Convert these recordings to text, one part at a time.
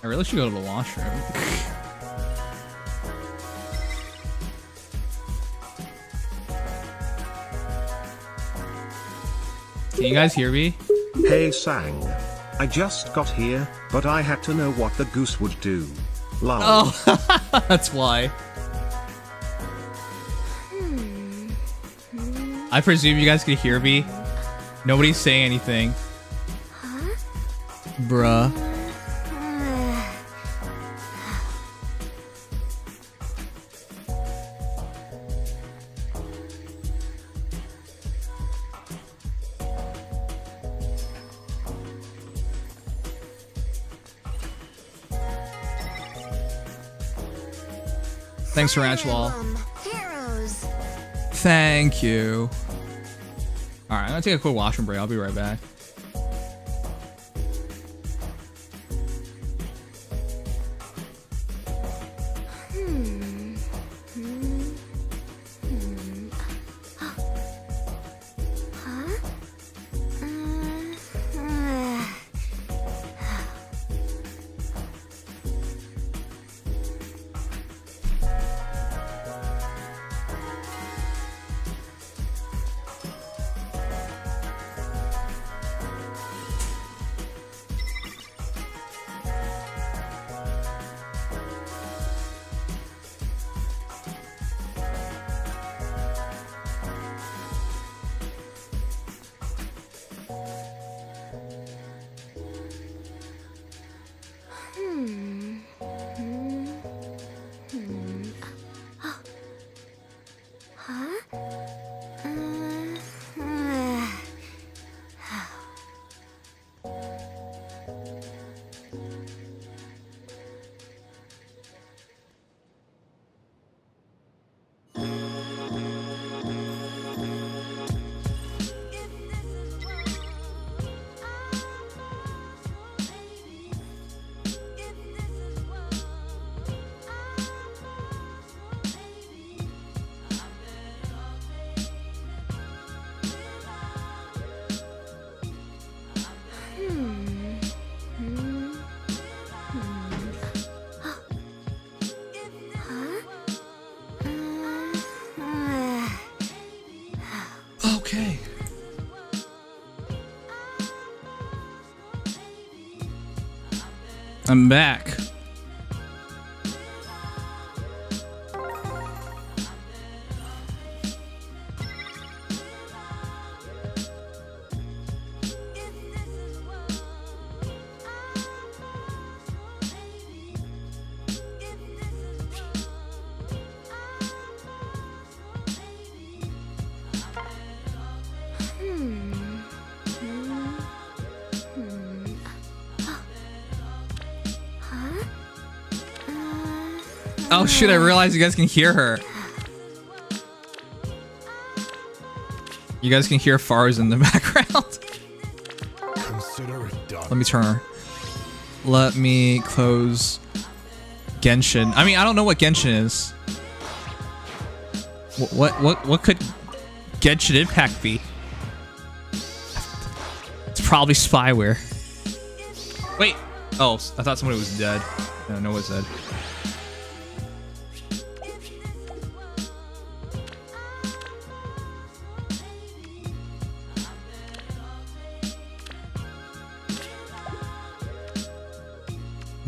I really should go to the washroom. Can you guys hear me? Hey Sang. I just got here, but I had to know what the goose would do. Lol. Oh, that's why. I presume you guys can hear me. Nobody's saying anything. Bruh. Thanks, Ranchwall. Thank you. Alright, I'm gonna take a quick washroom break. I'll be right back. Okay. I'm back. Oh shit, I realized you guys can hear her. You guys can hear Farz in the background. Consider it done. Let me turn her. Let me close Genshin. I mean, I don't know what Genshin is. What could Genshin Impact be? It's probably spyware. Wait. Oh, I thought somebody was dead. No one's dead.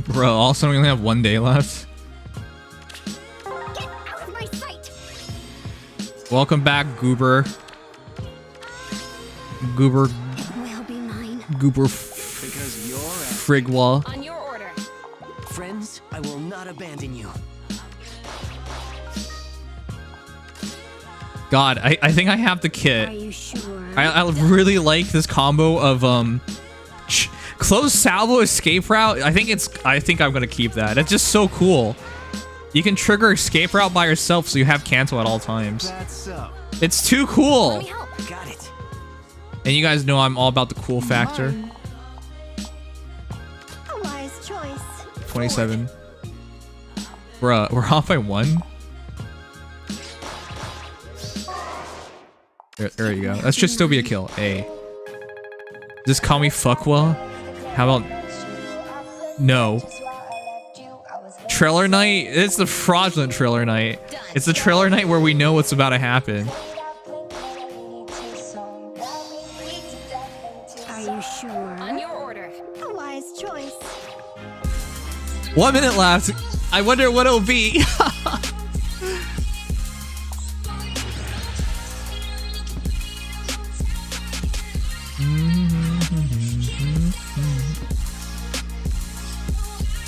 Bro, also we only have 1 day left. Get out of my sight. Welcome back, Goober. Goober. Will be mine. Goober Because you're Frigwall. On your order. friends, I will not abandon you. God, I think I have the kit. Are you sure? I really like this combo of close salvo escape route. I think I'm gonna keep that. It's just so cool. You can trigger escape route by yourself, so you have cancel at all times. That's so. It's too cool. Let me help. Got it. And you guys know I'm all about the cool factor. A wise choice. 27. Bruh, we're off by 1. There you go. That should still be a kill. A. Just call me Fuckwell. How about no? Trailer night? It's the fraudulent trailer night. It's the trailer night where we know what's about to happen. Are you sure? On your order. A wise choice. 1 minute left. I wonder what it'll be.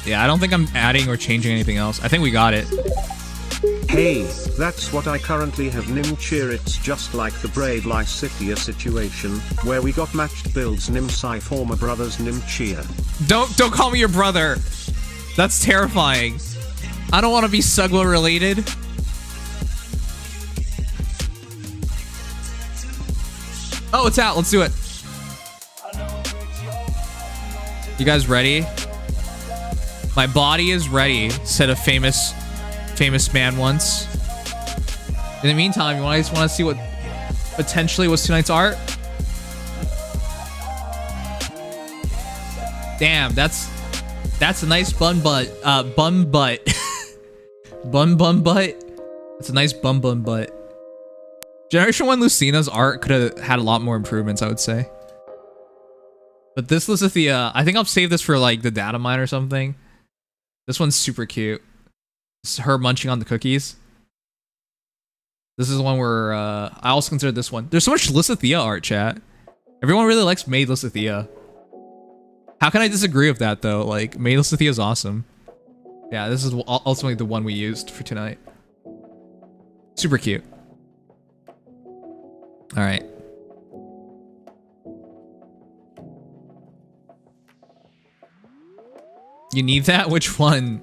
Yeah, I don't think I'm adding or changing anything else. I think we got it. Hey, that's what I currently have Nimchir. It's just like the Brave Lysithia situation, where we got matched builds Nimsai former brothers Nimchir. Don't call me your brother. That's terrifying. I don't want to be Sugla related. Oh, it's out. Let's do it. You guys ready? My body is ready, said a famous man once. In the meantime, you guys want to see what potentially was tonight's art? Damn, that's a nice bun butt. Bun butt. bun butt. That's a nice bun butt. Generation 1 Lucina's art could have had a lot more improvements, I would say. But this Lysithia, I think I'll save this for like the data mine or something. This one's super cute. It's her munching on the cookies. This is the one where I also consider this one. There's so much Lysithia art, chat. Everyone really likes Maid Lysithia. How can I disagree with that though? Like, Maid Lysithia is awesome. Yeah, this is ultimately the one we used for tonight. Super cute. All right. You need that? Which one?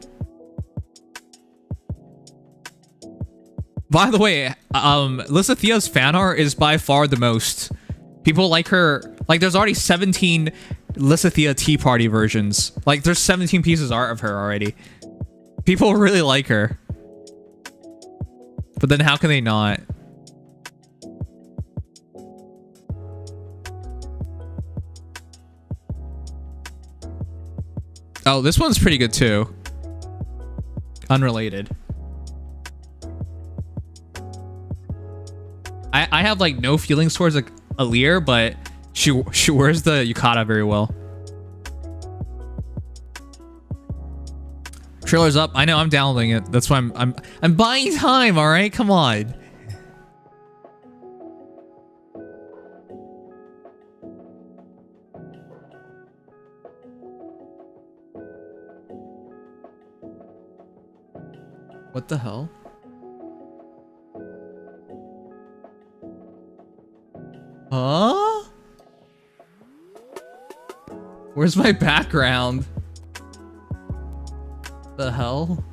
By the way, Lysithia's fan art is by far the most. People like her. Like, there's already 17 Lysithia Tea Party versions. Like, there's 17 pieces of art of her already. People really like her. But then how can they not? Oh, this one's pretty good too. Unrelated. I have like no feelings towards like Alir, but she wears the yukata very well. Trailer's up. I know, I'm downloading it. That's why I'm buying time, all right? Come on. What the hell? Huh? Where's my background? The hell?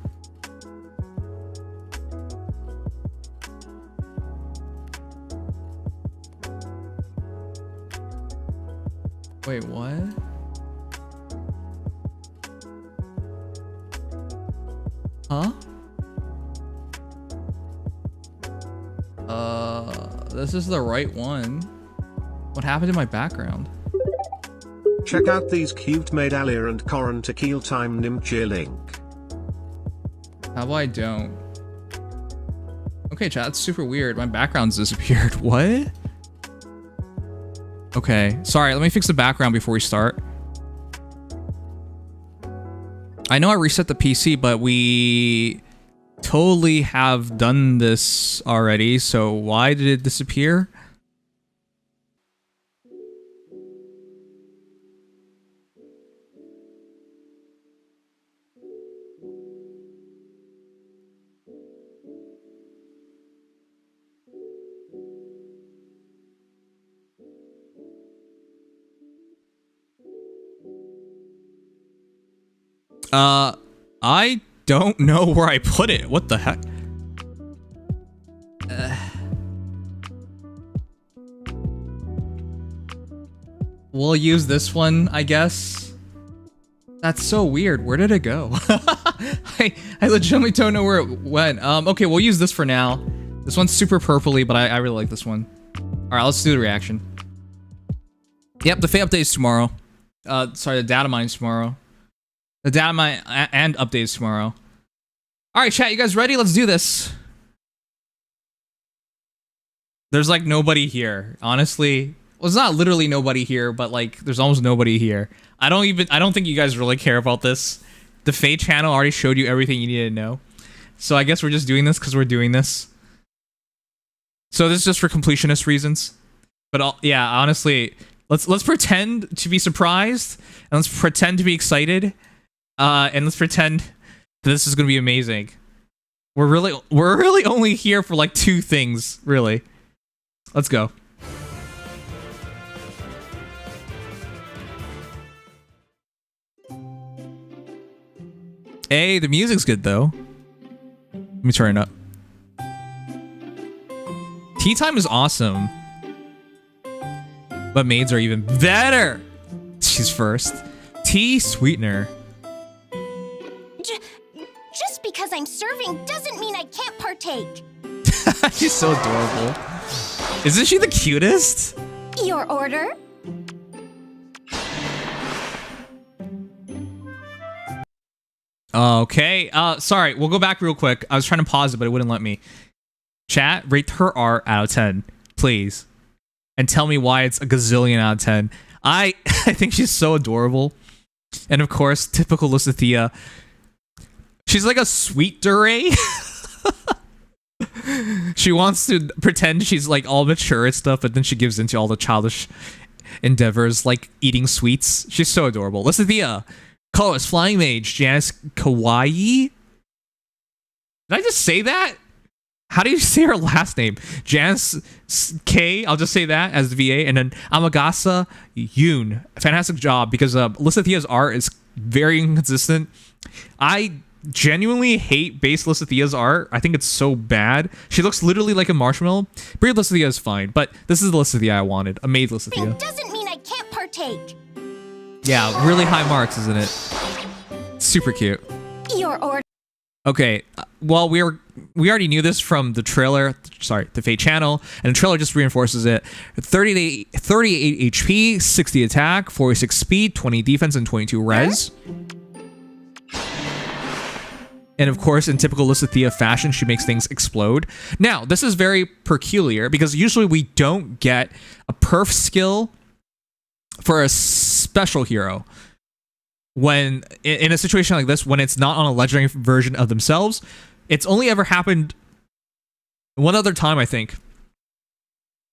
Wait, what? Huh? This is the right one. What happened to my background? Check out these cute Maid Alir and Corin to kill time Nimchir link. How about I don't? Okay, chat, that's super weird. My background's disappeared. What? Okay, sorry, let me fix the background before we start. I know I reset the PC, but we totally have done this already, so why did it disappear? I don't know where I put it. What the heck? We'll use this one, I guess. That's so weird. Where did it go? I legitimately don't know where it went. Okay, we'll use this for now. This one's super purpley, but I really like this one. All right, let's do the reaction. Yep, the Fate update's tomorrow. Sorry, the data mine's tomorrow. The data mine and updates tomorrow. All right, chat, you guys ready? Let's do this. There's like nobody here, honestly. Well, it's not literally nobody here, but like there's almost nobody here. I don't think you guys really care about this. The Fae channel already showed you everything you needed to know. So I guess we're just doing this because we're doing this. So this is just for completionist reasons. But yeah, honestly, let's pretend to be surprised and let's pretend to be excited. And let's pretend that this is gonna be amazing. We're really only here for like 2 things, really. Let's go. Hey, the music's good though. Let me turn it up. Tea time is awesome. But maids are even better. She's first. Tea sweetener. Just because I'm serving doesn't mean I can't partake. She's so adorable. Isn't she the cutest? Your order? Okay. Sorry, we'll go back real quick. I was trying to pause it, but it wouldn't let me. Chat, rate her art out of 10, please. And tell me why it's a gazillion out of 10. I think she's so adorable. And of course, typical Lysithea. She's like a sweet Durey. She wants to pretend she's like all mature and stuff, but then she gives into all the childish endeavors, like eating sweets. She's so adorable. Lysithea. Colorless Flying Mage, Janice Kawaii. Did I just say that? How do you say her last name? Janice K. I'll just say that as the VA. And then Amagasa Yoon. Fantastic job because Lysithea's art is very inconsistent. I genuinely hate base Lysithea's art. I think it's so bad. She looks literally like a marshmallow. Breed Lysithea is fine, but this is the Lysithea I wanted. A maid Lysithea. Doesn't mean I can't partake. Yeah, really high marks, isn't it? Super cute. Your order. Okay, well, we already knew this from the trailer, sorry, the Fae channel, and the trailer just reinforces it. 38 HP, 60 attack, 46 speed, 20 defense, and 22 res. And of course, in typical Lysithea fashion, she makes things explode. Now, this is very peculiar because usually we don't get a perf skill for a special hero. When in a situation like this, when it's not on a legendary version of themselves, it's only ever happened one other time, I think.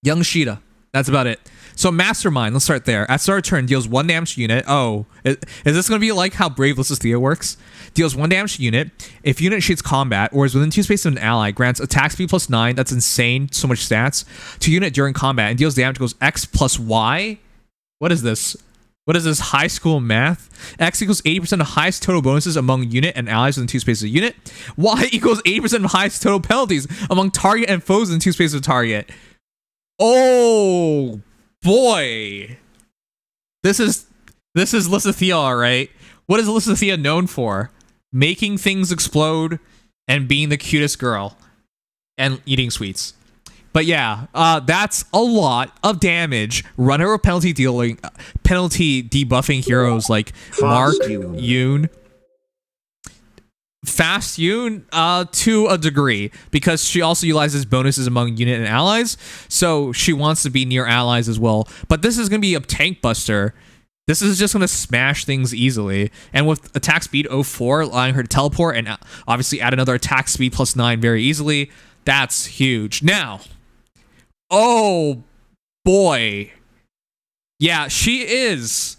Young Sheeta. That's about it. So Mastermind, let's start there. At start of turn, deals 1 damage to unit. Oh, is this going to be like how Brave Lysithea works? Deals 1 damage to unit. If unit shoots combat or is within 2 spaces of an ally, grants attack speed plus 9. That's insane. So much stats. To unit during combat and deals damage goes X plus Y. What is this? What is this? High school math? X equals 80% of highest total bonuses among unit and allies within 2 spaces of unit. Y equals 80% of highest total penalties among target and foes within 2 spaces of target. Oh boy. This is Lysithea, all right? What is Lysithea known for? Making things explode and being the cutest girl and eating sweets. But yeah, that's a lot of damage. Runner penalty debuffing heroes like Mark, Yoon. Fast Yoon, to a degree, because she also utilizes bonuses among unit and allies, so she wants to be near allies as well. But this is going to be a tank buster. This is just going to smash things easily. And with attack speed 04, allowing her to teleport and obviously add another attack speed plus 9 very easily, that's huge. Now, oh boy. Yeah, she is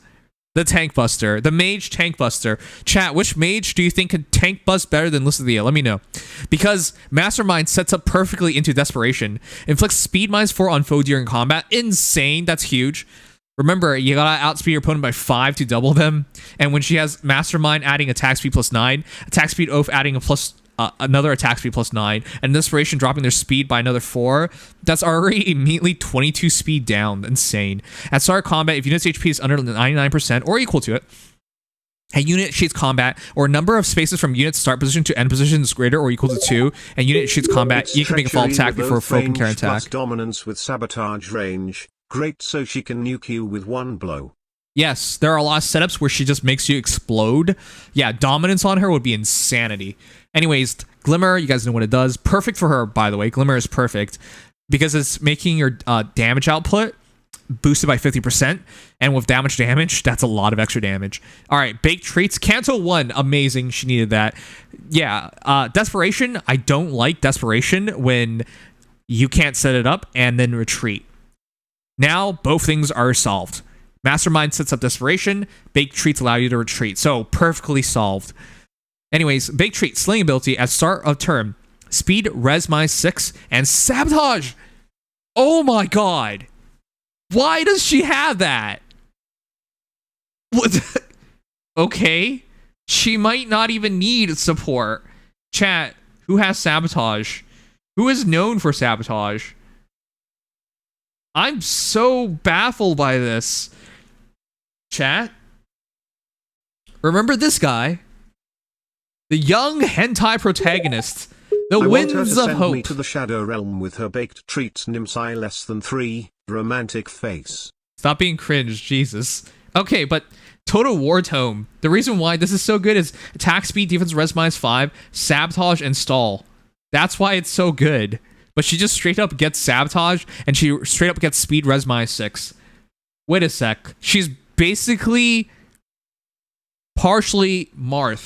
the tank buster, the mage tank buster. Chat, which mage do you think can tank bust better than Lysithea? Let me know. Because Mastermind sets up perfectly into Desperation. Inflicts speed -4 on foe during combat. Insane. That's huge. Remember, you gotta outspeed your opponent by 5 to double them. And when she has Mastermind adding attack speed plus 9, attack speed oath adding a plus another attack speed plus 9, and Desperation dropping their speed by another 4, that's already immediately 22 speed down. Insane. At start of combat, if unit's HP is under 99% or equal to it, a unit shoots combat, or number of spaces from unit's start position to end position is greater or equal to 2, and unit shoots combat, you can make a fall attack before a foe can counterattack. Dominance with sabotage range, great so she can nuke you with 1 blow. Yes, there are a lot of setups where she just makes you explode. Yeah, dominance on her would be insanity. Anyways, Glimmer, you guys know what it does. Perfect for her, by the way. Glimmer is perfect because it's making your damage output boosted by 50%. And with damage, that's a lot of extra damage. All right, Baked Treats. Canto 1, amazing. She needed that. Yeah, Desperation. I don't like Desperation when you can't set it up and then retreat. Now, both things are solved. Mastermind sets up Desperation. Baked Treats allow you to retreat. So, perfectly solved. Anyways, Baked Treat, Sling ability at start of turn. Speed, Res -6, and Sabotage! Oh my god! Why does she have that? What? Okay. She might not even need support. Chat, who has Sabotage? Who is known for Sabotage? I'm so baffled by this. Chat, remember this guy? The young hentai protagonist. The I want her Winds to of send Hope. me to the Shadow Realm with her Baked Treats Nimsai less than 3, romantic face. Stop being cringe, Jesus. Okay, but Total War Tome. The reason why this is so good is attack speed, defense res -5, sabotage, and stall. That's why it's so good. But she just straight up gets sabotage, and she straight up gets speed res -6. Wait a sec. She's basically partially Mark.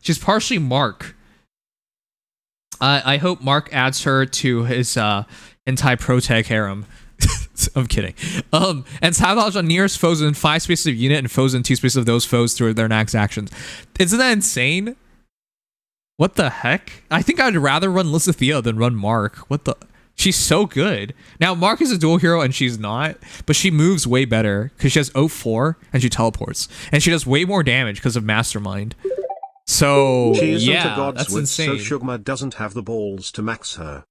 She's partially Mark. I hope Mark adds her to his anti-protag harem. I'm kidding. And sabotage on nearest foes in 5 spaces of unit and foes in 2 spaces of those foes through their next actions. Isn't that insane? What the heck? I think I'd rather run Lysithea than run Mark. What the? She's so good. Now, Mark is a dual hero and she's not, but she moves way better because she has 0-4 and she teleports. And she does way more damage because of Mastermind. So, She isn't yeah, a god's that's wit, insane. so Shugma doesn't have the balls to max her.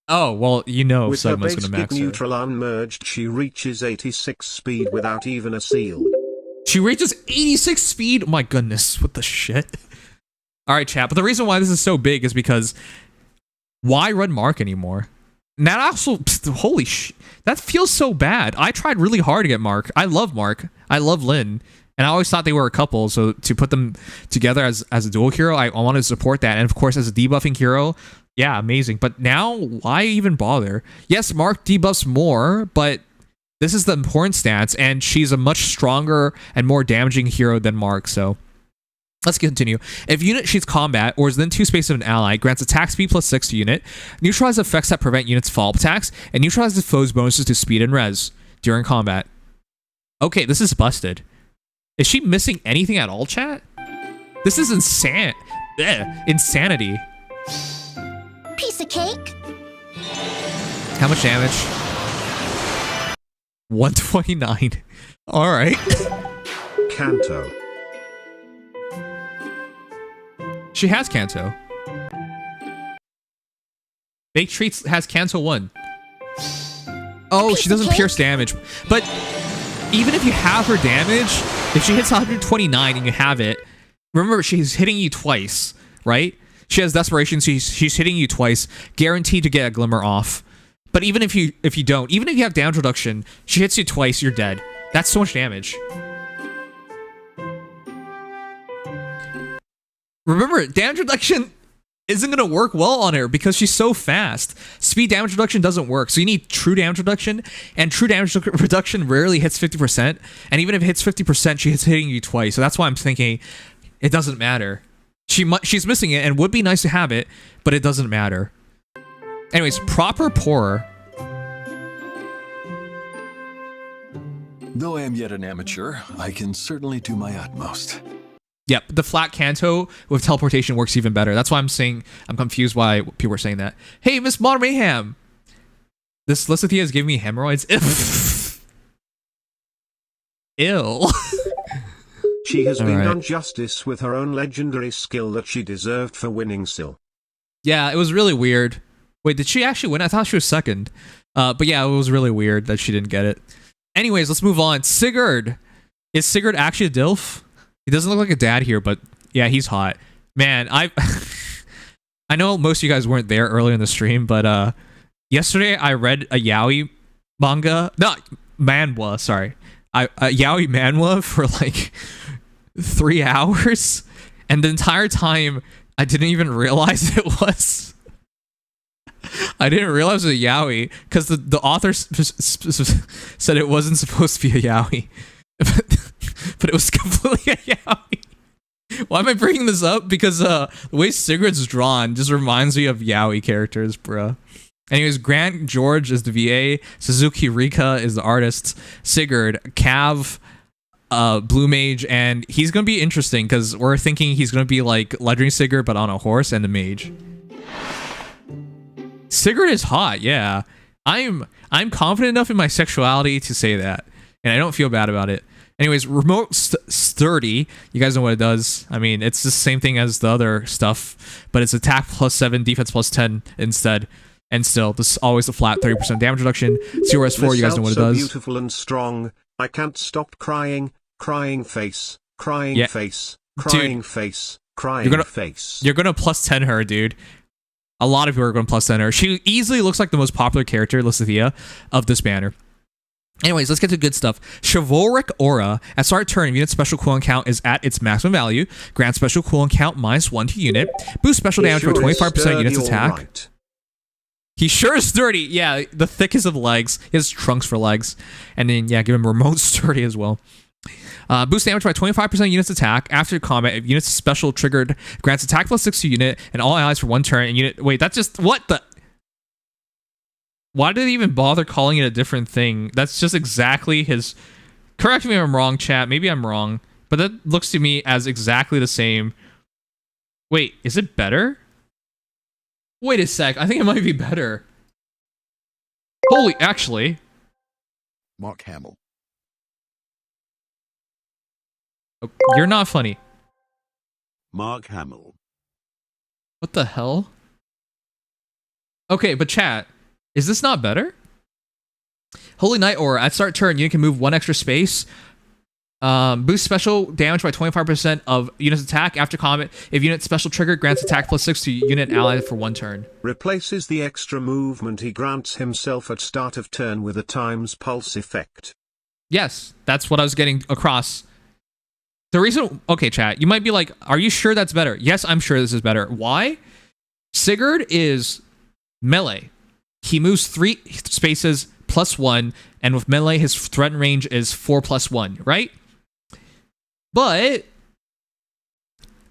Oh, well, you know With her Sugma's going to basic max her. neutral unmerged, she reaches 86 speed without even a seal. She reaches 86 speed? Oh my goodness, what the shit? Alright, chat, but the reason why this is so big is because why run Mark anymore? And that also, holy shit, that feels so bad. I tried really hard to get Mark. I love Mark. I love Lynn. And I always thought they were a couple, so to put them together as a dual hero, I wanted to support that. And of course, as a debuffing hero, yeah, amazing. But now, why even bother? Yes, Mark debuffs more, but this is the important stats, and she's a much stronger and more damaging hero than Mark, so let's continue. If unit sheets combat or is within 2 spaces of an ally, grants attack speed +6 to unit, neutralize effects that prevent units' follow-up attacks, and neutralizes foes' bonuses to speed and res during combat. Okay, this is busted. Is she missing anything at all, chat? This is insanity. Piece of cake? How much damage? 129. All right. Kanto. She has Kanto. Baked Treats has Kanto 1. Oh, she doesn't pierce damage. But even if you have her damage, if she hits 129 and you have it, remember she's hitting you twice, right? She has Desperation, so she's hitting you twice, guaranteed to get a Glimmer off. But even if you don't, even if you have damage reduction, she hits you twice, you're dead. That's so much damage. Remember, damage reduction isn't going to work well on her because she's so fast. Speed damage reduction doesn't work, so you need true damage reduction, and true damage reduction rarely hits 50%, and even if it hits 50%, she's hitting you twice, so that's why I'm thinking it doesn't matter. She's missing it, and would be nice to have it, but it doesn't matter. Anyways, proper pourer. Though I am yet an amateur, I can certainly do my utmost. Yep, the flat Kanto with teleportation works even better. That's why I'm saying, I'm confused why people are saying that. Hey, Miss Modern Mayhem! This Lysithea is giving me hemorrhoids. Ill. She has been Alright. done justice with her own legendary skill that she deserved for winning Sil. Yeah, it was really weird. Wait, did she actually win? I thought she was second. But yeah, it was really weird that she didn't get it. Anyways, let's move on. Sigard. Is Sigard actually a DILF? He doesn't look like a dad here, but yeah, he's hot. Man, I know most of you guys weren't there earlier in the stream, but yesterday I read a yaoi manga. No, Manhwa, sorry. Yaoi Manhwa for like 3 hours, and the entire time I didn't even realize it was. I didn't realize it was a yaoi because the author said it wasn't supposed to be a yaoi, but it was completely a yaoi. Why am I bringing this up? Because the way Sigurd's drawn just reminds me of yaoi characters, bruh. Anyways, Grant George is the VA, Suzuki Rika is the artist, Sigurd, Cav, Blue Mage, and he's gonna be interesting because we're thinking he's gonna be like Legendary Sigurd but on a horse and a mage. Sigurd is hot, yeah. I'm confident enough in my sexuality to say that, and I don't feel bad about it. Anyways, remote sturdy. You guys know what it does. I mean, it's the same thing as the other stuff, but it's attack +7, defense +10 instead. And still, this is always a flat 30% damage reduction. CRS4, you guys know what it does. Beautiful and strong. I can't stop crying. Crying face. Crying face. Crying face. Crying face. You're gonna +10 her, dude. A lot of people are going to +10 her. She easily looks like the most popular character, Lysia, of this banner. Anyways, let's get to good stuff. Chivalric Aura. At start turn, unit special cooldown count is at its maximum value. Grant special cooldown count -1 to unit. Boost special damage by 25% units attack. Right. He sure is sturdy. Yeah, the thickest of legs. He has trunks for legs. And then, yeah, give him remote sturdy as well. Boost damage by 25% units attack. After combat, if unit's special triggered, grants attack +6 to unit and all allies for 1 turn. And unit, wait, that's just, what the? Why did they even bother calling it a different thing? That's just exactly his... Correct me if I'm wrong, chat. Maybe I'm wrong. But that looks to me as exactly the same. Wait, is it better? Wait a sec. I think it might be better. Holy, actually. Mark Hamill. Oh, you're not funny. Mark Hamill. What the hell? Okay, but chat, is this not better? Holy Knight Aura. At start turn, you can move 1 extra space. Boost special damage by 25% of unit's attack. After combat, if unit special trigger, grants attack +6 to unit ally for 1 turn. Replaces the extra movement he grants himself at start of turn with a times pulse effect. Yes, that's what I was getting across. The reason... Okay, chat, you might be like, are you sure that's better? Yes, I'm sure this is better. Why? Sigurd is melee. He moves 3 spaces +1, and with melee, his threat range is 4+1, right? But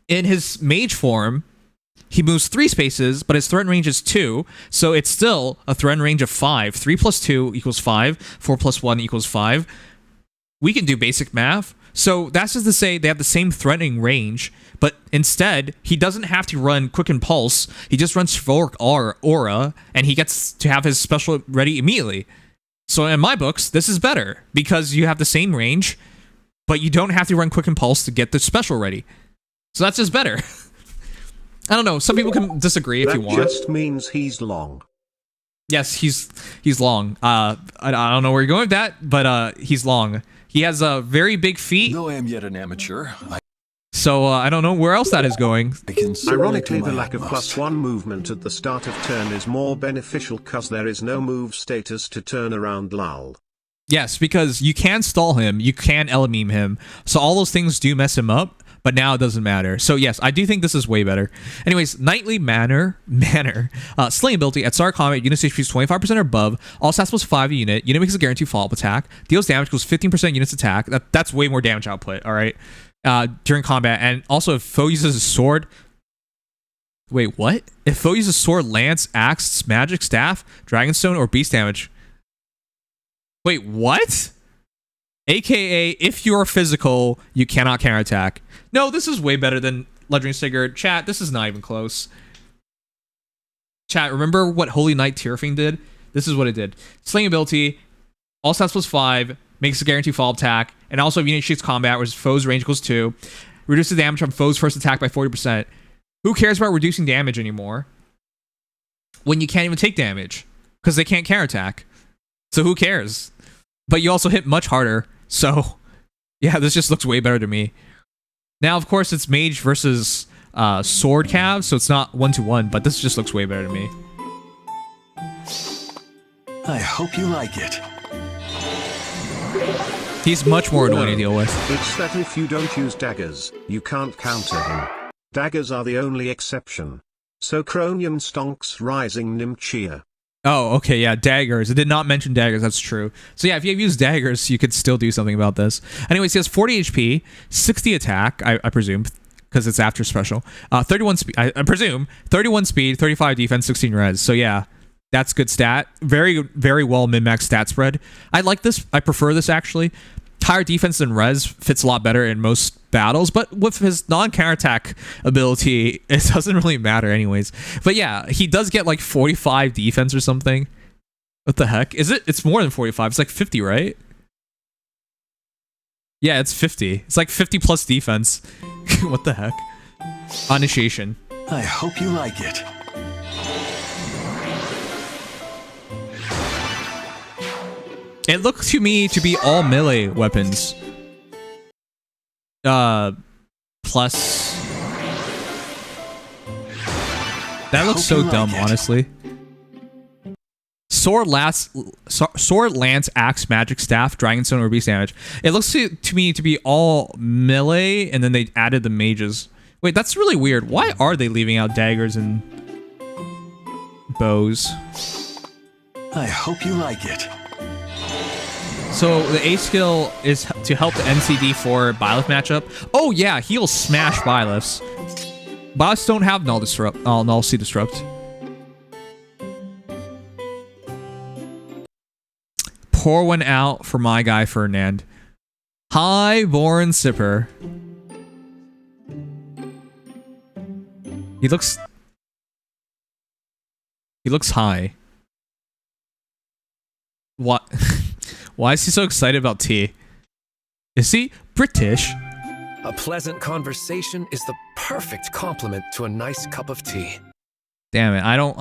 in his mage form, he moves 3 spaces, but his threat range is 2, so it's still a threat range of 5. 3 + 2 = 5. 4 + 1 = 5. We can do basic math. So that's just to say they have the same threatening range, but instead, he doesn't have to run Quicken Pulse. He just runs Chivalric Aura, and he gets to have his special ready immediately. So in my books, this is better, because you have the same range, but you don't have to run Quicken Pulse to get the special ready. So that's just better. I don't know, some people can disagree if you want. That just means he's long. Yes, he's long. I don't know where you're going with that, but he's long. He has a very big feet. Though I am yet an amateur, So I don't know where else that is going. Ironically, the lack of +1 movement at the start of turn is more beneficial cause there is no move status to turn around lol. Yes, because you can stall him, you can Elameme him, so all those things do mess him up, but now it doesn't matter. So yes, I do think this is way better. Anyways, Knightly Manor, Slaying ability, at start combat, unit stage is 25% or above, all stats +5 a unit, unit makes a guaranteed follow-up attack, deals damage equals 15% unit's attack, that's way more damage output, alright? During combat, and also if foe uses a sword... Wait, what? If foe uses sword, lance, axe, magic, staff, dragonstone, or beast damage... Wait, what? AKA, if you're physical, you cannot counterattack. No, this is way better than Legendary Sigurd. Chat, this is not even close. Chat, remember what Holy Knight Tearfing did? This is what it did. Slaying ability, all stats +5, makes a guaranteed fall attack, and also if unit shoots combat, where foe's range equals 2, reduces damage from foe's first attack by 40%. Who cares about reducing damage anymore when you can't even take damage? Because they can't counterattack. So who cares? But you also hit much harder, so yeah, this just looks way better to me. Now, of course, it's mage versus sword cav, so it's not 1-to-1, but this just looks way better to me. I hope you like it. He's much more annoying to deal with. It's that if you don't use daggers, you can't counter him. Daggers are the only exception. So Cronian stonks rising Nimchia. Oh, okay, yeah, daggers. It did not mention daggers, that's true. So yeah, if you have used daggers, you could still do something about this. Anyways, he has 40 HP, 60 attack, I presume, because it's after special. 31 speed, I presume. 31 speed, 35 defense, 16 res. So yeah, that's good stat. Very, very well min-max stat spread. I like this. I prefer this, actually. Higher defense than res fits a lot better in most battles, but with his non-counterattack ability, it doesn't really matter anyways. But yeah, he does get like 45 defense or something. What the heck? Is it? It's more than 45. It's like 50, right? Yeah, it's 50. It's like 50 plus defense. What the heck? Initiation. I hope you like it. It looks to me to be all melee weapons. Plus... That looks so dumb, honestly. Sword, lance, axe, magic staff, dragonstone, or beast damage. It looks to me to be all melee, and then they added the mages. Wait, that's really weird. Why are they leaving out daggers and bows? I hope you like it. So the A skill is to help the NCD for Byleth matchup. Oh yeah, he'll smash Byleths. Byleths don't have Null Disrupt. Oh, Null C Disrupt. Pour one out for my guy Ferdinand. High-born sipper. He looks high. What? Why is he so excited about tea? Is he British? A pleasant conversation is the perfect complement to a nice cup of tea. Damn it, I don't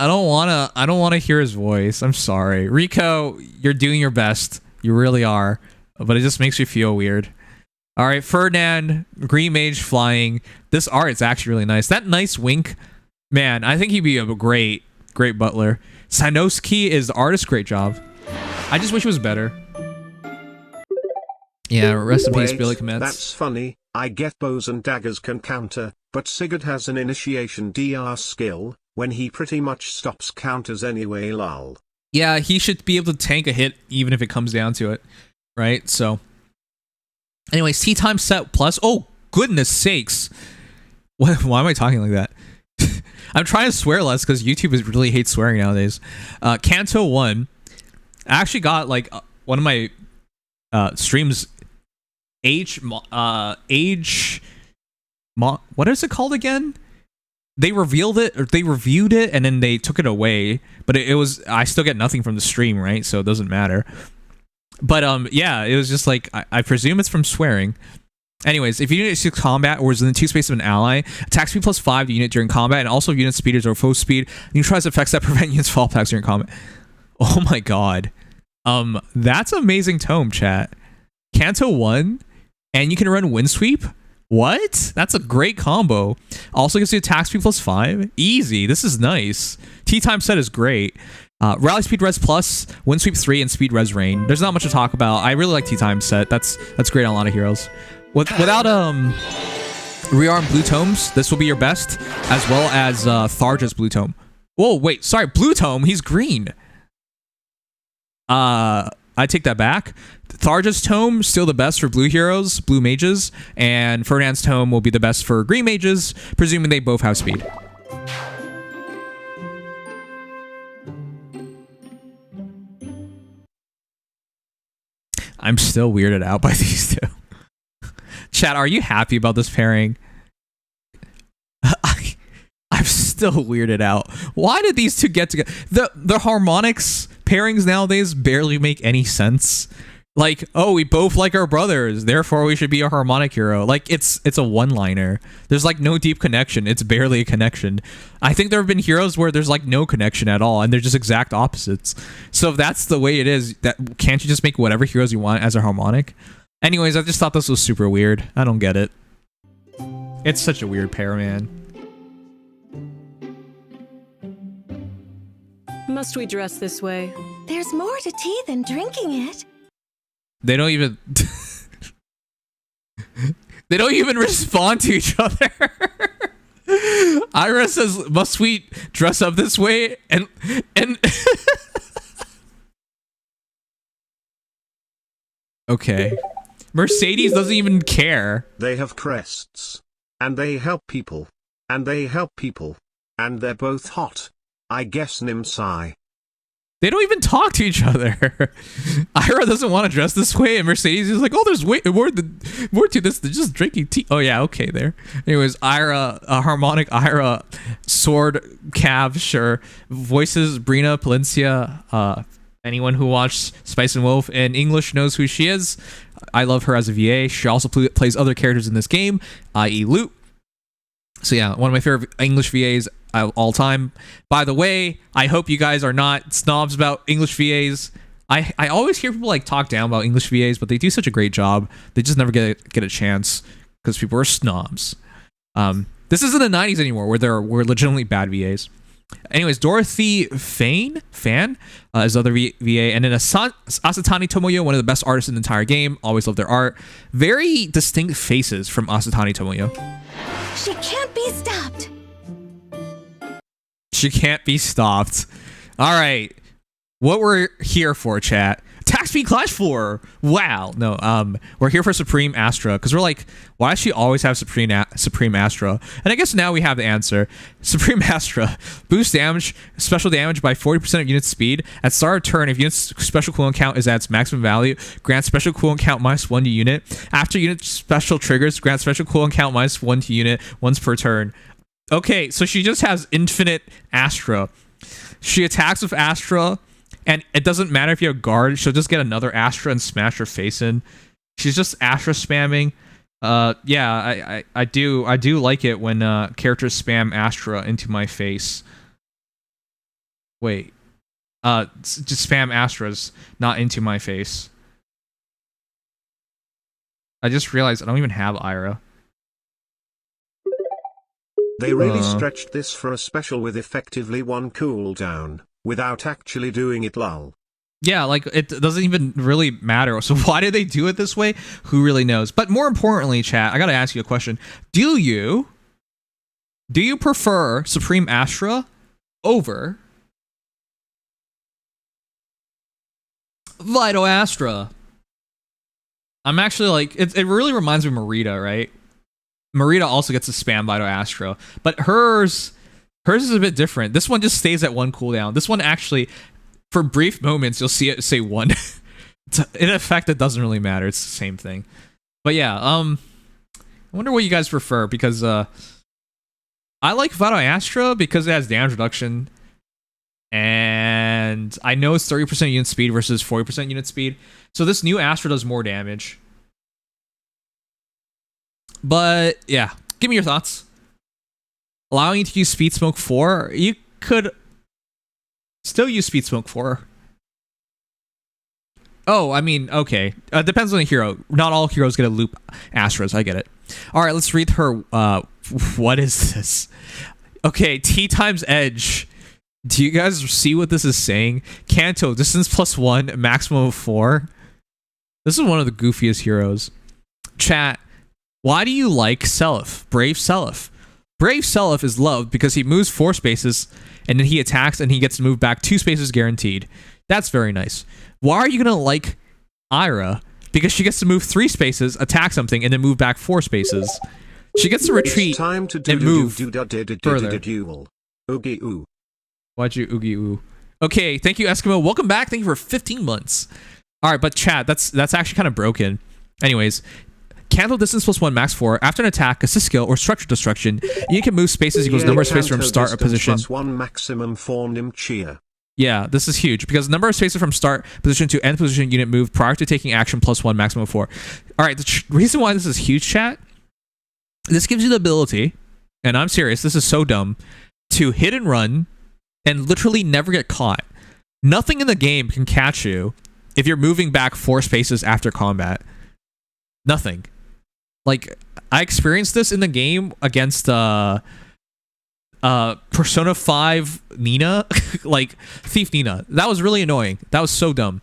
wanna hear his voice. I'm sorry. Rico, you're doing your best. You really are. But it just makes me feel weird. Alright, Ferdinand, Green Mage flying. This art is actually really nice. That nice wink, man, I think he'd be a great butler. Sanosuke is the artist, great job. I just wish it was better. Yeah, rest in peace, Billy Kometz. That's funny. I get bows and daggers can counter, but Sigard has an initiation DR skill, when he pretty much stops counters anyway, lol. Yeah, he should be able to tank a hit even if it comes down to it, right? So, anyways, Tea Time set plus. Oh, goodness sakes. Why am I talking like that? I'm trying to swear less because YouTube really hates swearing nowadays. Canto 1. I actually got like one of my streams what is it called again? They revealed it, or they reviewed it, and then they took it away. But it was, I still get nothing from the stream, right? So it doesn't matter. But yeah, it was just like, I presume it's from swearing. Anyways, if unit is combat or is in the 2 space of an ally, attack speed plus 5 to unit during combat, and also unit speeders or foe speed, neutralize effects that prevent units fall attacks during combat. Oh my god. That's amazing tome, chat. Canto 1, and you can run Windsweep? What? That's a great combo. Also gives you attack speed plus 5. Easy. This is nice. Tea Time set is great. Rally Speed Res Plus, Windsweep 3, and Speed Res Rain. There's not much to talk about. I really like Tea Time set. That's great on a lot of heroes. Without rearm blue tomes, this will be your best, as well as Tharja's blue tome. Whoa, wait, sorry, blue tome, he's green. I take that back. Tharja's tome, still the best for blue heroes, blue mages, and Ferdinand's tome will be the best for green mages, presuming they both have speed. I'm still weirded out by these two. Chat, are you happy about this pairing? I'm still weirded out. Why did these two get together? The Harmonics pairings nowadays barely make any sense. Like, oh, we both like our brothers, therefore we should be a Harmonic hero. Like, it's a one-liner. There's like no deep connection. It's barely a connection. I think there have been heroes where there's like no connection at all, and they're just exact opposites. So if that's the way it is, that can't you just make whatever heroes you want as a Harmonic? Anyways, I just thought this was super weird. I don't get it. It's such a weird pair, man. Must we dress this way? There's more to tea than drinking it. They don't even they don't even respond to each other. Ira says, "Must we dress up this way?" And okay. Mercedes doesn't even care. They have crests. And they help people. And they help people. And they're both hot. I guess Nimsai. They don't even talk to each other. Ira doesn't want to dress this way, and Mercedes is like, "Oh, there's way more to this than just drinking tea." Oh yeah, okay there. Anyways, Ira, Harmonic, Ira, Sword, Cav, sure. Voices, Brina, Palencia. Anyone who watched Spice and Wolf in English knows who she is. I love her as a VA. She also plays other characters in this game, i.e. Loot. So yeah, one of my favorite English VAs all time. By the way, I hope you guys are not snobs about English VAs. I always hear people like talk down about English VAs, but they do such a great job. They just never get a chance because people are snobs. This isn't the 90s anymore where there were legitimately bad VAs. Anyways, Dorothy Fan is the other VA, and then Asatani Tomoyo, one of the best artists in the entire game. Always love their art. Very distinct faces from Asatani Tomoyo. She can't be stopped. She can't be stopped. All right, what we're here for, chat? Attack speed clash for. Wow. No, we're here for Supreme Astra because we're like, why does she always have Supreme Astra? And I guess now we have the answer. Supreme Astra boosts damage, special damage by 40% of unit speed at start of turn. If unit's special cooldown count is at its maximum value, grants special cooldown count -1 to unit. After unit special triggers, grants special cooldown count -1 to unit once per turn. Okay, so she just has infinite Astra. She attacks with Astra. And it doesn't matter if you have guard, she'll just get another Astra and smash her face in. She's just Astra spamming. Yeah, I do like it when characters spam Astra into my face. Wait. Just spam Astras, not into my face. I just realized I don't even have Ira. They really stretched this for a special with effectively one cooldown. Without actually doing it, lol. Yeah, like, it doesn't even really matter. So why did they do it this way? Who really knows? But more importantly, chat, I gotta ask you a question. Do you prefer Supreme Astra over Vital Astra? I'm actually like, it really reminds me of Marita, right? Marita also gets to spam Vital Astra, but hers is a bit different. This one just stays at one cooldown. This one actually, for brief moments, you'll see it say 1. In effect, it doesn't really matter. It's the same thing. But yeah, I wonder what you guys prefer, because I like Vital Astra because it has damage reduction. And I know it's 30% unit speed versus 40% unit speed. So this new Astra does more damage. But yeah, give me your thoughts. Allowing you to use Speed Smoke 4, you could still use Speed Smoke 4. Oh, I mean, okay. Depends on the hero. Not all heroes get a loop Astras. I get it. All right, let's read her. What is this? Okay, T times Edge. Do you guys see what this is saying? Kanto, distance +1, maximum of 4. This is one of the goofiest heroes. Chat, why do you like Seliph? Brave Seliph. Brave Seliph is loved because he moves 4 spaces and then he attacks and he gets to move back 2 spaces guaranteed. That's very nice. Why are you going to like Ira? Because she gets to move 3 spaces, attack something, and then move back 4 spaces. She gets to retreat and move further. Why'd you oogie ooh? Okay, thank you, Eskimo. Welcome back. Thank you for 15 months. All right, but chat, that's actually kind of broken. Anyways, cancel distance +1, max 4. After an attack, assist skill, or structure destruction, you can move spaces equals number of spaces from start of position. +1 maximum for Nimchia. Yeah, this is huge because number of spaces from start position to end position unit move prior to taking action +1 maximum of 4. All right, the reason why this is huge, chat, this gives you the ability, and I'm serious, this is so dumb, to hit and run and literally never get caught. Nothing in the game can catch you if you're moving back 4 spaces after combat. Nothing. Like, I experienced this in the game against Persona 5 Nina, like Thief Nina. That was really annoying. That was so dumb.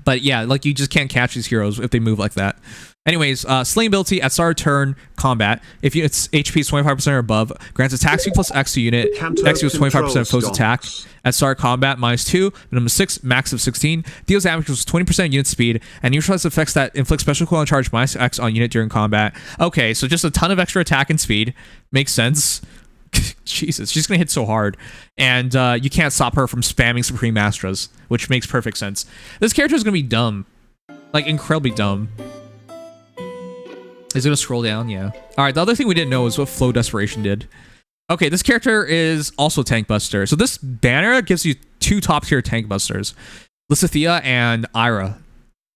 But yeah, like you just can't catch these heroes if they move like that. Anyways, slaying ability at start of turn combat. If its HP is 25% or above, grants attack speed plus X to unit. X equals 25% of foe's attack. At start of combat, -2, minimum 6, max of 16. Deals damage equals 20% unit speed, and neutralizes effects that inflict special cooldown charge -X on unit during combat. Okay, so just a ton of extra attack and speed. Makes sense. Jesus, she's gonna hit so hard, and you can't stop her from spamming Supreme Astras, which makes perfect sense. This character is gonna be dumb, like incredibly dumb. Is it gonna scroll down? Yeah. All right. The other thing we didn't know is what Flow Desperation did. Okay, this character is also Tank Buster. So this banner gives you 2 top tier Tank Busters, Lysia and Ira.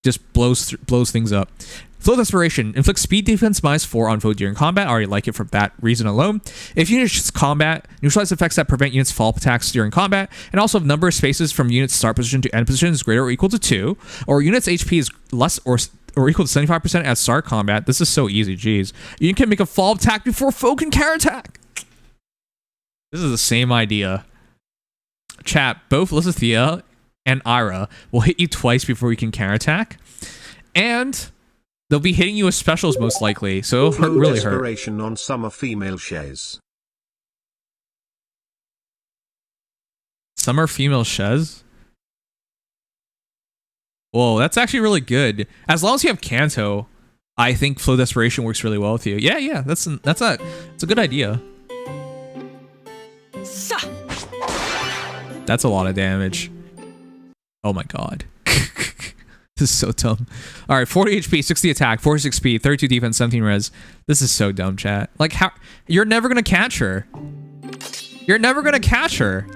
Just blows things up. Flow Desperation inflicts speed defense -4 on foe during combat. I already like it for that reason alone. If units combat, neutralize effects that prevent units fall attacks during combat, and also if number of spaces from units start position to end position is greater or equal to 2, or units HP is less or equal to 75% at start combat. This is so easy, jeez. You can make a fall attack before foe can counter attack. This is the same idea. Chat, both Lysia and Ira will hit you twice before you can counter attack, and they'll be hitting you with specials most likely, so it'll really hurt. Desperation on summer female shares. Summer female Shez? Whoa, that's actually really good. As long as you have Kanto, I think Flow Desperation works really well with you. Yeah, that's a good idea. That's a lot of damage. Oh my god. This is so dumb. All right, 40 HP, 60 attack, 46 speed, 32 defense, 17 res. This is so dumb, chat. Like, how you're never gonna catch her. You're never gonna catch her.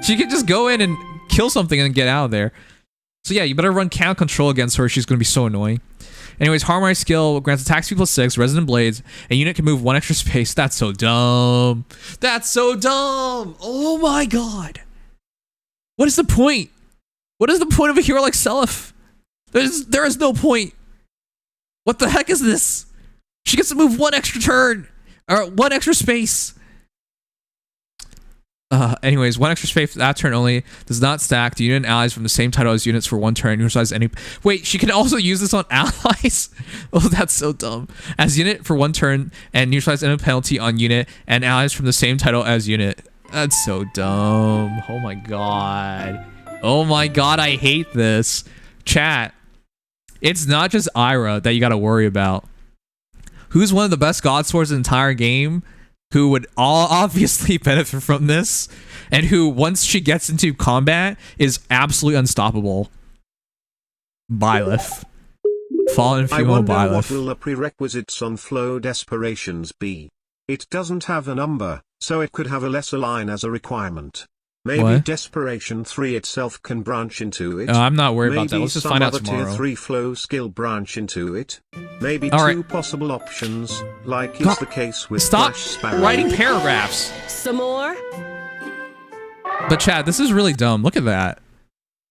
She can just go in and kill something and get out of there. So yeah, you better run count control against her. She's gonna be so annoying. Anyways, Harmonic skill grants attack speed +6, resonant blades, and unit can move 1 extra space. That's so dumb. That's so dumb. Oh my god. What is the point? What is the point of a hero like Seliph? There is no point. What the heck is this? She gets to move 1 extra turn, or 1 extra space. Anyways, 1 extra space that turn only. Does not stack to unit and allies from the same title as units for 1 turn. Neutralize any. Wait, she can also use this on allies? Oh, that's so dumb. As unit for 1 turn and neutralize any penalty on unit and allies from the same title as unit. That's so dumb. Oh my god. Oh my god, I hate this. Chat, it's not just Ira that you gotta worry about. Who's one of the best god swords in the entire game, who would obviously benefit from this, and who, once she gets into combat, is absolutely unstoppable? Byleth. Fallen female Byleth. I wonder what will the prerequisites on Flow Desperations be? It doesn't have a number, so it could have a lesser line as a requirement. Maybe what? Desperation 3 itself can branch into it. I'm not worried about that. Let's just find out tomorrow. Maybe some other tier 3 flow skill branch into it. Maybe all 2 right. possible options, like is the case with Stop Flash Sparrow. writing paragraphs. Some more? But Chad, this is really dumb. Look at that.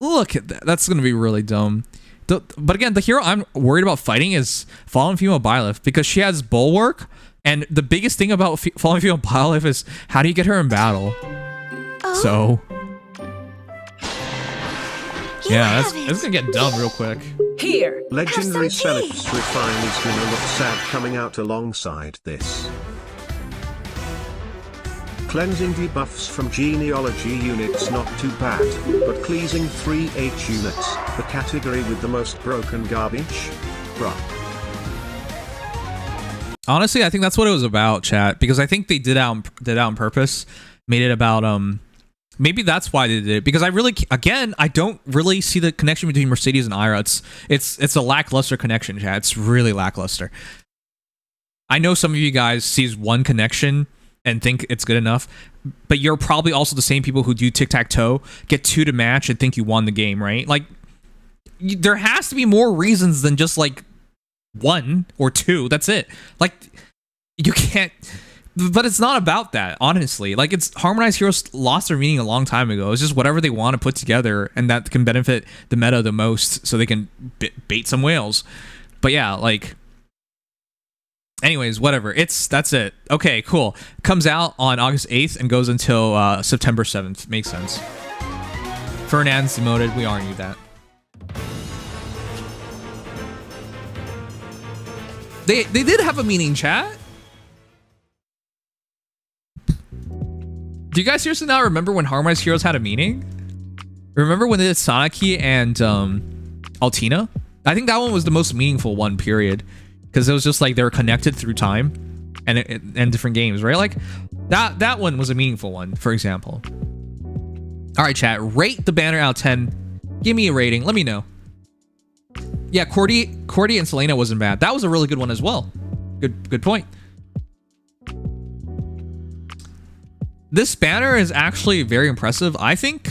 Look at that. That's going to be really dumb. But again, the hero I'm worried about fighting is Fallen Female Byleth, because she has Bulwark, and the biggest thing about Fallen Female Byleth is how do you get her in battle? So, yeah, that's gonna get dumb real quick. Here. Legendary Celips Refine is gonna look sad coming out alongside this. Cleansing debuffs from genealogy units not too bad, but pleasing 3H units, the category with the most broken garbage? Bruh. Honestly, I think that's what it was about, chat, because I think they did out on purpose, made it about maybe that's why they did it, because I really, again, I don't really see the connection between Mercedes and Ira. It's a lackluster connection, chat. It's really lackluster. I know some of you guys sees one connection and think it's good enough, but you're probably also the same people who do tic-tac-toe, get 2 to match and think you won the game, right? Like, there has to be more reasons than just like 1 or 2. That's it. Like, you can't. But it's not about that, honestly. Like, it's Harmonized Heroes lost their meaning a long time ago. It's just whatever they want to put together, and that can benefit the meta the most, so they can bait some whales. But yeah, like, Anyways, whatever. That's it. Okay, cool. Comes out on August 8th and goes until September 7th. Makes sense. Ferdinand's demoted. We already knew that. They did have a meeting, chat. Do you guys seriously not remember when Harmonized Heroes had a meeting? Remember when they did Sonaki and Altina? I think that one was the most meaningful one, period. Because it was just like they were connected through time and different games, right? Like that one was a meaningful one, for example. All right, chat. Rate the banner out of 10. Give me a rating. Let me know. Yeah, Cordy and Selena wasn't bad. That was a really good one as well. Good point. This banner is actually very impressive. I think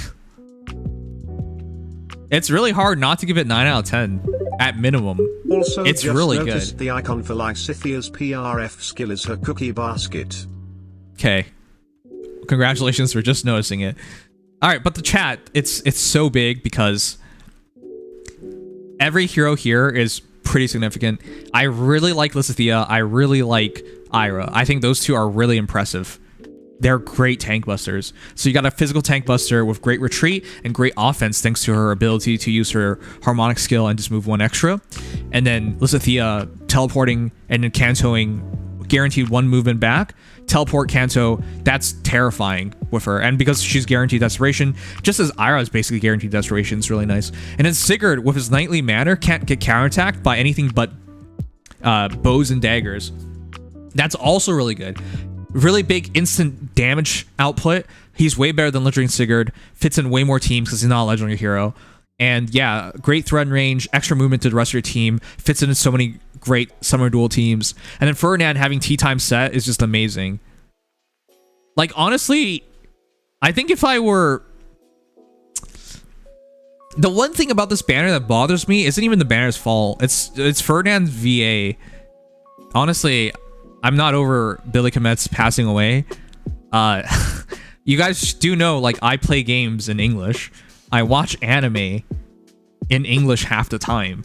it's really hard not to give it 9 out of 10 at minimum. Also, it's just really noticed good. The icon for Lysithia's PRF skill is her cookie basket. Okay. Congratulations for just noticing it. All right, but the chat, it's so big because every hero here is pretty significant. I really like Lysithea. I really like Ira. I think those two are really impressive. They're great tank busters. So you got a physical tank buster with great retreat and great offense thanks to her ability to use her harmonic skill and just move one extra. And then Lysithea teleporting and then Kantoing, guaranteed one movement back. Teleport Kanto, that's terrifying with her. And because she's guaranteed desperation, just as Ira is basically guaranteed desperation, it's really nice. And then Sigard with his knightly manner can't get counterattacked by anything but bows and daggers. That's also really good. Really big instant damage output. He's way better than Legendary Sigard. Fits in way more teams because he's not a legendary hero. And yeah, great threat range, extra movement to the rest of your team. Fits into so many great summer duel teams. And then Ferdinand having tea time set is just amazing. Like, honestly, I think if I were... The one thing about this banner that bothers me isn't even the banner's fault. It's Ferdinand's VA. Honestly, I'm not over Billy Komet's passing away. You guys do know, like, I play games in English. I watch anime in English half the time.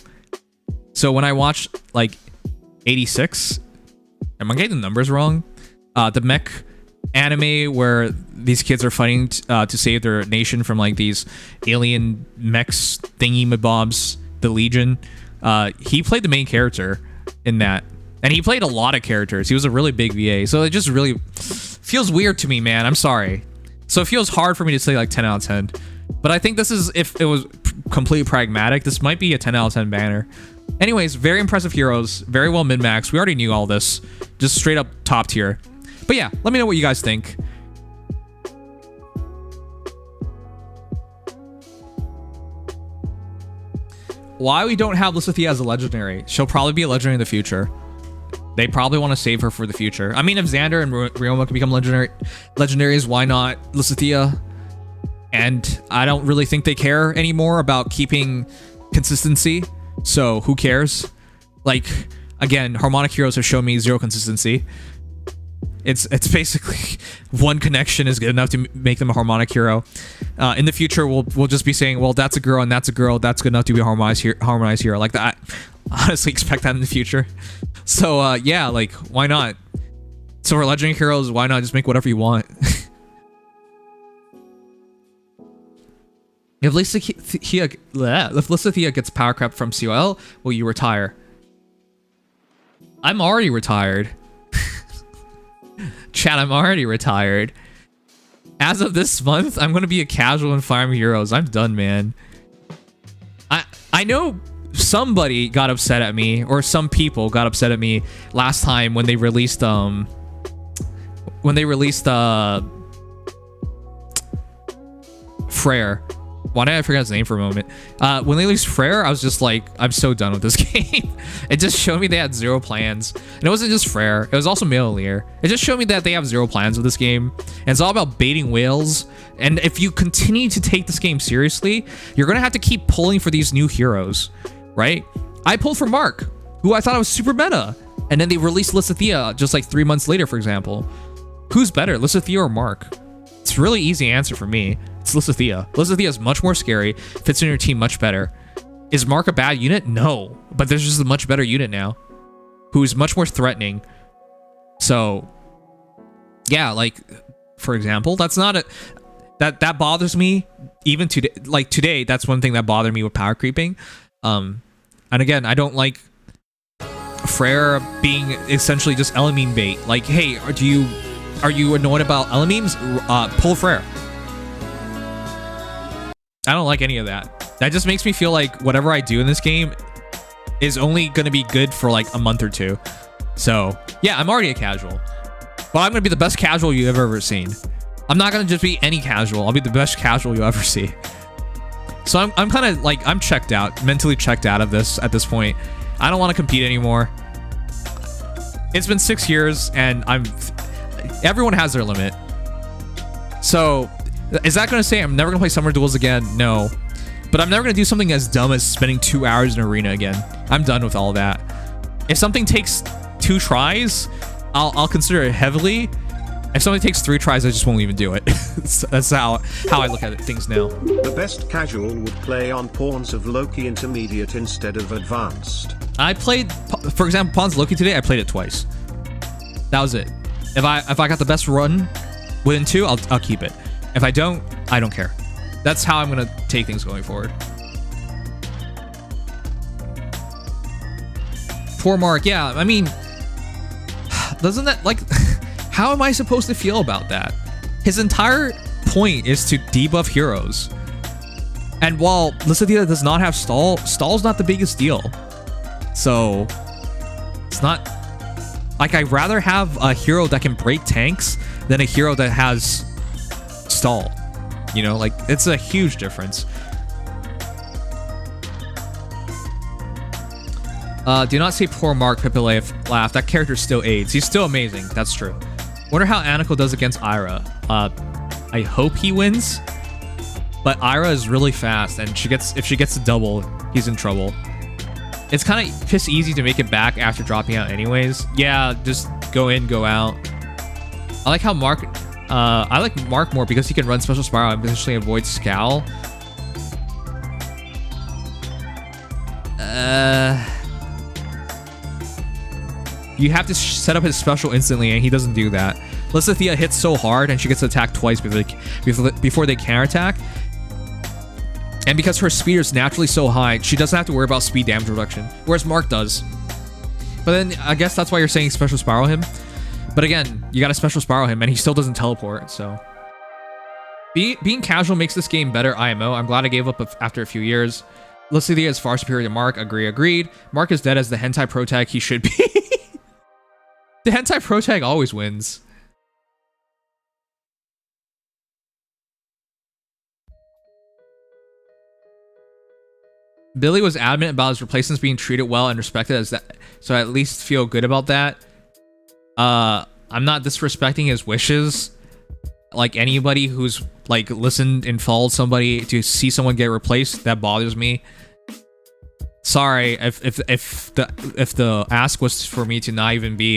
So when I watch, like, 86, am I getting the numbers wrong? The mech anime where these kids are fighting to save their nation from, like, these alien mechs thingy-mabobs, the Legion. He played the main character in that. And he played a lot of characters. He was a really big VA. So it just really feels weird to me, man. I'm sorry. So it feels hard for me to say like 10 out of 10. But I think this is, if it was completely pragmatic, this might be a 10 out of 10 banner. Anyways, very impressive heroes. Very well min-max. We already knew all this. Just straight up top tier. But yeah, let me know what you guys think. Why we don't have Lysithea as a legendary? She'll probably be a legendary in the future. They probably want to save her for the future. I mean, if Xander and Ryoma can become legendaries, why not Lysithea? And I don't really think they care anymore about keeping consistency. So who cares? Like, again, Harmonic heroes have shown me zero consistency. It's basically one connection is good enough to make them a Harmonic hero. In the future, we'll just be saying, well, that's a girl and that's a girl. That's good enough to be a harmonized hero. Like that. I honestly expect that in the future. So yeah, like, why not? So for legendary heroes, why not just make whatever you want? If Lysithea gets power crept from COL, will you retire? I'm already retired. Chat, I'm already retired. As of this month, I'm gonna be a casual in Fire Emblem Heroes. I'm done, man. I know somebody got upset at me, or some people got upset at me last time when they released Frere. Why did I forget his name for a moment? When they released Frere, I was just like, I'm so done with this game. It just showed me they had zero plans. And it wasn't just Frere, it was also Melier. It just showed me that they have zero plans with this game. And it's all about baiting whales. And if you continue to take this game seriously, you're gonna have to keep pulling for these new heroes, right? I pulled for Mark, who I thought was super meta. And then they released Lysithea just like 3 months later, for example. Who's better, Lysithea or Mark? It's a really easy answer for me. It's Lysithea. Lysithea is much more scary, fits in your team much better. Is Mark a bad unit? No, but there's just a much better unit now, who's much more threatening, So yeah, like for example, that's not a that bothers me even today. Like today, that's one thing that bothered me with power creeping. And again, I don't like Freyr being essentially just Elamine bait. Like, hey, are you annoyed about Elamines? Pull Freyr. I don't like any of that. That just makes me feel like whatever I do in this game is only going to be good for like a month or two. So yeah, I'm already a casual, but I'm going to be the best casual you've ever seen. I'm not going to just be any casual. I'll be the best casual you'll ever see. So I'm kind of like, I'm checked out, mentally checked out of this at this point. I don't want to compete anymore. It's been 6 years and everyone has their limit. So is that going to say I'm never going to play Summer Duels again? No. But I'm never going to do something as dumb as spending 2 hours in arena again. I'm done with all that. If something takes 2 tries, I'll consider it heavily. If something takes 3 tries, I just won't even do it. That's how I look at things now. The best casual would play on Pawns of Loki Intermediate instead of Advanced. I played, for example, Pawns of Loki today. I played it twice. That was it. If I got the best run within 2, I'll keep it. If I don't care. That's how I'm gonna take things going forward. Poor Mark. Yeah, I mean, doesn't that like? How am I supposed to feel about that? His entire point is to debuff heroes. And while Lysia does not have stall's not the biggest deal. So it's not like, I'd rather have a hero that can break tanks than a hero that has stall. You know, like, it's a huge difference. Do not say poor Mark, Pipile laugh. That character still aids. He's still amazing. That's true. Wonder how Aniko does against Ira. I hope he wins. But Ira is really fast, and if she gets a double, he's in trouble. It's kind of piss easy to make it back after dropping out anyways. Yeah, just go in, go out. I like how Mark... I like Mark more because he can run Special Spiral and potentially avoid Scowl. You have to set up his special instantly, and he doesn't do that. Lysia hits so hard, and she gets attacked twice before they counterattack. And because her speed is naturally so high, she doesn't have to worry about speed damage reduction, whereas Mark does. But then I guess that's why you're saying Special Spiral him. But again, you got to Special Spiral him, and he still doesn't teleport, so... Being casual makes this game better, IMO. I'm glad I gave up after a few years. Lysia is far superior to Mark. Agreed. Mark is dead as the hentai pro tag he should be. The hentai pro tag always wins. Billy was adamant about his replacements being treated well and respected as that, so I at least feel good about that. I'm not disrespecting his wishes. Like anybody who's like listened and followed somebody to see someone get replaced, that bothers me. Sorry if the ask was for me to not even be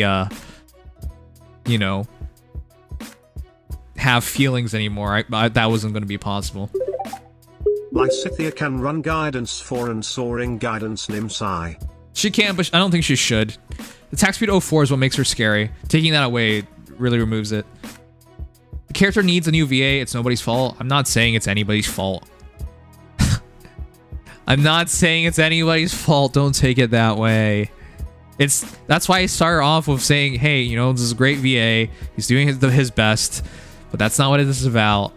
you know, have feelings anymore. That wasn't going to be possible. Lysia can run guidance 4 and soaring guidance Nimsai. She can, but I don't think she should. The attack speed 04 is what makes her scary. Taking that away really removes it. The character needs a new VA. It's nobody's fault. I'm not saying it's anybody's fault. I'm not saying it's anybody's fault. Don't take it that way. That's why I started off with saying, hey, you know, this is a great VA. He's doing his best, but that's not what this is about.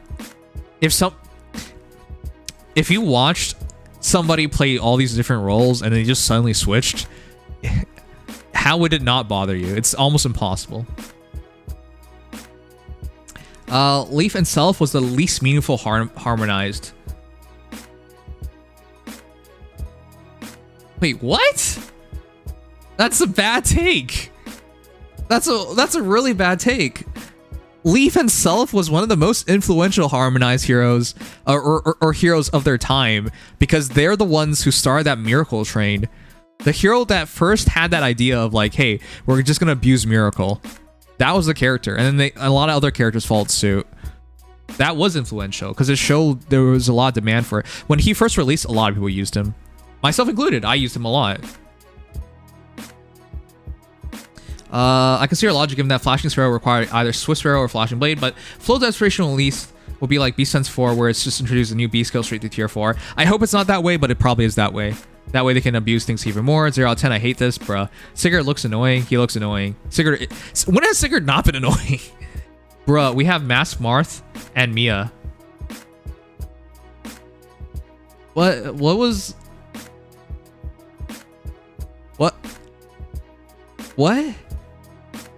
If you watched somebody play all these different roles and they just suddenly switched, how would it not bother you? It's almost impossible. Leaf and Self was the least meaningful harmonized. Wait, what? That's a bad take. That's a really bad take. Leaf and Self was one of the most influential harmonized heroes, or heroes of their time, because they're the ones who started that Miracle train. The hero that first had that idea of like, hey, we're just gonna abuse Miracle. That was the character, and then a lot of other characters followed suit. That was influential because it showed there was a lot of demand for it. When he first released, a lot of people used him, myself included. I used him a lot. I can see your logic given that flashing sparrow required either swift sparrow or flashing blade, but flow desperation at least will be like Beast Sense 4, where it's just introduced a new B skill straight to tier 4. I hope it's not that way, but it probably is that way. That way they can abuse things even more. 0 out of 10, I hate this, bruh. Sigard looks annoying. He looks annoying. Sigard, when has Sigard not been annoying? Bruh, we have Mask Marth and Mia. What was... What?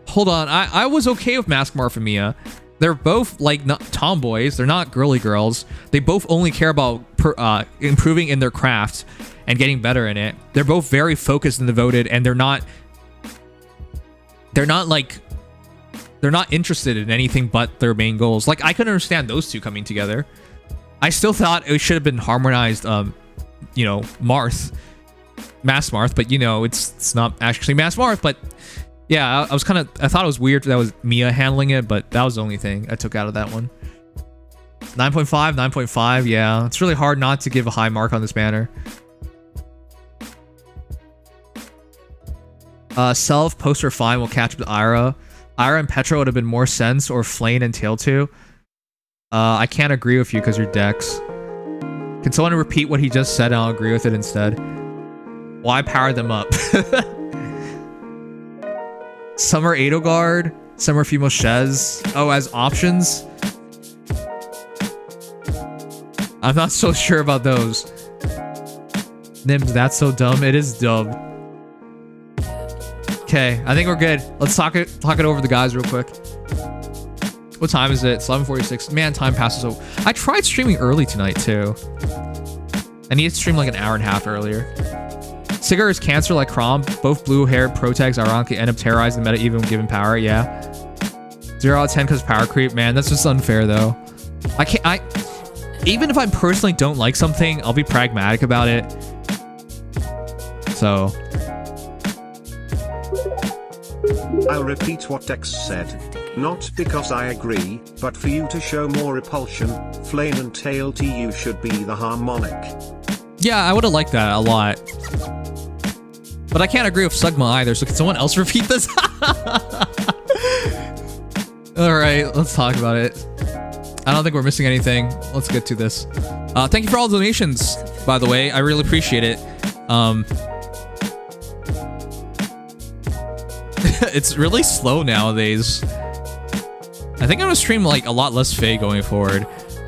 Hold on, I was okay with Mask Marth and Mia. They're both like not tomboys. They're not girly girls. They both only care about improving in their craft and getting better in it. They're both very focused and devoted, and they're not interested in anything but their main goals. Like, I couldn't understand those two coming together. I still thought it should have been harmonized, you know, Marth, Mass Marth, but you know, it's not actually Mass Marth. But yeah, I thought it was weird that was Mia handling it, but that was the only thing I took out of that one. 9.5, 9.5, yeah. It's really hard not to give a high mark on this banner. Self, Poster, fine, will catch up to Ira. Ira and Petra would have been more sense, or Flane and Tail 2. I can't agree with you because you're Dex. Can someone repeat what he just said and I'll agree with it instead? Why power them up? Summer Edelgard, Summer Female Shez. Oh, as options? I'm not so sure about those. Nims, that's so dumb. It is dumb. Okay, I think we're good. Let's talk it over the guys real quick. What time is it? It's 11:46. Man, time passes so... I tried streaming early tonight, too. I need to stream like an hour and a half earlier. Sigard is Cancer like Crom. Both blue-haired pro-tags ironically end up terrorizing the meta even when given power. Yeah. 0 out of 10 because power creep. Man, that's just unfair, though. Even if I personally don't like something, I'll be pragmatic about it. So... I'll repeat what Dex said. Not because I agree, but for you to show more repulsion, Flame and Tail to you should be the Harmonic. Yeah, I would have liked that a lot. But I can't agree with Sugma either, so can someone else repeat this? Alright, let's talk about it. I don't think we're missing anything. Let's get to this. Thank you for all the donations, by the way. I really appreciate it. It's really slow nowadays. I think I'm gonna stream like a lot less Faye going forward.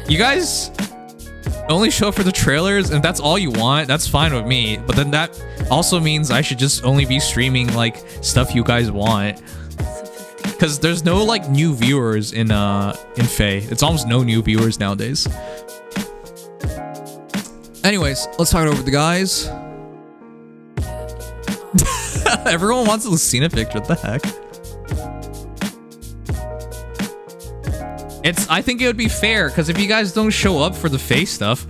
You guys only show up for the trailers, and if that's all you want, that's fine with me. But then that also means I should just only be streaming like stuff you guys want. Because there's no like new viewers in Faye. It's almost no new viewers nowadays. Anyways, let's talk it over with the guys. Everyone wants a Lucina picture. What the heck? I think it would be fair, because if you guys don't show up for the face stuff,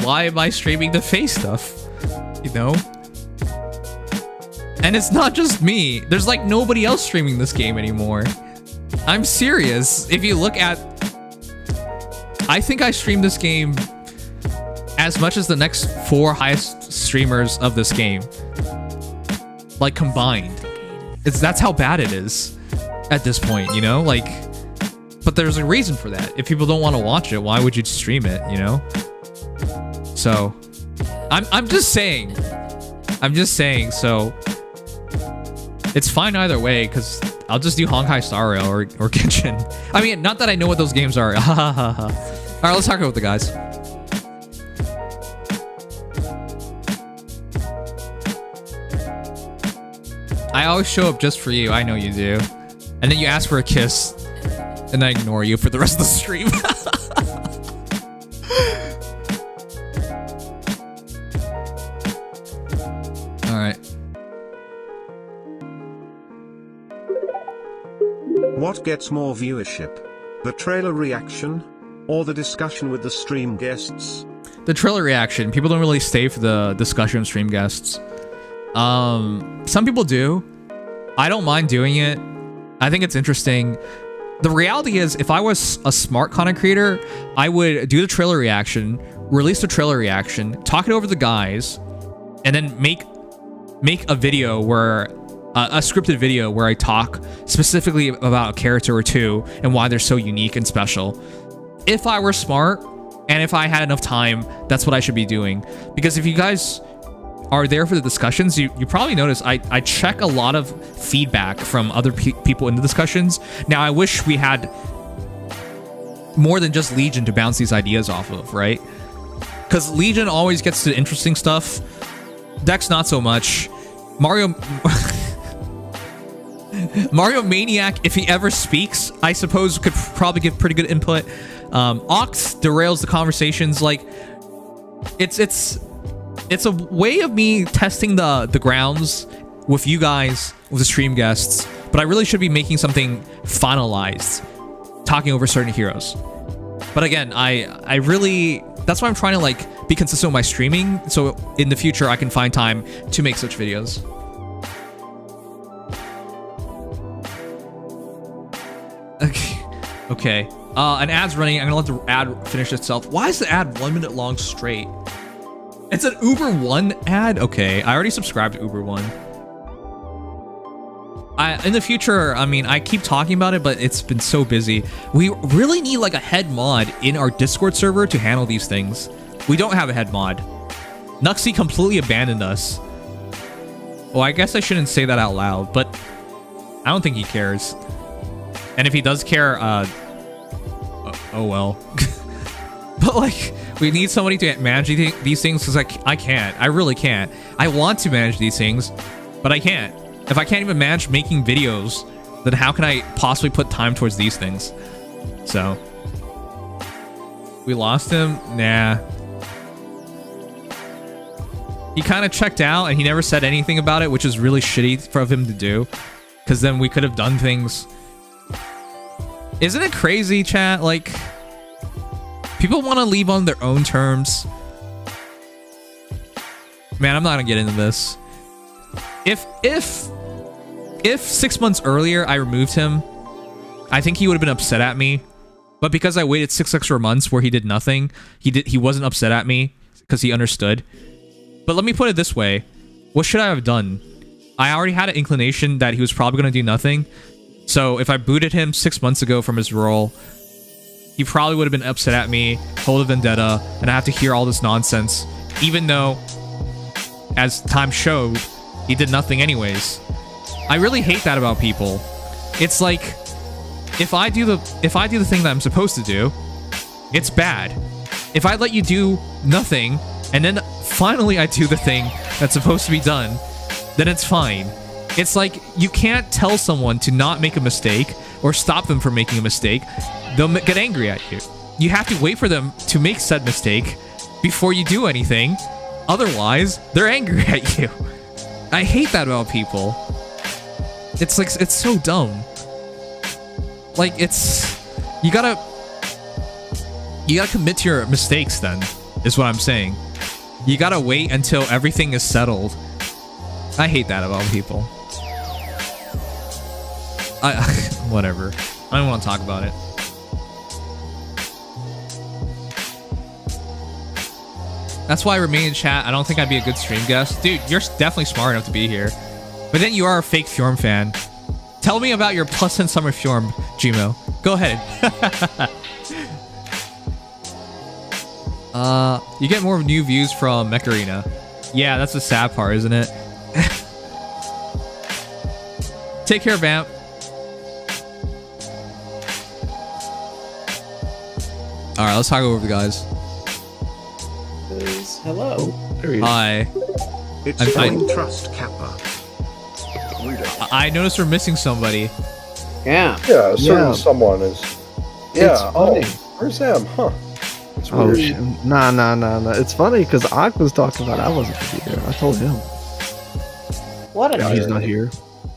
why am I streaming the face stuff? You know? And it's not just me. There's like nobody else streaming this game anymore. I'm serious. If you look at... I think I streamed this game as much as the next 4 highest streamers of this game. Like, combined. That's how bad it is at this point, you know? Like, but there's a reason for that. If people don't want to watch it, why would you stream it, you know? So, I'm just saying. So, it's fine either way, because I'll just do Honkai Star Rail or Genshin. I mean, not that I know what those games are. Alright, let's talk about the guys. I always show up just for you. I know you do. And then you ask for a kiss, and I ignore you for the rest of the stream. Alright. What gets more viewership? The trailer reaction? Or the discussion with the stream guests? The trailer reaction. People don't really stay for the discussion of stream guests. Some people do. I don't mind doing it. I think it's interesting. The reality is, if I was a smart content creator, I would do the trailer reaction, release the trailer reaction, talk it over the guys, and then make a video where a scripted video where I talk specifically about a character or two and why they're so unique and special. If I were smart and if I had enough time, that's what I should be doing. Because if you guys are there for the discussions, you probably notice I check a lot of feedback from other people in the discussions. Now, I wish we had more than just Legion to bounce these ideas off of, right? Because Legion always gets to interesting stuff. Dex, not so much. Mario Maniac, if he ever speaks, I suppose could probably give pretty good input. Ox derails the conversations. Like, it's a way of me testing the grounds with you guys, with the stream guests. But I really should be making something finalized, talking over certain heroes. But again, I really, that's why I'm trying to like be consistent with my streaming, so in the future I can find time to make such videos. Okay. An ad's running. I'm gonna let the ad finish itself. Why is the ad 1 minute long straight? It's an Uber One ad? Okay, I already subscribed to Uber One. In the future, I mean, I keep talking about it, but it's been so busy. We really need like a head mod in our Discord server to handle these things. We don't have a head mod. Nuxie completely abandoned us. Well, I guess I shouldn't say that out loud, but I don't think he cares. And if he does care, oh well. But like, we need somebody to manage these things, because I can't. I really can't. I want to manage these things, but I can't. If I can't even manage making videos, then how can I possibly put time towards these things? So, we lost him? Nah. He kind of checked out and he never said anything about it, which is really shitty for him to do, because then we could have done things. Isn't it crazy, chat? Like, people want to leave on their own terms. Man, I'm not gonna get into this. If 6 months earlier I removed him, I think he would have been upset at me. But because I waited 6 extra months where he did nothing, he wasn't upset at me because he understood. But let me put it this way. What should I have done? I already had an inclination that he was probably going to do nothing. So if I booted him 6 months ago from his role, he probably would have been upset at me, hold a vendetta, and I have to hear all this nonsense. Even though, as time showed, he did nothing anyways. I really hate that about people. It's like, if I do the thing that I'm supposed to do, it's bad. If I let you do nothing, and then finally I do the thing that's supposed to be done, then it's fine. It's like, you can't tell someone to not make a mistake or stop them from making a mistake. They'll get angry at you. You have to wait for them to make said mistake before you do anything. Otherwise, they're angry at you. I hate that about people. It's like, it's so dumb. Like, it's, you gotta commit to your mistakes then, is what I'm saying. You gotta wait until everything is settled. I hate that about people. Whatever. I don't want to talk about it. That's why I remain in chat. I don't think I'd be a good stream guest. Dude, you're definitely smart enough to be here. But then you are a fake Fjorm fan. Tell me about your plus 10 summer Fjorm, Gmo. Go ahead. You get more new views from Mech Arena. Yeah, that's the sad part, isn't it? Take care, Vamp. Alright, let's talk over the guys. Hello. Hi. It's I'm fine. Trust Kappa. I noticed we're missing somebody. Yeah. Yeah, a certain someone is. Yeah. Oh, where's him? Huh. It's weird. Shit. Nah. It's funny because Ak was talking about I wasn't gonna be here. I told him. What a He's not here.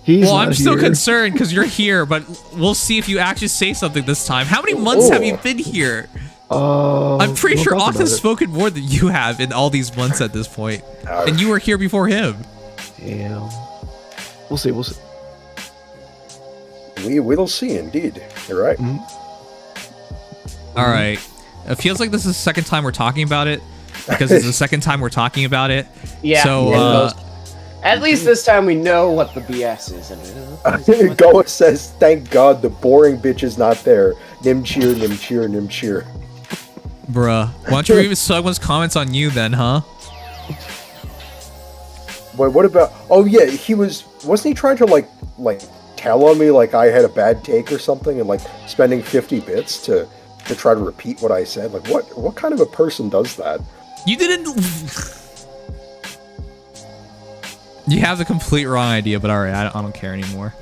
Well, I'm still concerned because you're here, but we'll see if you actually say something this time. How many months have you been here? I'm pretty sure Ox has spoken more than you have in all these months at this point. And you were here before him. Yeah. We'll see. We'll see, indeed. You're right. All right. It feels like this is the second time we're talking about it, because it's the second time we're talking about it. Yeah. So, At least this time we know what the BS is. Goa says, "Thank God the boring bitch is not there." Nim cheer, nim cheer, nim cheer. Bruh. Why don't you read someone's comments on you then, huh? Wait, what about? Oh yeah, wasn't he trying to like tell on me like I had a bad take or something, and like spending 50 bits to try to repeat what I said? Like what kind of a person does that? You didn't. You have the complete wrong idea, but alright, I don't care anymore.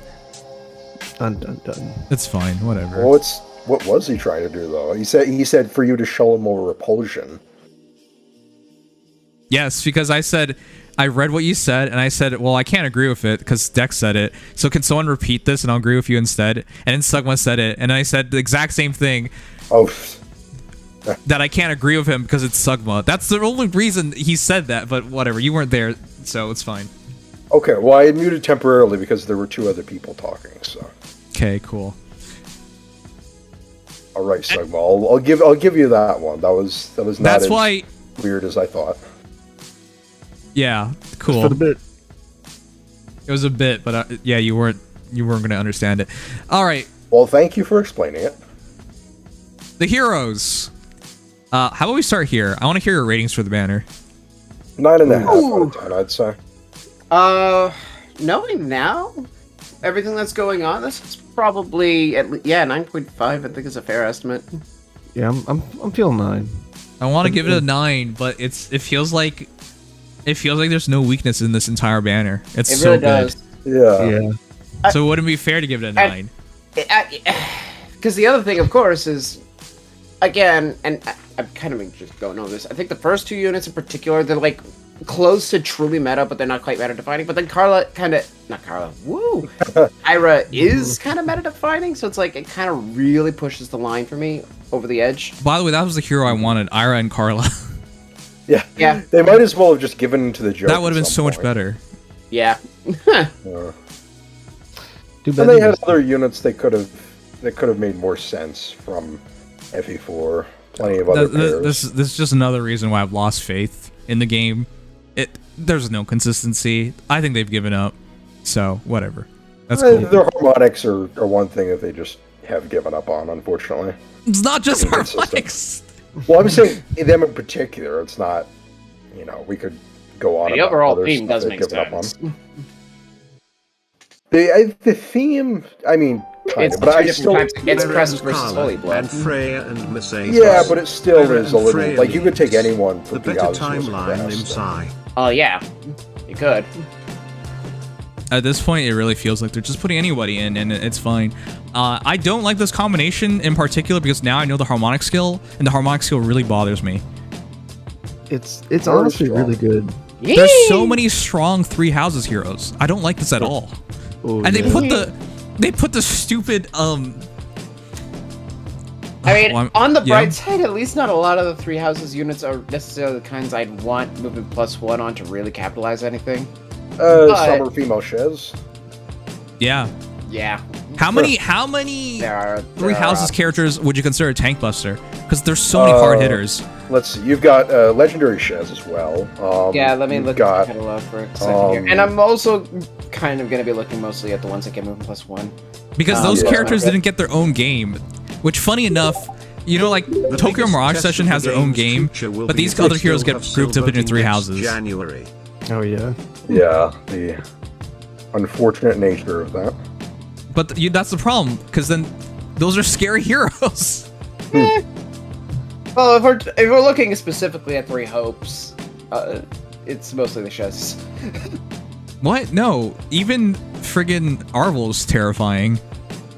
Done. It's fine, whatever. Well, what was he trying to do though? He said for you to show him more repulsion. Yes, because I read what you said, and I said, well, I can't agree with it, because Dex said it, so can someone repeat this, and I'll agree with you instead? And then Sugma said it, and I said the exact same thing. Oh. That I can't agree with him, because it's Sugma. That's the only reason he said that, but whatever, you weren't there, so it's fine. Okay, well, I had muted temporarily because there were 2 other people talking, so. Okay, cool. Alright, Sugma, I'll give you that one. That was not as weird as I thought. Yeah, cool. Just for the bit. It was a bit, but yeah, you weren't going to understand it. All right. Well, thank you for explaining it. The heroes. How about we start here? I want to hear your ratings for the banner. 9.5 out of 10, I'd say. Knowing now everything that's going on, this is probably 9.5. I think is a fair estimate. Yeah, I'm feeling 9. I want to give it a 9, but it feels like there's no weakness in this entire banner. It's so really good. does. Yeah. So it wouldn't be fair to give it a 9. Because the other thing, of course, is again, and I'm kind of just going over this. I think the first 2 units in particular, they're like close to truly meta, but they're not quite meta defining. But then Ira is kind of meta defining, so it's like it kind of really pushes the line for me over the edge. By the way, that was the hero I wanted, Ira and Carla. Yeah. They might as well have just given into the joke. That would have been so much better. Yeah. And they had other units that could have made more sense from FE4. Plenty of other pairs. This is just another reason why I've lost faith in the game. There's no consistency. I think they've given up. So whatever. That's cool. Their harmonics are one thing that they just have given up on, unfortunately. It's not just harmonics. Well, I'm saying them in particular. It's not. We could go on. The about overall other theme stuff does they've make given up sense. on. The theme, I mean, kind of, but I still. It's Crest versus Holy Blood. And Freya and Miss A. Yeah, but it still is a little. Freya Like you could take anyone for the better timeline inside. Oh yeah, you could. At this point, it really feels like they're just putting anybody in, and it's fine. I don't like this combination in particular because now I know the harmonic skill, and the harmonic skill really bothers me. It's honestly really good. There's so many strong 3 houses heroes. I don't like this at all. Oh, and they put the stupid I mean, on the bright side, at least not a lot of the 3 houses units are necessarily the kinds I'd want moving +1 on to really capitalize anything. Summer female Shez. Yeah. Yeah. How many there are 3 houses characters would you consider a tank buster? Because there's so many hard hitters. Let's see. You've got legendary Shez as well. Yeah, let me look at the catalog for a second here. And I'm also kind of going to be looking mostly at the ones that get moving +1. Because those characters didn't get their own game. Which, funny enough, like Tokyo Mirage Session has their own game, but these other heroes get grouped up into 3 houses. January. Oh yeah. Yeah, the unfortunate nature of that. But that's the problem, because then those are scary heroes. Well, if we're looking specifically at 3 hopes, it's mostly the Shez. What? No, even friggin' Arvel's terrifying.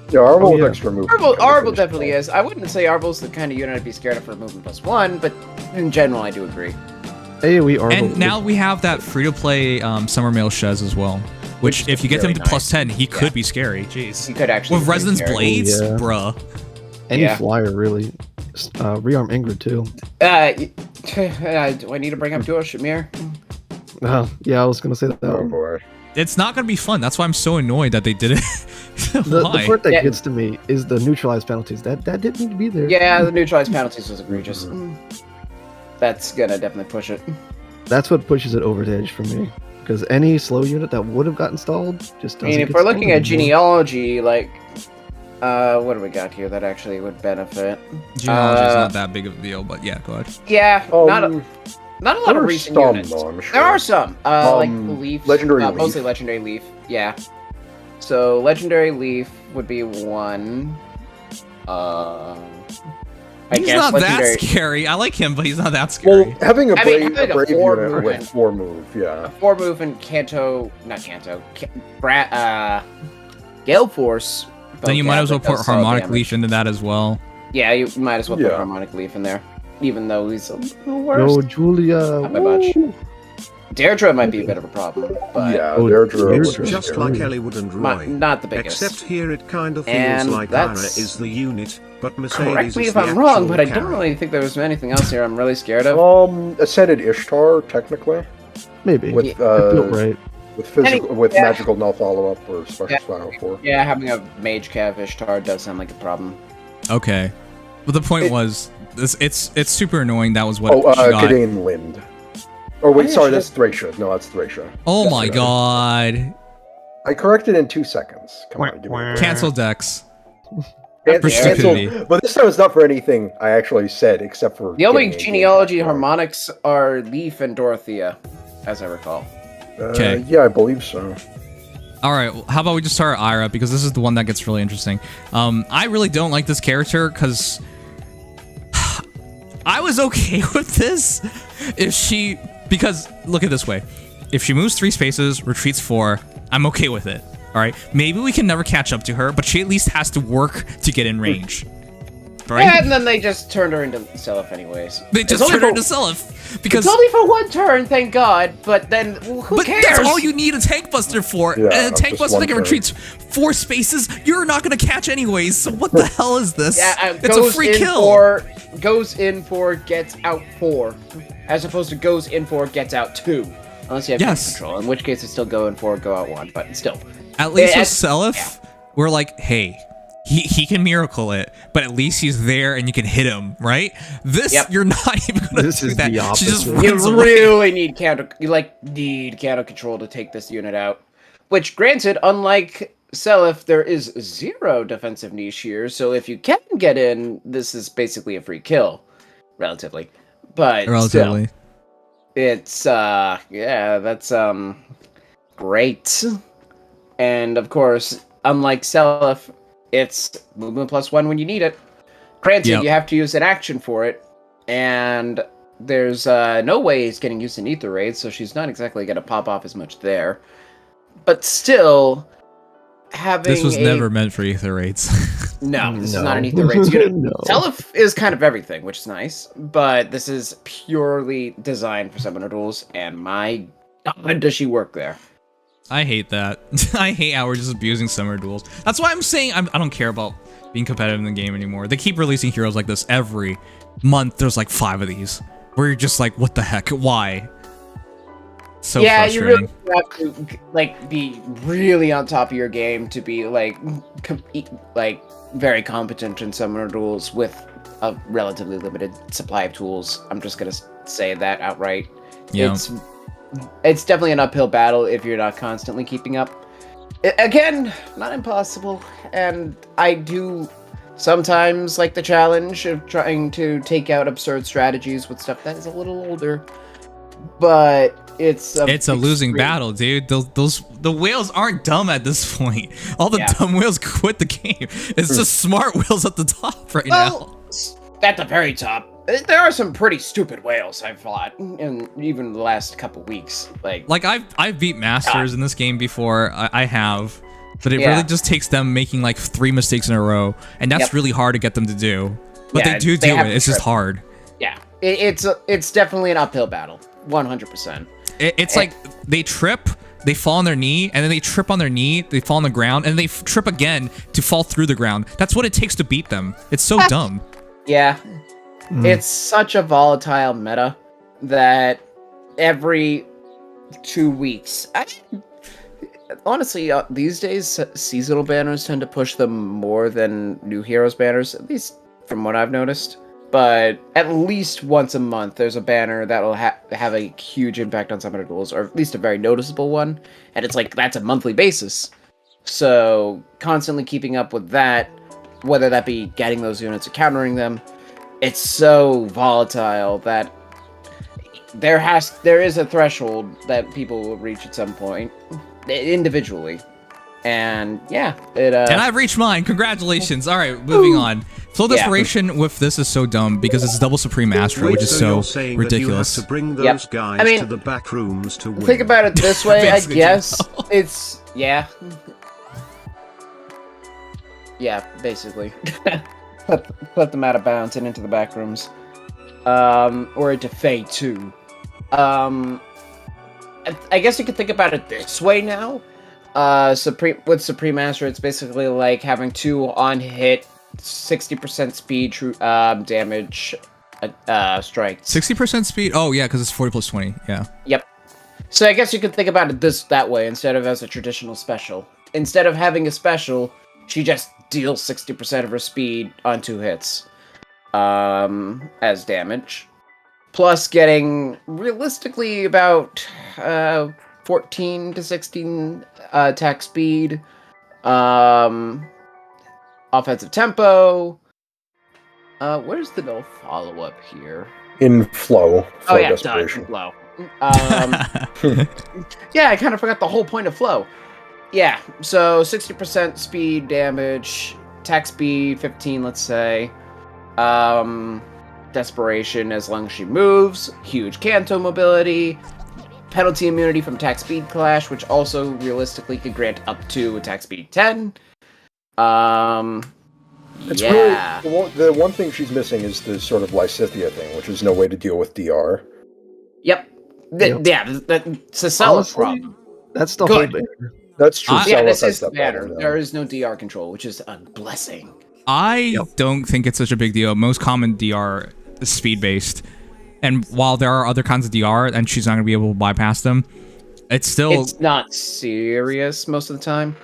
Yeah, Arvel's extra move. Arvel definitely is. I wouldn't say Arvel's the kind of unit I'd be scared of for movement +1, but in general, I do agree. AoE Arvel. And now we have that free-to-play Summer Male Shez as well. Which if you get him to +10, he could be scary. Jeez. He could actually with Resonance Blades? Yeah. Bruh. Any flyer, really. Rearm Ingrid, too. Do I need to bring up Duo Shamir? Yeah, I was going to say that. Oh, boy. It's not going to be fun. That's why I'm so annoyed that they did it. The part that gets to me is the neutralized penalties. That didn't need to be there. Yeah, the neutralized penalties was egregious. That's going to definitely push it. That's what pushes it over the edge for me. because any slow unit that would have got installed just doesn't. I mean, if get we're looking at installed anymore. genealogy, like, what do we got here that actually would benefit? Genealogy is not that big of a deal, but yeah, go ahead. Yeah, not a lot there of are recent some, units. though, I'm sure. There are some, like Leaf, Legendary Leaf. mostly Legendary Leaf. Yeah. So Legendary Leaf would be one. He's guess not Legendary... that scary. I like him, but he's not that scary. Well, having a brave, having a brave 4 unit movement. with 4 move, yeah. 4 move and Gale Force. Then you might as well Catholic put does solid Harmonic damage. Leash into that as well. Yeah, you might as well put Yeah. Harmonic Leaf in there, even though he's a little worse. Yo, Julia. Not by much. Deirdre might be a bit of a problem, but Yeah, Oh, Deirdre Deirdre. was Just like Eliwood and Roy. not the biggest. Except here it kind of feels And like Ira that's- is the unit, but Mercedes Correct me is if the I'm wrong, actual but I don't carry. really think there was anything else here I'm really scared of. Ascended Ishtar, technically, Maybe. with If built right. with physical, with Yeah. magical null follow up or special Yeah. final 4. Yeah, having a Mage Cav Ishtar does sound like a problem. Okay. But the point was, it's super annoying. That was what Oh, she got. Kadane Lind. Oh wait, yeah, sorry, she that's Thracia. No, that's Thracia. Oh That's my right. god. I corrected in 2 seconds. Come on, give me a break. Cancel decks. Can- for stupidity. cancel- But this time it's not for anything I actually said, except for The only getting a genealogy game back. harmonics are Leaf and Dorothea, as I recall. Okay. Yeah, I believe so. All right, well, how about we just start Ira, because this is the one that gets really interesting. I really don't like this character because I was okay with this if she, because look at it this way, if she moves 3 spaces, retreats 4, I'm okay with it. All right, maybe we can never catch up to her, but she at least has to work to get in range. Right? And then they just turned her into Seliph anyways. They just turned her into Seliph because. It's only for 1 turn, thank God. But then who But cares? that's all you need a tank buster for. Yeah, and a tank just buster one that can turn. retreats 4 spaces, you're not gonna catch anyways. So what the hell is this? Yeah, it's a free kill. Goes in 4, gets out 4, as opposed to goes in 4, gets out 2. Unless you have Yes. control, in which case it's still go in 4, go out 1. But still, At least Yeah, with Seliph, we're like, hey, he can miracle it, but at least he's there and you can hit him, right? This, Yep. you're not even gonna This do is that. the She just opposite. runs you away. really need need counter control to take this unit out. Which, granted, unlike Seliph, there is 0 defensive niche here, so if you can get in, this is basically a free kill, relatively. But Relatively. still, it's yeah, that's great. And of course, unlike Seliph, it's movement +1 when you need it. Granted, Yep. you have to use an action for it, and there's no way it's getting used in Ether Raids, so she's not exactly going to pop off as much there. But still, having This was never meant for Ether Raids. No, this is No. not an Ether Raids unit. No. Seliph is kind of everything, which is nice, but this is purely designed for Summoner Duels, and my God, does she work there. I hate that. I hate how we're just abusing summer duels. That's why I'm saying I don't care about being competitive in the game anymore. They keep releasing heroes like this every month. There's like 5 of these where you're just like, what the heck? Why? So Yeah, you frustrating. really have to like be really on top of your game to be like very competent in Summoner Duels with a relatively limited supply of tools. I'm just gonna say that outright. Yeah. It's definitely an uphill battle if you're not constantly keeping up. Again, not impossible, and I do sometimes like the challenge of trying to take out absurd strategies with stuff that is a little older. But it's a losing extreme- battle, dude. The whales aren't dumb at this point. All the Yeah. dumb whales quit the game. It's just smart whales at the top right now. Well, at the very top, there are some pretty stupid whales I've fought, in even the last couple weeks. Like I've beat masters in this game before. I have, but it Yeah. really just takes them making like 3 mistakes in a row, and that's Yep. really hard to get them to do. But Yeah, they do they do have it. to It's just try. hard. yeah, it's definitely an uphill battle, 100%. It's like they trip, they fall on their knee, and then they trip on their knee, they fall on the ground, and they trip again to fall through the ground. That's what it takes to beat them. It's so dumb. Yeah, it's such a volatile meta that every 2 weeks. Honestly, these days, seasonal banners tend to push them more than new heroes banners, at least from what I've noticed. but at least once a month there's a banner that will have a huge impact on summoner duels, or at least a very noticeable one, and it's like that's a monthly basis. So constantly keeping up with that, whether that be getting those units or countering them, it's so volatile that there is a threshold that people will reach at some point individually. And yeah, and I've reached mine. Congratulations. All right, moving on. Flow Desperation with this is so dumb because it's double Supreme Mastery, which is so ridiculous. That you have to bring those guys to the back rooms to win. Think about it this way, I guess. It's yeah, basically. Let them out of bounds and into the back rooms, or into Fey 2. I guess you could think about it this way now. With Supreme Master, it's basically like having 2 on-hit, 60% speed damage strikes. 60% speed? Oh, yeah, because it's 40 plus 20, yeah. Yep. So I guess you could think about it that way instead of as a traditional special. Instead of having a special, she just deals 60% of her speed on 2 hits as damage. Plus getting, realistically, about 14 to 16 attack speed, offensive tempo. Where's the no follow-up here? In Flow. Oh yeah, Desperation. Flow. Yeah, I kind of forgot the whole point of Flow. Yeah, so 60% speed damage, attack speed 15, let's say. Desperation as long as she moves, huge Canto mobility, penalty immunity from attack speed clash, which also realistically could grant up to attack speed 10. It's really the one thing she's missing is the sort of Lysithia thing, which is no way to deal with DR. Yep. That's a solid problem. That's the whole banner. That's true. Yeah, this is the banner. There is no DR control, which is a blessing. I don't think it's such a big deal. Most common DR is speed-based. And while there are other kinds of DR, and she's not going to be able to bypass them, it's not serious most of the time.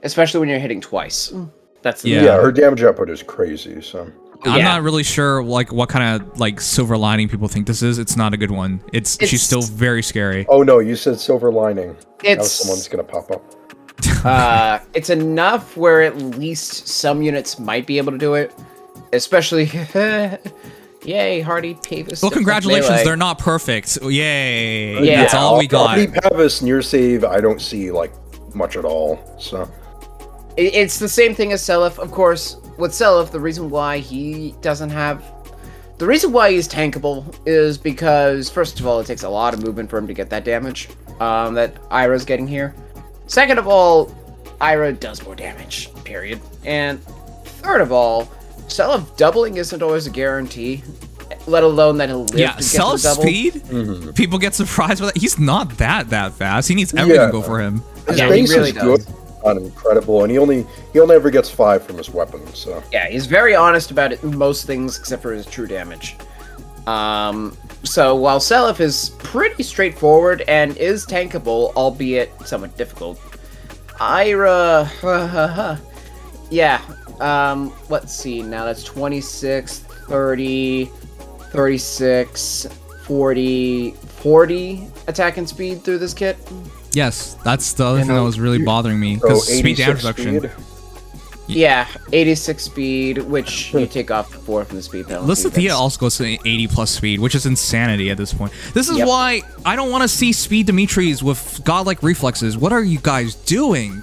Especially when you're hitting twice. That's her damage output is crazy, so... I'm not really sure what kind of silver lining people think this is. It's not a good one. She's still very scary. Oh no, you said silver lining. Now someone's gonna pop up. It's enough where at least some units might be able to do it. Especially yay, Hardy Pavis. Well, congratulations, they're not perfect. Yay. Yeah. That's all we got. Hardy Pavis near save I don't see much at all. So it's the same thing as Seliph, of course. With Seliph, the reason why he's tankable is because, first of all, it takes a lot of movement for him to get that damage that Ira's getting here. Second of all, Ira does more damage, period. And third of all, Seliph doubling isn't always a guarantee, let alone that he'll live to get to double. Speed? People get surprised with that. He's not that fast. He needs everything to go for him. His base he really is does. Good. Incredible, and he only ever gets 5 from his weapon. So yeah, he's very honest about it in most things except for his true damage. So while Seliph is pretty straightforward and is tankable, albeit somewhat difficult, Ira, let's see, now that's 26, 30, 36, 40 attack and speed through this kit. Yes, that's the other thing that was really bothering me, because speed damage reduction. Yeah, 86 speed, which you take off 4 from the speed penalty. Lysithia also goes to 80 plus speed, which is insanity at this point. This is why I don't want to see speed Dimitris with godlike reflexes. What are you guys doing?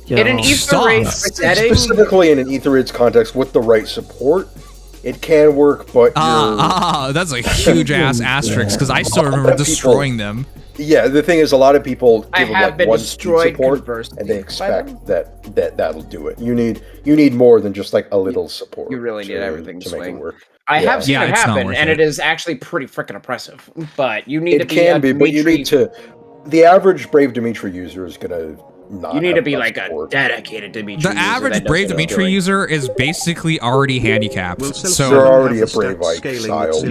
In an Ether Raid setting, specifically in an Ether Raid's context with the right support, it can work, but that's a huge ass asterisk, because I still remember destroying them. Yeah, the thing is, a lot of people give them one speed support, and they expect that'll do it. You need more than just a little support. You really need everything to make it work. I have seen it happen, and it is actually pretty freaking oppressive. But you need to be. It can be, but you need to. The average Brave Dimitri user is gonna. You need to be a dedicated Dimitri user. The average Brave Dimitri user is basically already handicapped. So they're already a Brave style.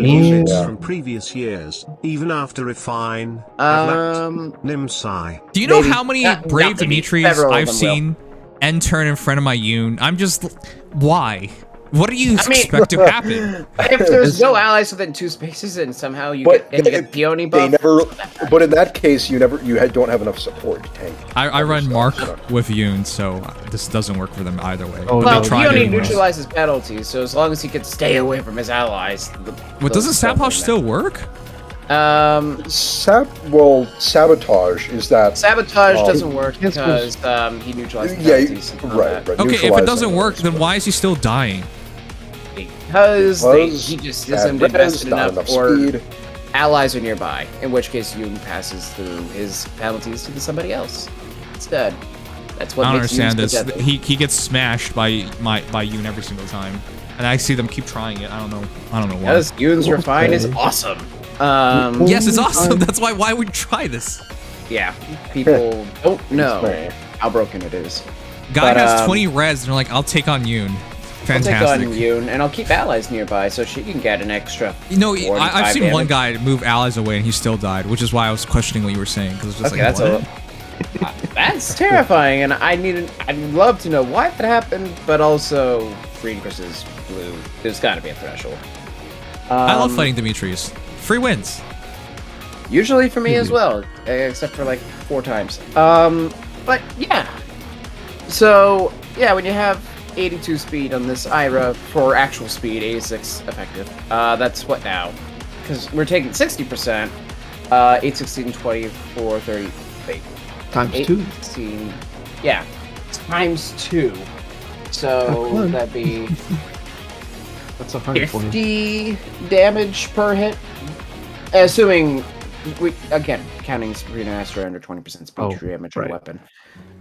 From previous years, even after Refine, Nimsai. Do you know how many Brave Dimitris I've seen end turn in front of my Yoon? I'm just... Why? What do you expect to happen? If there's no allies within 2 spaces and somehow you get peony buff, they never. But in that case, you don't have enough support to tank. I run Mark with Yoon, so this doesn't work for them either way. Oh, well, they tried peony anyways. neutralizes penalties, so as long as he can stay away from his allies. What doesn't Sabotage still work? Sabotage is that. Sabotage doesn't work because he neutralizes penalties. Right. Okay, if it doesn't work, then why is he still dying? Because he just isn't invested enough or speed. allies are nearby, in which case Yoon passes through his penalties to somebody else instead. That's what I don't makes understand Yoon's this. good. He gets smashed by Yoon every single time, and I see them keep trying it. I don't know why. Because Yoon's refine is awesome. Yes, it's awesome. That's why would try this? Yeah, people don't know how broken it is. Guy has 20 res, and they're like, I'll take on Yoon. Fantastic. I'll take on Yoon, and I'll keep allies nearby so she can get an extra. You know, I've seen damage. one guy move allies away, and he still died, which is why I was questioning what you were saying. Because it's just Okay, like, that's that's terrifying, and I'd love to know why that happened, but also green versus blue. There's got to be a threshold. I love fighting Demetrius. Free wins. Usually for me as well, except for like 4 times. But yeah. So yeah, when you have 82 speed on this Ira for actual speed, 86 effective. That's what now? Because we're taking 60%. 8, 16, 24, 30. Wait. Times 8, 2. 16. Yeah. Times 2. So that'd be That's 120. 50 damage per hit. Assuming counting Sabrina Astra under 20% speed damage on a weapon.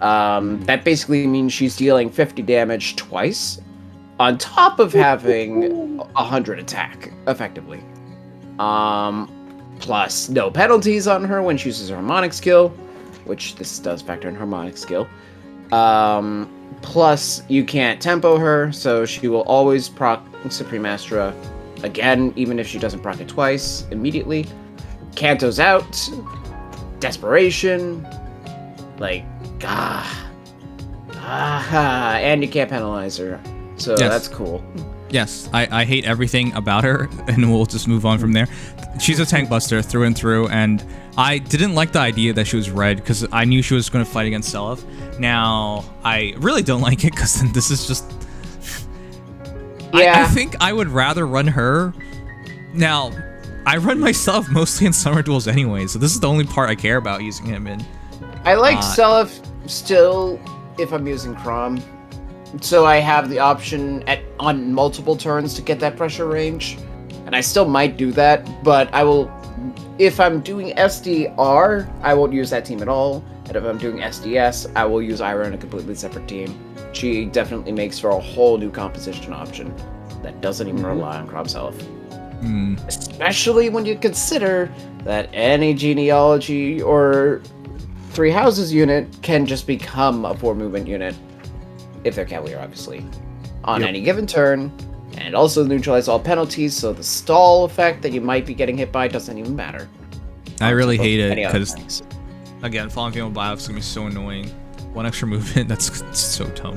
That basically means she's dealing 50 damage twice, on top of having 100 attack, effectively. Plus no penalties on her when she uses her Harmonic skill, which this does factor in Harmonic skill. Plus you can't tempo her, so she will always proc Supreme Astra again, even if she doesn't proc it twice, immediately. Kanto's out. Desperation. Like, and you can't penalize her. So that's cool. Yes, I hate everything about her, and we'll just move on from there. She's a tank buster through and through, and I didn't like the idea that she was red, because I knew she was going to fight against Seliph. Now, I really don't like it, because this is just... I think I would rather run her. Now, I run myself mostly in summer duels anyway, so this is the only part I care about using him in. I like Seliph still if I'm using Crom. So I have the option on multiple turns to get that pressure range. And I still might do that, but I will... If I'm doing SDR, I won't use that team at all. And if I'm doing SDS, I will use Ira in a completely separate team. She definitely makes for a whole new composition option that doesn't even rely on Crom Seliph. Especially when you consider that any genealogy or 3 houses unit can just become a 4 movement unit, if they're Cavalier, obviously, on any given turn, and also neutralize all penalties, so the stall effect that you might be getting hit by doesn't even matter. I really hate it, because, again, falling female bios is going to be so annoying. 1 extra movement, that's so dumb.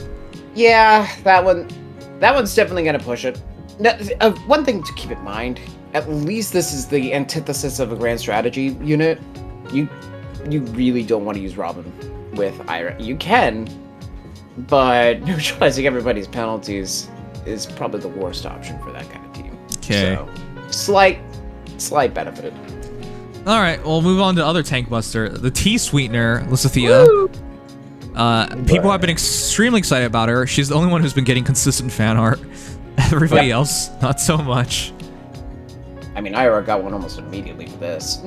Yeah, that one's definitely going to push it. Now, one thing to keep in mind, at least this is the antithesis of a grand strategy unit. You really don't want to use Robin with Ira. You can, but neutralizing everybody's penalties is probably the worst option for that kind of team. Okay. So, slight benefit. All right, we'll move on to other tank buster, the Tea Sweetener, Lysithea. People have been extremely excited about her. She's the only one who's been getting consistent fan art. Everybody else, not so much. I mean, Ira got one almost immediately for this,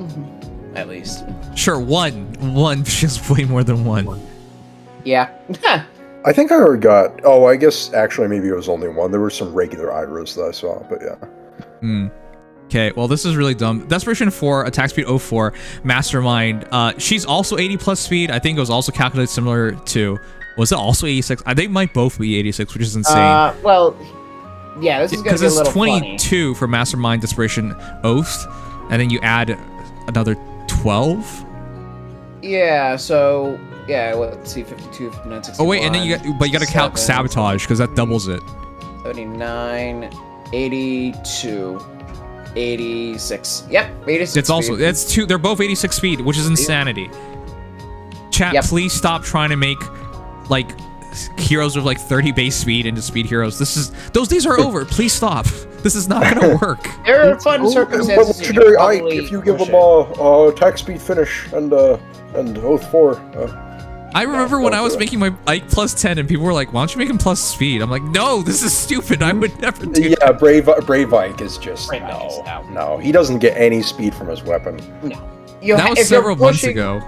at least. Sure, one. She has way more than one. Yeah. I think I already got... Oh, I guess actually maybe it was only one. There were some regular Iras that I saw, but yeah. Okay, well, this is really dumb. Desperation 4, attack speed 04, Mastermind. She's also 80 plus speed. I think it was also calculated similar to... Was it also 86? I think it might both be 86, which is insane. Well, yeah, this is going to be a little funny. Because it's 22 for Mastermind, Desperation, Oath, and then you add another 12? Yeah, so... Yeah, let's see, 52, 59, 61. Oh, wait, and then you got to count Sabotage, because that doubles it. 79, 82, 86. Yep, 86. It's also speed. it's two. They're both 86 speed, which is insanity. Chat, Yep. please stop trying to make like heroes with like 30 base speed into speed heroes. These are over. Please stop. This is not gonna work. There are fun circumstances. But legendary you can Ike, probably if you give push him attack speed finish and Oath 4. I remember when I was making my Ike plus 10 and people were like, why don't you make him plus speed? I'm like, no, this is stupid. I would never do that. Yeah, Brave Ike is just no. He doesn't get any speed from his weapon. No. That was several months ago.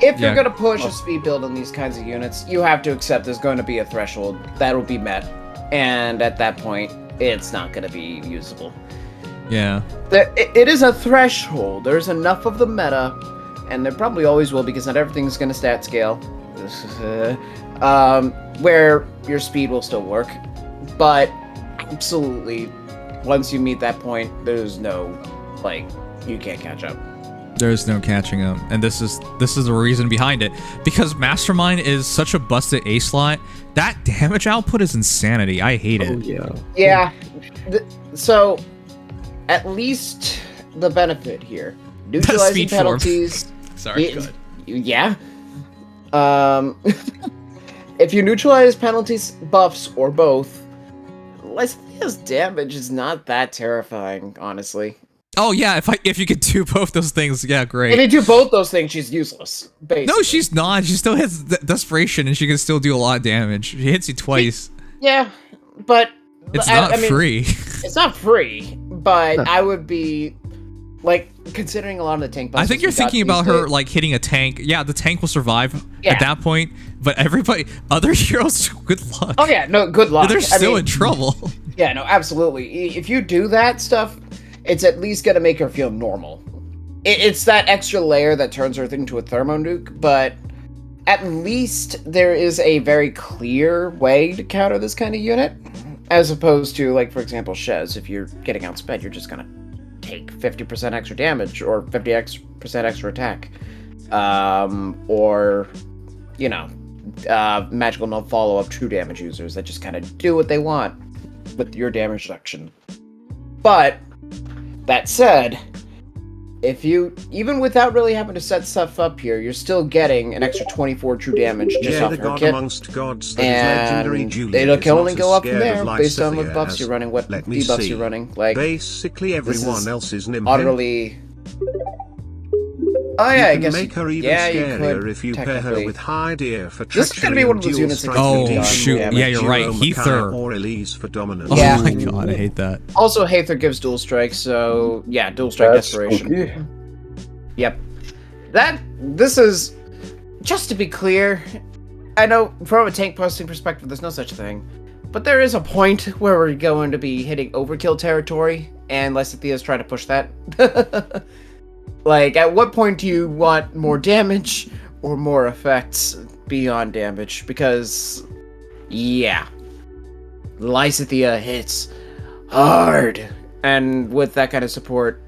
If you're going to push a speed build on these kinds of units, you have to accept there's going to be a threshold that will be met. And at that point, it's not going to be usable. Yeah. It is a threshold. There's enough of the meta, and there probably always will because not everything's going to stat scale, where your speed will still work. But absolutely, once you meet that point, there's no, you can't catch up. There's no catching up, and this is the reason behind it. Because Mastermind is such a busted A slot, that damage output is insanity. I hate it. Yeah. So, at least the benefit here, neutralizing speed form. penalties. Sorry. Go ahead. Yeah. If you neutralize penalties, buffs, or both, Lysia's damage is not that terrifying, honestly. Oh yeah, if you could do both those things, yeah, great. If you do both those things, she's useless. Basically. No, she's not. She still hits Desperation, and she can still do a lot of damage. She hits you twice. Yeah, but it's not free. It's not free, but I would be considering a lot of the tank buffs. I think you're thinking about her hitting a tank. Yeah, the tank will survive at that point, but other heroes, good luck. Oh yeah, no, good luck. They're still in trouble. Yeah, no, absolutely. If you do that stuff, it's at least gonna make her feel normal. It's that extra layer that turns her into a thermo nuke, but at least there is a very clear way to counter this kind of unit, as opposed to, for example, Shez. If you're getting outsped, you're just gonna take 50% extra damage or 50% extra attack, or magical no follow-up true damage users that just kind of do what they want with your damage reduction. But that said, if you, even without really having to set stuff up here, you're still getting an extra 24 true damage just off her kit. Amongst gods, and it can only go up from there based on what buffs you're running, what debuffs you're running. Basically everyone else is Nimdom. Utterly... Oh yeah, I guess make her even scarier if you pair her with Hydia for treachery. This is gonna be one of those units that oh shoot! Yeah, you're right. Heather or Elise for dominance. Yeah. Oh my god, I hate that. Also, Heather gives dual strike, so yeah, dual strike desperation. Okay. Yep. This is, just to be clear, I know from a tank posting perspective, there's no such thing, but there is a point where we're going to be hitting overkill territory, and Lysia's trying to push that. At what point do you want more damage or more effects beyond damage? Because, yeah, Lysia hits hard, and with that kind of support,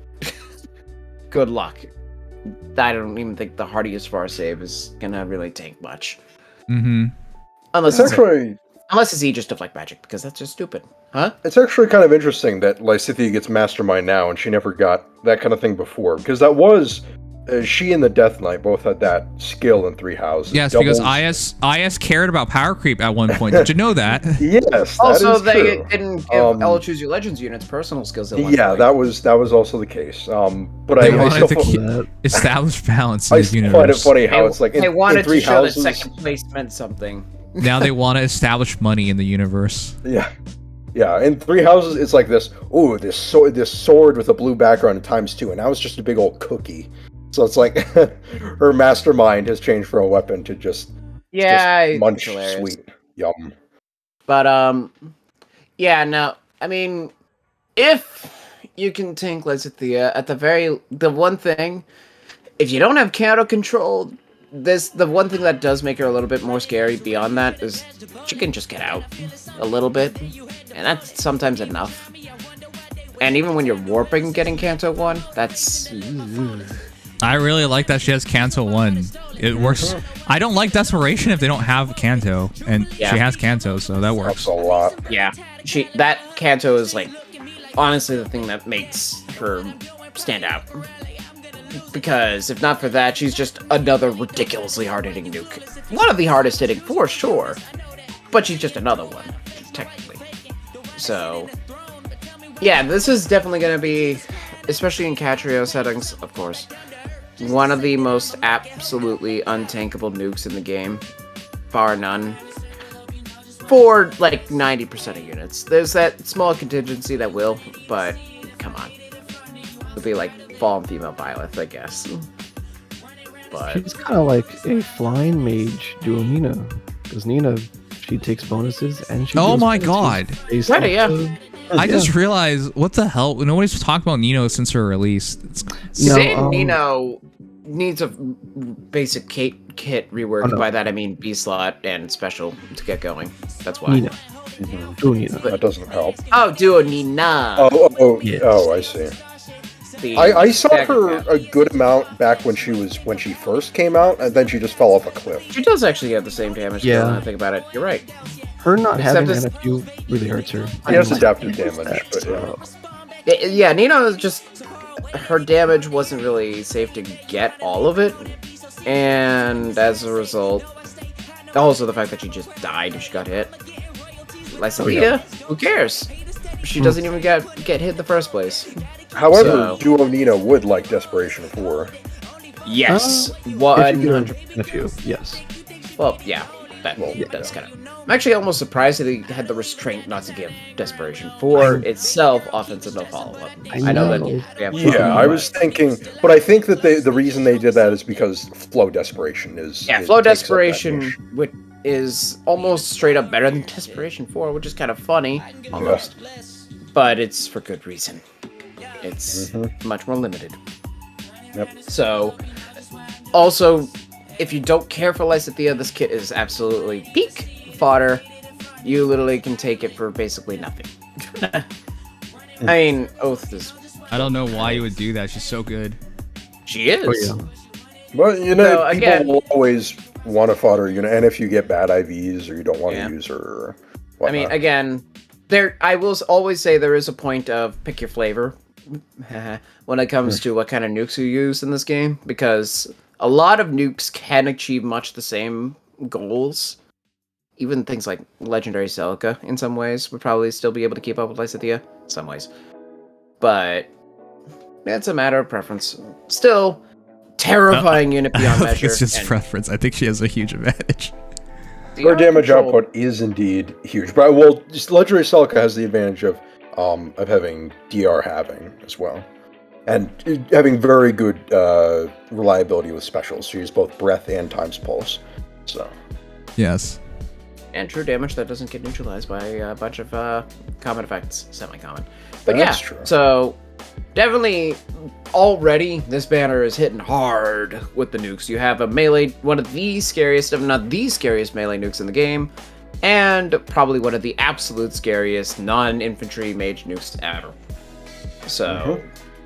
good luck. I don't even think the hardiest far save is gonna really tank much. Mm-hmm. Unless it's Aegis Deflect Magic, because that's just stupid. Huh? It's actually kind of interesting that Lysia gets Mastermind now, and she never got that kind of thing before, because that was... she and the Death Knight both had that skill in Three Houses. Yes, because IS cared about power creep at one point. Did you know that? Yes, that also, is they true. didn't give Elo Choose Your Legends units personal skills at one point. that was also the case. But they I wanted still to establish balance in I the still universe. find it funny how it's they in wanted Three to show Houses. that second place meant something. Now they want to establish money in the universe. Yeah, in Three Houses, it's like this. Oh, this sword with a blue background ×2, and now it's just a big old cookie. So it's like her Mastermind has changed from a weapon to just munch sweet. Yum. But yeah, no, I mean, if you can tank Lysia at the one thing, if you don't have counter control, the one thing that does make her a little bit more scary beyond that is she can just get out a little bit, and that's sometimes enough. And even when you're warping getting Canto 1, that's... I really like that she has Kanto 1. It works. I don't like Desperation if they don't have Kanto, and she has Kanto, so that works. Helps a lot. Yeah, that Kanto is like honestly the thing that makes her stand out. Because if not for that, she's just another ridiculously hard-hitting nuke. One of the hardest hitting for sure, but she's just another one, technically. So, yeah, this is definitely going to be, especially in Catrio settings, of course, one of the most absolutely untankable nukes in the game, bar none. For like 90% of units. There's that small contingency that will, but come on. It'll be like Fallen Female Byleth, I guess. But She's kind of like a flying mage dual Nina. Because Nina, she takes bonuses and she. Oh deals my bonuses god! based Kinda, off yeah. the- I just realized, what the hell? Nobody's talked about Nino since her release. No, Nino needs a basic kit rework. Oh, no. By that I mean B slot and special to get going. That's why. Nina. Dual Nina. That doesn't help. Oh, Duo Nina. Yes. I see. I saw her a good amount back when she first came out, and then she just fell off a cliff. She does actually have the same damage. Yeah. Now that I think about it. You're right. Her not Except having this- NFU really hurts her. She has adaptive damage, but yeah. Yeah, Nina is just her damage wasn't really safe to get all of it, and as a result, also the fact that she just died if she got hit. Lysia, who cares? She doesn't even get hit in the first place. However, So- Duo Nina would like Desperation 4. Yes, If you 100. get NFU, yes. Well, yeah, that's kind of. I'm actually almost surprised that he had the restraint not to give Desperation 4 itself offensive no follow-up. I know that. Yeah, I was thinking, but I think that the reason they did that is because Flow Desperation is... Yeah, it Flow takes up that Desperation niche. is almost straight up better than Desperation 4, which is kind of funny, almost. But it's for good reason. It's much more limited. Yep. So, also, if you don't care for Lysia, this kit is absolutely peak fodder. You literally can take it for basically nothing. I mean, Oath is... I don't know why you would do that. She's so good. She is. Oh, yeah. But, you know, So, people again- will always want to fodder, you know, and if you get bad IVs or you don't want to use her or I mean, again, I will always say there is a point of pick your flavor when it comes to what kind of nukes you use in this game, because a lot of nukes can achieve much the same goals. Even things like Legendary Celica, in some ways, would probably still be able to keep up with Lysia, in some ways. But it's a matter of preference. Still, terrifying unit I beyond don't think measure. it's just and preference. I think she has a huge advantage. her damage control- output is indeed huge. But, well, just Legendary Celica has the advantage of having DR halving as well. And having very good reliability with specials. She uses both Breath and Times Pulse. So... Yes. And true damage that doesn't get neutralized by a bunch of common effects, semi-common. But That's yeah, true. so definitely already this banner is hitting hard with the nukes. You have a melee, one of the scariest, if not the scariest melee nukes in the game, and probably one of the absolute scariest non-infantry mage nukes ever. So,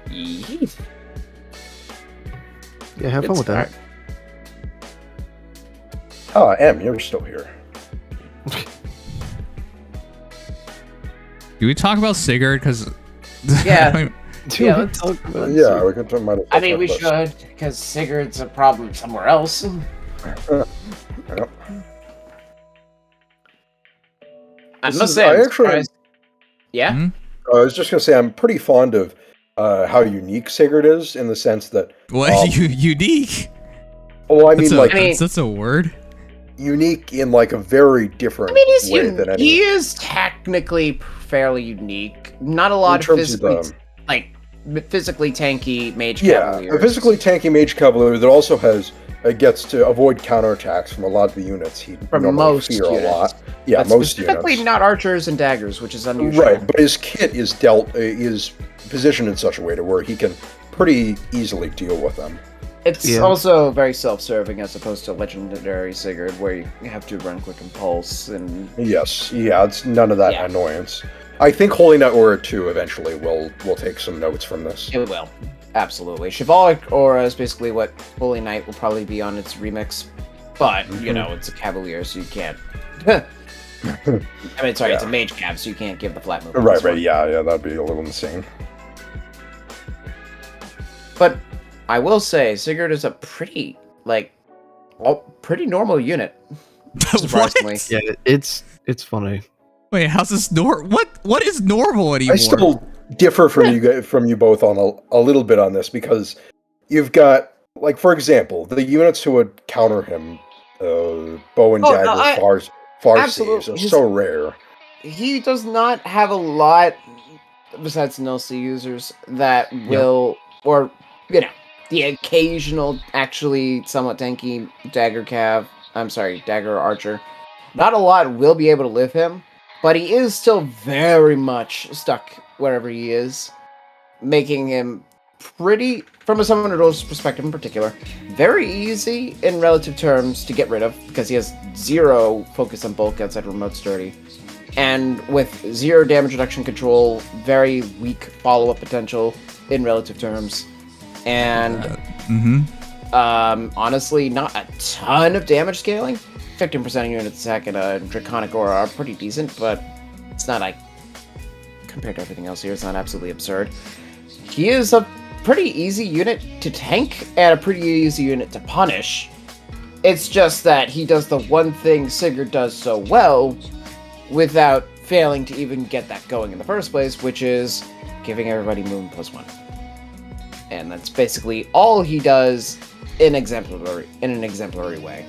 yeet. Yeah, have fun with that. Oh, M, you're still here. Do we talk about Sigard? Because Yeah. Yeah, let's- talk about Yeah, we can talk about it. I mean, we should, because Sigurd's a problem somewhere else. Yep. I This must is- say, I I'm actually- surprised. Yeah? Mhm. I was just gonna say I'm pretty fond of how unique Sigurd is in the sense that what? Unique? I That's mean a, like that's a word? unique in like a very different I mean, he's way than any. he is technically fairly unique. Not a lot of terms of physically, physically tanky mage Yeah, cavaliers. a physically tanky mage cavalier that also has gets to avoid counterattacks from a lot of the units he From normally most fear units. a lot. Yeah, But most specifically units. not archers and daggers, which is unusual. Right, but his kit is is positioned in such a way to where he can pretty easily deal with them. It's also very self-serving as opposed to legendary Sigurd, where you have to run quick and pulse and Yes, yeah, it's none of that annoyance. I think Holy Knight Aura 2 eventually will take some notes from this. it will. Absolutely. Chivalric Aura is basically what Holy Knight will probably be on its remix. But, you know, it's a Cavalier, so you can't... I mean, sorry, it's a Mage Cav, so you can't give the flat move. Right, yeah, that'd be a little insane. But I will say, Sigurd is a pretty, pretty normal unit. Surprisingly. What? Yeah, it's funny. Wait, how's this what is normal anymore? I still differ from you both on a little bit on this, because you've got, like, for example, the units who would counter him, bow and dagger, far saves are so rare. He does not have a lot, besides Nilsi users, that will, or, you know, the occasional, actually somewhat tanky dagger archer. Not a lot will be able to live him, but he is still very much stuck wherever he is, making him pretty, from a Summoner Duel's perspective in particular, very easy in relative terms to get rid of, because he has 0 focus on bulk outside remote sturdy, and with 0 damage reduction control, very weak follow-up potential in relative terms, and honestly, not a ton of damage scaling. 15% of unit attack and a Draconic Aura are pretty decent, but it's not, compared to everything else here, it's not absolutely absurd. He is a pretty easy unit to tank and a pretty easy unit to punish. It's just that he does the one thing Sigurd does so well without failing to even get that going in the first place, which is giving everybody movement +1. And that's basically all he does in an exemplary way.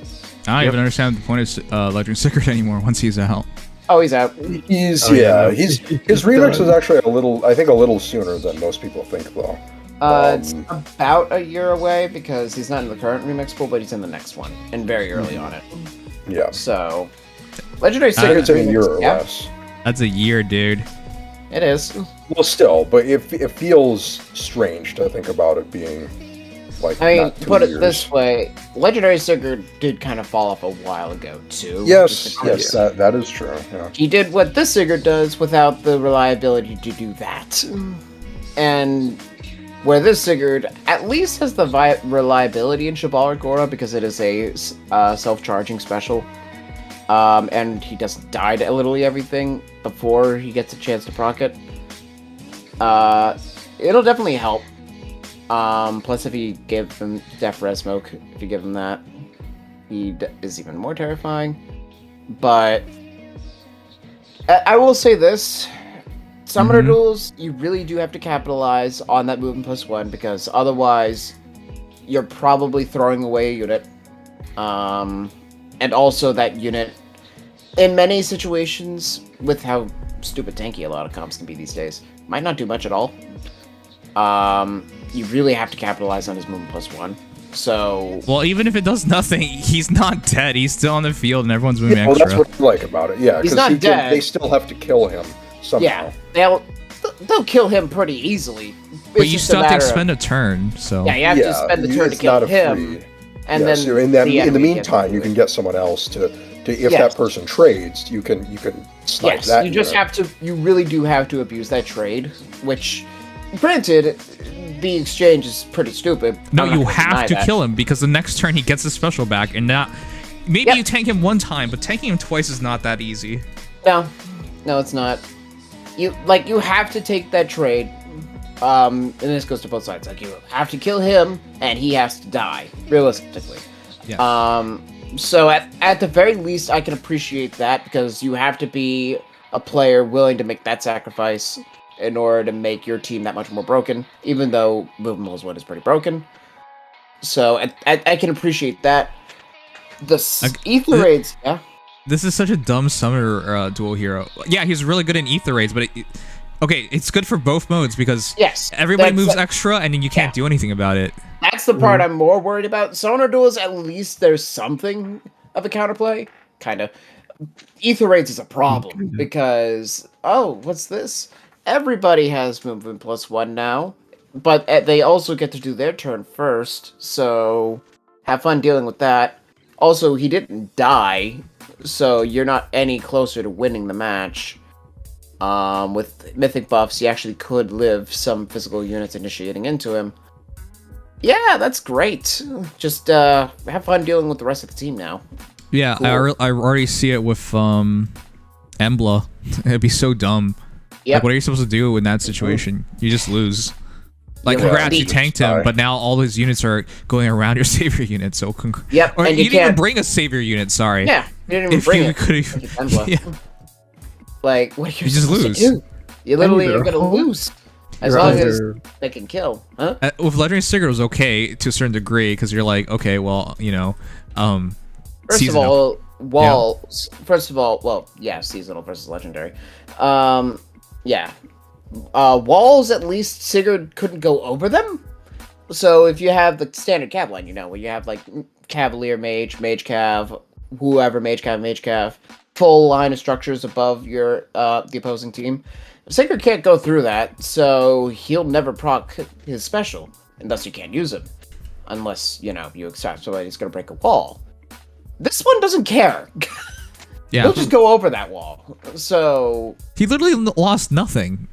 I don't even understand the point of Legendary Sigurd anymore once he's out. Oh, he's out. His remix is actually a little sooner than most people think, though. It's about a year away, because he's not in the current remix pool, but he's in the next one, and very early on it. Yeah. So, Legendary Sigurd's a year or less. That's a year, dude. It is. Well, still, but it feels strange to think about it being, like, I mean, not 2 put years. it this way, Legendary Sigurd did kind of fall off a while ago, too. Yes, that is true. Yeah. He did what this Sigurd does without the reliability to do that. And where this Sigurd at least has the reliability in Chivalric Aura, because it is a self-charging special, and he doesn't die to literally everything before he gets a chance to proc it. It'll definitely help. Plus, if you give him Def Res Smoke, if you give him that, he is even more terrifying. But I will say this: Summoner Duels, you really do have to capitalize on that movement +1, because otherwise, you're probably throwing away a unit. And also that unit, in many situations, with how stupid tanky a lot of comps can be these days, might not do much at all. You really have to capitalize on his movement +1. So, well, even if it does nothing, he's not dead. He's still on the field, and everyone's moving extra. Well, that's what I like about it. Yeah, he's not dead. They still have to kill him somehow. Yeah, they'll kill him pretty easily. But you still have to expend a turn. So yeah, you have to spend the turn to kill him. And then so in the meantime, you can get someone else to if that person trades, you can snipe that. You really do have to abuse that trade, which, granted, the exchange is pretty stupid. No, you have to kill him, because the next turn he gets his special back, and now maybe you tank him one time, but tanking him twice is not that easy. No, it's not. You have to take that trade. And this goes to both sides. Like, you have to kill him, and he has to die, realistically. Yeah. So at the very least, I can appreciate that, because you have to be a player willing to make that sacrifice in order to make your team that much more broken, even though Movement +1 is pretty broken. So I can appreciate that. The Ether Raids, yeah? This is such a dumb Summoner Duel hero. Yeah, he's really good in Ether Raids, but okay, it's good for both modes, because everybody moves extra, and then you can't do anything about it. That's the part I'm more worried about. Summoner Duels, at least there's something of a counterplay. Kind of. Ether Raids is a problem, because, what's this? Everybody has movement +1 now, but they also get to do their turn first, so have fun dealing with that. Also, he didn't die, so you're not any closer to winning the match. With mythic buffs, he actually could live some physical units initiating into him. Yeah, that's great. Just have fun dealing with the rest of the team now. Yeah, Cool. I already see it with Embla. It'd be so dumb. Yep. Like, what are you supposed to do in that situation? You just lose. Like, Yeah, congrats, you right. tanked him, but now all his units are going around your savior unit. So, Yep, or and you you didn't even can't- bring a savior unit. Sorry. Yeah, you didn't even If bring you it. could've- Like, Embla. Yeah. Like, what are You just supposed to lose. do? You literally And are you're gonna home. lose. As You're long as either- they can kill. Huh? With Legendary Sigurd, it was okay to a certain degree because you're like, okay, well, you know, First of seasonal. all, walls. First of all, well, yeah, seasonal versus legendary. Yeah. Walls, at least Sigurd couldn't go over them. So if you have the standard cav line, you know, where you have like Cavalier Mage, Mage Cav, whoever, Mage Cav, full line of structures above your the opposing team. Sigurd can't go through that, so he'll never proc his special, and thus you can't use him. Unless, you know, you expect somebody's gonna break a wall. This one doesn't care. Yeah. He'll just go over that wall. So He literally lost nothing.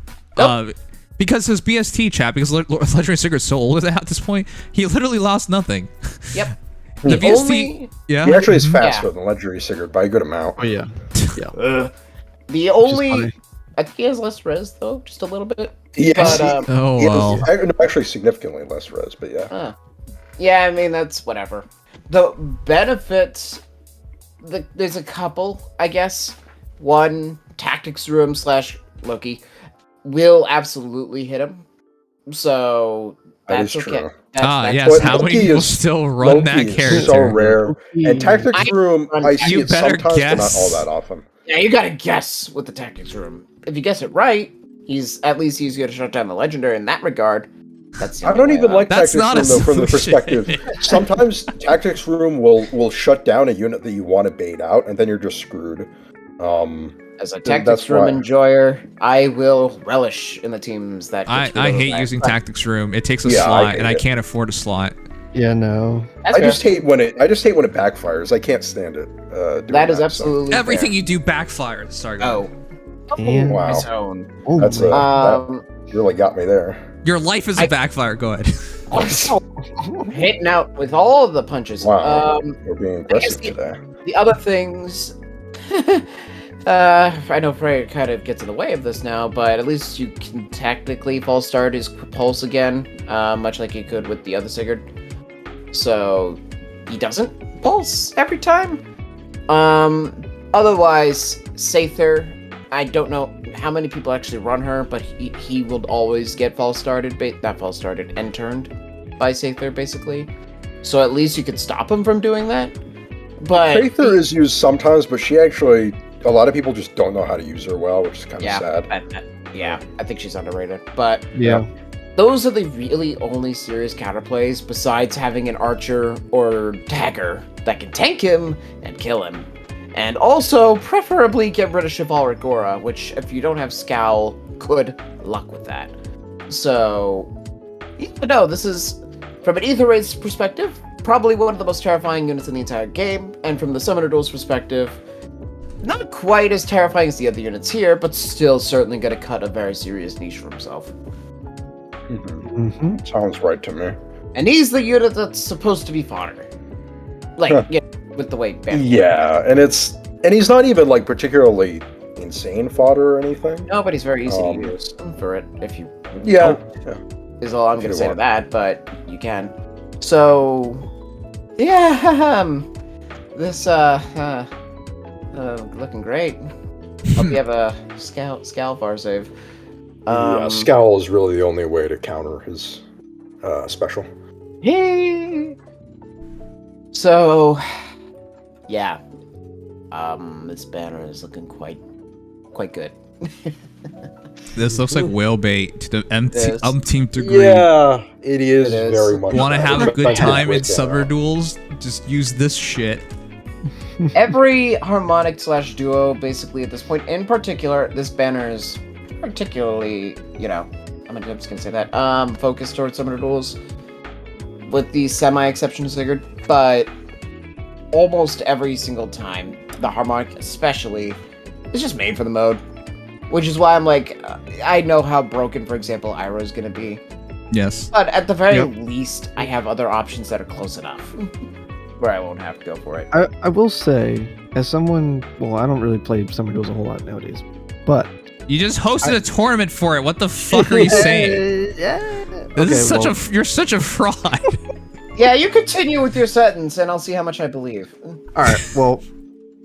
Because his BST chat, because Legendary Sigurd's so old at this point, he literally lost nothing. Yep. The The BST, only- yeah. He actually is faster Yeah. than Legendary Sigurd by a good amount. Oh yeah. Yeah. The only funny. I think he has less res though, just a little bit. Yes, But, Oh, he well. has, actually significantly less res, but yeah. Yeah, I mean that's whatever. The benefits, there's a couple, I guess. One, Tactics Room / Loki will absolutely hit him. So That that's is okay. true. That's Yes. But How many Loki people is- still run that Loki is character? so rare. And Tactics I- Room, I see You it better sometimes, but not guess. all that often. Yeah, you gotta guess with the Tactics Room. If you guess it right, he's at least easier to shut down the legendary in that regard. That's the I only don't way even out. like That's Tactics not a Room though, from the solution. perspective. Sometimes Tactics Room will shut down a unit that you want to bait out, and then you're just screwed. As a that's Tactics Room why- enjoyer, I will relish in the teams that. I get rid of hate that. using Tactics Room. It takes a Yeah, I slot, hate and I it. can't afford a slot. Yeah. No. That's I fair. just hate when it backfires. I can't stand it. Doing That is so. absolutely Everything fair. you do backfires. Sorry. go ahead. And- Wow. His own. Oh, That's my- Um, that really got me there. Your life is a backfire. Go ahead. hitting out with all of the punches. Wow, we're being guess aggressive the- today. The other things. I know Frey kind of gets in the way of this now, but at least you can technically false start his pulse again, much like you could with the other Sigurd. So he doesn't pulse every time. Otherwise, Sather, I don't know how many people actually run her, but he will always get false started, not false started, end turned by Sather basically. So at least you could stop him from doing that. But Prather is used sometimes, but she actually, a lot of people just don't know how to use her well, which is kind of yeah, sad. I think she's underrated. But Yeah. those are the really only serious counterplays besides having an archer or dagger that can tank him and kill him. And also, preferably get rid of Chivalric Aura, which, if you don't have Scowl, good luck with that. So, no, this is, from an Ether Raid's perspective, probably one of the most terrifying units in the entire game, and from the Summoner Duel's perspective, not quite as terrifying as the other units here, but still certainly going to cut a very serious niche for himself. Mm-hmm. Sounds right to me. And he's the unit that's supposed to be fodder. Like, yeah, with the way Bam. Yeah, and he's not even like particularly insane fodder or anything. No, but he's very easy to use for it, if you... Yeah. Is all I'm If going to you say to want. that, but you can. So... Yeah, this, looking great. Hope you have a Scalvar save. Yeah, Scowl is really the only way to counter his special. So, yeah. This banner is looking quite good. This looks like whale bait to the This- umpteenth degree. Yeah, it is, It is. very much. Want to that. have a It's good like time in halfway summer down. duels? Just use this shit. Every Harmonic / duo, basically, at this point, in particular, this banner is particularly, I'm just gonna say that, focused towards summoner duels, with the semi-exception of Sigurd, but almost every single time, the Harmonic especially, is just made for the mode. Which is why I'm like, I know how broken, for example, Iroh is gonna be. Yes. But at the very least, I have other options that are close enough where I won't have to go for it. I will say, as someone, well, I don't really play Summer Duels a whole lot nowadays, but You just hosted a tournament for it. What the fuck are you saying? You're such a fraud. Yeah, you continue with your sentence, and I'll see how much I believe. All right. Well,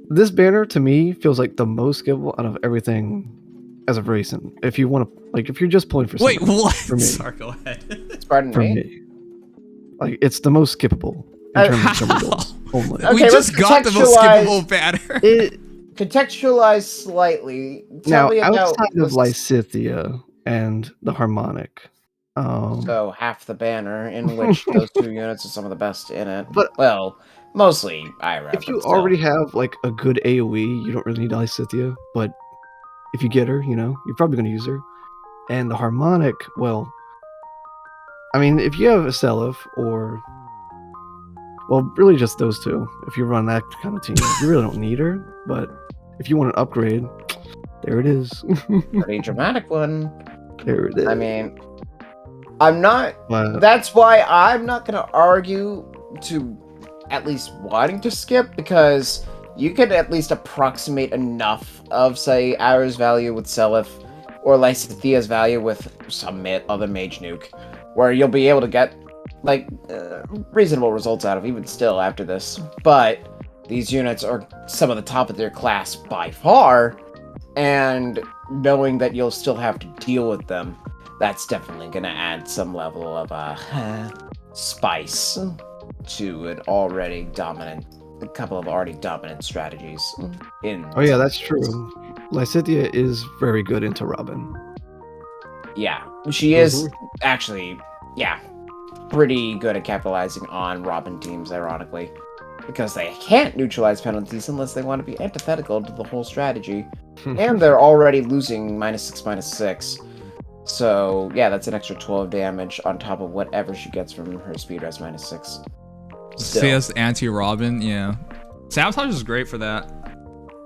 this banner to me feels like the most skippable out of everything as of recent. If you want to, like, if you're just pulling for Wait, something, what? For me, Sorry, go ahead. It's pardon for me. me, like, it's the most skippable in terms of Summer Duels only. Okay, We just got the most contextualize- skippable banner. Contextualize slightly. Now, Tell me about outside of Lysithea and the Harmonic, so half the banner, in which those 2 units are some of the best in it. But- well, mostly Ira. if you but still. already have like a good AoE, you don't really need Lysithea. But if you get her, you know, you're probably going to use her. And the Harmonic, well, I mean, if you have a Seliph or, well, really just those two. If you run that kind of team, you really don't need her. But if you want an upgrade, there it is. Pretty dramatic one. There it is. I mean, I'm not. But- That's why I'm not going to argue to at least wanting to skip, because you could at least approximate enough of, say, Ira's value with Seliph or Lysithea's value with some other mage nuke, where you'll be able to get like reasonable results out of even still after this. But these units are some of the top of their class by far, and knowing that you'll still have to deal with them, that's definitely going to add some level of spice to a couple of already dominant strategies. Oh yeah, that's true. Lysithea is very good into Robin. Yeah, she is actually, pretty good at capitalizing on Robin teams, ironically, because they can't neutralize penalties unless they want to be antithetical to the whole strategy, and they're already losing -6/-6. So yeah, that's an extra 12 damage on top of whatever she gets from her speed res -6. See us anti-Robin, yeah. Sabotage is great for that.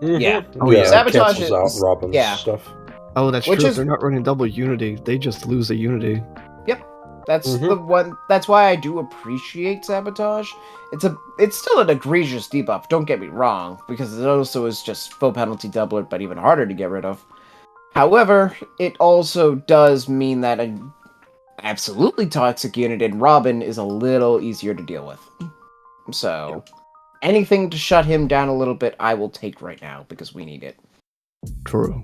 Yeah. Oh yeah, Sabotage cancels is out Robin's stuff. Oh, that's Which true. is- They're not running double unity. They just lose a unity. That's the one. That's why I do appreciate Sabotage. It's still an egregious debuff. Don't get me wrong, because it also is just full penalty doubler, but even harder to get rid of. However, it also does mean that an absolutely toxic unit in Robin is a little easier to deal with. So, anything to shut him down a little bit, I will take right now because we need it. True.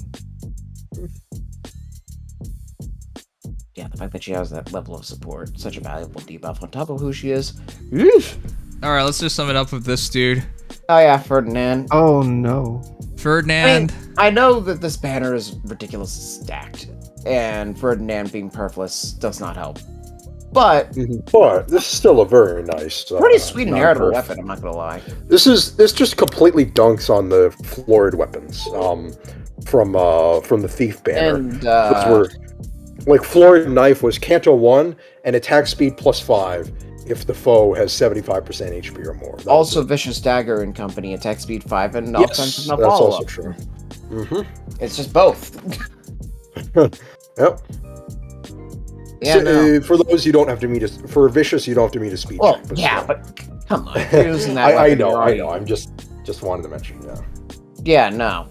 Yeah, the fact that she has that level of support, such a valuable debuff on top of who she is. Eesh. All right, let's just sum it up with this dude. Oh yeah, Ferdinand. Oh no. Ferdinand. I know that this banner is ridiculously stacked, and Ferdinand being perfless does not help. But But this is still a very nice, pretty sweet and heritable non-perf. weapon, I'm not gonna lie. This just completely dunks on the florid weapons from the thief banner. And Those were, like, florid knife was Canto 1 and attack speed +5 if the foe has 75% HP or more. That also was it. Vicious Dagger and Company, attack speed 5 and Yes, offensive no that's follow also up. true. It's just both. Yep. Yeah, So, no. for those you don't have to meet for Vicious, you don't have to meet a speed Well, check. But yeah, still. but come on, you're using that. I weapon, know, you're I already- know. I'm just wanted to mention, yeah. Yeah, no.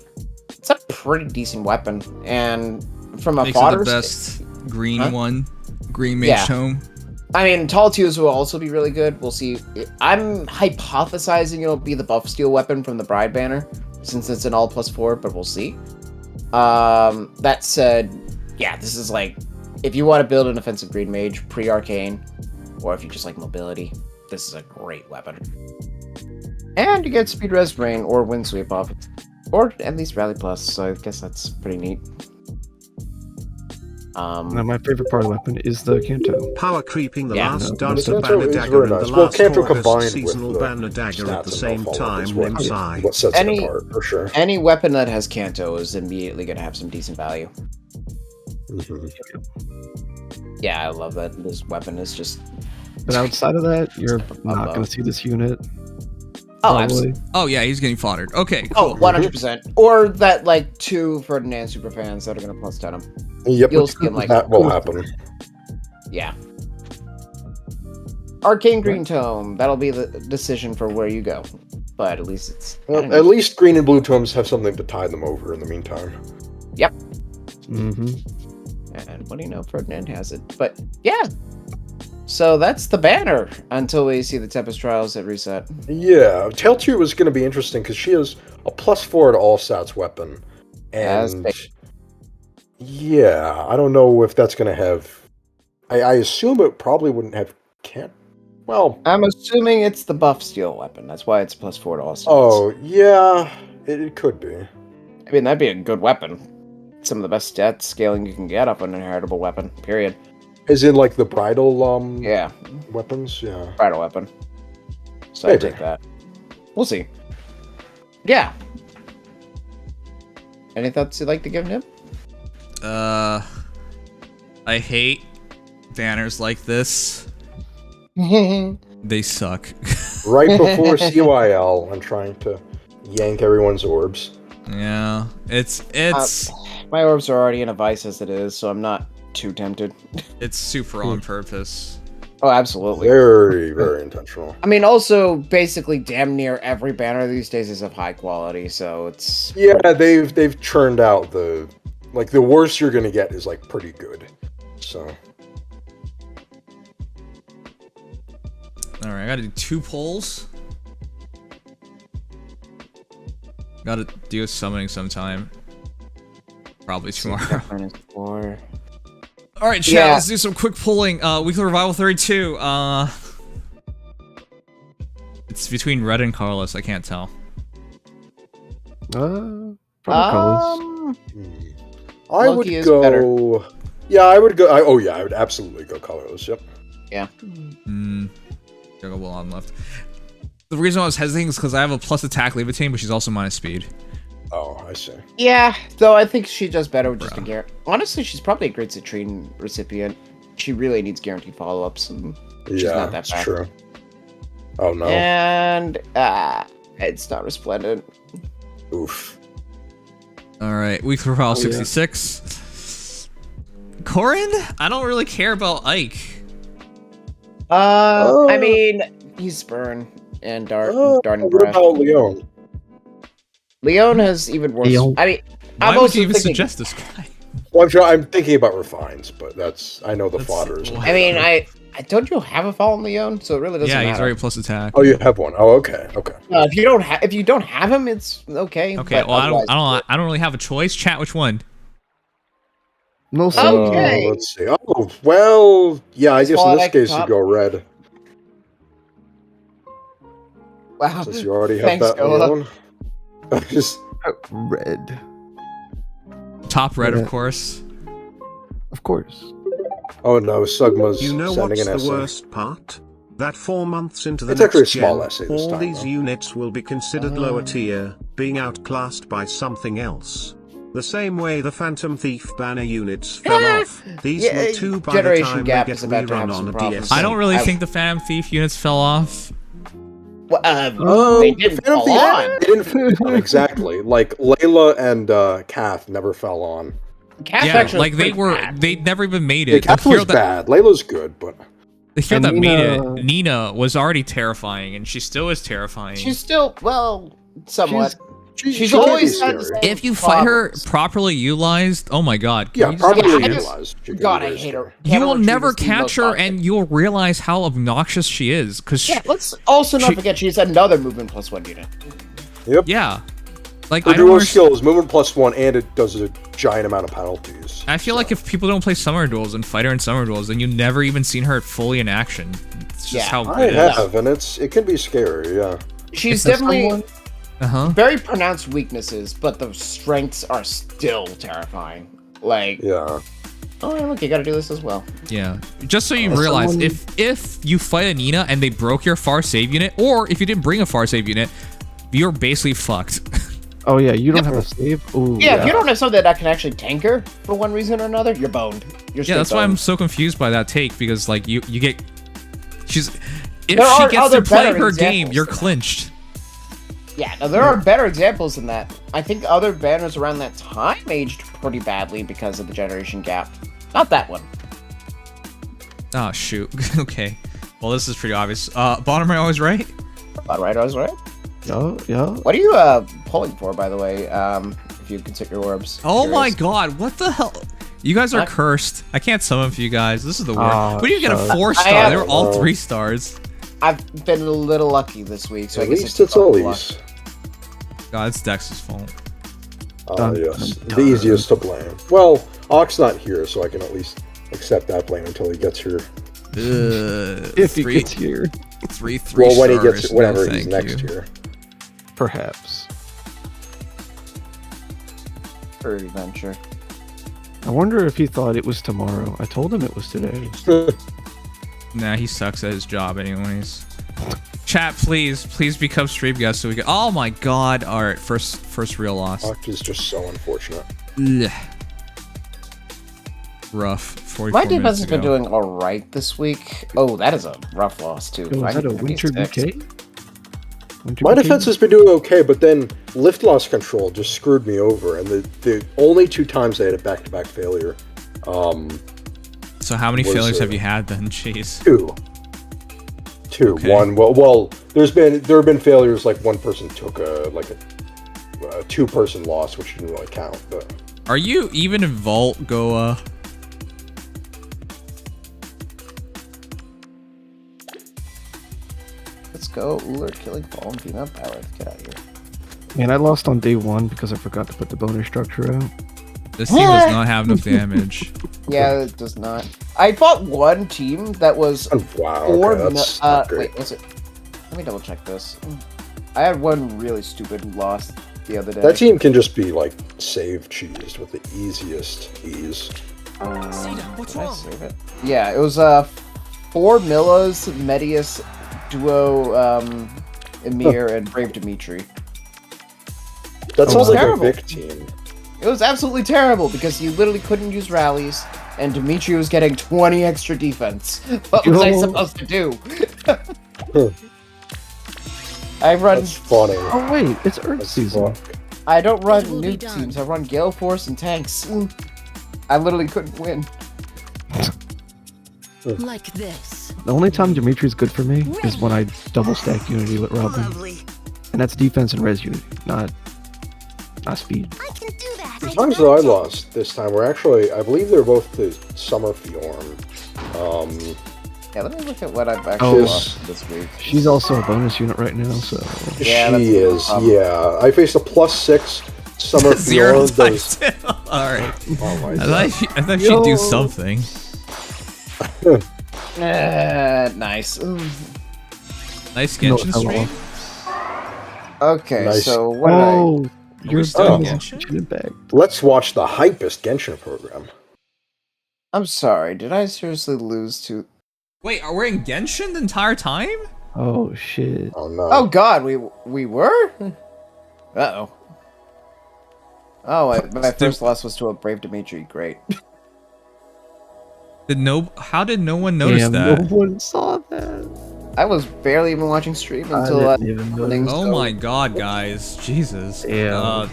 It's a pretty decent weapon, and from a Makes it fodder the best green Huh? one. Green Mage Yeah. Tome. I mean, Tall Twos will also be really good. We'll see. I'm hypothesizing it'll be the buff steel weapon from the Bride banner, since it's an all +4, but we'll see. That said, yeah, this is like, if you want to build an offensive green mage, pre-arcane, or if you just like mobility, this is a great weapon. And you get speed res brain or wind sweep off, or at least rally plus, so I guess that's pretty neat. Now, my favorite part of the weapon is the Canto. Power creeping the Yeah, last no, Dancer Canto banner is dagger very and the nice. Well, last Canto August combined with seasonal the banner dagger at the stats same and no follow time, is Nimsai. what sets it apart, for sure. Any weapon that has Canto is immediately going to have some decent value. Yeah, I love that this weapon is just... But outside of that, you're not above. going to see this unit. Oh, probably. absolutely. Oh yeah, he's getting foddered. Okay, Oh, cool. 100%. Or that, like, 2 Ferdinand superfans that are going to plus 10 him. Yep, You'll see him, like, that will happen. Yeah. Arcane Green Tome. That'll be the decision for where you go. But at least it's... Well, at least green and blue tomes have something to tie them over in the meantime. Yep. Mm-hmm. And what do you know? Ferdinand has it. But, yeah. So that's the banner until we see the Tempest Trials at reset. Yeah, Tail 2 was going to be interesting because she has a +4 to all stats weapon. And yeah, I don't know if that's going to have... I assume it probably wouldn't have... Well... I'm assuming it's the buff steel weapon. That's why it's +4 to all stats. Oh, yeah, it could be. I mean, that'd be a good weapon. Some of the best stat scaling you can get up on an inheritable weapon, period. As in, like, the bridal, yeah. weapons? Yeah. Bridal weapon. So Maybe. I take that. We'll see. Yeah. Any thoughts you'd like to give Nib? I hate banners like this. They suck. Right before CYL, I'm trying to yank everyone's orbs. Yeah, it's my orbs are already in a vice as it is, so I'm not too tempted. It's super on purpose. Oh, absolutely. Very, very intentional. I mean, also, basically, damn near every banner these days is of high quality, so it's... Yeah, they've churned out the... Like, the worst you're gonna get is, like, pretty good. So... Alright, I gotta do 2 polls. Gotta do a summoning sometime. Probably tomorrow. Alright, chat, let's do some quick polling. Weekly Revival 32. It's between Red and Carlos, I can't tell. Probably Carlos. I would go... Better. Yeah, I would go... I would absolutely go Carlos, yep. Yeah. Got a little on left. The reason I was hesitating is because I have a plus attack Levitate, but she's also minus speed. Oh, I see. Yeah, though I think she does better with just a guarantee. Honestly, she's probably a great Citrine recipient. She really needs guaranteed follow-ups, and she's not that bad. True. Oh no. And it's not resplendent. Oof. Alright, weekly profile 66. Corin? I don't really care about Ike. I mean, he's Spurn and Darn What about Leon? Leon has even worse. Leon. I mean, Why would you even suggest this guy? Well, I'm thinking about refines, but I know the fodder is. I mean, I don't you have a Fallen Leon, so it really doesn't matter. Yeah, he's very plus attack. Oh, you have one. Oh, okay. If you don't have him, it's okay. Okay, well, I don't really have a choice. Chat, which one? No, okay. Let's see. Oh, well, yeah. I guess in this case you go red. Wow. Since you already have that Leon. Just red. Top red, of course. Of course. Oh no, Sugma's You know sending what's an the essay. worst part? That 4 months into the It's actually a next small gen, essay this all time, these though. units will be considered lower tier, being outclassed by something else. The same way the Phantom Thief banner units fell off. These will too by the Generation time Gap they is get about to have rerun some on a problems. DS. I don't really think the Phantom Thief units fell off. Well, they didn't Phantom fall on. Thief- They didn't fall on, exactly. Like, Layla and Kath never fell on. Kath's Yeah, actually like pretty bad. they never even made Yeah, it. Kath was bad. Layla's good, but... The hero that And made it, Nina, was already terrifying, and she still is terrifying. She's still, well, somewhat. She's she always can had be the scary. same If you fight her problems. properly utilized, oh my god. Yeah, you properly I just- utilized. she can be God, I very hate her. scary. You will Retrieve never is the catch most her, toxic. and you'll realize how obnoxious she is. Cause Yeah, let's also not forget she's another movement +1 unit. Yep. yeah, like Her I don't dual understand. skill is movement +1, and it does a giant amount of penalties. I feel like if people don't play summer duels and fight her in summer duels, then you've never even seen her fully in action. It's just Yeah. how I good it is. have, and it can be scary, yeah. She's definitely very pronounced weaknesses, but the strengths are still terrifying. Like, Yeah. oh, look, you gotta do this as well. Yeah, just so you realize, if you fight a Nina and they broke your far save unit, or if you didn't bring a far save unit, you're basically fucked. Oh yeah, you don't have a save. Ooh, Yeah, if you don't have something that can actually tank her for one reason or another, you're boned. You're Yeah, that's straight why I'm boned. so confused by that take, because like you get, if There she are gets other to play better her game, examples you're than that. clinched. Yeah, now there are better examples than that. I think other banners around that time aged pretty badly because of the generation gap. Not that one. Oh shoot. Okay. Well, this is pretty obvious. Bottom right always right? Bottom right, I was right. Yeah. What are you pulling for, by the way? If you consider your orbs. Oh Curious. my god, what the hell? You guys are cursed. I can't summon for you guys. This is the worst. What do you get a 4-star? They were all 3 stars. I've been a little lucky this week, so At I guess least it's Ollie's. luck. God, it's Dex's fault. Yes. The easiest to blame. Well, Ock's not here, so I can at least accept that blame until he gets here. If he gets here. 3 Well, when he stars. gets, whenever No, he's thank next you. here. Perhaps. For adventure. I wonder if he thought it was tomorrow. I told him it was today. Nah, he sucks at his job anyways. Chat, please become stream guest so we can. Oh my god! All right, first real loss. Ock is just so unfortunate. Ugh. Rough. 44 My defense minutes has been ago. doing all right this week. Oh, that is a rough loss too. Is that a winter bouquet? My defense has been doing okay, but then lift loss control just screwed me over, and the only 2 times I had a back-to-back failure. So how many was, failures have you had then? Jeez. 2. Okay. 1. Well, there have been failures like one person took a 2-person loss, which didn't really count. But Are you even in Vault, Goa? Let's go. Uller killing fallen female power. Let's get out of here. Man, I lost on day 1 because I forgot to put the bonus structure out. This team does not have enough damage. Yeah, it does not. I fought one team that was wow, 4 okay, that's not great. wait, was it? Let me double check this. I had one really stupid loss the other day. that team can just be like save cheesed with the easiest ease. What's Did I wrong? save it? Yeah, it was 4 Millas, Medius, Duo, Emir, and Brave Dimitri. That sounds like terrible. a Vic team. It was absolutely terrible because you literally couldn't use rallies, and Dimitri was getting 20 extra defense. What was I supposed to do? I run. That's funny. Oh wait, it's Earth season. I don't run It will be nuke done. teams. I run Gale Force and tanks. I literally couldn't win. Like this. The only time Dimitri's good for me is when I double stack Unity with Robin. Lovely. And that's defense and res Unity, not speed. I can do that. The times that I lost this time were actually, I believe they're both to Summer Fjorm. Yeah, let me look at what I've actually Oh. lost this week. She's also a bonus unit right now, so Yeah, that's she a is, problem. yeah. I faced a +6 Summer 0 Fjorm. Those, times 2. Alright. oh my I god. thought she'd do something. Nice. Nice Genshin No, stream. Okay, Nice. so what did I... oh, you're still done. Genshin? Back. Let's watch the hypest Genshin program. I'm sorry, did I seriously lose to... Wait, are we in Genshin the entire time? Oh shit. Oh no. Oh god, we were? Uh-oh. Oh, my first loss was to a Brave Dimitri. Great. How did no one notice Damn, that? no one saw that. I was barely even watching stream until didn't even notice. things Oh go- my god, guys. Jesus. Yeah.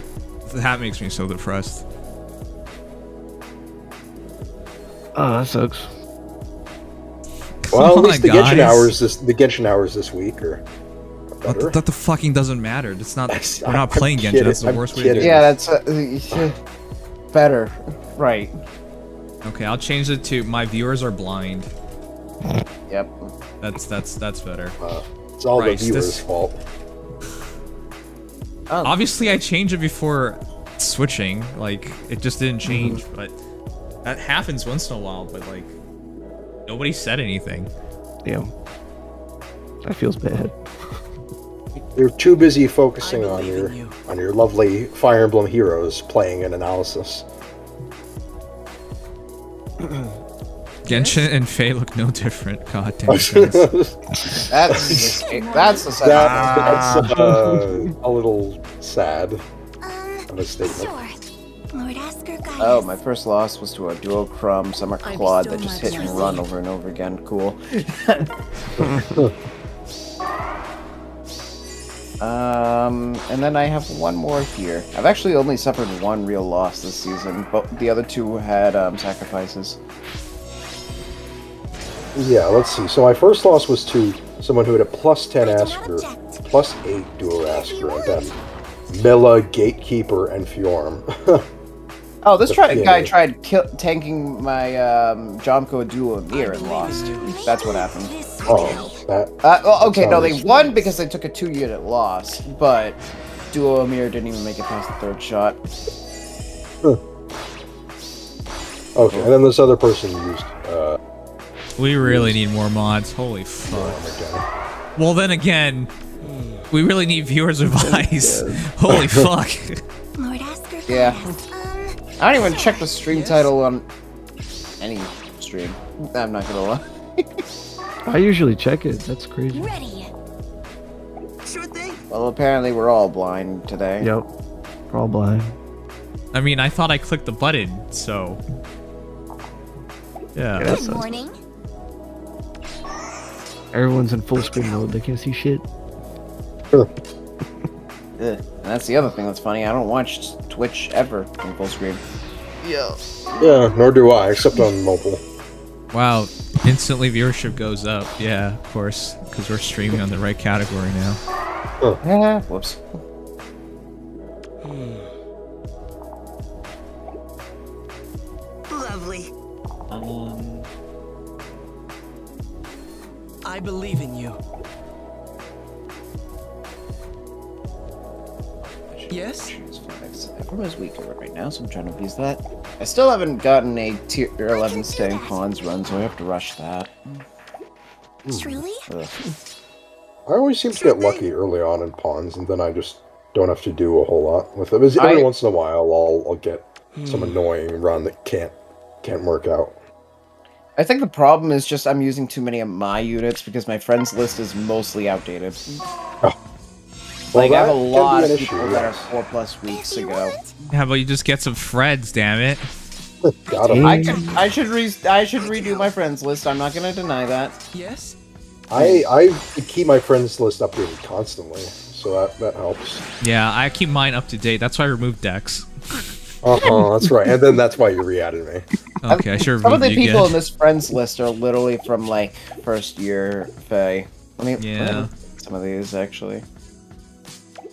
That makes me so depressed. Oh, that sucks. Well, at Come least on, the Genshin guys. hours this week are better. That the fucking doesn't matter. It's not. We're not I'm playing Genshin. kidding, That's the I'm worst way to do kidding. it. Yeah, that's better. Right. Okay, I'll change it to my viewers are blind. Yep. That's better. It's all Christ, the viewers' this- fault. Oh, Obviously, I changed it before switching. Like, it just didn't change. But that happens once in a while. But like, nobody said anything. Damn. That feels bad. You're too busy focusing I on believe in you. your lovely Fire Emblem heroes playing an analysis. Genshin and Faye look no different. God damn. Guys. that's the sad That's a little sad of a statement. Sure. Lord Asker guide Oh, us. my first loss was to a duo Crumb Summer I Claude bestow that just my hit and blessing. run over and over again. Cool. And then I have one more here. I've actually only suffered one real loss this season, but the other two had sacrifices. Yeah, let's see. So my first loss was to someone who had a +10 Asker, +8 Duo Asker, and then Milla, Gatekeeper, and Fjorm. Oh, this guy tried tanking my Jomko Duo Amir and lost. That's what happened. Oh, that. Well, okay, no, they won because they took a 2-unit loss, but Duo Amir didn't even make it past the 3rd shot. Okay, and then this other person used. We really need more mods. Holy fuck. Well, then again, we really need viewers' advice. Holy fuck. Lord Asker. Yeah. I don't even check the stream title on any stream. I'm not gonna lie. I usually check it. That's crazy. Ready. Sure thing. Well, apparently we're all blind today. Yep. We're all blind. I mean, I thought I clicked the button, so... Yeah. Good morning. Everyone's in full screen mode. They can't see shit. And that's the other thing that's funny. I don't watch Twitch ever in full screen. Yeah, nor do I, except on mobile. Wow, instantly viewership goes up. Yeah, of course, because we're streaming on the right category now. Yeah, whoops. Lovely. I believe in you. Yes? Everyone's weaker right now, so I'm trying to abuse that. I still haven't gotten a tier 11 staying pawns run, so I have to rush that. Truly? Ugh. I always seem to get lucky early on in pawns, and then I just don't have to do a whole lot with them. Every once in a while, I'll get some annoying run that can't work out. I think the problem is just I'm using too many of my units because my friends list is mostly outdated. Oh. Like, Well, I have a that can lot be of an people issue, that are yes. 4+ weeks ago. How about you just get some friends, damn it? Got him. I should redo my friends list. I'm not gonna deny that. Yes? I keep my friends list updated constantly, so that helps. Yeah, I keep mine up to date. That's why I removed Dex. That's right. And then that's why you re-added me. Okay, I should Some of remove the you people again. in this friends list are literally from like 1st year Fae. Let me some of these actually.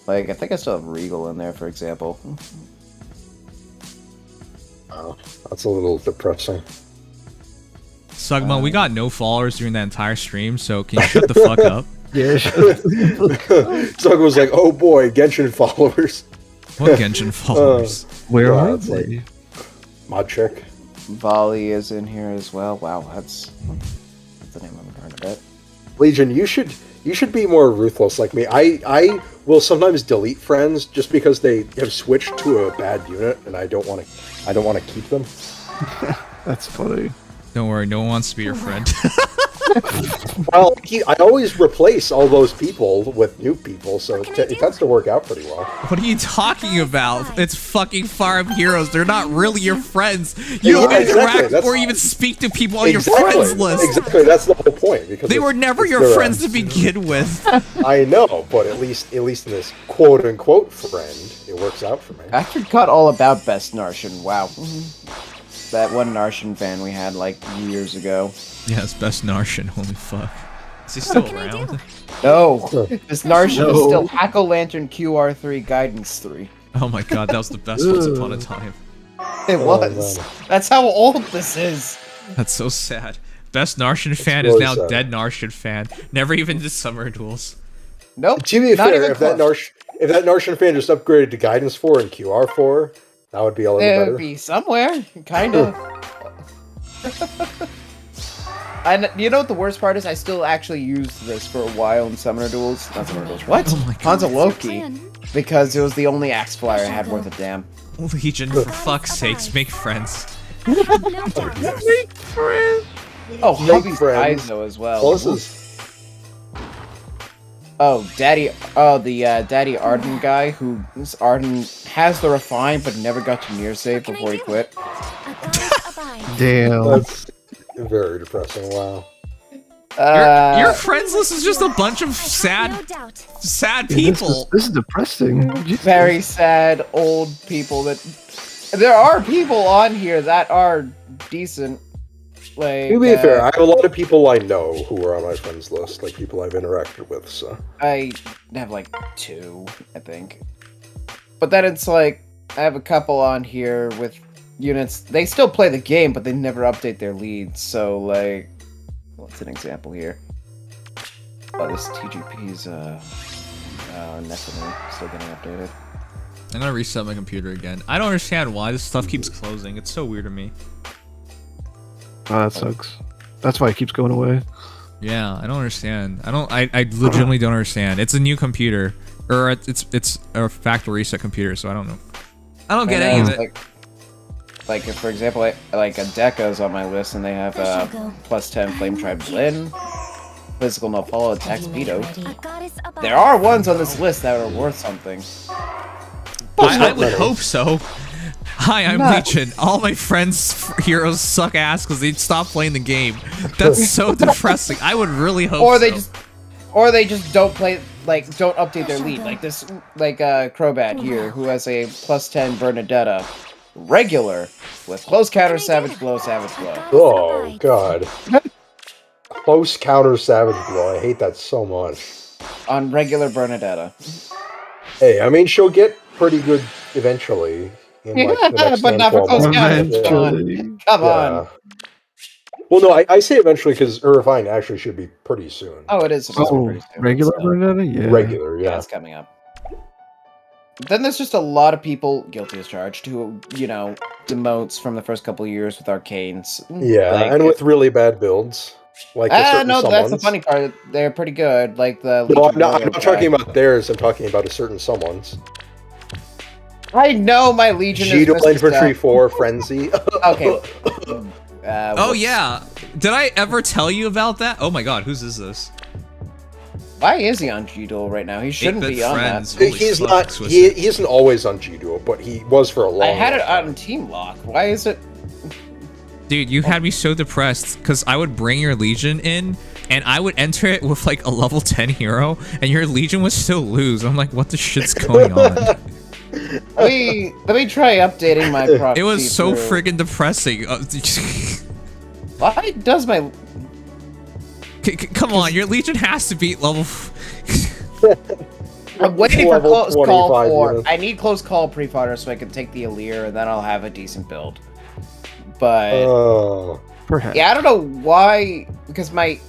Like, I think I still have Regal in there, for example. Oh, that's a little depressing. Sugma, we got no followers during that entire stream, so can you shut the fuck up? Yeah. Sugma was like, "Oh boy, Genshin followers." What Genshin followers? Where Yeah, are it's they? Mod check. Volley is in here as well. Wow, that's the name I've heard of it. Legion, you should be more ruthless like me. I will sometimes delete friends just because they have switched to a bad unit, and I don't want to keep them. That's funny. Don't worry, no one wants to be your friend. Well, I always replace all those people with new people, so it tends to work out pretty well. What are you talking about? It's fucking Fire Emblem Heroes. They're not really your friends. You don't interact or even speak to people on your friends list. Exactly, that's the whole point. Because they were never your friends to begin with. I know, but at least in this quote-unquote friend, it works out for me. I forgot all about Best Narshan. Wow. That one Narshan fan we had like years ago. Yeah, it's Best Narshan. Holy fuck. Is he still around? No. This Narshan is still Hack-O-Lantern QR3 Guidance 3. Oh my god, that was the best once upon a time. It was. That's how old this is. That's so sad. Best Narshan fan really is now sad. dead Narshan fan. Never even did Summer Duels. Nope. To be not fair, even if that Narshan fan just upgraded to Guidance 4 and QR 4, that would be a little It better. would be somewhere. Kinda. And you know what the worst part is? I still actually used this for a while in Summoner Duels. Not Summoner Duels. What? Oh my god. Hanzo Loki. Because it was the only axe flyer I had worth a damn. Legion, for fuck's sakes, make friends. Oh, Hubby's friends. Kaizo as well. Well, this is... Oh, Daddy Arden guy who Arden has the refine but never got to near save before he quit. Damn. That's very depressing, wow. Your friends list is just a bunch of sad people. This is depressing. Jesus. Very sad old people that... There are people on here that are decent. Like, To be fair, I have a lot of people I know who are on my friends list, like people I've interacted with, so. I have like 2, I think. But then it's like, I have a couple on here with units. They still play the game, but they never update their leads. So, like, what's an example here? Oh, this TGP's, Nephilim still getting updated. I'm gonna reset my computer again. I don't understand why this stuff keeps closing. It's so weird to me. Oh, that sucks. That's why it keeps going away. Yeah, I don't understand. I legitimately don't understand. It's a new computer. Or it's a factory reset computer, so I don't know. I don't get any of it. Like if, for example, like a Deca's on my list, and they have +10 Flame Tribe Blinn, Physical No Follow, Attack Speedo. There are ones on this list that are worth something. I would hope so. Hi, I'm Legion. All my friends' heroes suck ass because they stopped playing the game. That's so depressing. I would really hope Or they just don't play, like, don't update their lead. Like this, like, Crobat here, who has a +10 Bernadetta regular with close counter, Savage Blow, Savage Blow. Oh, God. Close counter Savage Blow. I hate that so much. On regular Bernadetta. Hey, I mean, she'll get pretty good eventually. In, like, the next but not for close counter. Come on. Well, no, I say eventually because Irvine actually should be pretty soon. Oh, it is supposed to be pretty soon. Regular Bernadetta? Yeah. Regular, yeah. It's coming up. Then there's just a lot of people guilty as charged who, you know, demotes from the first couple of years with arcanes. Yeah, like, and with really bad builds. Like no, that's the funny part. They're pretty good. Like the. No, I'm not talking about theirs. I'm talking about a certain someone's. I know my Legion Geodal Infantry 4 Frenzy. Okay. Oh yeah, did I ever tell you about that? Oh my God, whose is this? Why is he on Geodal right now? He shouldn't be on that. He's not. He isn't always on Geodal, but he was for a long. I had it on Team Lock. Why is it? Dude, you had me so depressed because I would bring your Legion in and I would enter it with like a level 10 hero and your Legion would still lose. I'm like, what the shit's going on? Let me try updating my property. It was so friggin' depressing. Why does my... Come on, your Legion has to beat level... I'm waiting for close call for... I need close call pre-fodder so I can take the Allure and then I'll have a decent build. But... Perhaps. Yeah, I don't know why... Because my...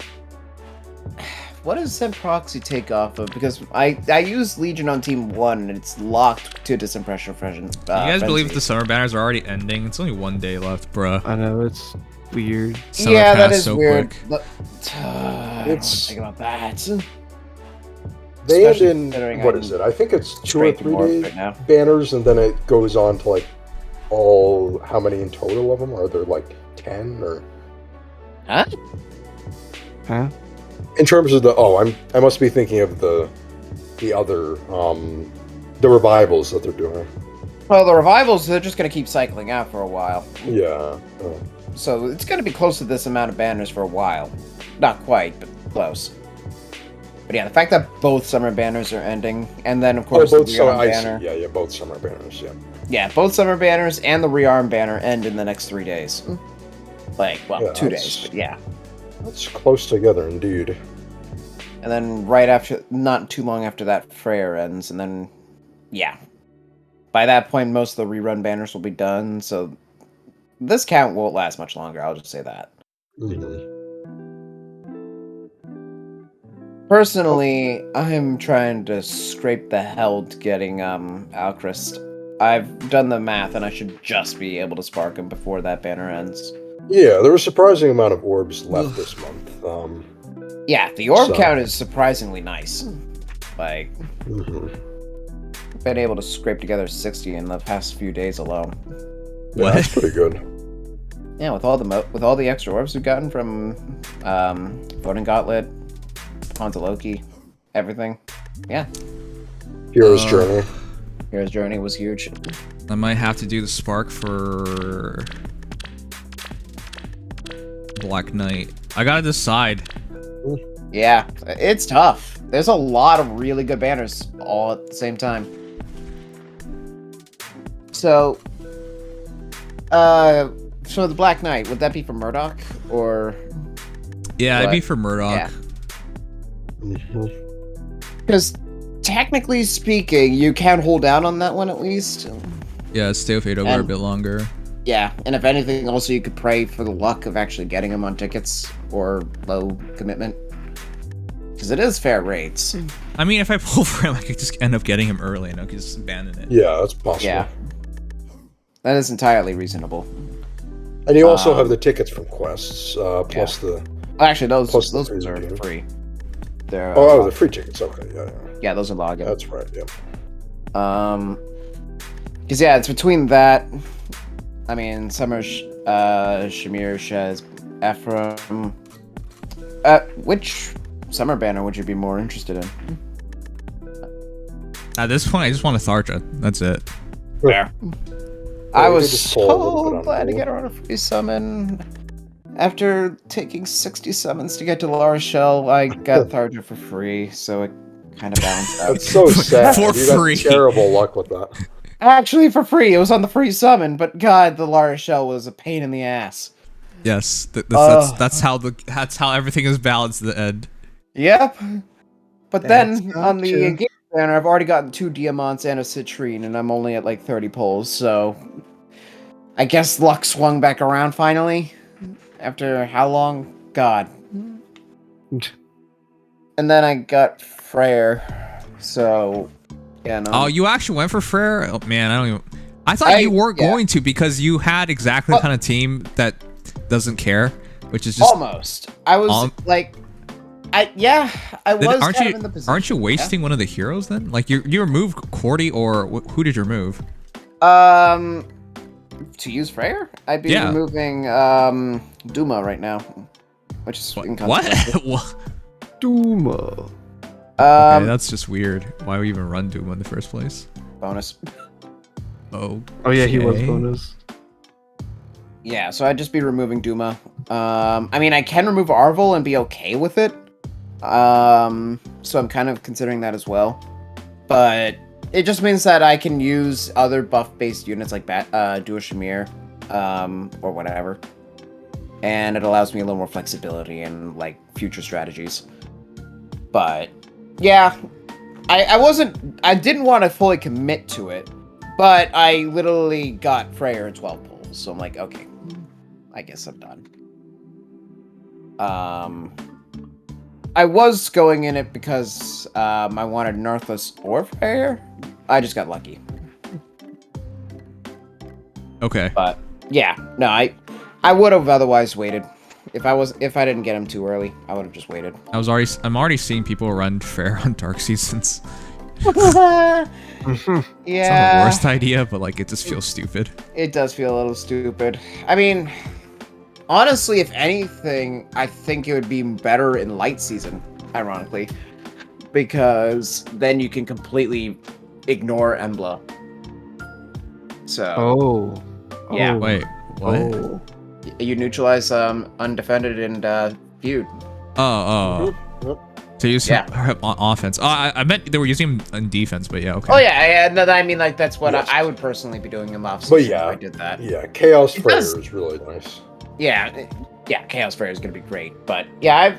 What does Send Proxy take off of? Because I use Legion on Team 1 and it's locked to Disimpression Frenzy. You guys believe the summer banners are already ending? It's only 1 day left, bruh. I know, it's weird. Summer yeah, that is so weird. Quick. I don't think about that. They end in, what is it? I think it's 2 or 3 days banners, and then it goes on to like all, how many in total of them? Are there like 10 or? Huh? Huh? In terms of the, I must be thinking of the other, the revivals that they're doing. Well, the revivals, they're just going to keep cycling out for a while. Yeah. So it's going to be close to this amount of banners for a while. Not quite, but close. But yeah, the fact that both summer banners are ending, and then of course the rearm banner. Yeah, both summer banners, yeah. Yeah, both summer banners and the rearm banner end in the next 3 days. Like, well, Yeah, 2 days, but yeah. That's close together, indeed. And then right after, not too long after that, Freyr ends, and then, yeah. By that point, most of the rerun banners will be done, so this count won't last much longer, I'll just say that. Personally, I'm trying to scrape the hell to getting Alchrist. I've done the math, and I should just be able to spark him before that banner ends. Yeah, there was a surprising amount of orbs left this month. Yeah, the orb count is surprisingly nice. Like, been able to scrape together 60 in the past few days alone. Yeah, that's pretty good. Yeah, with all the extra orbs we've gotten from Voting Gauntlet, Haunted Loki, everything. Yeah. Hero's Journey. Hero's Journey was huge. I might have to do the spark for Black Knight. I gotta decide. Yeah, it's tough. There's a lot of really good banners all at the same time. So, So the Black Knight, would that be for Murdoch or? Yeah, it'd What? be for Murdoch. Yeah. Because technically speaking, you can hold down on that one at least. Yeah, stay with Ado a bit longer. Yeah, and if anything, also you could pray for the luck of actually getting him on tickets or low commitment. Because it is fair rates. I mean, if I pull for him, I could just end up getting him early and I could just abandon it. Yeah, that's possible. Yeah. That is entirely reasonable. And you also have the tickets from quests, plus the... Actually, those plus the ones are game. free. They're, the free tickets, okay, yeah. Yeah, those are login. That's right, yeah. Because, yeah, it's between that... I mean, Summer, Shamir, Shez, Ephraim... which Summer banner would you be more interested in? At this point, I just want a Tharja. That's it. Fair. Yeah, I we was could just pull a little bit so on glad to board. get her on a free summon. After taking 60 summons to get to La Rochelle, I got Tharja for free, so it kind of balanced out. That's so sad. For you got free. terrible luck with that. Actually, for free. It was on the free summon, but God, the La Rochelle was a pain in the ass. Yes, that's how everything is balanced at the end. Yep. But That's then, on the gotcha. engagement banner, I've already gotten 2 Diamants and a Citrine, and I'm only at like 30 pulls, so... I guess luck swung back around finally. After how long? God. And then I got Freyr, so... Yeah, no. Oh, you actually went for Freyr? Oh, man, I don't even... I thought you weren't going to because you had exactly the kind of team that doesn't care, which is just... Almost. I was like... I was Aren't kind you of in the position. aren't you wasting one of the heroes then? Like you removed Cordy or who did you remove? To use Freyr? I'd be Yeah. removing Duma right now, which is What? inconsequential. What? Duma. Okay, that's just weird. Why would we even run Doom in the first place? Bonus. Oh. Oh yeah, he was bonus. Yeah, so I'd just be removing Duma. I mean, I can remove Arvel and be okay with it. So I'm kind of considering that as well. But it just means that I can use other buff-based units like Dua Shamir, or whatever. And it allows me a little more flexibility and like future strategies. But yeah, I didn't want to fully commit to it, but I literally got Freyr at 12 pulls, so I'm like, okay, I guess I'm done. I was going in it because I wanted Narthos or Freyr. I just got lucky. Okay. But yeah, no, I would have otherwise waited. If I didn't get him too early, I would have just waited. I'm already seeing people run Freyr on Dark Seasons. Yeah. It's not the worst idea, but like it just feels stupid. It does feel a little stupid. I mean, honestly, if anything, I think it would be better in light season, ironically. Because then you can completely ignore Emblem. So yeah. Wait, what? Oh. You neutralize undefended and feud. Oh. To use her on offense. Oh, I meant they were using him in defense, but yeah, okay. Oh yeah, no, I mean like that's what I would personally be doing in off But season yeah, if I did that. Yeah, Chaos It Freyr does- is really nice. Yeah, Chaos Freyr is gonna be great, but yeah,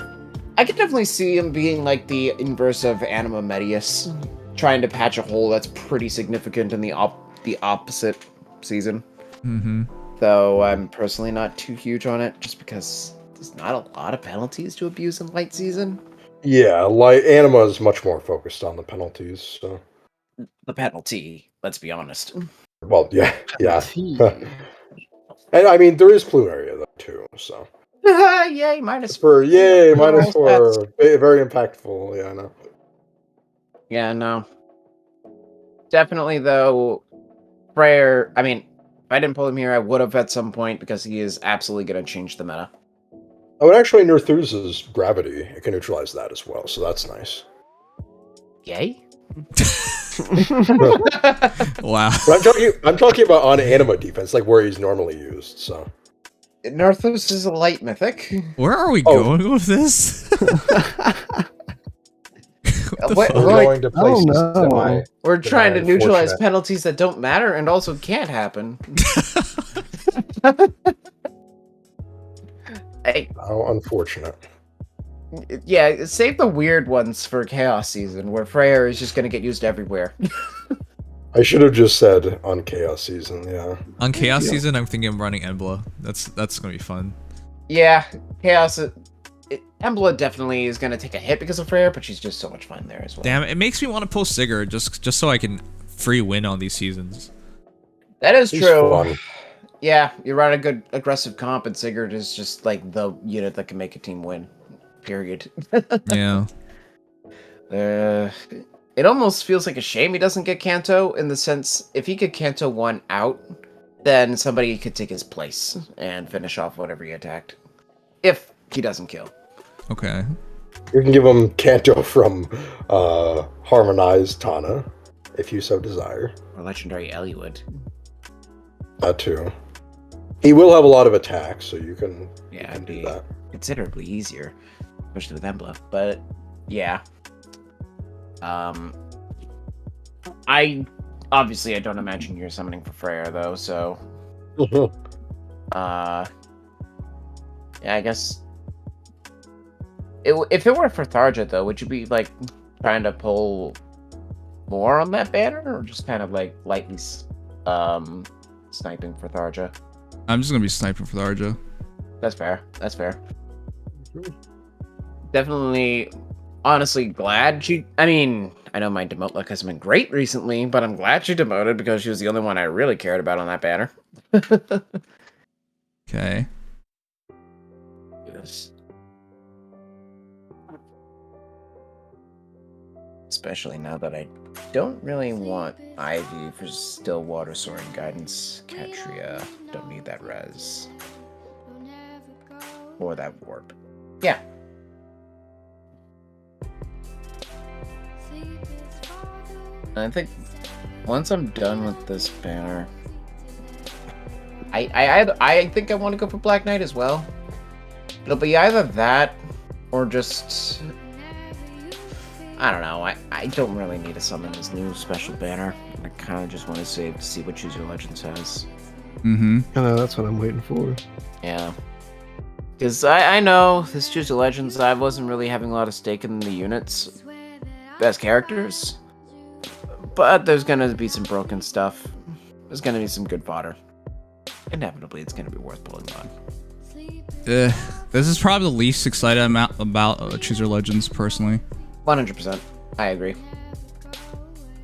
I could definitely see him being like the inverse of Anima Medius, trying to patch a hole that's pretty significant in the opposite season. Mm-hmm. Though I'm personally not too huge on it, just because there's not a lot of penalties to abuse in light season. Yeah, like Anima is much more focused on the penalties. So. The penalty, let's be honest. Well, yeah. And I mean, there is Plumeria though too. So. Yay, minus minus 4. Very impactful. Yeah, I know. Yeah, no. Definitely though, Freyr. I mean, if I didn't pull him here, I would have at some point because he is absolutely going to change the meta. Oh, and actually, Nerthuz's gravity, it can neutralize that as well, so that's nice. Yay. Wow. But I'm talking about on Anima defense, like where he's normally used. So. Narthos is a light mythic. Where are we going with this? What, We're going to places that we're trying to are neutralize unfortunate. penalties that don't matter and also can't happen. How unfortunate. Yeah, save the weird ones for Chaos Season, where Freya is just gonna get used everywhere. I should have just said on Chaos Season, yeah. On Chaos Season, I'm thinking of running Emblem. That's gonna be fun. Yeah, Chaos... Embla definitely is gonna take a hit because of Freya, but she's just so much fun there as well. Damn, it makes me want to post Sigard just so I can free win on these seasons. That is He's true. fun. Yeah, you run a good aggressive comp, and Sigurd is just like the unit that can make a team win. Period. Yeah. It almost feels like a shame he doesn't get Kanto, in the sense, if he could Kanto one out, then somebody could take his place and finish off whatever he attacked. If he doesn't kill. Okay. You can give him Kanto from Harmonized Tana, if you so desire. Or Legendary Eliwood. That too. He will have a lot of attacks, so you can, do that. Considerably easier, especially with Embla. But yeah, I don't imagine you're summoning for Freya though. So, yeah, I guess if it were for Tharja though, would you be like trying to pull more on that banner, or just kind of like lightly sniping for Tharja? I'm just gonna be sniping for Tharja. That's fair. That's fair. Definitely, honestly glad she... I mean, I know my demote luck hasn't been great recently, but I'm glad she demoted because she was the only one I really cared about on that banner. Okay. Yes. Especially now that I don't really want Ivy for Stillwater Soaring Guidance. Katria, don't need that res. Or that warp. Yeah. I think once I'm done with this banner, I think I want to go for Black Knight as well. It'll be either that or just... I don't know. I don't really need to summon this new special banner. I kind of just want to save to see what Choose Your Legends has. Mm-hmm. I know, that's what I'm waiting for. Yeah. Because I know this Choose Your Legends, I wasn't really having a lot of stake in the units as characters. But there's going to be some broken stuff. There's going to be some good fodder. Inevitably, it's going to be worth pulling on. This is probably the least excited I'm about Choose Your Legends, personally. 100%. I agree.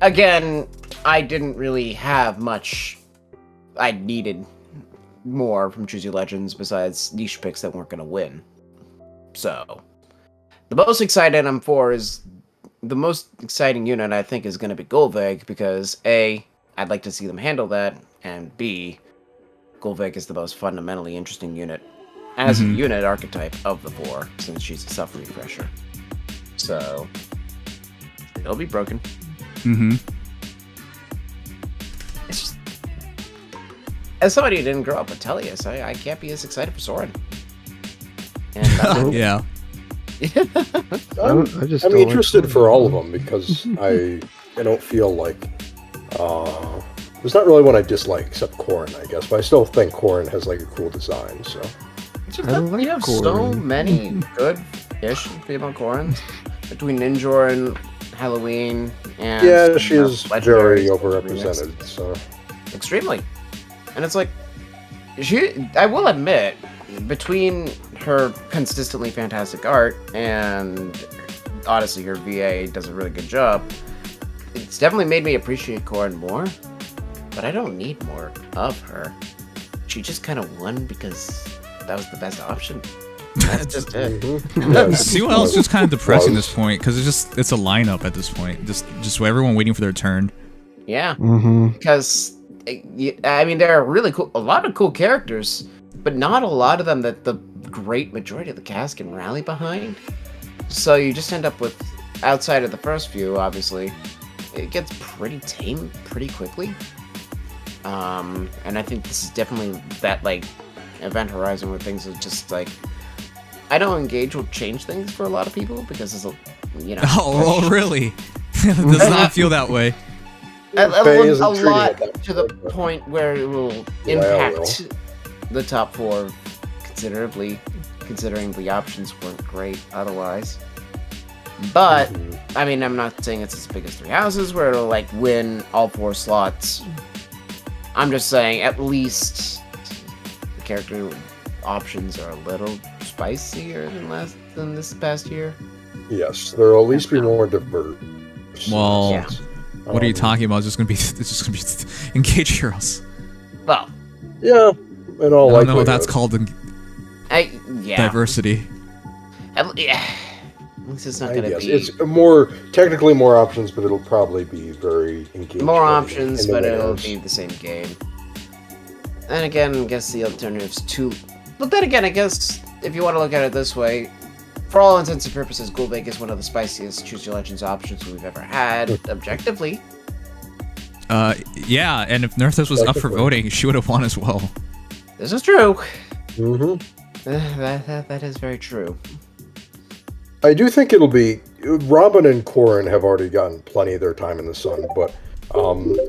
Again, I didn't really have much I needed more from Choose Your Legends besides niche picks that weren't going to win. So, the most excited I'm for is... The most exciting unit, I think, is going to be Golveg, because A, I'd like to see them handle that, and B, Golveg is the most fundamentally interesting unit as a unit archetype of the four, since she's a self refresher. So, it'll be broken. Mm-hmm. It's just... As somebody who didn't grow up with Tellius, I can't be as excited for Soren. And yeah. I'm interested for all of them because I don't feel like there's not really one I dislike except Corrin, I guess, but I still think Corrin has like a cool design. So we have so many good-ish female Corrins between Ninjor and Halloween, and yeah, she's very overrepresented. So extremely, and it's like I will admit, between her consistently fantastic art and honestly her VA does a really good job, it's definitely made me appreciate Corrin more, but I don't need more of her. She just kind of won because that was the best option. That's just it. COL is just kind of depressing at this point because it's a lineup at this point. Just everyone waiting for their turn. Yeah, because I mean there are really cool, a lot of cool characters, but not a lot of them that the great majority of the cast can rally behind. So you just end up with, outside of the first few, obviously, it gets pretty tame pretty quickly. And I think this is definitely that, like, event horizon where things are just, like, I don't engage will change things for a lot of people because it's a, you know. Oh, really? It does not feel that way. A lot to the point where it will impact the top four considerably. considering the options weren't great otherwise. But, I mean, I'm not saying it's as big as 3 houses where it'll, like, win all 4 slots. I'm just saying, at least the character options are a little spicier than this past year. Yes, there'll at least be more diverse. Well, Yeah. what are you talking about? It's just gonna be engage heroes. Well, Yeah, in all I don't likelihood. know what that's called in yeah. diversity. At least it's not I going to guess be it's technically more options, but it'll probably be very engaging. more options, in the but it'll winners. be the same game. And again, I guess the alternatives too. But then again, I guess if you want to look at it this way, for all intents and purposes, Gulbeg is one of the spiciest Choose Your Legends options we've ever had, objectively. Yeah, and if Nerthus was up for voting, she would have won as well. This is true. Mm-hmm. That is very true. I do think it'll be... Robin and Corrin have already gotten plenty of their time in the sun, but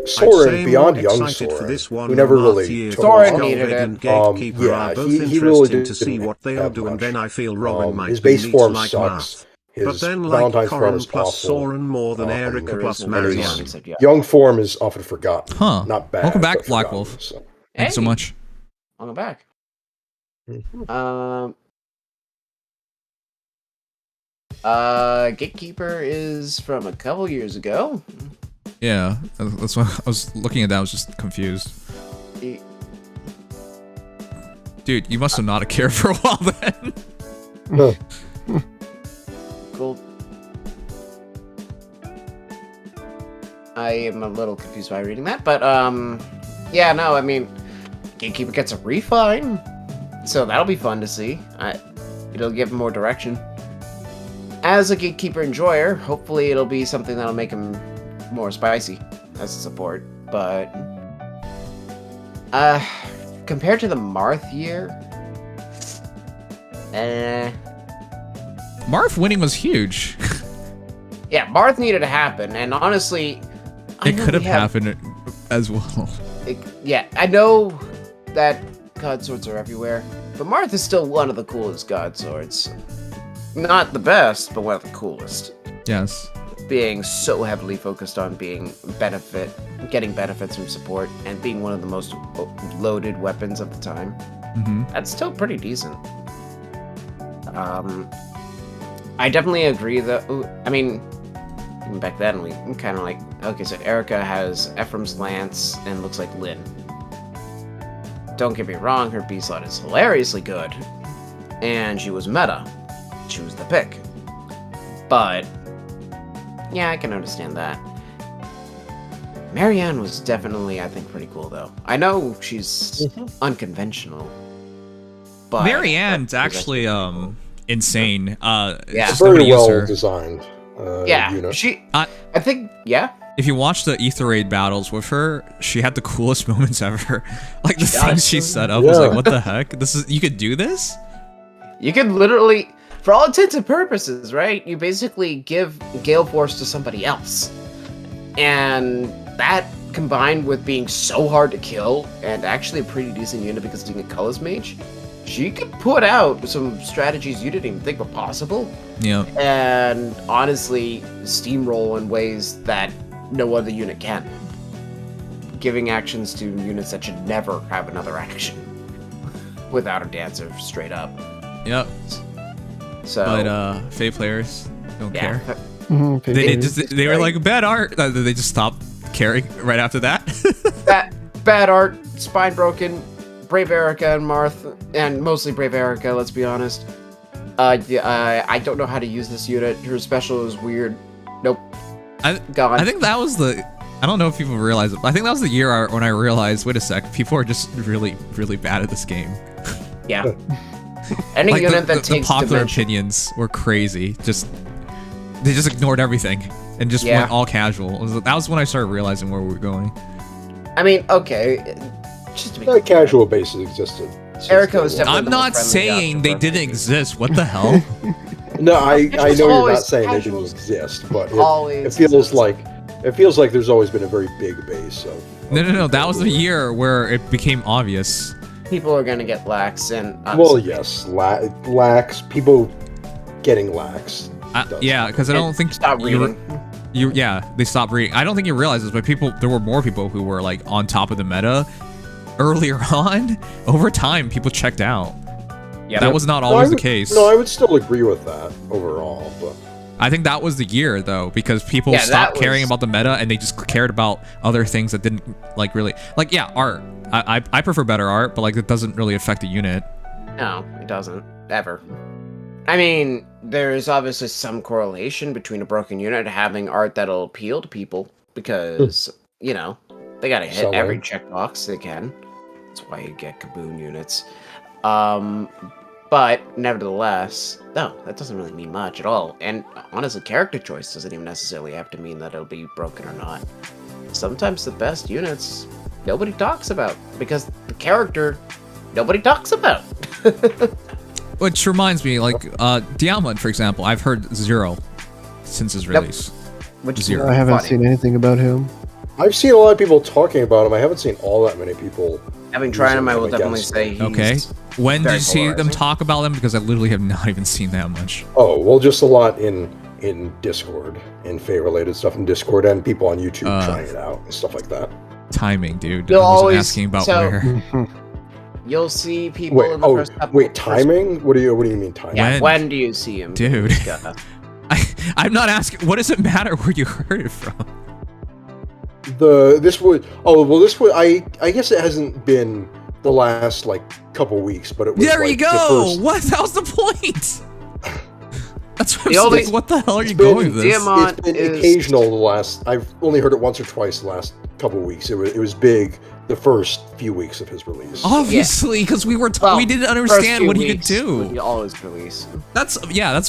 Soren, beyond young Soren, who never really took Soren off, needed it. And Gatekeeper yeah, are both he really interesting did to see what they'll have do, and much. then I feel Robin might his be base neat form like sucks. Marth. His But then like Valentine's form is Corrin plus awful. Soren more than Erica There plus is no Marianne. reason, except, yeah. Young form is often forgotten. Huh. Not bad. Welcome back, but Black forgotten, Wolf. so. Thanks so Hey. much. Welcome back. Gatekeeper is from a couple years ago. Yeah, that's why I was looking at that. I was just confused. Dude, you must have not cared for a while then. Cool. I am a little confused by reading that, but yeah, no, I mean, Gatekeeper gets a refine, so that'll be fun to see. It'll give him more direction. As a Gatekeeper enjoyer, hopefully it'll be something that'll make him more spicy as a support, but compared to the Marth year, Marth winning was huge. yeah, Marth needed to happen, and honestly, I It know could we have happened as well. Yeah, I know that God Swords are everywhere, but Marth is still one of the coolest God Swords. Not the best, but one of the coolest. Yes. Being so heavily focused on getting benefits from support, and being one of the most loaded weapons of the time. Mm-hmm. That's still pretty decent. I definitely agree though. I mean, even back then we kind of like, okay, so Erica has Ephraim's Lance and looks like Lyn. Don't get me wrong, her B-slot is hilariously good, and she was meta. She was the pick. But yeah, I can understand that. Marianne was definitely, I think, pretty cool though. I know she's unconventional, but Marianne's actually insane. Yeah. Just Very nobody used well her. designed. yeah, unit. I think, yeah. If you watch the Ether Raid battles with her, she had the coolest moments ever. Like the things she set up was Yeah. like, what the heck? You could do this? You could literally, for all intents and purposes, right? You basically give Gale Force to somebody else. And that combined with being so hard to kill and actually a pretty decent unit because it's being a Colors Mage, she could put out some strategies you didn't even think were possible. Yeah. And honestly, steamroll in ways that no other unit can. Giving actions to units that should never have another action. Without a dancer, straight up. Yep. So, But Fae players don't care. They were like, bad art. They just stopped caring right after that. bad art, spine broken, Brave Erica and Marth, and mostly Brave Erica, let's be honest. I don't know how to use this unit. Her special is weird. Nope. Gone. I think that was I don't know if people realize it, but I think that was the year when I realized, wait a sec, people are just really, really bad at this game. Yeah. Any Like unit that the takes popular dimension. opinions were crazy. They just ignored everything and just went all casual. That was when I started realizing where we were going. I mean, okay, just to be That casual basis existed. since Erica day was one. definitely I'm the more not friendly saying option they for didn't everything. exist. What the hell? No, I It's know just you're always not saying they casuals. didn't exist, but Always it feels exist. like there's always been a very big base of No. That was the year where it became obvious. people are gonna get lax, and Well, yes, lax. People getting lax. Yeah, because I don't think stop reading. they stopped reading. I don't think you realize this, but there were more people who were like on top of the meta earlier on. Over time, people checked out. Yeah, that was not always the case. No, I would still agree with that overall, but I think that was the year though, because people stopped caring about the meta and they just cared about other things that didn't like really art. I prefer better art, but like it doesn't really affect the unit. No, it doesn't ever. I mean, there's obviously some correlation between a broken unit having art that'll appeal to people because, you know, they gotta hit every checkbox they can. That's why you get Kaboom units. But nevertheless, no, that doesn't really mean much at all. And honestly, character choice doesn't even necessarily have to mean that it'll be broken or not. Sometimes the best units nobody talks about because the character nobody talks about. Which reminds me, like, Diamond, for example, I've heard 0 since his release. Which 0. I haven't seen anything about him. I've seen a lot of people talking about him. I haven't seen all that many people. Having tried him, I will definitely say he's okay. When did you see them polarizing. talk about them? Because I literally have not even seen that much. Oh, well, just a lot in Discord, in Fae-related stuff in Discord, and people on YouTube trying it out and stuff like that. Timing, dude. You'll I wasn't always- asking about so- where. You'll see people in the first couple. Wait, timing? What do you mean timing? Yeah, when do you see him, Dude. Yeah. I'm not asking. What does it matter where you heard it from? I guess it hasn't been the last like couple weeks, but it was. There like, you go. What? That was the point. That's what I'm saying. What the hell are you going with this? It's been occasional the last. I've only heard it once or twice the last couple weeks. It was big the first few weeks of his release. Obviously, because we didn't understand what he could do. He always release. That's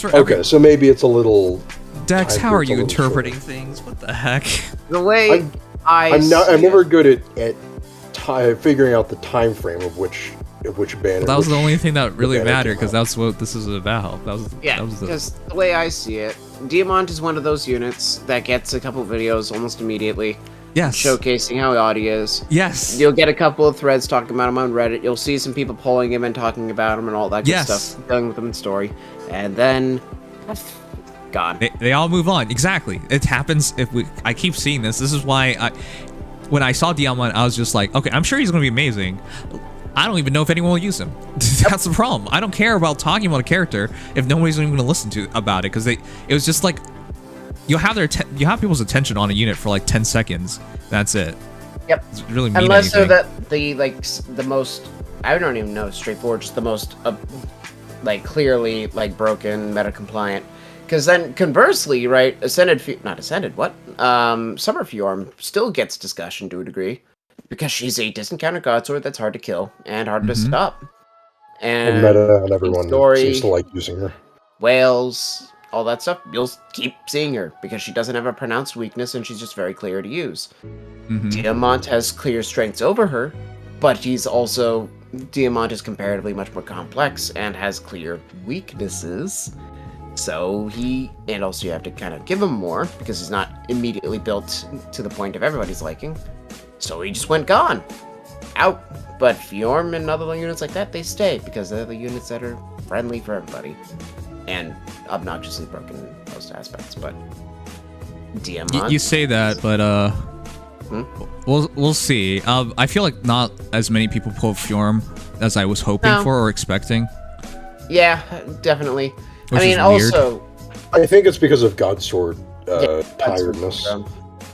for okay. So maybe it's a little. Dex, how are you interpreting things? What the heck? The way I'm never good at figuring out the time frame of which band. That was the only thing that really mattered because that's what this is about. That was because the way I see it, Diamond is one of those units that gets a couple videos almost immediately. Yes. Showcasing how odd he is. Yes. You'll get a couple of threads talking about him on Reddit. You'll see some people polling him and talking about him and all that good stuff, dealing with him in story, and then gone. They all move on. Exactly. It happens I keep seeing this. This is why when I saw Diamond, I was just like, okay, I'm sure he's going to be amazing. I don't even know if anyone will use him. That's the problem. I don't care about talking about a character if nobody's even going to listen to about it because it was just like you have people's attention on a unit for like 10 seconds. That's it. Yep. It doesn't really mean unless anything. they're the most, I don't even know, straightforward, just the most clearly broken, meta compliant. Because then, conversely, right, Summer Fjorm still gets discussion to a degree, because she's a distant-counter godsword that's hard to kill and hard to stop. And meta, and everyone seems to like using her. Whales, all that stuff, you'll keep seeing her, because she doesn't have a pronounced weakness, and she's just very clear to use. Diamant has clear strengths over her, but Diamant is comparatively much more complex, and has clear weaknesses. So and also you have to kind of give him more, because he's not immediately built to the point of everybody's liking. So he just went gone. Out. But Fjorm and other units like that, they stay, because they're the units that are friendly for everybody. And obnoxiously broken in most aspects, but Diamant... You say that, but we'll see. I feel like not as many people pull Fjorm as I was hoping for or expecting. Yeah, definitely. Which I mean, is weird. also... I think it's because of Godsword tiredness.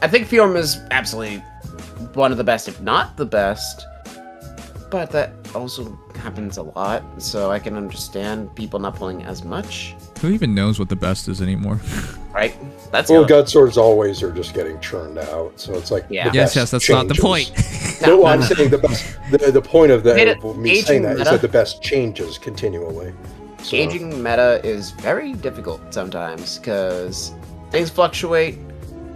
I think Fjorm is absolutely one of the best, if not the best. But that also happens a lot, so I can understand people not pulling as much. Who even knows what the best is anymore? Right? Godswords always are just getting churned out, so it's like Yes, that's not the point. No, I'm saying the best. The point of me saying that is meta. that the best changes continually. So. Gauging meta is very difficult sometimes because things fluctuate,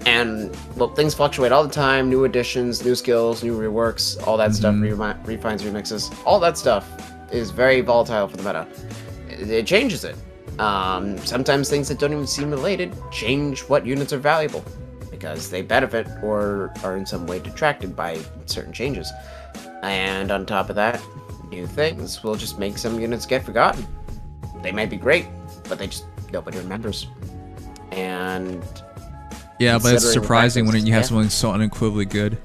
and things fluctuate all the time. New additions, new skills, new reworks, all that stuff, refines, remixes, all that stuff is very volatile for the meta. It changes it. Sometimes things that don't even seem related change what units are valuable because they benefit or are in some way detracted by certain changes. And on top of that, new things will just make some units get forgotten. They might be great, but nobody remembers. And Yeah, but it's considering surprising when practice, you have yeah. something so unequivocally good.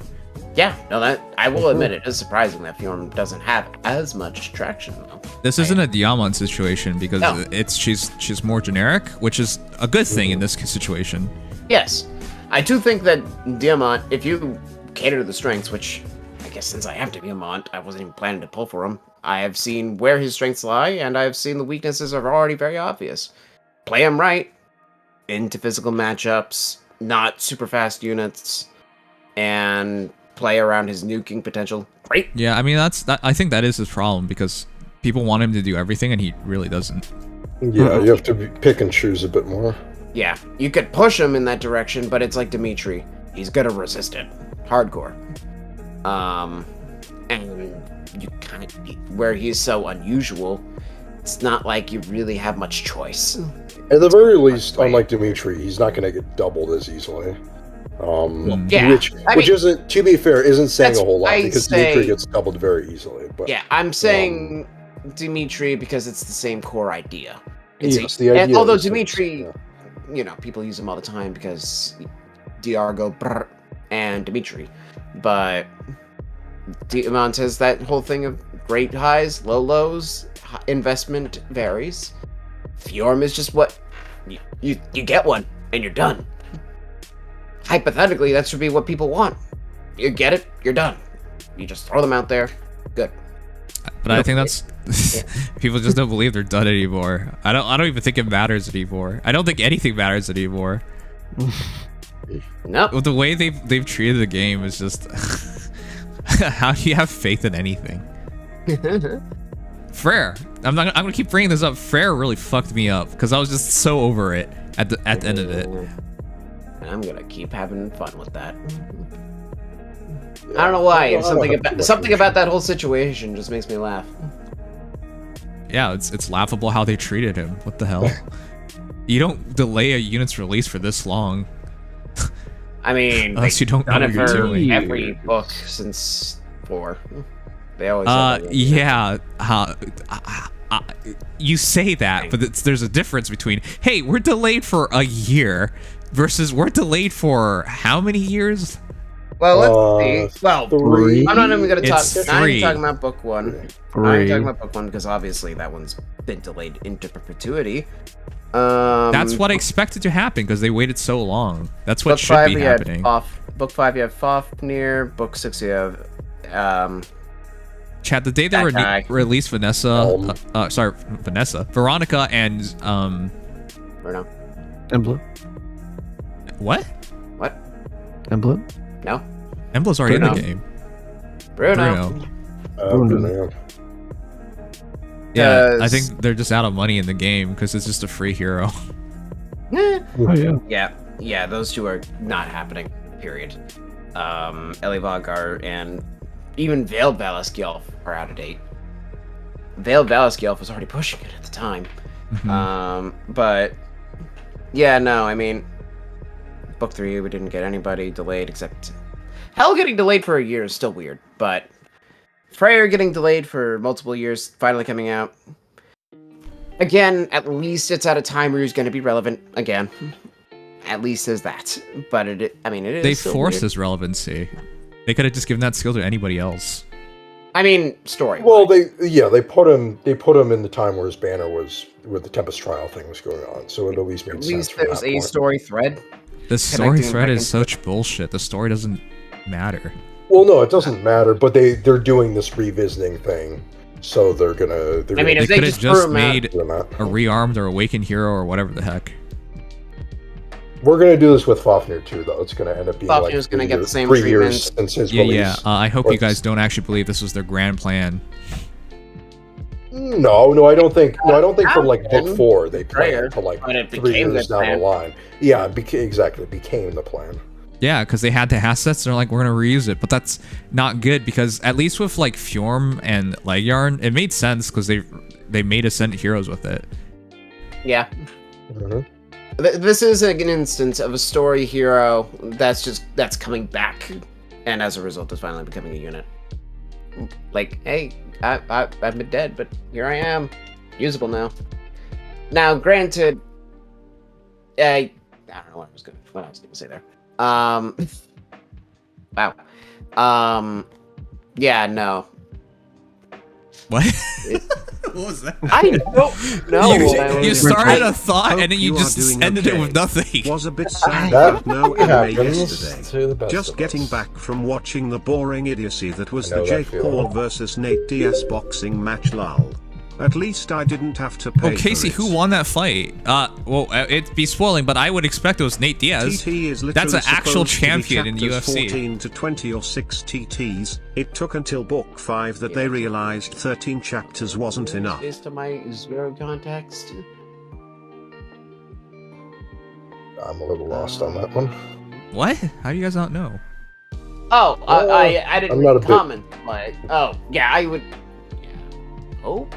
Yeah, no, that I will admit it is surprising that Fjorm doesn't have as much traction though. This isn't a Diamond situation because No. she's more generic, which is a good thing in this situation. Yes, I do think that Diamant, if you cater to the strengths, which I guess since I have Diamant, I wasn't even planning to pull for him. I have seen where his strengths lie, and I've seen the weaknesses are already very obvious. Play him right, into physical matchups, not super fast units, and play around his nuking potential. Great. Yeah, I mean I think that is his problem because people want him to do everything and he really doesn't. Yeah, you have to pick and choose a bit more. Yeah, you could push him in that direction, but it's like Dimitri. He's gonna resist it. Hardcore. And you kind of, where he's so unusual, it's not like you really have much choice. At the very least, unlike Dimitri, he's not going to get doubled as easily. Yeah, which isn't, to be fair, isn't saying a whole lot I because say- Dimitri gets doubled very easily. But Yeah, I'm saying Dimitri because it's the same core idea. Yes, the idea and although is- Dimitri, yeah. People use him all the time because DR go brr and Dimitri, but Diamant has that whole thing of great highs, low lows, investment varies. Fjorm is just what you get one and you're done. Hypothetically, that should be what people want. You get it, you're done. You just throw them out there. Good. But I think that's people just don't believe they're done anymore. I don't even think it matters anymore. I don't think anything matters anymore. Nope. With the way they've treated the game is just how do you have faith in anything? Frere, I'm gonna keep bringing this up. Frere really fucked me up because I was just so over it at the end of it. I'm gonna keep having fun with that. I don't know why. Something about that whole situation just makes me laugh. Yeah, it's laughable how they treated him. What the hell? You don't delay a unit's release for this long. I mean, Unless you don't know done what it you're for doing. every book since 4. They always. have that. Yeah. You say that, but there's a difference between, hey, we're delayed for a year versus we're delayed for how many years? Well, let's see. Well, 3. I'm not even gonna talk. It's I'm 3. talking about book 1. I'm talking about book 1 because obviously that one's been delayed into perpetuity. That's what I expected to happen because they waited so long. That's what Book should 5 be you happening. had book 5 you have Fafnir. Book 6 you have Chad, the day they that guy. released Veronica and Bruno. Emblem. what? What? Emblem. No. Emblem's already in Bruno. the game. Bruno. Bruno. Yeah, I Does- think they're just out of money in the game because it's just a free hero. Oh yeah. Yeah, those two are not happening, period. Elivagar and even Veiled Valaskjolf are out of date. Veiled Valaskjolf was already pushing it at the time. But yeah, no, I mean, book 3 we didn't get anybody delayed except Hell getting delayed for a year is still weird, but Freyr getting delayed for multiple years, finally coming out. Again, at least it's at a time where he's going to be relevant again. At least there's that. But it is. They still forced weird. his relevancy. They could have just given that skill to anybody else. I mean, story. Well, they put him in the time where his banner was, where the Tempest trial thing was going on, so it at least made At sense. least from there's that a point. story thread. The story Connecting thread back is such bullshit. The story doesn't matter. Well, no, it doesn't matter, but they're doing this revisiting thing, so they're gonna. I mean, They if they could have just just threw him out- made a rearmed or awakened hero or whatever the heck. We're gonna do this with Fafnir too, though. It's gonna end up being Fafnir's like gonna get the same 3 treatment. years since his Yeah, release. yeah. I hope Or- you guys don't actually believe this was their grand plan. No, I don't think. No, I don't think from like book happened. 4 they Prayer, planned to like but it 3 became years the down plan. the line. Yeah, exactly. It became the plan. Yeah, because they had the assets. They're like, we're gonna reuse it, but that's not good because at least with like Fjorm and Legyarn, it made sense because they made Ascendant heroes with it. Yeah. Mhm. This is an instance of a story hero that's coming back, and as a result is finally becoming a unit. like, hey, I've been dead, but here I am, usable now. Now, granted, I don't know what I was gonna say there. Wow. Yeah, no. What? What was that? I don't know. You started a thought and then you Hope just are doing ended it okay. with nothing. Was a bit sad That with no happens anime to yesterday. the best Just of getting us. back from watching the boring idiocy that was I know the that Jake feeling. Paul versus Nate Diaz boxing match lull. At least I didn't have to pay Oh, Casey, for it. who won that fight? Well, it'd be spoiling, but I would expect it was Nate Diaz. TT is literally That's an actual supposed to be champion in chapters UFC. 14 to 20 or 6 TTs. It took until book 5 that they realized 13 chapters wasn't enough. Based on my zero context. I'm a little lost on that one. What? How do you guys not know? Oh, I didn't I'm not a big- comment, but oh yeah, I would. Yeah. Oh,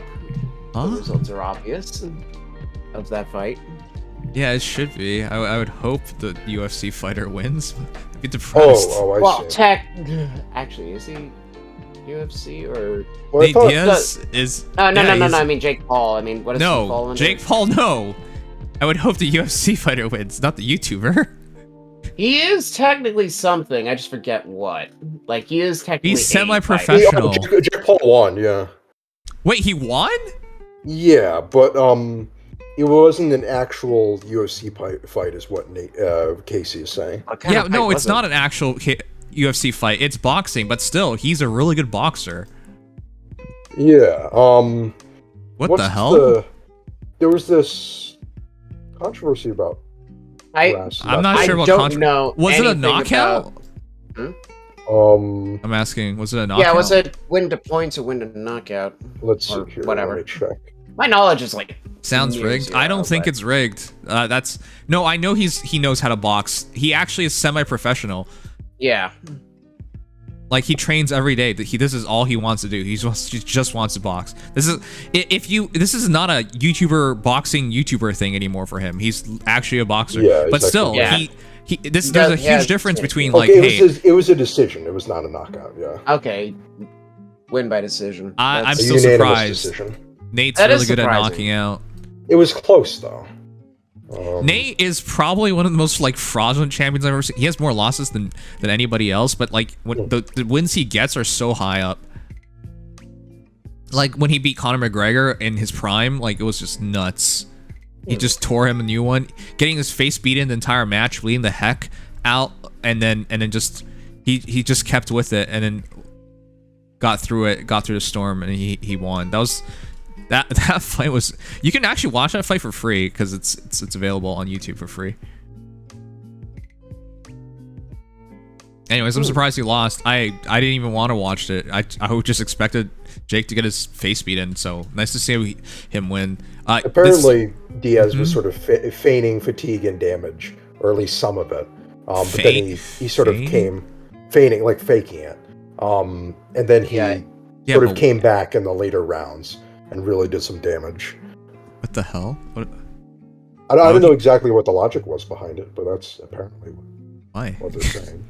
Huh? the results are obvious of that fight. Yeah, it should be. I would hope the UFC fighter wins. I'd be depressed. I Well, see. actually, is he UFC or? Well, I Nate thought- Diaz is. No, yeah, no. he's- I mean Jake Paul. I mean, what is he No, fall under? Jake Paul, no. I would hope the UFC fighter wins, not the YouTuber. He is technically something. I just forget what. Like he is technically. He's a semi-professional. fighter. Jake Paul won, yeah. Wait, he won? Yeah, but it wasn't an actual UFC fight, is what Casey is saying. What kind Yeah, of no, fight it's was it? not an actual UFC fight. It's boxing, but still, he's a really good boxer. Yeah. What what's the hell? There was this controversy about. I'm not I sure what don't know. Was it a anything knockout? about- I'm asking, was it a knockout? Yeah, was it win to points or win to knockout? Let's see Or here. whatever. Let me check. My knowledge is like Sounds years rigged. ago, I don't think but- it's rigged. No, I know he knows how to box. He actually is semi-professional. Yeah. Like he trains every day. This is all he wants to do. He just wants to box. This is not a boxing YouTuber thing anymore for him. He's actually a boxer. Yeah, but still, Yeah. there's a huge difference between like, Okay, hey, it was a decision. It was not a knockout. Yeah. Okay. Win by decision. I'm That's- still unanimous surprised. decision. Nate's That is really good at surprising. knocking out. It was close though. Nate is probably one of the most like fraudulent champions I've ever seen. He has more losses than anybody else, but like when the wins he gets are so high up. Like when he beat Conor McGregor in his prime, like it was just nuts. He just tore him a new one, getting his face beaten the entire match, bleeding the heck out, and then just he just kept with it and then got through the storm and he won. That fight was. You can actually watch that fight for free because it's available on YouTube for free. Anyways, I'm surprised he lost. I didn't even want to watch it. I just expected Jake to get his face beaten. So nice to see him win. Apparently, Diaz was Mhm. sort of feigning fatigue and damage, or at least some of it. But then he sort of came feigning, like faking it. And then he sort of came back in the later rounds and really did some damage. What the hell? What? I don't know exactly what the logic was behind it, but that's apparently Why? what they're saying.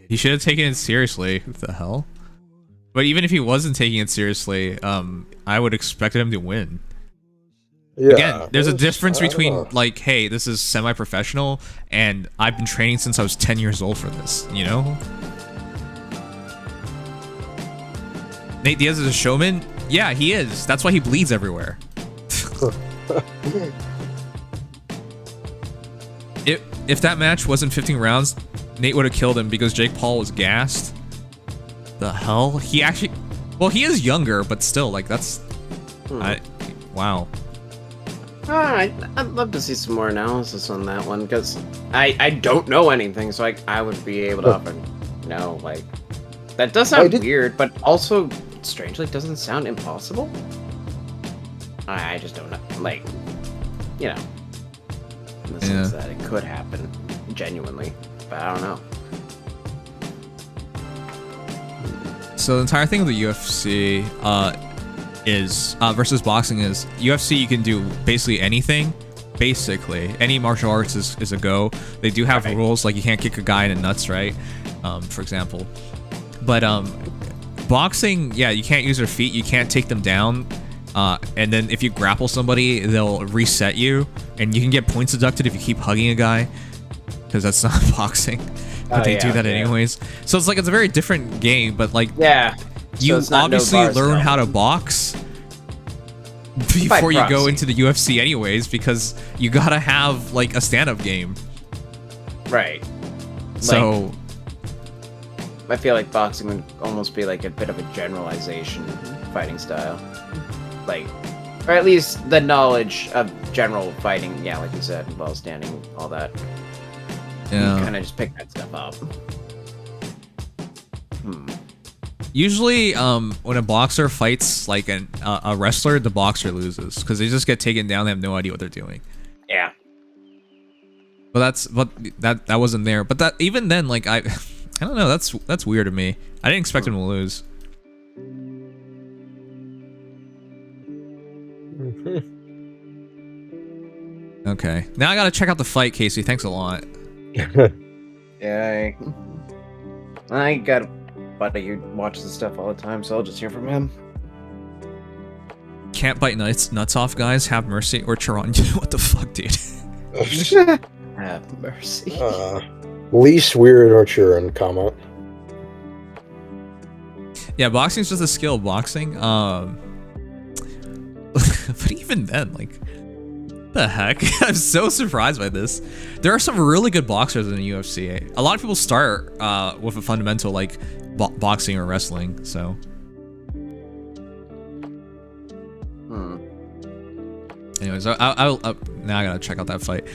He should have taken it seriously. What the hell? But even if he wasn't taking it seriously, I would expect him to win. Yeah, Again, there's a it's- difference I don't between know. like, hey, this is semi-professional, and I've been training since I was 10 years old for this. You know? Nate Diaz is a showman. Yeah, he is. That's why he bleeds everywhere. If that match wasn't 15 rounds, Nate would have killed him because Jake Paul was gassed. The hell? He actually... Well, he is younger, but still, like, that's... Wow. Alright, I'd love to see some more analysis on that one, because I don't know anything, so I would be able to often know, like... That does sound weird, but also, strangely, doesn't sound impossible? I just don't know. Like, you know... In the sense that it could happen, genuinely, but I don't know. So the entire thing of the UFC is versus boxing is UFC you can do basically anything. Basically, any martial arts is a go. They do have rules like you can't kick a guy in the nuts, right? For example. But boxing, yeah, you can't use your feet. You can't take them down. And then if you grapple somebody, they'll reset you, and you can get points deducted if you keep hugging a guy, because that's not boxing. But they do that anyways. So it's like it's a very different game, but like you obviously learn how to box before you go into the UFC anyways, because you gotta have like a stand-up game. Right. So I feel like boxing would almost be like a bit of a generalization fighting style. Like, or at least the knowledge of general fighting, yeah, like you said, while standing, all that. Yeah. You kind of just pick that stuff up. Usually, when a boxer fights like a wrestler, the boxer loses because they just get taken down. They have no idea what they're doing. Yeah. But that wasn't there. But that even then, like I don't know. That's weird to me. I didn't expect him to lose. Okay, now I gotta check out the fight, Casey. Thanks a lot. Yeah, I got a buddy who watches this stuff all the time, so I'll just hear from him. Can't bite nuts off, guys. Have mercy, or Charon. What the fuck, dude? Have mercy. Least weird or Charon comment. Yeah, boxing's just a skill. Boxing. But even then, like, the heck? I'm so surprised by this. There are some really good boxers in the UFC. A lot of people start with a fundamental like boxing or wrestling. So. Anyways, I'll now I gotta check out that fight.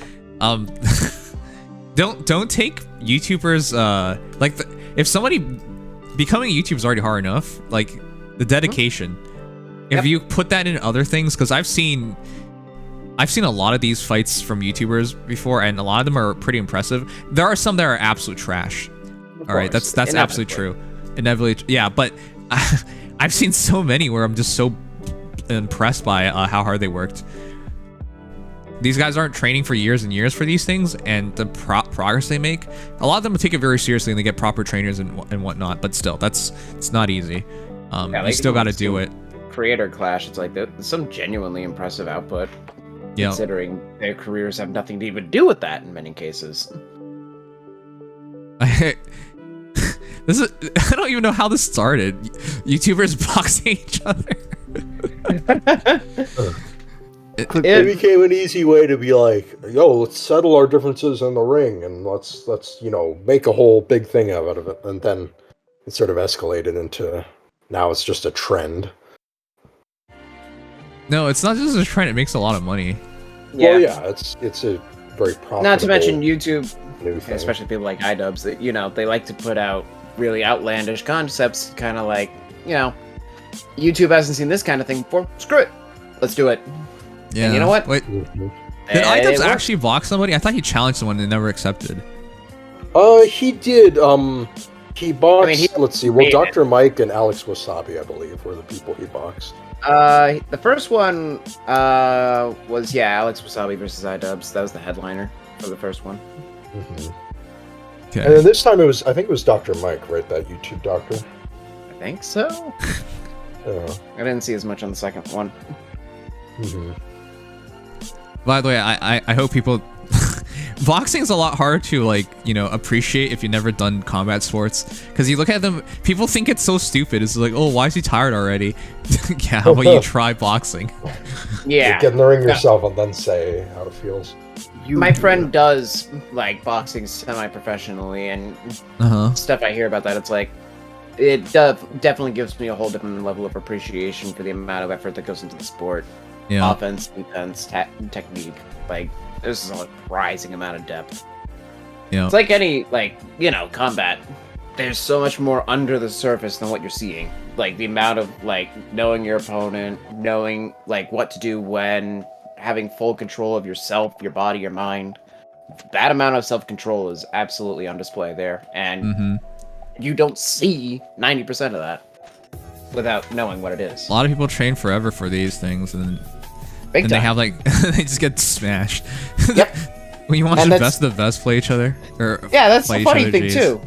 Don't take YouTubers like if somebody becoming a YouTuber is already hard enough. Like the dedication. If you put that in other things, because I've seen a lot of these fights from YouTubers before, and a lot of them are pretty impressive. There are some that are absolute trash. All right, that's absolutely true. Inevitably, yeah. But I've seen so many where I'm just so impressed by how hard they worked. These guys aren't training for years and years for these things, and the progress they make. A lot of them take it very seriously, and they get proper trainers and whatnot. But still, it's not easy. You still got to do it. Creator clash. It's like some genuinely impressive output. Yeah. Considering their careers have nothing to even do with that in many cases. I don't even know how this started. YouTubers boxing each other. It became an easy way to be like, yo, let's settle our differences in the ring and let's make a whole big thing out of it. And then it sort of escalated into now it's just a trend. No, it's not just a trend. It makes a lot of money. Yeah. Well, yeah, it's a very profitable. Not to mention YouTube, new thing. especially people like iDubbbz, that they like to put out really outlandish concepts, kind of like YouTube hasn't seen this kind of thing before. Screw it, let's do it. Yeah. And you know what? Wait, did iDubbbz actually box somebody? I thought he challenged someone and never accepted. He did. He boxed. Let's see. Well, Dr. Mike and Alex Wasabi, I believe, were the people he boxed. The first one was Alex Wasabi versus iDubbbz. That was the headliner for the first one. Okay. And then this time I think it was Dr. Mike, right? That YouTube doctor. I think so. I didn't see as much on the second one. By the way, I hope people. Boxing is a lot harder to appreciate if you've never done combat sports, because you look at them, people think it's so stupid. It's like, oh, why is he tired already? Yeah, how about you try boxing? Yeah, get in the ring yourself and then say how it feels. My friend does like boxing semi-professionally, and stuff I hear about that, it's like it definitely gives me a whole different level of appreciation for the amount of effort that goes into the sport. Yeah. Offense, defense, technique. Like, this is a surprising amount of depth. Yeah. It's like any, combat. There's so much more under the surface than what you're seeing. Like, the amount of, knowing your opponent, knowing, what to do when, having full control of yourself, your body, your mind. That amount of self-control is absolutely on display there. And you don't see 90% of that without knowing what it is. A lot of people train forever for these things, and they have they just get smashed. Yep. When you watch the best of the best play each other, that's the funny thing too.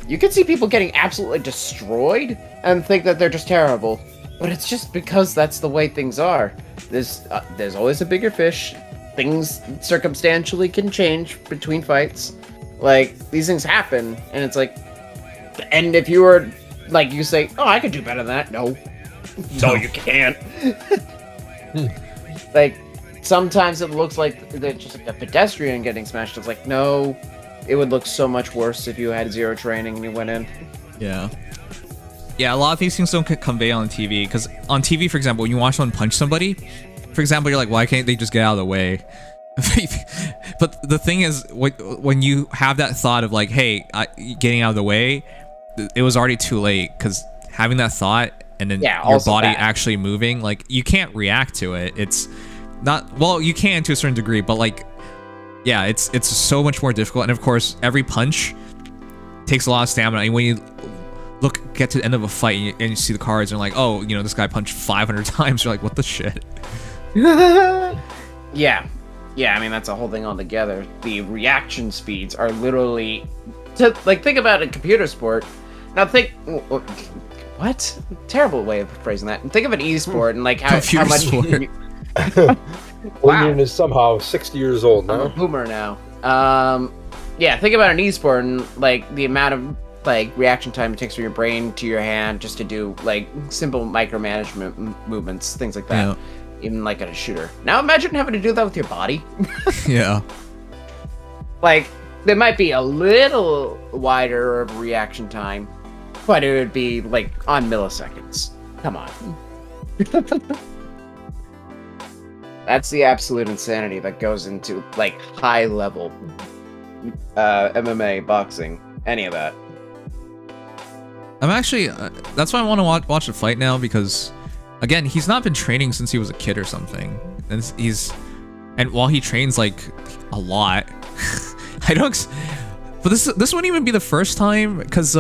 you can see people getting absolutely destroyed and think that they're just terrible. But it's just because that's the way things are. There's always a bigger fish. Things circumstantially can change between fights. Like, these things happen, and it's like... And if you were, like, you say, oh, I could do better than that. No. No, you can't. Like, sometimes it looks like they're just like a pedestrian getting smashed. It's like, no, it would look so much worse if you had zero training and you went in. Yeah. Yeah, a lot of these things don't convey on TV, because on TV, for example, when you watch someone punch somebody, for example, you're like, why can't they just get out of the way? But the thing is, when you have that thought of like, hey, getting out of the way, it was already too late, because having that thought and then your body actually moving, like, you can't react to it. It's not, well, you can to a certain degree, but like, yeah, it's so much more difficult. And of course, every punch takes a lot of stamina. And when you get to the end of a fight and you see the cards and like, oh, you know, this guy punched 500 times, you're like, what the shit? Yeah, I mean, that's a whole thing altogether. The reaction speeds are literally, think about a computer sport. Now what? Terrible way of phrasing that. Think of an e-sport and like how much... William is somehow 60 years old now. I'm a boomer now. Yeah, think about an e-sport and like the amount of like reaction time it takes from your brain to your hand just to do like simple micromanagement movements, things like that. Yeah. Even like at a shooter. Now imagine having to do that with your body. Yeah. Like, there might be a little wider of reaction time, but it would be like on milliseconds. Come on. That's the absolute insanity that goes into like high level MMA, boxing, any of that. I'm actually, that's why I want to watch the fight now, because again, he's not been training since he was a kid or something, and while he trains like a lot, but this wouldn't even be the first time, because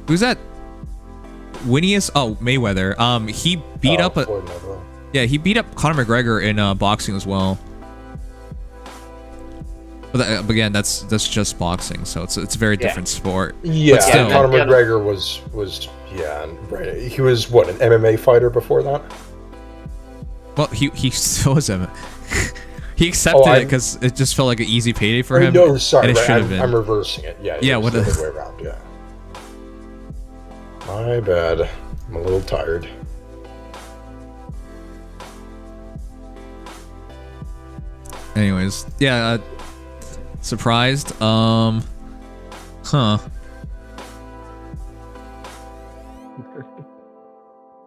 who's that? Mayweather. He beat up he beat up Conor McGregor in boxing as well. But again, that's just boxing, so it's a very different sport. Yeah, Conor McGregor was right. He was what, an MMA fighter before that? Well, he still was MMA. He accepted it because it just felt like an easy payday for him. No, sorry, and it should have been. I'm reversing it. Yeah, what the other way around. Yeah, my bad. I'm a little tired. Anyways, yeah. Surprised. Huh.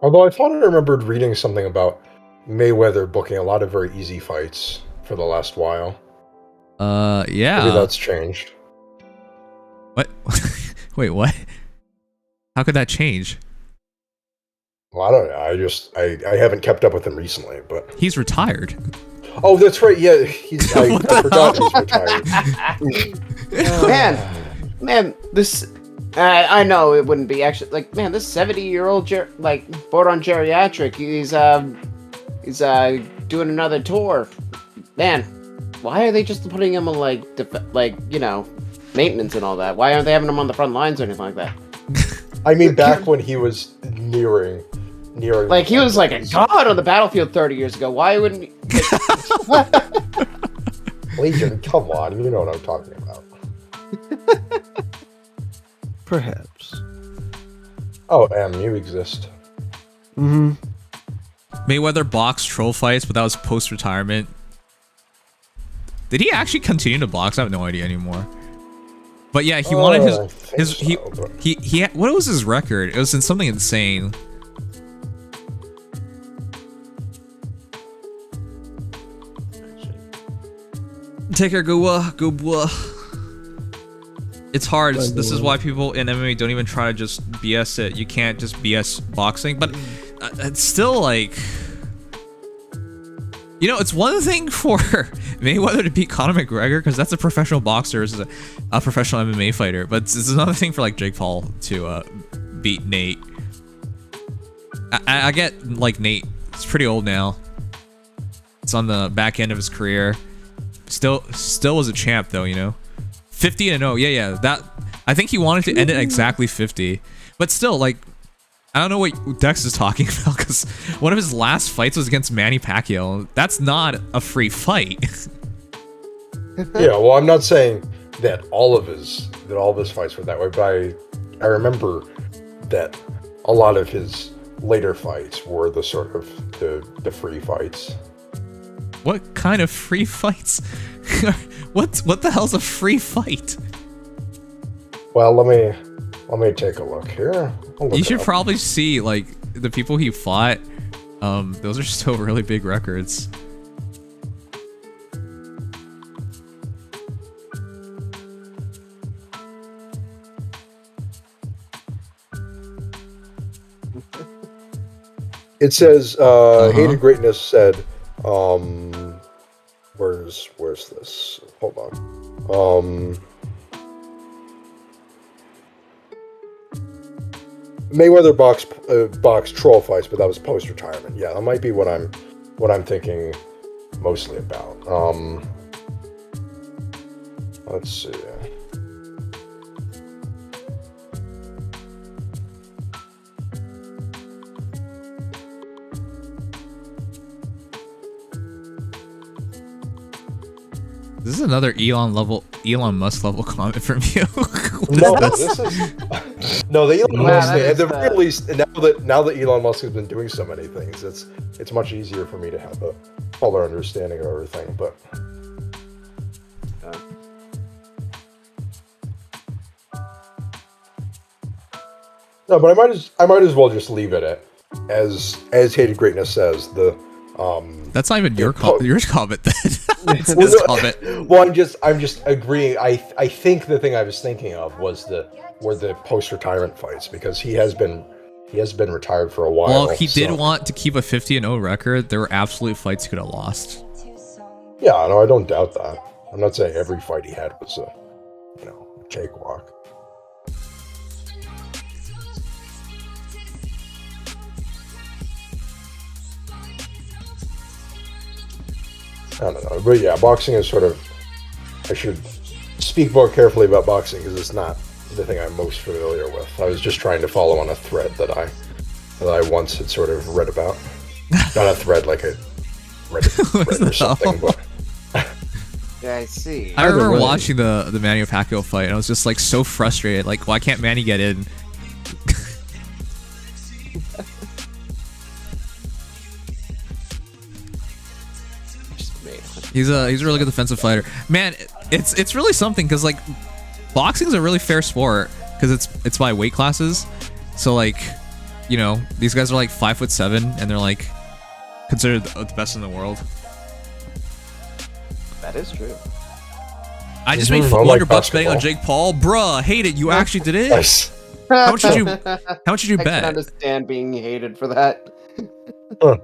Although I thought I remembered reading something about Mayweather booking a lot of very easy fights for the last while. Yeah. Maybe that's changed. What? Wait, what? How could that change? Well, I don't know. I haven't kept up with him recently, but he's retired. Oh, that's right. Yeah, I forgot he's retired. Man, this. I know it wouldn't be actually like, man, this 70-year-old border on geriatric. He's doing another tour. Man, why are they just putting him on maintenance and all that? Why aren't they having him on the front lines or anything like that? I mean, back when he was nearing. Like, he was like a god on the battlefield 30 years ago. Why wouldn't he? Legion, come on. You know what I'm talking about. Perhaps. Oh, you exist. Mm-hmm. Mayweather boxed troll fights, but that was post-retirement. Did he actually continue to box? I have no idea anymore. But yeah, he wanted what was his record? It was in something insane. Take care, Goobwa. It's hard. This is why people in MMA don't even try to just BS it. You can't just BS boxing, but it's still like, you know, it's one thing for Mayweather to beat Conor McGregor because that's a professional boxer, is a professional MMA fighter, but it's another thing for like Jake Paul to beat Nate. I get like Nate. It's pretty old now. It's on the back end of his career. Still was a champ though, you know. 50-0. Yeah. I think he wanted to end it exactly 50. But still, like, I don't know what Dex is talking about, because one of his last fights was against Manny Pacquiao. That's not a free fight. Yeah, well, I'm not saying that all of his fights were that way, but I remember that a lot of his later fights were the sort of the free fights. What kind of free fights? What the hell's a free fight? Well, let me take a look here. You should probably see, like, the people he fought. Those are still really big records. It says, Hated Greatness said, where's this? Hold on. Mayweather box troll fights, but that was post-retirement. Yeah, that might be what I'm thinking mostly about. Let's see. This is another Elon Musk level comment from you. No, this is no the Elon Musk thing. At the very least, now that Elon Musk has been doing so many things, it's much easier for me to have a fuller understanding of everything. But no, but I might as well just leave it at as Hated Greatness says That's not even your comment then. It's well, his comment. Well, I'm just agreeing. I think the thing I was thinking of were the post-retirement fights, because he has been retired for a while. Well, he did want to keep a 50-0 record. There were absolute fights he could have lost. Yeah, no, I don't doubt that. I'm not saying every fight he had was a cakewalk. I don't know, but yeah, boxing is sort of. I should speak more carefully about boxing because it's not the thing I'm most familiar with. I was just trying to follow on a thread that I once had sort of read about. Not a thread like a Reddit or something, but. Yeah, I see. I remember watching the Manny Pacquiao fight, and I was just like so frustrated. Like, why can't Manny get in? He's a really good defensive fighter. Man, it's really something, because like boxing is a really fair sport because it's by weight classes. So like, these guys are like 5'7" and they're like considered the best in the world. That is true. I just made $400 betting on Jake Paul. Bruh, hate it. You actually did it? Nice. How much did you bet? I can understand being hated for that. Huh.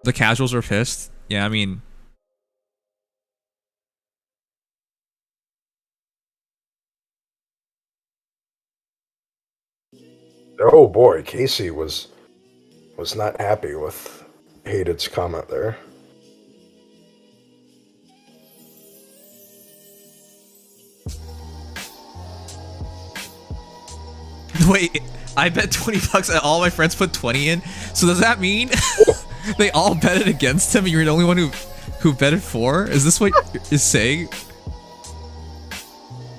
The casuals are pissed. Yeah, I mean, oh boy, Casey was not happy with Hated's comment there. wait, I bet $20 and all my friends put 20 in. So does that mean they all betted against him and you're the only one who betted for? Is this what you're saying?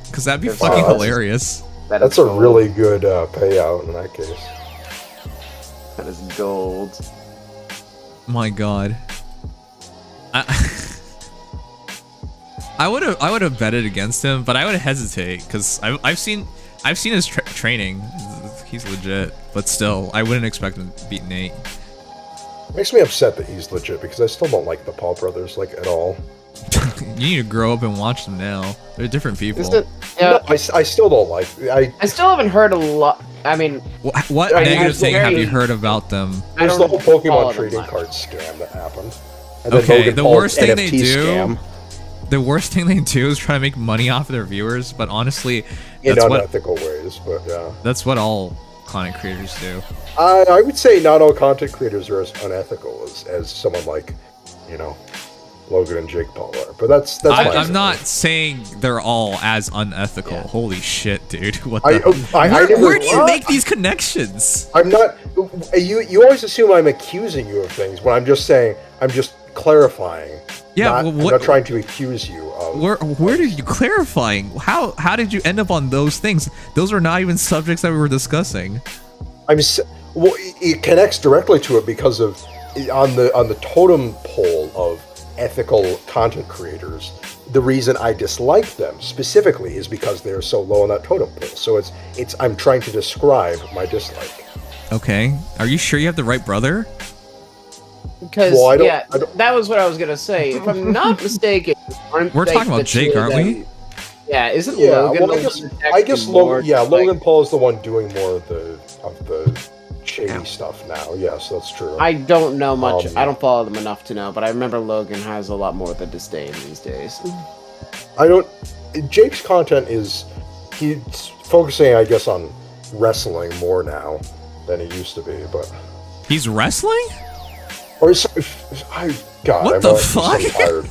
Because that'd be fucking hilarious. That's a really good payout in that case. That is gold. My God. I would have betted against him, but I would hesitate because I've seen his training. He's legit, but still, I wouldn't expect him to beat Nate. Makes me upset that he's legit because I still don't like the Paul brothers at all. You need to grow up and watch them now. They're different people. No, I still don't like. I still haven't heard a lot. I mean, what negative thing have you heard about them? There's the whole Pokemon trading card scam that happened. And okay, the worst thing NFT they do. Scam. The worst thing they do is try to make money off of their viewers, but honestly, in unethical ways. But yeah, that's what all content creators do. I would say not all content creators are as unethical as someone like Logan and Jake Paul are. But that's fine. I'm not saying they're all as unethical. Yeah. Holy shit, dude! What I the? never- Where do you make these connections? I'm not. You always assume I'm accusing you of things when I'm just saying I'm just clarifying. Yeah, I'm well, not trying to accuse you of. Where did you clarifying? How did you end up on those things? Those are not even subjects that we were discussing. Well, it connects directly to it because of on the totem pole of ethical content creators. The reason I dislike them specifically is because they're so low on that totem pole. So it's I'm trying to describe my dislike. Okay, are you sure you have the right brother? Because Well, I don't- that was what I was gonna say. If I'm not mistaken, We're talking about Jake, aren't we? Yeah, isn't Yeah, Logan? well, I guess Logan. Yeah, Logan Paul is the one doing more of the shady stuff now. Yes, that's true. I don't know much. I don't follow them enough to know, but I remember Logan has a lot more of the disdain these days. I don't. Jake's content is he's focusing, I guess, on wrestling more now than he used to be. But He's wrestling? or God, What I'm the so fuck? tired.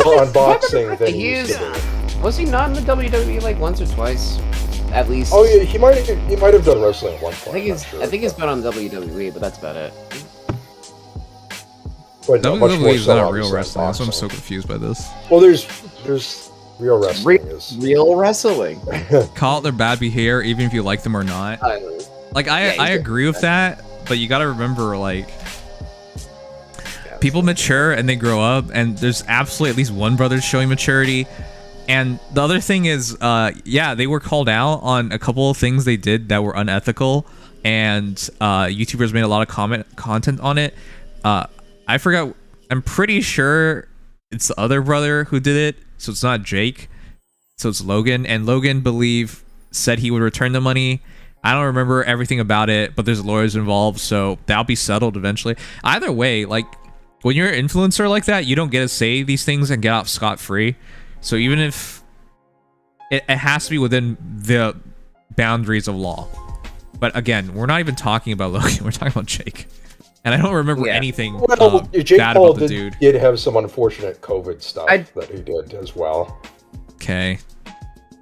More unboxing than he used to be. Was he not in the WWE like once or twice, at least? Oh yeah, he might have done wrestling at one point. I think he's been on WWE, but that's about it. But no, much more WWE is so, not real obviously, wrestling. That's why I'm boxing. so confused by this. Well, there's real wrestling. Real wrestling. Call it their bad behavior, even if you like them or not. Like I agree with that, but you gotta remember, like, people mature and they grow up, and there's absolutely at least one brother showing maturity. And the other thing is, yeah, they were called out on a couple of things they did that were unethical, and YouTubers made a lot of content on it. I forgot. I'm pretty sure it's the other brother who did it, so it's not Jake. So it's Logan, and Logan said he would return the money. I don't remember everything about it, but there's lawyers involved, so that'll be settled eventually. Either way, like, when you're an influencer like that, you don't get to say these things and get off scot-free. So even if it has to be within the boundaries of law. But again, we're not even talking about Logan, we're talking about Jake. And I don't remember anything Jake bad Paul about the dude. did have some unfortunate COVID stuff that he did as well. Okay.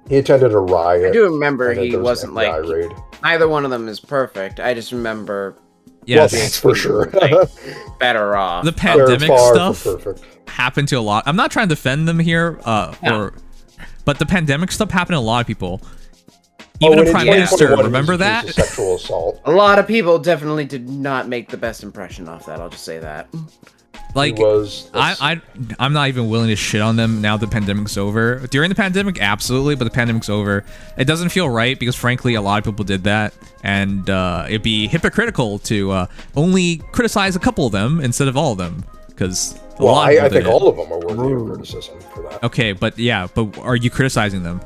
He attended a riot. I do remember and then he there was wasn't an FBI like raid. neither one of them is perfect. I just remember Yes, well, that's for sure. better off. The pandemic far stuff from happened to a lot. I'm not trying to defend them here, but the pandemic stuff happened to a lot of people. Even a prime minister, remember that? Sexual assault. A lot of people definitely did not make the best impression off that. I'll just say that. Like, I'm not even willing to shit on them now the pandemic's over. During the pandemic, absolutely, but the pandemic's over. It doesn't feel right because, frankly, a lot of people did that, and it'd be hypocritical to only criticize a couple of them instead of all of them, because I think all of them are worthy of criticism for that. Okay, but are you criticizing them?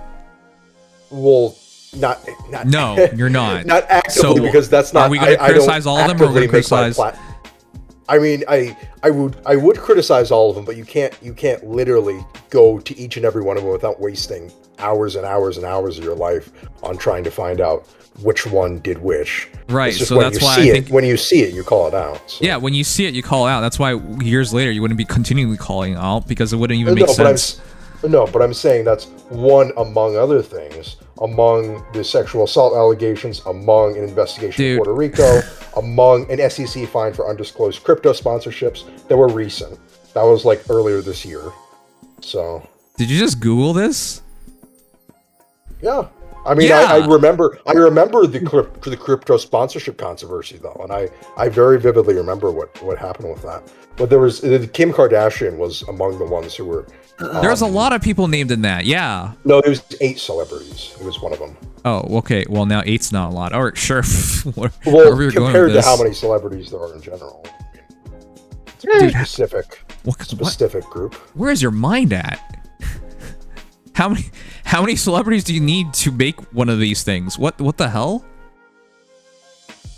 Well, not no, you're not. Not actively, so, because that's not. Are we going to criticize all of them, or are we going to criticize? I mean, I would criticize all of them, but you can't literally go to each and every one of them without wasting hours and hours and hours of your life on trying to find out which one did which. Right. So that's why I think when you see it, you call it out. So. Yeah, when you see it, you call it out. That's why years later you wouldn't be continually calling out because it wouldn't even make sense. But I'm saying that's one among other things. Among the sexual assault allegations, among an investigation in Puerto Rico, among an SEC fine for undisclosed crypto sponsorships that were recent. That was like earlier this year. So. Did you just Google this? Yeah. I mean, I remember the crypto sponsorship controversy though, and I very vividly remember what happened with that. But there was Kim Kardashian was among the ones who were. There's a lot of people named in that. Yeah. No, it was 8 celebrities. It was one of them. Oh, okay. Well, now 8's not a lot. All right, sure. Well, compared to how many celebrities there are in general, it's a very specific group. Where is your mind at? How many celebrities do you need to make one of these things? What the hell?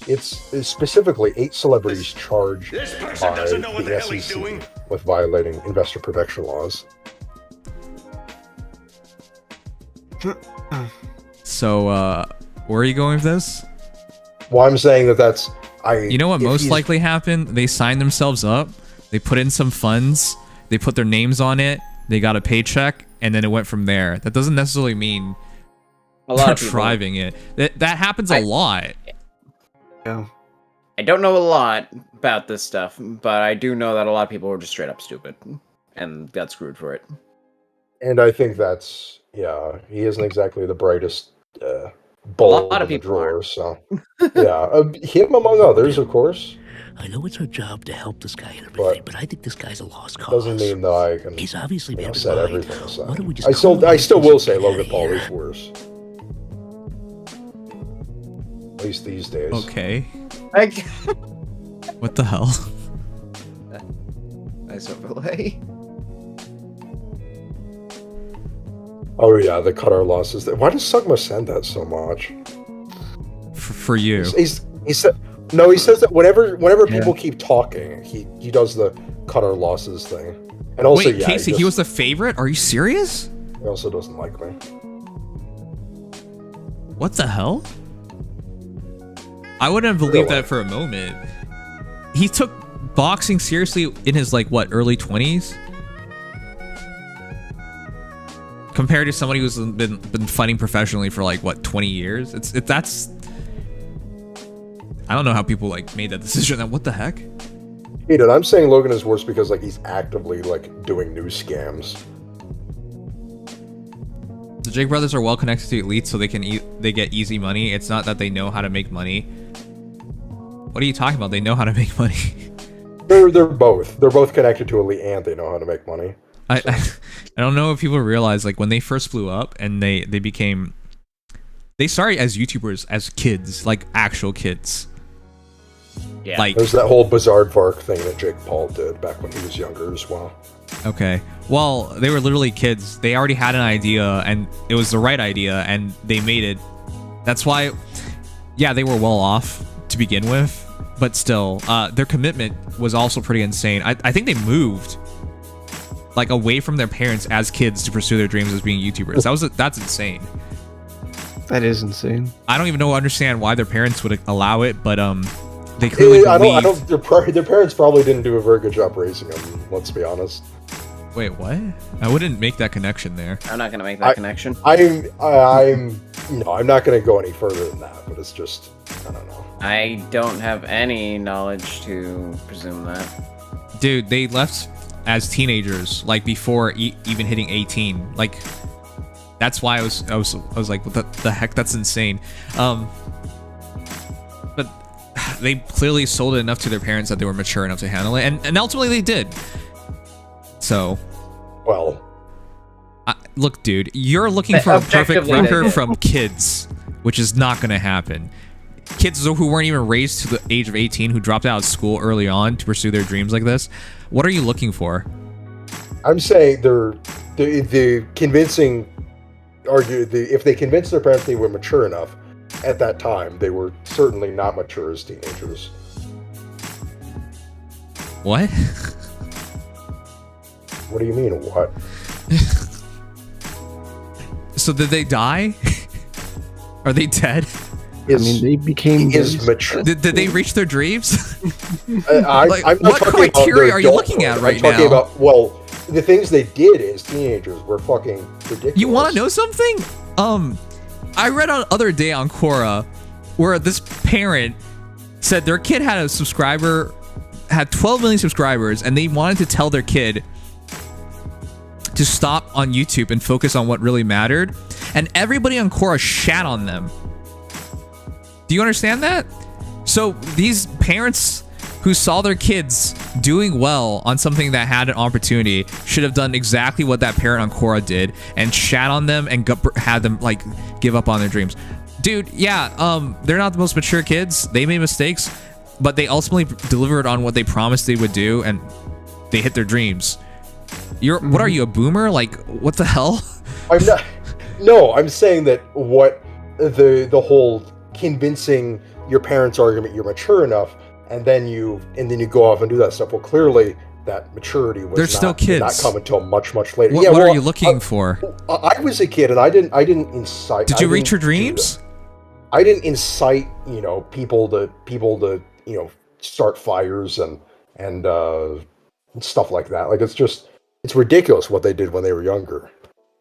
It's specifically 8 celebrities charged by the SEC with violating investor protection laws. So, where are you going with this? Well, I'm saying that's You know what most likely happened? They signed themselves up. They put in some funds. they put their names on it, they got a paycheck, and then it went from there. That doesn't necessarily mean A lot they're of people. driving it. That happens a lot. Yeah. I don't know a lot about this stuff, but I do know that a lot of people were just straight up stupid and got screwed for it. And I think that's, yeah, he isn't exactly the brightest bulb lot of in the people drawer, so. Yeah, him among others, of course. I know it's our job to help this guy and everything, but I think this guy's a lost cause. Doesn't mean that I can He's obviously made up his set mind. everything aside. Why don't we just I call him still and will get say him Logan outta Paul here? is worse. At least these days. Okay. Like, What the hell? nice overlay. Oh yeah, the cut our losses. Why does Sugma send that so much? For you. He said no. He says that whenever people keep talking, he does the cut our losses thing. And also, Wait, yeah, Casey, he was the favorite? Are you serious? He also doesn't like me. What the hell? I wouldn't have believed that for a moment. He took boxing seriously in his, like, what, early 20s? Compared to somebody who's been fighting professionally for, like, what, 20 years? That's... I don't know how people, like, made that decision. What the heck? Hey, dude, I'm saying Logan is worse because, like, he's actively, like, doing news scams. The Jake brothers are well connected to elites, so they get easy money. It's not that they know how to make money. What are you talking about? They know how to make money. They're both. They're both connected to elite, and they know how to make money. I don't know if people realize, like, when they first blew up and they started as YouTubers as kids, like actual kids. Yeah. Like, there's that whole Bizarre Vark thing that Jake Paul did back when he was younger as well. Okay. Well, they were literally kids. They already had an idea, and it was the right idea, and they made it. That's why, yeah, they were well off to begin with, but still, their commitment was also pretty insane. I think they moved, like, away from their parents as kids to pursue their dreams as being YouTubers. That's insane. That is insane. I don't even understand why their parents would allow it, but they clearly believe. Their parents probably didn't do a very good job raising them. Let's be honest. Wait, what? I wouldn't make that connection there. I'm not gonna make that connection. I'm not gonna go any further than that. But it's just, I don't know. I don't have any knowledge to presume that. Dude, they left as teenagers, like before even hitting 18. Like, that's why I was like, what the heck? That's insane. But they clearly sold it enough to their parents that they were mature enough to handle it, and ultimately they did. So, well, look, dude, you're looking for a perfect Objectively, record from kids, which is not going to happen. Kids who weren't even raised to the age of 18, who dropped out of school early on to pursue their dreams like this. What are you looking for? I'm saying the convincing if they convinced their parents they were mature enough at that time, they were certainly not mature as teenagers. What? What do you mean, what? So did they die? Are they dead? They became mature. Did they reach their dreams? I'm not what talking about criteria their are you adult looking at growth. right I'm talking now? about, well, the things they did as teenagers were fucking ridiculous. You want to know something? I read on other day on Quora where this parent said their kid had 12 million subscribers, and they wanted to tell their kid to stop on YouTube and focus on what really mattered, and everybody on Quora shat on them. Do you understand that? So these parents who saw their kids doing well on something that had an opportunity should have done exactly what that parent on Quora did and shat on them and had them, like, give up on their dreams. Dude, yeah, they're not the most mature kids. They made mistakes, but they ultimately delivered on what they promised they would do, and they hit their dreams. What are you, a boomer? Like, what the hell? I'm not. No, I'm saying that what the whole convincing your parents argument, you're mature enough, and then you go off and do that stuff. Well, clearly that maturity was still kids. Did not come until much later. What are you looking for? I was a kid, and I didn't incite. Did you reach your dreams? I didn't incite, people to start fires and stuff like that. Like, it's just, it's ridiculous what they did when they were younger.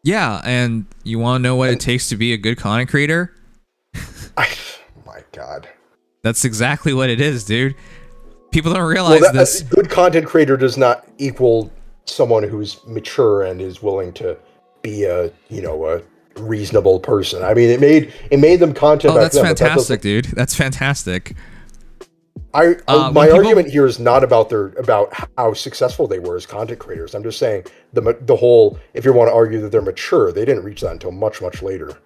Yeah, and you want to know what it takes to be a good content creator? My God. That's exactly what it is, dude. People don't realize this. A good content creator does not equal someone who's mature and is willing to be a reasonable person. I mean, it made them content. Oh, that's fantastic, dude. That's fantastic. My argument here is not about how successful they were as content creators. I'm just saying the whole. If you want to argue that they're mature, they didn't reach that until much later.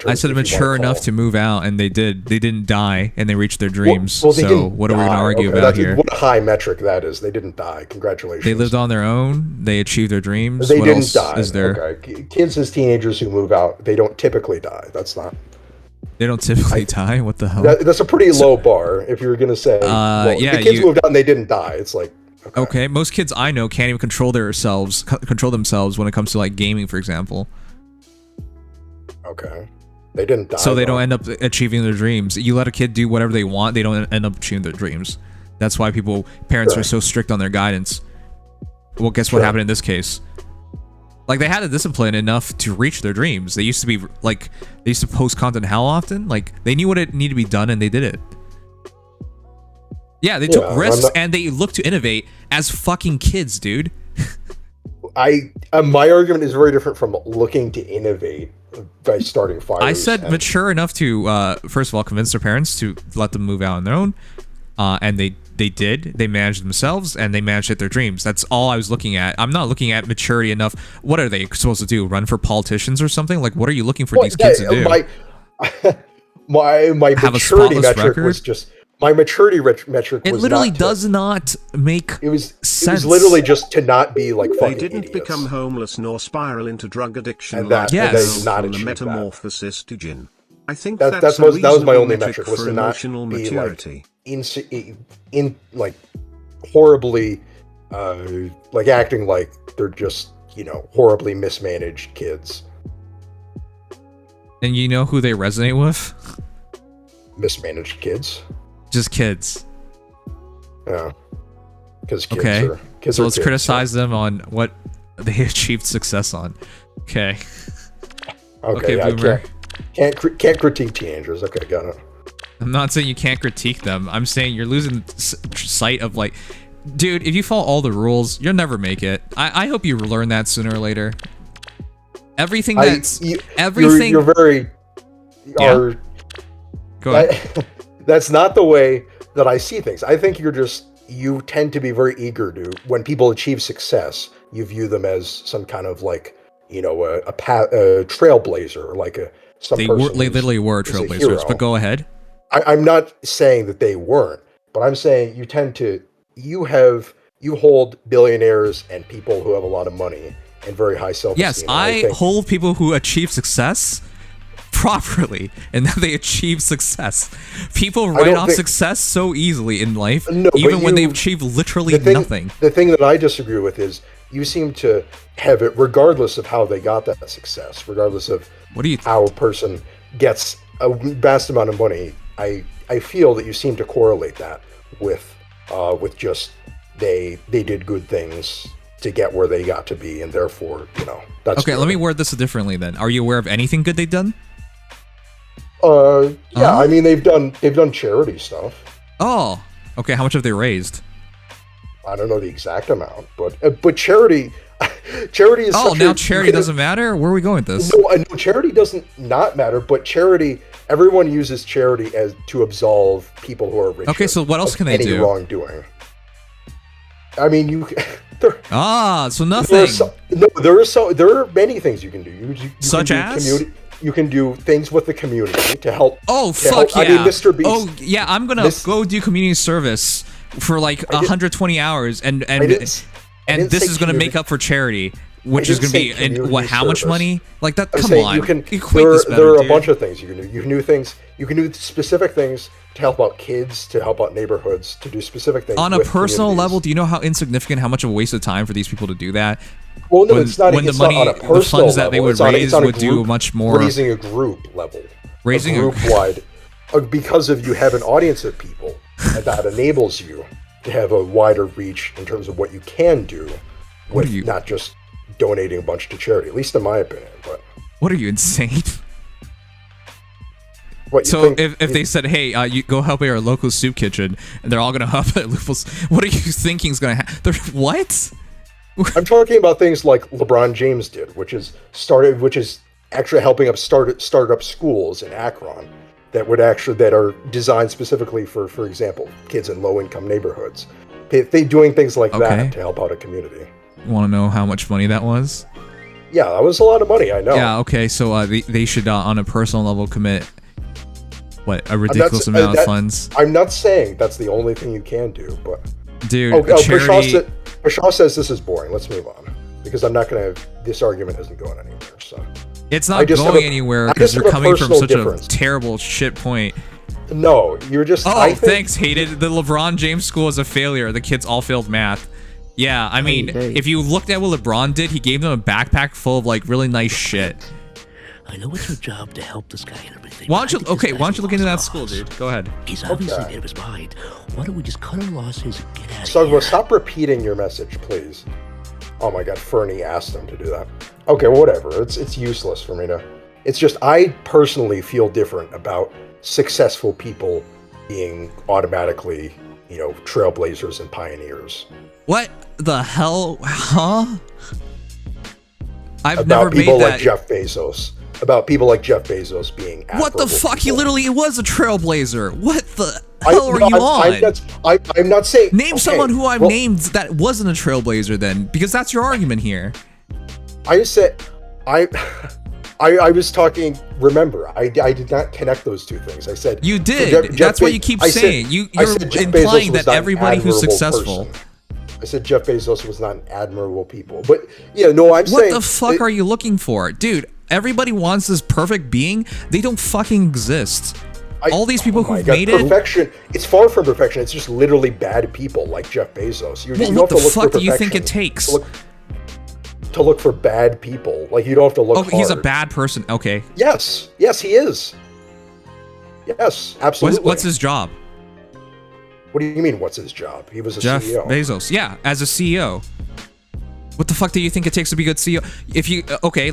I said mature enough to move out, and they did. They didn't die, and they reached their dreams. Well, they so what are we going to argue about here? What a high metric that is. They didn't die. Congratulations. They lived on their own. They achieved their dreams. They what didn't else die. Is there? Okay. Kids as teenagers who move out, they don't typically die. That's not. They don't typically die. What the hell? That's a pretty low bar. If you were going to say, the kids moved out and they didn't die. It's like. Okay, most kids I know can't even control themselves when it comes to like gaming, for example. Okay. They didn't die. So they don't end up achieving their dreams. You let a kid do whatever they want, they don't end up achieving their dreams. That's why parents are so strict on their guidance. Well, guess what happened in this case? Like, they had the discipline enough to reach their dreams. They used to be, like, they used to post content how often? Like, they knew what it needed to be done and they did it. Yeah, they took risks and they looked to innovate as fucking kids, dude. My argument is very different from looking to innovate by starting fires. I said mature enough to, first of all, convince their parents to let them move out on their own. And they did. They managed themselves and they managed their dreams. That's all I was looking at. I'm not looking at maturity enough. What are they supposed to do? Run for politicians or something? Like, what are you looking for these kids to do? My maturity metric was just... My maturity metric was literally does not make sense. It was literally just to not be like fucking They didn't idiots. become homeless nor spiral into drug addiction And like that- they yes. did not from the achieve metamorphosis to gin. I think that that's was my reasonable only metric metric was for to not emotional be maturity. like like horribly like acting like they're just horribly mismanaged kids. And you know who they resonate with? Mismanaged kids. Just kids. Yeah. Because kids okay. are kids. So are let's kids, criticize them on what they achieved success on. Okay. Okay. Yeah, Boomer. Can't critique teenagers. Okay, got it. I'm not saying you can't critique them. I'm saying you're losing sight of, like, dude, if you follow all the rules, you'll never make it. I hope you learn that sooner or later. Everything everything. You're very. Yeah. Go ahead. That's not the way that I see things. I think you tend to be very eager to, when people achieve success, you view them as some kind of like, a trailblazer, or like they literally were trailblazers, but go ahead. I'm not saying that they weren't, but I'm saying you hold billionaires and people who have a lot of money and very high self-esteem. Yes, I hold people who achieve success properly, and then they achieve success. People write off success so easily in life, even when they've achieved literally nothing. The thing that I disagree with is you seem to have it regardless of how they got that success, regardless of how a person gets a vast amount of money. I feel that you seem to correlate that with just they did good things to get where they got to be, and therefore, that's okay. Let me word this differently then. Are you aware of anything good they've done? Yeah, I mean they've done charity stuff. Oh, okay. How much have they raised? I don't know the exact amount, but charity is. Oh, now charity doesn't matter. Where are we going with this? No, charity doesn't not matter, but charity. Everyone uses charity as to absolve people who are rich. Okay, so what else can they do? Wrongdoing. I mean, so nothing. There are many things you can do. You Such as. You can do things with the community to help. Oh, fuck yeah. I mean, Mr. Beast. Oh, yeah, I'm going to go do community service for like 120 hours, and this is going to make up for charity, which is going to be, how much money? Like that, come on. There are a bunch of things you can do. You can do specific things to help out kids, to help out neighborhoods, to do specific things. On a personal level, do you know how insignificant, how much of a waste of time for these people to do that? Well, no, it's not. When the money, not on a personal the funds level. that they would raise would do much more. Raising a group level. Raising a group wide, because of you have an audience of people, and that enables you to have a wider reach in terms of what you can do, with not just donating a bunch to charity, at least in my opinion. But What are you, insane? what you So think, if they said, hey, you go help at our local soup kitchen, and they're all gonna help at local, what are you thinking is gonna happen? What? I'm talking about things like LeBron James did, which is actually helping up start up schools in Akron that are designed specifically for example, kids in low income neighborhoods. They doing things like that to help out a community. You want to know how much money that was? Yeah, that was a lot of money. I know. Yeah. Okay. So they should on a personal level commit a ridiculous amount of funds. I'm not saying that's the only thing you can do, but dude, charity. Bashaw says this is boring. Let's move on because I'm not gonna. This argument isn't going anywhere. So it's not going anywhere because you're coming from such a terrible shit point. No, you're just. Oh, thanks, hated. The LeBron James school is a failure. The kids all failed math. Yeah, I mean, if you looked at what LeBron did, he gave them a backpack full of like really nice shit. I know it's your job to help this guy and everything. Why don't you look into that school, dude? Go ahead. He's obviously made up his mind. Why don't we just cut our losses and get out of here? here? Stop repeating your message, please. Oh my God, Fernie asked him to do that. Okay, well, whatever. It's useless for me to. It's just I personally feel different about successful people being automatically, trailblazers and pioneers. What the hell? Huh? I've about never people made that. Like Jeff Bezos. About people like Jeff Bezos being. What the fuck? People. He literally was a trailblazer. What the hell are you on? I'm not saying. Name someone who I've named that wasn't a trailblazer then, because that's your argument here. I said, I was talking. Remember, I did not connect those two things. I said you did. That's what you keep saying. You're implying that everybody who's successful. Person. I said Jeff Bezos was not an admirable people, but I'm saying. What the fuck are you looking for, dude? Everybody wants this perfect being. They don't fucking exist. All these people who made perfection. It's far from perfection. It's just literally bad people like Jeff Bezos. What the fuck do you think it takes? To look for bad people. Like, you don't have to look hard. He's a bad person. Okay. Yes, he is. Yes, absolutely. What's his job? What do you mean, what's his job? He was a Jeff CEO. Bezos. Yeah, as a CEO. What the fuck do you think it takes to be a good CEO? If you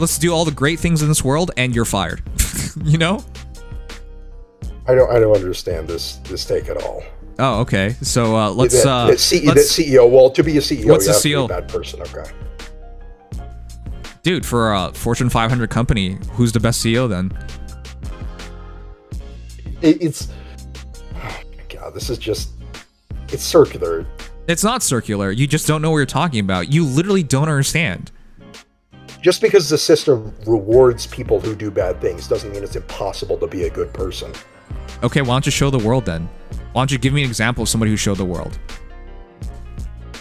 let's do all the great things in this world and you're fired. You know? I don't understand this take at all. Oh, okay. So let's CEO. Well, to be a CEO, what's you have CEO? to be a bad person. Okay. Dude, for a Fortune 500 company, who's the best CEO then? It's oh my God, this is just it's circular. It's not circular. You just don't know what you're talking about. You literally don't understand. Just because the system rewards people who do bad things doesn't mean it's impossible to be a good person. Okay, why don't you show the world then? Why don't you give me an example of somebody who showed the world?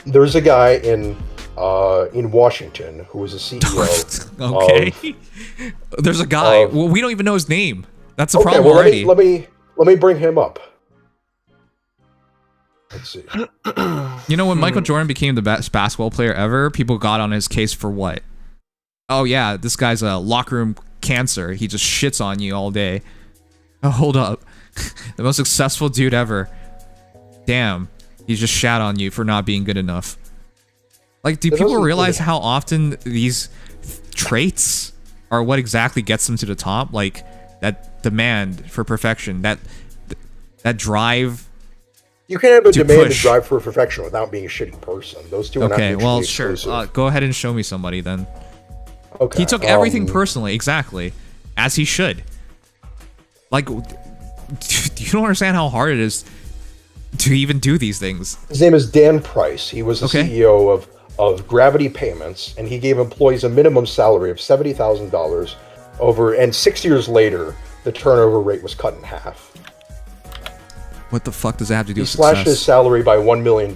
There's a guy in Washington who was a CEO. Okay. There's a guy. Well, we don't even know his name. That's the problem well, already. Let me bring him up. Let's see. You know, when Michael Jordan became the best basketball player ever, people got on his case for what? Oh yeah, this guy's a locker room cancer. He just shits on you all day. Oh, hold up. The most successful dude ever. Damn. He just shat on you for not being good enough. Like, do people realize how often these traits are what exactly gets them to the top? Like, that demand for perfection, that drive. You can have a demand and drive for perfection without being a shitty person. Those two are not mutually well, exclusive. sure. Go ahead and show me somebody then. Okay. He took everything personally, exactly, as he should. Like, do you don't understand how hard it is to even do these things? His name is Dan Price. He was the CEO of Gravity Payments, and he gave employees a minimum salary of $70,000 over. And 6 years later, the turnover rate was cut in half. What the fuck does that have to do with success? He slashed his salary by $1 million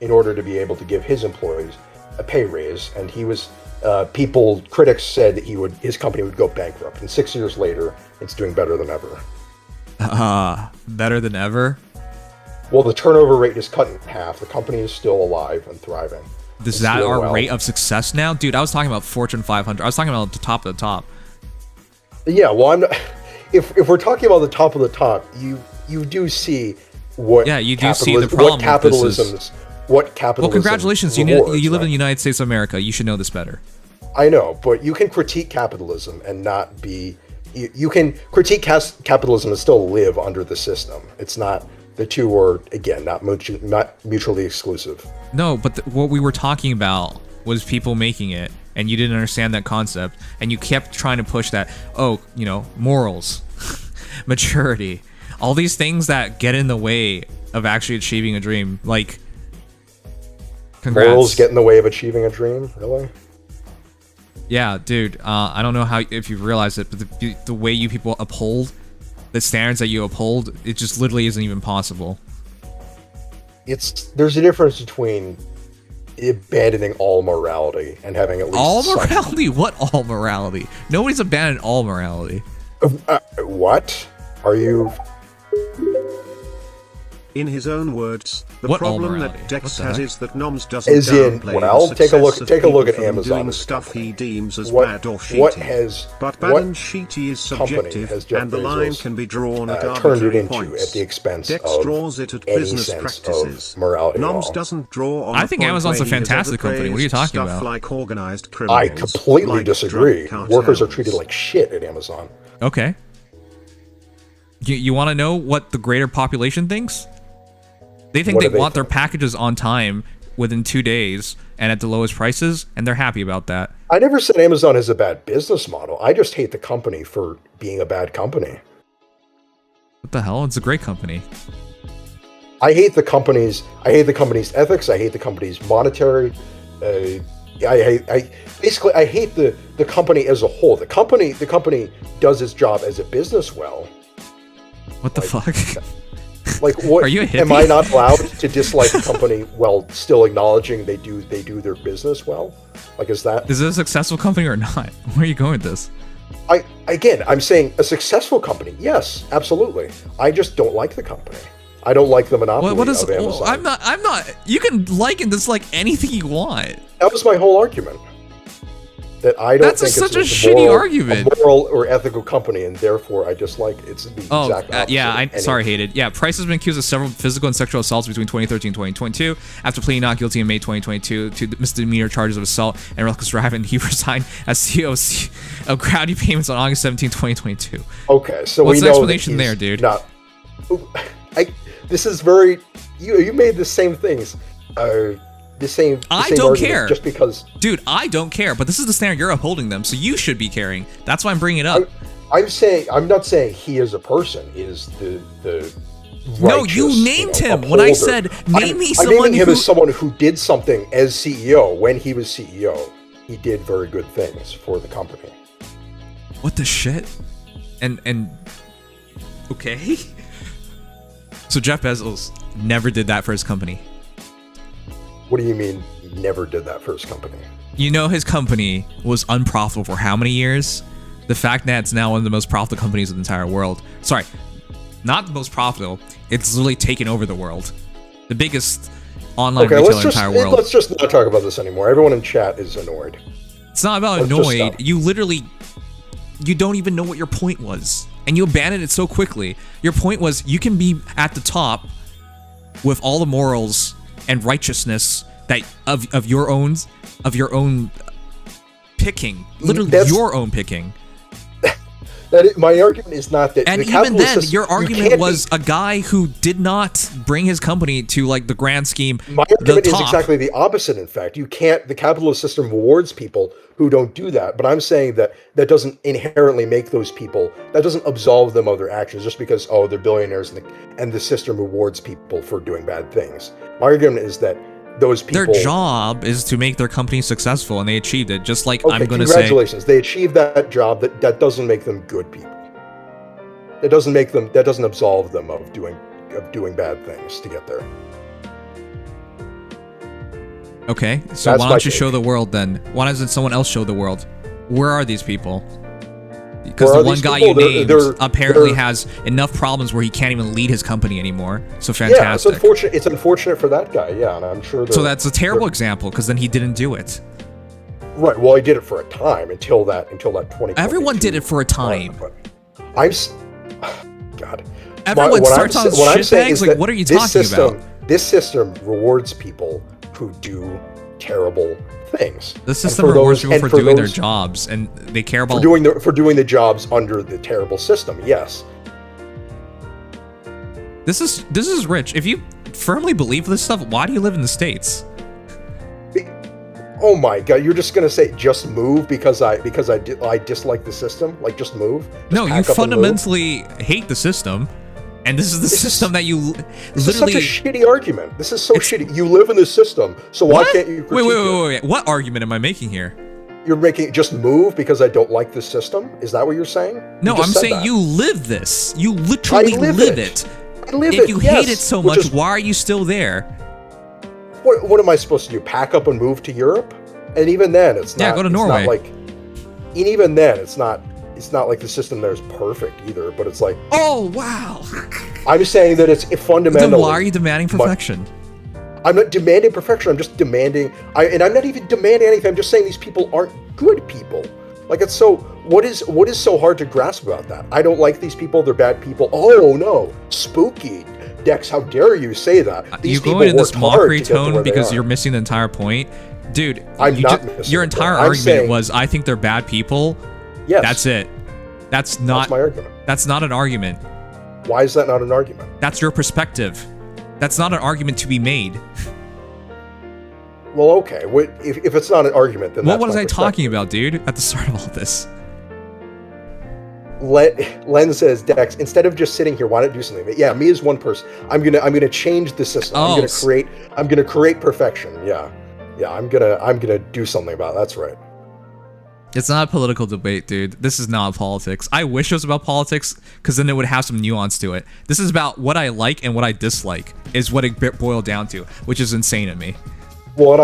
in order to be able to give his employees a pay raise, and he was. Critics said that his company would go bankrupt, and 6 years later, it's doing better than ever. Better than ever? Well, the turnover rate is cut in half. The company is still alive and thriving. Is that our rate of success now? Dude, I was talking about Fortune 500. I was talking about the top of the top. Yeah, well, I'm not, if we're talking about the top of the top, you do see what you do see the problem what capitalism. Well, congratulations. rewards, You live right? in the United States of America. You should know this better. I know, but you can critique capitalism and not be. You can critique capitalism and still live under the system. It's not. The two are, again, not mutually exclusive. No, but what we were talking about was people making it, and you didn't understand that concept, and you kept trying to push that, morals, maturity, all these things that get in the way of actually achieving a dream. Like, congrats. Morals get in the way of achieving a dream? Really? Yeah, dude, I don't know if you've realized it, but the way you people uphold the standards that you uphold, it just literally isn't even possible. There's a difference between abandoning all morality and having at least all morality. What all morality? Nobody's abandoned all morality. What are you? In his own words, the What problem all-morality? that Dex What the has heck? is that Noms doesn't As in, downplay well, the take a look- success take a of look at people for them Amazon doing as a stuff company. he deems as What- bad or shitty. what has- but bad what and shitty is company subjective, has Jeff and the line Bezos, can be drawn at turned it arbitrary into points. at the expense Dex of draws it at any business sense practices. of morality at Noms all. doesn't draw on I the think point Amazon's where a he has fantastic ever company. What are you praised talking stuff about? like organized criminals, I completely like disagree. drug Workers are cartels. treated like shit at Amazon. Okay. You want to know what the greater population thinks? They think What they do they want their think? packages on time within 2 days and at the lowest prices, and they're happy about that. I never said Amazon is a bad business model. I just hate the company for being a bad company. What the hell? It's a great company. I hate the company's ethics. I hate the company's monetary. I hate the company as a whole. The company does its job as a business well. What the fuck? Like, what? Are you a hippie? Am I not allowed to dislike a company while still acknowledging they do their business well? Like, is that? Is it a successful company or not? Where are you going with this? I'm saying a successful company. Yes, absolutely. I just don't like the company. I don't like the monopoly What is? of Amazon. I'm not. You can like and dislike anything you want. That was my whole argument. That I don't That's think such it's a shitty argument. a moral or ethical company, and therefore I dislike it. It's the exact opposite. Sorry, hated. Yeah, Price has been accused of several physical and sexual assaults between 2013 and 2022. After pleading not guilty in May 2022 to misdemeanor charges of assault and reckless driving, he resigned as CEO of Crowdy Payments on August 17, 2022. Okay, so what's we the know explanation that there, he's dude? Not. This is very. You made the same things. I don't argument care. Just because. Dude, I don't care, but this is the standard you're upholding them, so you should be caring. That's why I'm bringing it up. I'm not saying he as a person is the No, righteous, you named him. When I upholder. said, name me I'm someone naming him who... as someone who did something as CEO. When he was CEO, he did very good things for the company. What the shit? And okay. So Jeff Bezos never did that for his company. What do you mean he never did that for his company? You know his company was unprofitable for how many years? The fact that it's now one of the most profitable companies in the entire world. Sorry, not the most profitable. It's literally taken over the world. The biggest online retailer in the entire world. Let's just not talk about this anymore. Everyone in chat is annoyed. It's not about Let's just annoyed. stop. You don't even know what your point was. And you abandoned it so quickly. Your point was you can be at the top with all the morals and righteousness that of your own picking. Literally your own picking. My argument is not that. And the even then, system, your argument was a guy who did not bring his company to like the grand scheme. My argument is exactly the opposite. In fact, you can't. The capitalist system rewards people who don't do that. But I'm saying that doesn't inherently make those people. That doesn't absolve them of their actions just because they're billionaires and the system rewards people for doing bad things. My argument is that those people. Their job is to make their company successful, and they achieved it. Just like I'm going to say. Congratulations, they achieved that job. That doesn't make them good people. That doesn't make them. That doesn't absolve them of doing bad things to get there. Okay, so why don't you show the world then? Why doesn't someone else show the world? Where are these people? Because the one guy you named apparently has enough problems where he can't even lead his company anymore. So fantastic. Yeah, it's unfortunate. It's unfortunate for that guy. Yeah, and I'm sure. So that's a terrible example because then he didn't do it. Right. Well, he did it for a time until that 20. Everyone did it for a time. God. Everyone starts on shitbags. Like, what are you talking about? This system rewards people who do terrible things. The system rewards people for doing their jobs, and they care about for doing the jobs under the terrible system. Yes. This is rich. If you firmly believe this stuff, why do you live in the States? Oh my God! You're just gonna say just move because I dislike the system? Like just move? Just no, you fundamentally hate the system, and this is the system that you literally. This is such a shitty argument. This is so shitty. You live in this system, so why can't you? Wait! What argument am I making here? You're making just move because I don't like this system. Is that what you're saying? No, I'm saying you live this. You literally live it. I live if it. you hate it so much, why are you still there? What am I supposed to do? Pack up and move to Europe? And even then, it's not. Yeah, go to Norway. And even then, it's not like the system there is perfect either. But it's like, oh wow! I'm saying that it's fundamental. Then why are you demanding perfection? I'm not demanding perfection. I'm just demanding. And I'm not even demanding anything. I'm just saying these people aren't good people. Like it's so. What is so hard to grasp about that? I don't like these people. They're bad people. Oh no, spooky. Dex, how dare you say that? You're going in this mockery tone because you're missing the entire point. Dude, your entire argument was, I think they're bad people. Yes. That's it. That's not my argument. That's not an argument. Why is that not an argument? That's your perspective. That's not an argument to be made. Well, okay. If it's not an argument, then what was I talking about, dude, at the start of all this? Len says, Dex, instead of just sitting here, why not do something? But yeah, me as one person, I'm gonna change the system. I'm gonna create perfection. Yeah, I'm gonna do something about it. That's right. It's not a political debate, dude. This is not politics. I wish it was about politics, because then it would have some nuance to it. This is about what I like and what I dislike, is what it boiled down to, which is insane to me. Well,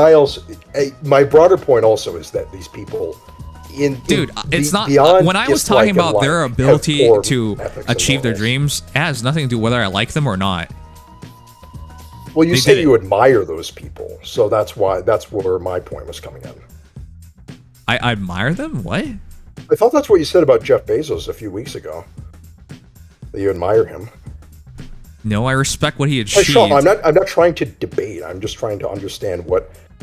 and my broader point also is that these people, it's not. When I was talking about their ability to achieve their dreams, it has nothing to do whether I like them or not. Well, you say you admire those people, so that's where my point was coming in. I admire them? What? I thought that's what you said about Jeff Bezos a few weeks ago. That you admire him. No, I respect what he achieved. Sean, I'm not trying to debate. I'm just trying to understand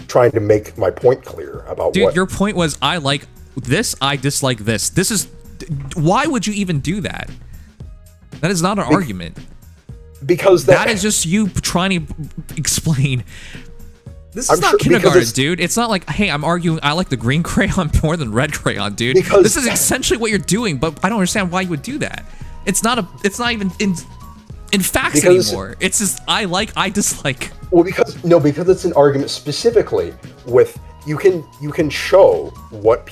trying to make my point clear about Dude, your point was, I like this, I dislike this. This is, why would you even do that? That is not an argument. Because that is just you trying to explain. This is not kindergarten, dude. It's not like, hey, I'm arguing I like the green crayon more than red crayon, dude. This is essentially what you're doing, but I don't understand why you would do that. It's not even in facts anymore. It's just I dislike. Well, because it's an argument specifically with you can show what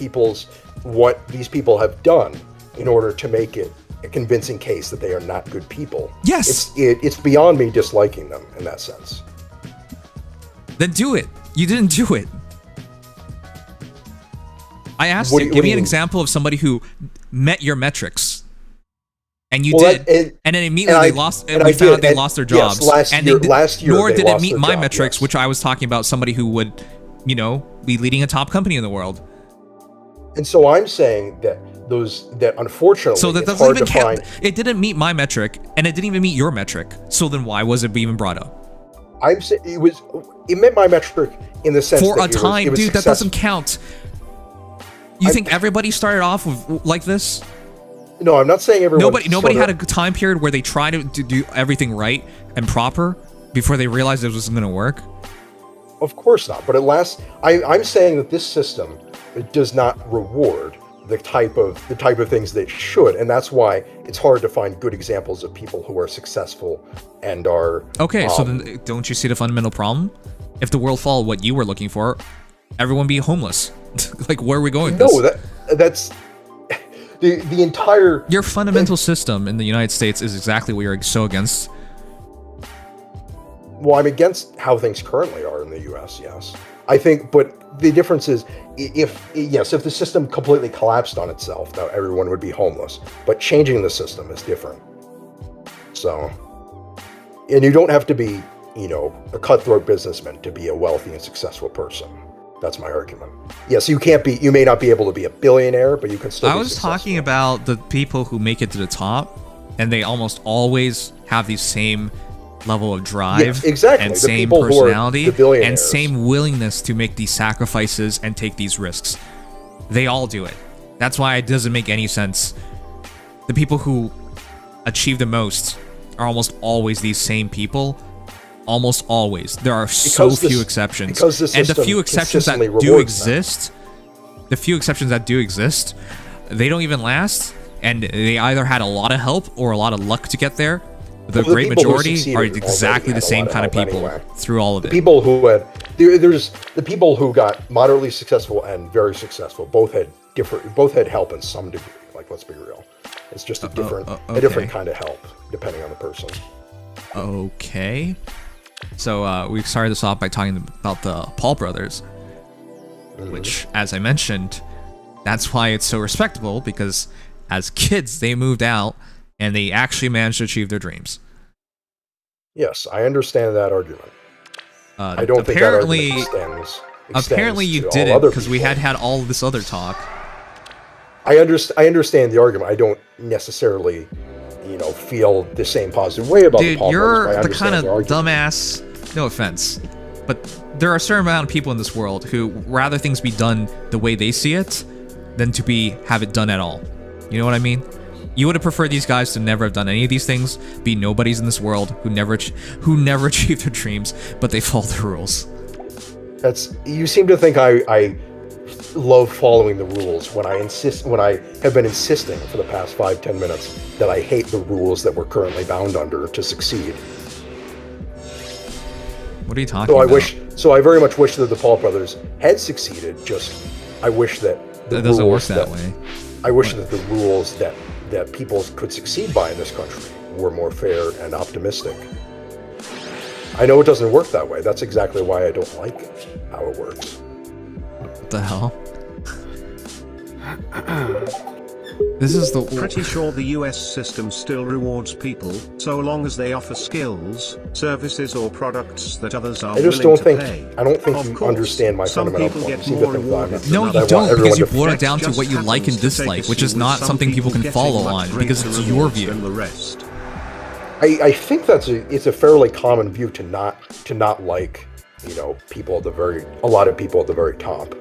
these people have done in order to make it a convincing case that they are not good people. Yes. It's beyond me disliking them in that sense. Then do it. You didn't do it. I asked you, give me an example of somebody who met your metrics. And you did. And then immediately they lost, and we found out they lost their jobs. Yes, last year nor did it meet my metrics, which I was talking about somebody who would, be leading a top company in the world. And so I'm saying that unfortunately, so that doesn't even count. It didn't meet my metric, and it didn't even meet your metric. So then why was it even brought up? I'm saying it met my metric in the sense for a time, dude. That doesn't count. You think everybody started off like this? No, I'm not saying everyone. Nobody had a time period where they tried to do everything right and proper before they realized it wasn't going to work. Of course not. But at last, I'm saying that this system does not reward the type of things that it should, and that's why it's hard to find good examples of people who are successful and are. Okay, so then don't you see the fundamental problem? If the world followed what you were looking for, everyone be homeless. Like, where are we going? No, that's. The entire... Your fundamental system in the United States is exactly what you're so against. Well, I'm against how things currently are in the U.S., yes. I think, but the difference is, if the system completely collapsed on itself, now everyone would be homeless. But changing the system is different. So, and you don't have to be, a cutthroat businessman to be a wealthy and successful person. That's my argument. Yes, you may not be able to be a billionaire, but you can still be successful. Talking about the people who make it to the top, and they almost always have these same level of drive, exactly. and The same people who are personality, the and billionaires. same willingness to make these sacrifices and take these risks. They all do it. That's why it doesn't make any sense. The people who achieve the most are almost always these same people. Almost always. There are so few exceptions. Because the and the system few exceptions that consistently do rewards them. exist, the few exceptions that do exist, they don't even last, and they either had a lot of help or a lot of luck to get there. The Well, the great people who majority are succeeded exactly already the had a same lot of kind of help people anyway. through all of it. People who had there's the people who got moderately successful and very successful both had help in some degree. Like, let's be real, it's just a different kind of help depending on the person. Okay. So we started this off by talking about the Paul brothers, which, as I mentioned, that's why it's so respectable, because as kids they moved out and they actually managed to achieve their dreams. Yes, I understand that argument. I don't apparently, think that argument extends apparently you to all didn't, other because we people. had all this other talk. I understand the argument. I don't necessarily, feel the same positive way about the Dude, Paul you're brothers, but I the kind understand of the argument. dumbass, no offense, but there are a certain amount of people in this world who rather things be done the way they see it than to have it done at all. You know what I mean? You would have preferred these guys to never have done any of these things, be nobodies in this world who never achieve their dreams, but they follow the rules. You seem to think I love following the rules when I have been insisting for the past 5-10 minutes that I hate the rules that we're currently bound under to succeed. What are you talking about? So I very much wish that the Paul brothers had succeeded. I wish that that doesn't work that way. I wish that the rules that people could succeed by in this country were more fair and optimistic. I know it doesn't work that way. That's exactly why I don't like how it works. What the hell? This is the... Pretty sure the US system still rewards people, so long as they offer skills, services or products that others are willing to pay. I don't think Of you course, understand my some fundamental people point. get You seem to more think that I'm- rewarded No, than you others. don't, because you everyone to- boiled it down to Just what you like and happens to take dislike, a which is few, not with something people can getting follow much on, because greater it's your rewards view. than the rest. I think it's a fairly common view to not like, people at a lot of people at the very top.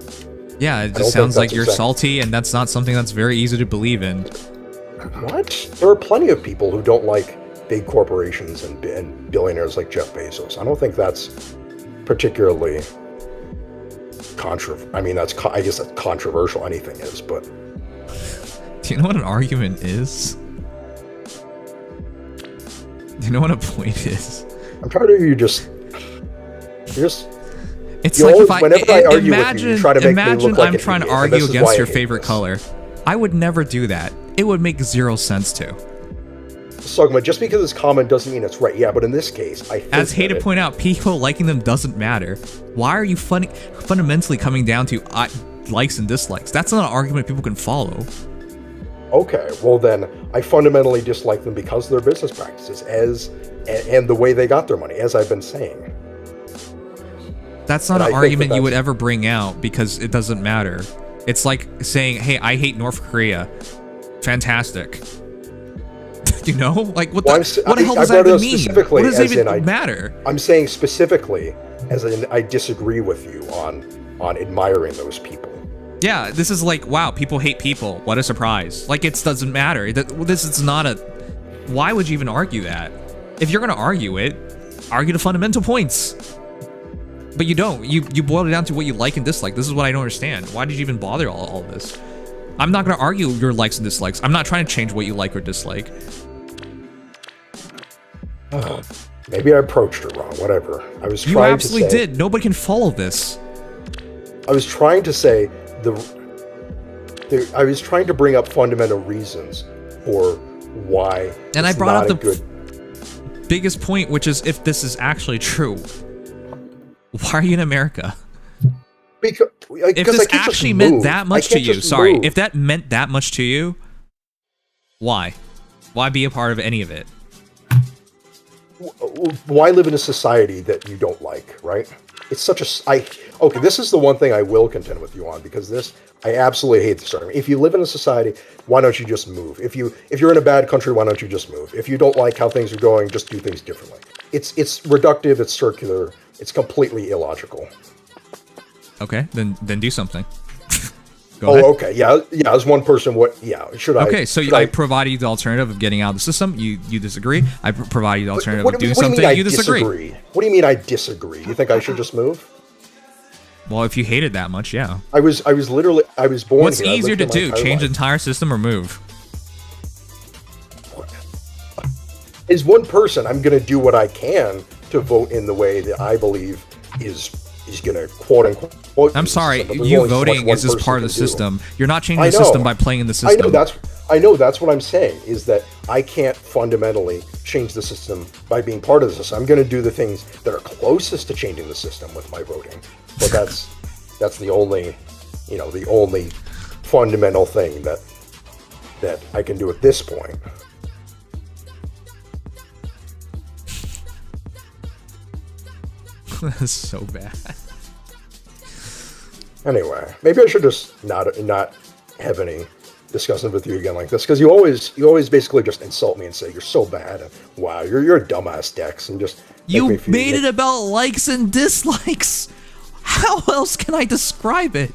Yeah, it don't just think sounds like that's you're exact- salty, and that's not something that's very easy to believe in. What? There are plenty of people who don't like big corporations and billionaires like Jeff Bezos. I don't think that's particularly I mean, I guess that's controversial. Anything is, but Do you know what an argument is? Do you know what a point is? I'm trying to. You're just. It's You like always- if whenever I argue with you, you imagine, try to make me imagine look like I'm an trying to idiot, and argue this is why against I your hate favorite this. color. I would never do that. It would make 0 sense to. Sogma, just because it's common doesn't mean it's right. Yeah, but in this case, I think As Hay that to point out, people liking them doesn't matter. Why are you fundamentally coming down to likes and dislikes? That's not an argument people can follow. Okay, well then, I fundamentally dislike them because of their business practices, and the way they got their money, as I've been saying. That's not And an I think argument that you would that's- ever bring out, because it doesn't matter. It's like saying, hey, I hate North Korea. Fantastic. You know? Like, what the hell does that even mean? What does it even matter? I'm saying specifically, as in I disagree with you on admiring those people. Yeah, this is like, wow, people hate people. What a surprise. Like, it doesn't matter. This is not a... Why would you even argue that? If you're going to argue it, argue the fundamental points. But you don't. You boil it down to what you like and dislike. This is what I don't understand. Why did you even bother all this? I'm not going to argue your likes and dislikes. I'm not trying to change what you like or dislike. Maybe I approached it wrong. Whatever. I was trying You absolutely to say, did. Nobody can follow this. I was trying to say I was trying to bring up fundamental reasons for why. And I it's brought not up a good. biggest point, which is, if this is actually true, why are you in America? Because If this actually meant that much to you, sorry, if that meant that much to you, why? Why be a part of any of it? Why live in a society that you don't like, right? It's such a okay, this is the one thing I will contend with you on, because this, I absolutely hate this argument. If you live in a society, why don't you just move? If you're in a bad country, why don't you just move? If you don't like how things are going, just do things differently. It's reductive, it's circular, it's completely illogical. Okay, then do something. Go ahead. Okay, yeah, as one person, should I? Okay, so I provide you the alternative of getting out of the system. You disagree. I provide you the alternative of doing something. You disagree. What do you mean I disagree? You think I should just move? Well, if you hate it that much, yeah. I was born. What's here. easier to do? Change the entire system or move? As one person, I'm going to do what I can to vote in the way that I believe is going to quote unquote. I'm sorry, you voting is just part of the system. You're not changing the system by playing in the system. I know that's what I'm saying, is that I can't fundamentally change the system by being part of the system. I'm going to do the things that are closest to changing the system with my voting. But that's the only fundamental thing that I can do at this point. That's so bad. Anyway, maybe I should just not have any discussions with you again like this, because you always basically just insult me and say you're so bad and wow, you're a dumbass Dex, and just you made it about likes and dislikes. How else can I describe it?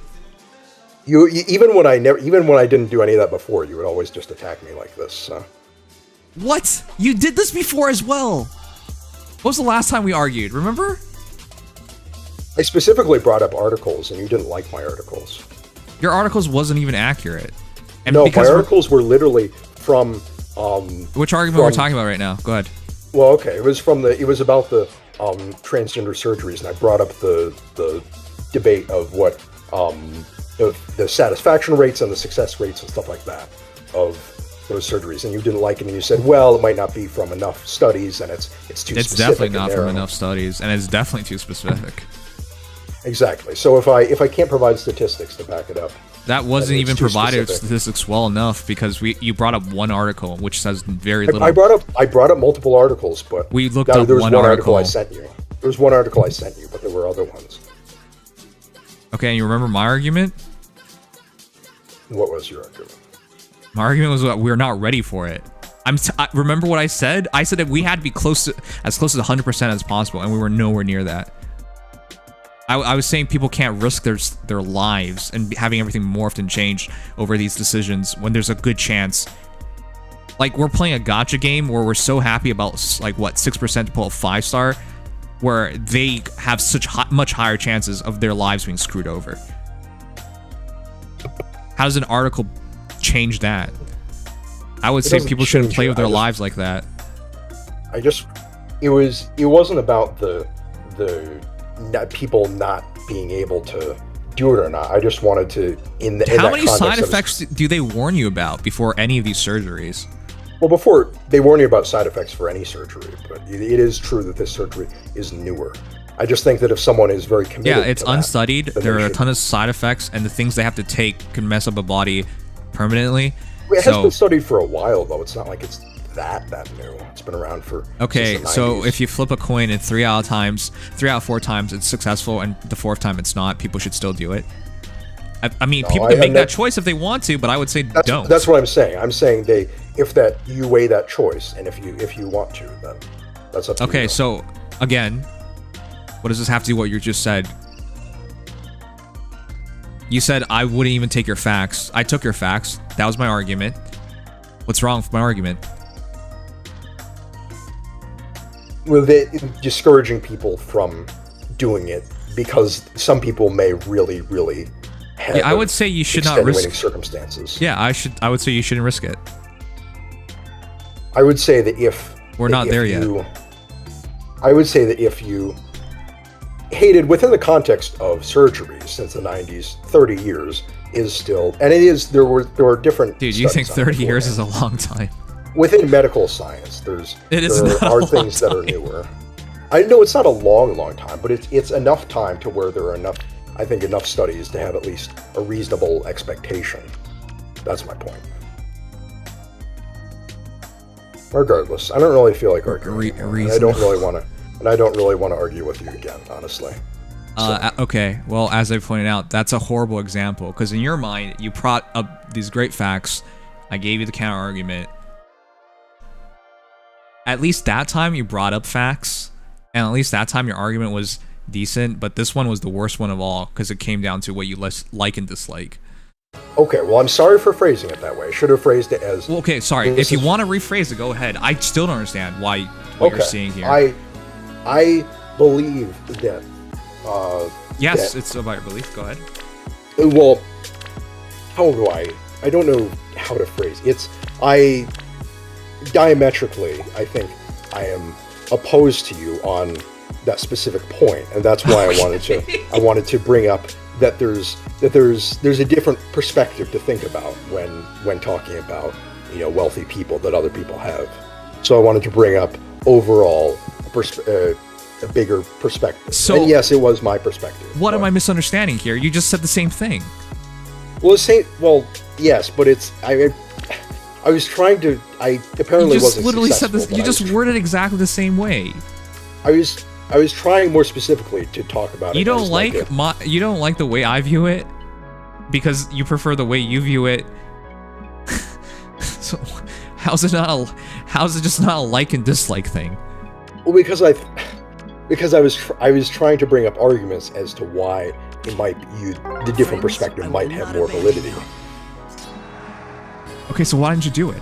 You even when I didn't do any of that before, you would always just attack me like this. So. What? You did this before as well. What was the last time we argued? Remember? I specifically brought up articles, and you didn't like my articles. Your articles wasn't even accurate. And no, my articles were literally from. Which argument we're talking about right now? Go ahead. Well, okay, it was about the transgender surgeries, and I brought up the debate of what the satisfaction rates and the success rates and stuff like that of those surgeries, and you didn't like it, and you said, well, it might not be from enough studies, and it's too specific. It's definitely not from enough studies, and it's definitely too specific. Exactly. So if I can't provide statistics to back it up, that wasn't even provided statistics well enough, because you brought up one article which says very little. I brought up multiple articles, but we looked up one article I sent you. There was one article I sent you, but there were other ones. Okay, and you remember my argument? What was your argument? My argument was that we're not ready for it. Remember what I said? I said that we had to be as close to 100% as possible, and we were nowhere near that. I was saying people can't risk their lives and having everything morphed and changed over these decisions when there's a good chance. Like, we're playing a gacha game where we're so happy about, like, what, 6% to pull a 5-star, where they have such much higher chances of their lives being screwed over. How does an article change that? I would say people shouldn't play with their lives like that. It wasn't about the people not being able to do it or not. I just wanted to How many side effects do they warn you about before any of these surgeries? Well, before they warn you about side effects for any surgery, but it is true that this surgery is newer. I just think that if someone is very committed, yeah, it's unstudied. There are a ton of side effects, and the things they have to take can mess up a body permanently. It has been studied for a while, though. It's not like it's that new. It's been around for. Okay, so if you flip a coin and 3 out of 4 times it's successful, and the 4th time it's not, people should still do it. I mean, people can make that choice if they want to, but I would say don't. That's what I'm saying. I'm saying you weigh that choice, and if you want to, then that's up to you. Okay, so again, what does this have to do with what you just said? You said I wouldn't even take your facts. I took your facts. That was my argument. What's wrong with my argument? With it discouraging people from doing it because some people may really, really have I would say you should not risk circumstances. Yeah, I would say you shouldn't risk it. I would say that if we're not there yet. I would say that if you hated within the context of surgeries since the 90s, 30 years is still, and it is, there were different. Dude, you think 30 years is a long time? Within medical science, there are things that are newer. I know it's not a long time, but it's enough time to where there are enough studies to have at least a reasonable expectation. That's my point. Regardless, I don't really feel like arguing. I don't really want to argue with you again, honestly. Okay, well, as I pointed out, that's a horrible example, because in your mind, you brought up these great facts. I gave you the counter argument. At least that time you brought up facts, and at least that time your argument was decent, but this one was the worst one of all, because it came down to what you less like and dislike. Okay, well, I'm sorry for phrasing it that way. I should have phrased it as... Well, okay, sorry. If you want to rephrase it, go ahead. I still don't understand what you're seeing here. I believe that... yes, it's about your belief. Go ahead. Well, how do I don't know how to phrase it. Diametrically, I think I am opposed to you on that specific point, and that's why I wanted to bring up that there's a different perspective to think about when talking about, you know, wealthy people that other people have. So I wanted to bring up overall a bigger perspective. So, and yes, it was my perspective. What am I misunderstanding here? You just said the same thing. Well, yes, but I was trying to. I apparently wasn't literally successful, said this. You just worded exactly the same way. I was trying more specifically to talk about it. You don't you don't like the way I view it because you prefer the way you view it. So how's it just not a like and dislike thing? Well, because I was trying to bring up arguments as to why the different perspective might have more validity. Okay, so why didn't you do it?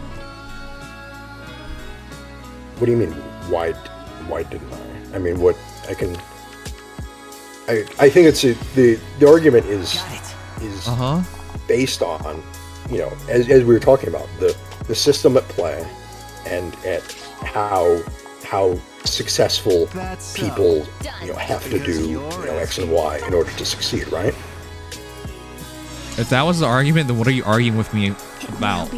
What do you mean? Why didn't I? I mean, what I can. I think it's the argument is based on, you know, as we were talking about the system at play and at how successful people, you know, have to do, you know, X and Y in order to succeed, right? If that was the argument, then what are you arguing with me about?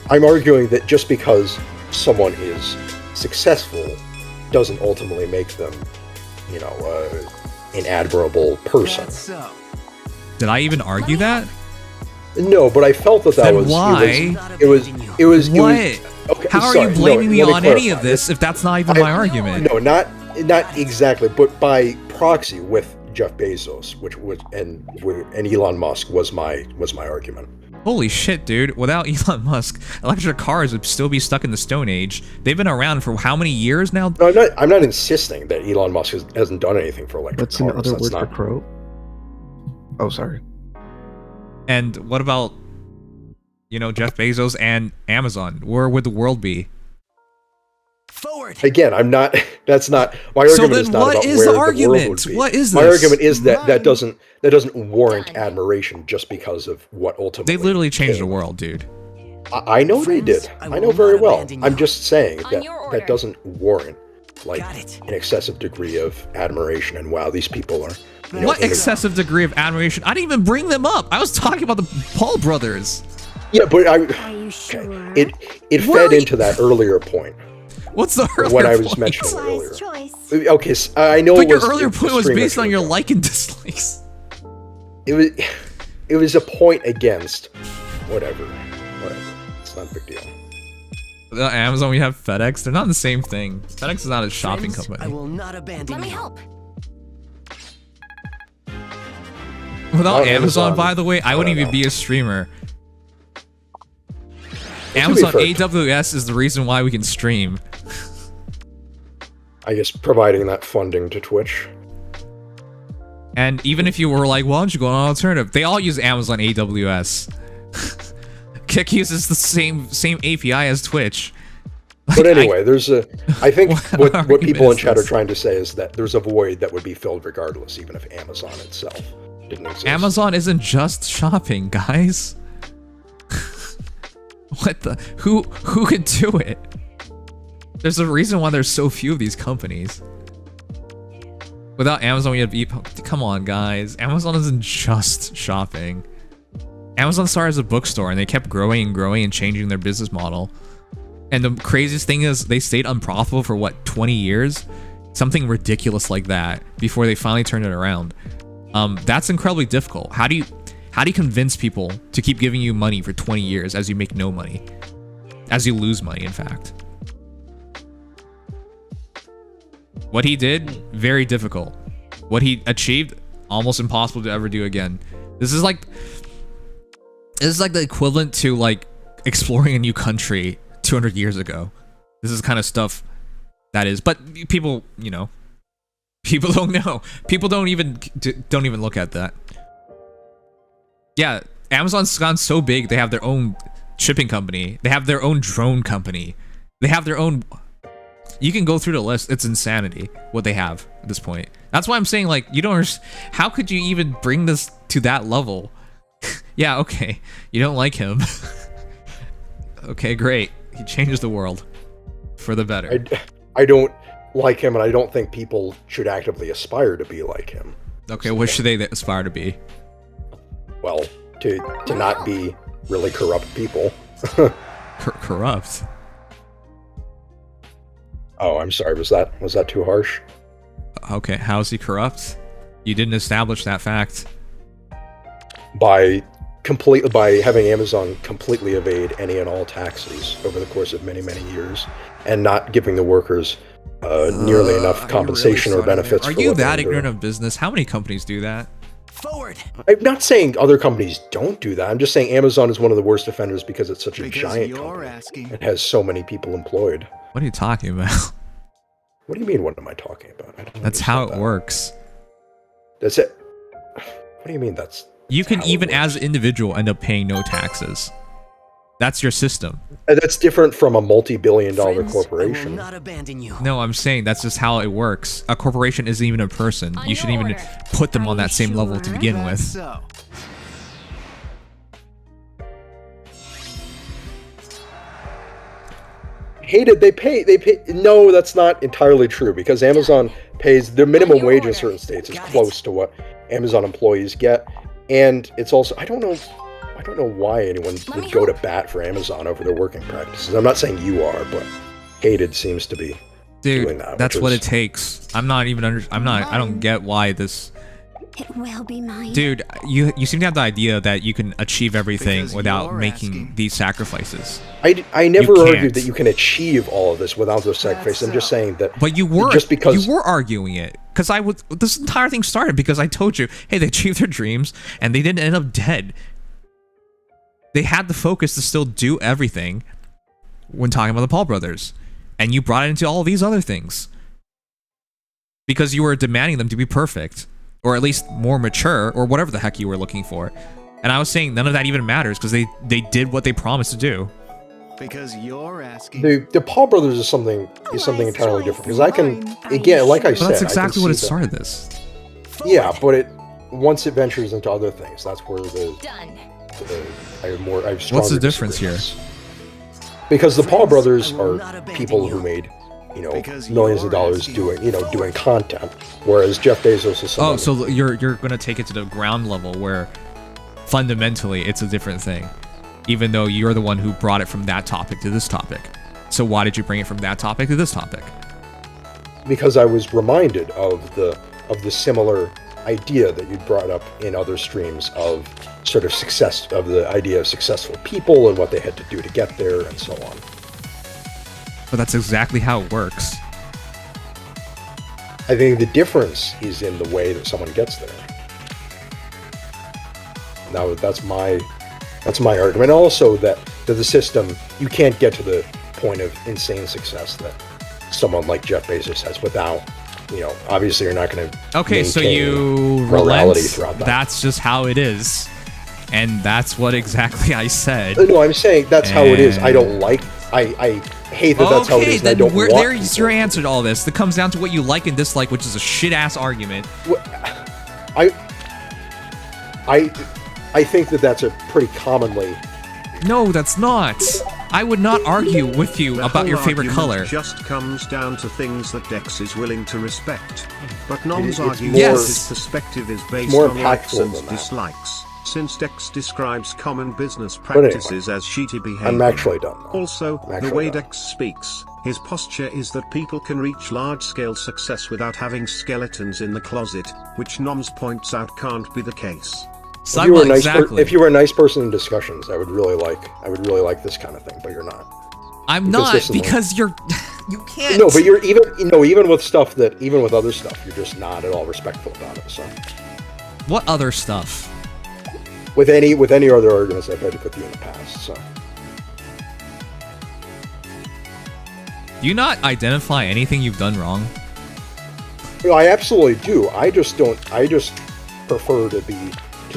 I'm arguing that just because someone is successful doesn't ultimately make them, you know, an admirable person. Did I even argue that? No, but I felt that then was why? It was what? Okay, how are you blaming me on any of this if that's not even my argument? No, not exactly, but by proxy with Jeff Bezos, and Elon Musk was my argument. Holy shit, dude. Without Elon Musk, electric cars would still be stuck in the Stone Age. They've been around for how many years now? No, I'm not insisting that Elon Musk hasn't done anything for electric cars. That's another word for crow. Oh, sorry. And what about, you know, Jeff Bezos and Amazon? Where would the world be? Forward. Again, that's not my argument. So then is not what about is where the argument? world would be. What is this? My argument is that doesn't warrant admiration just because of what ultimately. They literally changed the world, dude. I know they did. I know very well. I'm just saying that doesn't warrant like an excessive degree of admiration and wow, these people are. You know, what excessive degree of admiration? I didn't even bring them up. I was talking about the Paul brothers. Yeah, but it fed into that earlier point. What's the earlier what I was point? mentioning earlier? Okay, so I know. But your earlier point was based on your like and dislikes. It was a point against whatever. It's not a big deal. Amazon, we have FedEx. They're not the same thing. FedEx is not a shopping company. I will not abandon Let me you. help. Without Amazon, by the way, I wouldn't even be a streamer. Amazon AWS is the reason why we can stream. I guess providing that funding to Twitch. And even if you were like, why don't you go on an alternative? They all use Amazon AWS. Kick uses the same API as Twitch. But anyway, I think what people in chat are trying to say is that there's a void that would be filled regardless, even if Amazon itself didn't exist. Amazon isn't just shopping, guys. What the? Who could do it? There's a reason why there's so few of these companies. Without Amazon, we have come on, guys. Amazon isn't just shopping. Amazon started as a bookstore, and they kept growing and growing and changing their business model. And the craziest thing is they stayed unprofitable for what, 20 years? Something ridiculous like that before they finally turned it around. That's incredibly difficult. How do you convince people to keep giving you money for 20 years as you make no money? As you lose money, in fact. What he did, very difficult. What he achieved, almost impossible to ever do again. This is like the equivalent to like exploring a new country 200 years ago. This is kind of stuff that is, but people, you know, people don't know. People don't even look at that. Yeah, Amazon's gone so big, they have their own shipping company. They have their own drone company. They have their own... You can go through the list. It's insanity what they have at this point. That's why I'm saying, like, you don't understand. How could you even bring this to that level? Yeah, okay. You don't like him. Okay, great. He changed the world for the better. I don't like him, and I don't think people should actively aspire to be like him. Okay, what should they aspire to be? Well, to not be really corrupt people. Corrupt? Oh, I'm sorry. Was that too harsh? Okay, how is he corrupt? You didn't establish that fact. By having Amazon completely evade any and all taxes over the course of many, many years, and not giving the workers nearly enough compensation or benefits. Are you that ignorant of business? How many companies do that? Forward. I'm not saying other companies don't do that. I'm just saying Amazon is one of the worst offenders because it's such a giant company. It has so many people employed. What are you talking about? What do you mean, what am I talking about? That's how it works. That's it. What do you mean that's... You can even, as an individual, end up paying no taxes. That's your system. That's different from a multi-billion-dollar corporation. I will not abandon you. No, I'm saying that's just how it works. A corporation isn't even a person. You shouldn't even put them on that same level to begin with. Hated, they pay, no, that's not entirely true, because Amazon pays, their minimum wage in certain states is close to what Amazon employees get, and it's also, I don't know why anyone would go to bat for Amazon over their working practices. I'm not saying you are, but Hated seems to be doing that. That's what it takes. I don't get why this... It will be mine. Dude, you seem to have the idea that you can achieve everything without making these sacrifices. I never argued that you can achieve all of this without those sacrifices. I'm just saying that. But you were, just because you were arguing it, because this entire thing started because I told you, hey, they achieved their dreams and they didn't end up dead. They had the focus to still do everything when talking about the Paul brothers, and you brought it into all these other things because you were demanding them to be perfect. Or at least more mature, or whatever the heck you were looking for. And I was saying none of that even matters, because they did what they promised to do. Because you're asking. The Paul brothers is something entirely different. Because I can, again, like I said, that's exactly what it started this. Yeah, but once it ventures into other things, that's where I have stronger What's the difference here? Because the Paul brothers are people who made, millions of dollars doing content, whereas Jeff Bezos is someone... Oh, so you're gonna take it to the ground level where fundamentally it's a different thing, even though you're the one who brought it from that topic to this topic. So why did you bring it from that topic to this topic? Because I was reminded of the similar idea that you brought up in other streams of sort of success, of the idea of successful people and what they had to do to get there and so on. But that's exactly how it works. I think the difference is in the way that someone gets there. Now, that's my argument. Also, that the system, you can't get to the point of insane success that someone like Jeff Bezos has without, obviously you're not going to. Okay, so you relent. That's just how it is, and that's what exactly I said. No, I'm saying that's how it is. I don't like. I hate that that's how it is. Then I don't want there's your answer to all this. That comes down to what you like and dislike, which is a shit-ass argument. I think that that's a pretty commonly... No, that's not. I would not argue with you about your favorite color. Just comes down to things that Dex is willing to respect. But Nom's argument his perspective is based on likes and dislikes. Since Dex describes common business practices as shitty behavior. I'm actually done. Also, the way Dex speaks, his posture is that people can reach large-scale success without having skeletons in the closet, which Noms points out can't be the case. If you were a nice person in discussions, I would really like this kind of thing, but you're not. I'm not, because you're... You can't. No, but you're even with stuff that even with other stuff, you're just not at all respectful about it. So. What other stuff? With any other arguments I've had with you in the past. So. Do you not identify anything you've done wrong? I absolutely do. I just prefer to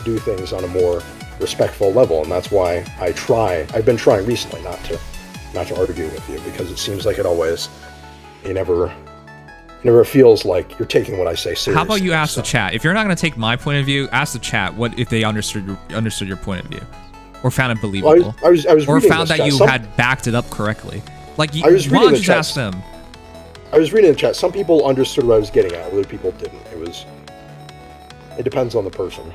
do things on a more respectful level, and that's why I've been trying recently not to argue with you, because it seems like it never feels like you're taking what I say seriously. How about you ask the chat? If you're not going to take my point of view, ask the chat what if they understood your point of view, or found it believable, I was or found that you had backed it up correctly. Like, why don't you just ask them? I was reading the chat. Some people understood what I was getting at, other people didn't. It depends on the person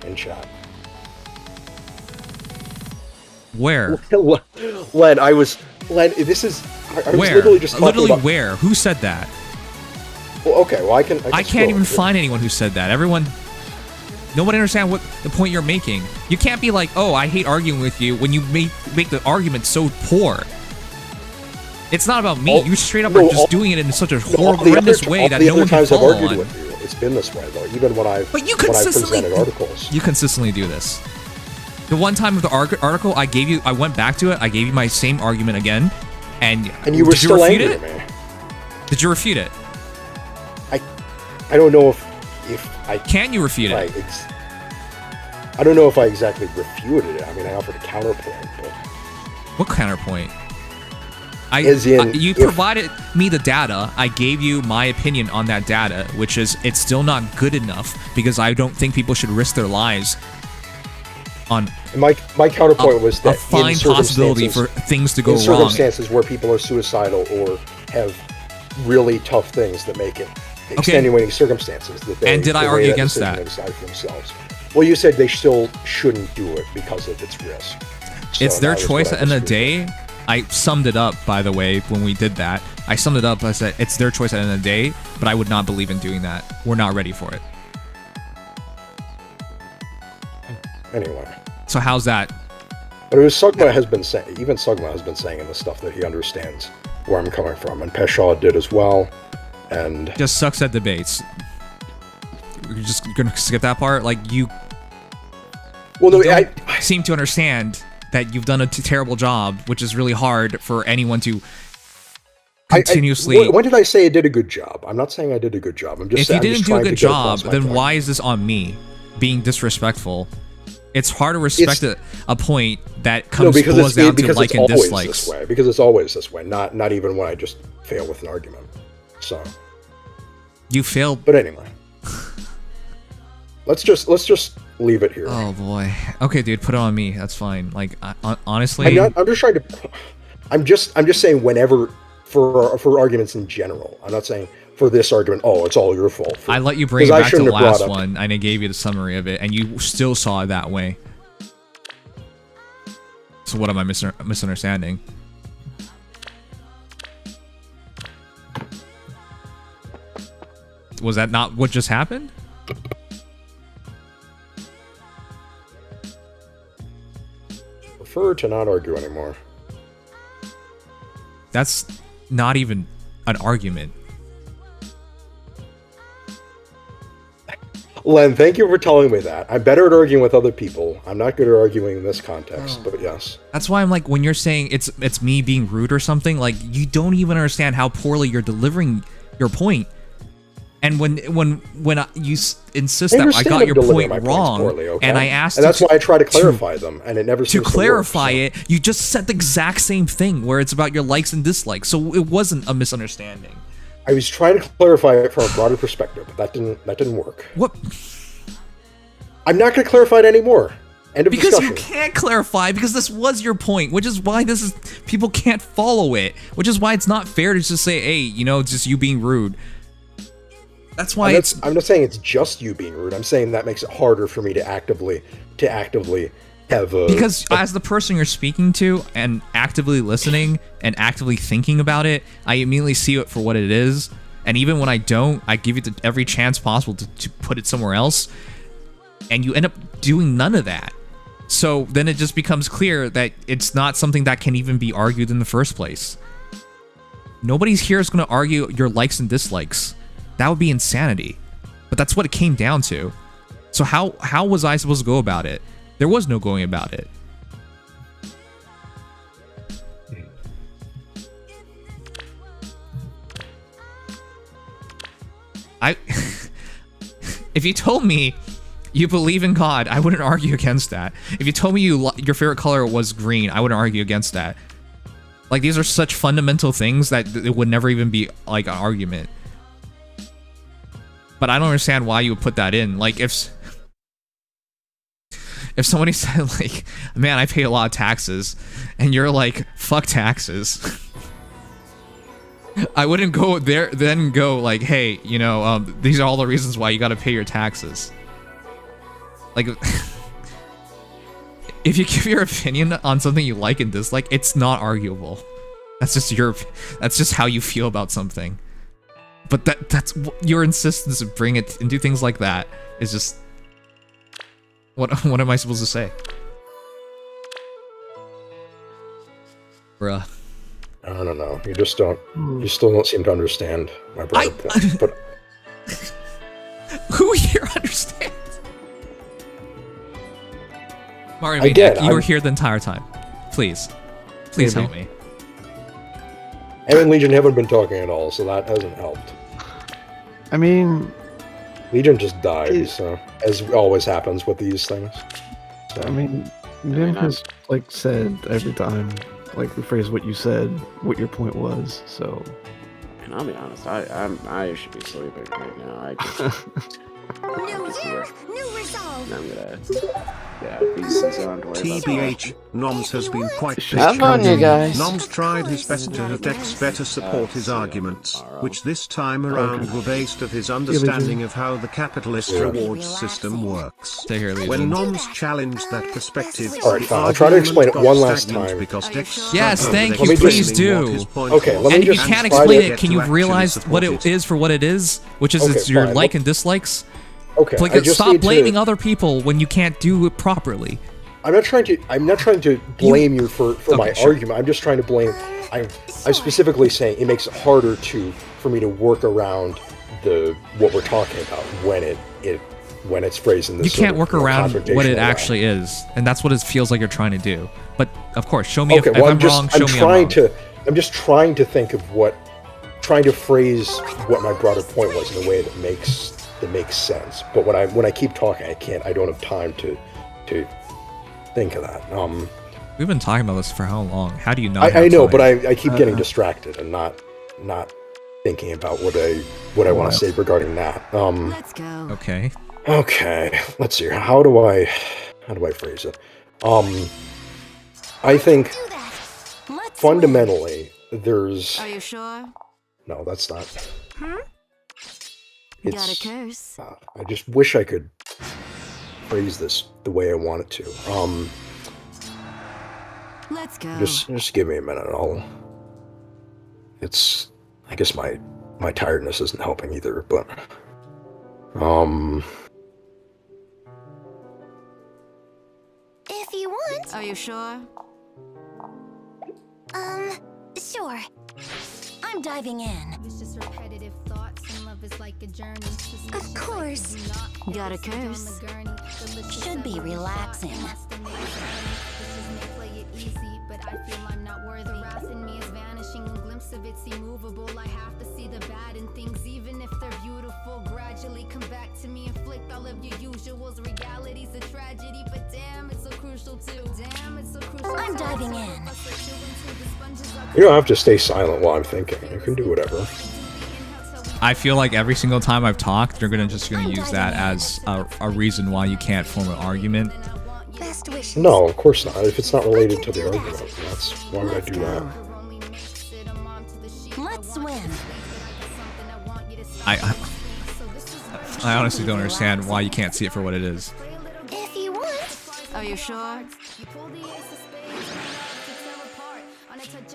in chat. Where? Len, I was literally just talking about... where? Who said that? Well, okay, well, I can't even find anyone who said that. Nobody understands what the point you're making. You can't be like, oh, I hate arguing with you when you make the argument so poor. It's not about me. You straight up are just doing it in such a horrendous way that no one can follow on. With you, it's been this way, though, even when I've presented articles. You consistently do this. The one time with the article, I went back to it, I gave you my same argument again, and you were still angry at me. Did you refute it? I don't know if I... Can you refute it? I don't know if I exactly refuted it. I mean, I offered a counterpoint, but... What counterpoint? You provided me the data. I gave you my opinion on that data, which is it's still not good enough because I don't think people should risk their lives on. My counterpoint was that a fine possibility for things to go wrong. In circumstances where people are suicidal or have really tough things that make it extenuating circumstances. And did I argue against that? They decide for themselves. Well, you said they still shouldn't do it because of its risk. So it's their choice at the end of the day. I summed it up, by the way, when we did that. I summed it up. I said, it's their choice at the end of the day, but I would not believe in doing that. We're not ready for it. Anyway. So how's that? But it was Sugma has been saying, even Sugma has been saying in the stuff that he understands where I'm coming from, and Peshaw did as well, and... Just sucks at debates. You're just gonna skip that part? Like, you... Well, no, I seem to understand that you've done a terrible job, which is really hard for anyone to continuously... When did I say I did a good job? I'm not saying I did a good job. I'm just saying... If you didn't do a good job, then why is this on me being disrespectful? It's hard to respect a point that boils down to like and dislikes. Because it's always this way, not even when I just fail with an argument. So... You failed... But anyway. Let's just leave it here. Oh boy. Okay, dude, put it on me. That's fine. Like, honestly, I'm just saying whenever for arguments in general. I'm not saying for this argument. Oh, it's all your fault. I let you bring it back to the last one, and I gave you the summary of it, and you still saw it that way. So what am I misunderstanding? Was that not what just happened? Prefer to not argue anymore. That's not even an argument. Len, thank you for telling me that. I'm better at arguing with other people. I'm not good at arguing in this context, but yes. That's why I'm like, when you're saying it's me being rude or something, like, you don't even understand how poorly you're delivering your point. And when you insist that I got your point wrong, poorly, okay? And I asked, and that's why I try to clarify them, and it never seems to clarify it. You just said the exact same thing, where it's about your likes and dislikes. So it wasn't a misunderstanding. I was trying to clarify it from a broader perspective, but that didn't work. What? I'm not going to clarify it anymore. End of discussion. You can't clarify, because this was your point, which is why people can't follow it, which is why it's not fair to just say, hey, it's just you being rude. That's why I'm not saying it's just you being rude. I'm saying that makes it harder for me to actively have a... Because as the person you're speaking to and actively listening and actively thinking about it, I immediately see it for what it is. And even when I don't, I give it every chance possible to put it somewhere else. And you end up doing none of that. So then it just becomes clear that it's not something that can even be argued in the first place. Nobody's here is going to argue your likes and dislikes. That would be insanity. But that's what it came down to. So how was I supposed to go about it? There was no going about it. If you told me you believe in God, I wouldn't argue against that. If you told me your favorite color was green, I wouldn't argue against that. Like, these are such fundamental things that it would never even be like an argument. But I don't understand why you would put that in. Like, if somebody said, like, man, I pay a lot of taxes, and you're like, fuck taxes. I wouldn't go there, then go like, hey, you know, these are all the reasons why you gotta pay your taxes. Like, if you give your opinion on something you like and dislike, it's not arguable. That's just how you feel about something. But that's your insistence to bring it and do things like that is just, what am I supposed to say? Bruh. I don't know. You just don't. You still don't seem to understand my broader point. But who here understands? Mario, you were here the entire time. Please help me. Em and Legion haven't been talking at all, so that hasn't helped. I mean, Legion just died, so as always happens with these things. So. I mean, Nim has like said every time. Like, rephrase what you said, what your point was, so... And I'll be honest, I should be sleeping right now. I just... New year, new resolve. I'm gonna... Yeah, don't worry TBH, Noms has been quite Have fun, you guys. Noms tried his best to have Dex better support his arguments, which this time around were based of his understanding of how the capitalist rewards system works. Stay here, when Noms challenged that perspective, alright, fine, I'll try to explain it one last time. Yes, thank you, please do. Okay, let me and if you just can't explain it, can you realize what it is for what it is? Which is it's your like and dislikes? Okay, like, stop blaming other people when you can't do it properly. I'm not trying to blame you for my argument. I'm just trying to blame. I'm specifically saying it makes it harder for me to work around what we're talking about when it's phrased in this. You can't work around what it actually is, and that's what it feels like you're trying to do. But of course, show me if I'm wrong. Show me I'm wrong. I'm just trying to think of trying to phrase what my broader point was in a way that makes sense. But when I keep talking, I don't have time to think of that. We've been talking about this for how long? How do you not? I know, but I keep getting distracted and not thinking about what I want to say regarding that. Let's go. Okay. Okay. Let's see. How do I phrase it? I think fundamentally there's. Are you sure? No, that's not. Huh? Got a curse. I just wish I could phrase this the way I want it to. Let's go. Just give me a minute. I guess my tiredness isn't helping either, but if you want. Are you sure? Sure. I'm diving in. It's just repetitive thoughts, and love is like a journey. Of course. Got a curse. Should be relaxing. But I feel I'm not worthy. The wrath in me is vanishing. A glimpse of it's immovable. I have to see the bad in things, even if they're beautiful. Gradually come back to me, inflict all of your usuals. Reality's a tragedy, but damn, it's so crucial too. Damn, it's so crucial. I'm diving in. You don't have to stay silent while I'm thinking. You can do whatever. I feel like every single time I've talked, you're gonna use that as a reason why you can't form an argument. No, of course not. If it's not related to the argument, why would I do that? Let's swim. I honestly don't understand why you can't see it for what it is. If you want. Are you sure?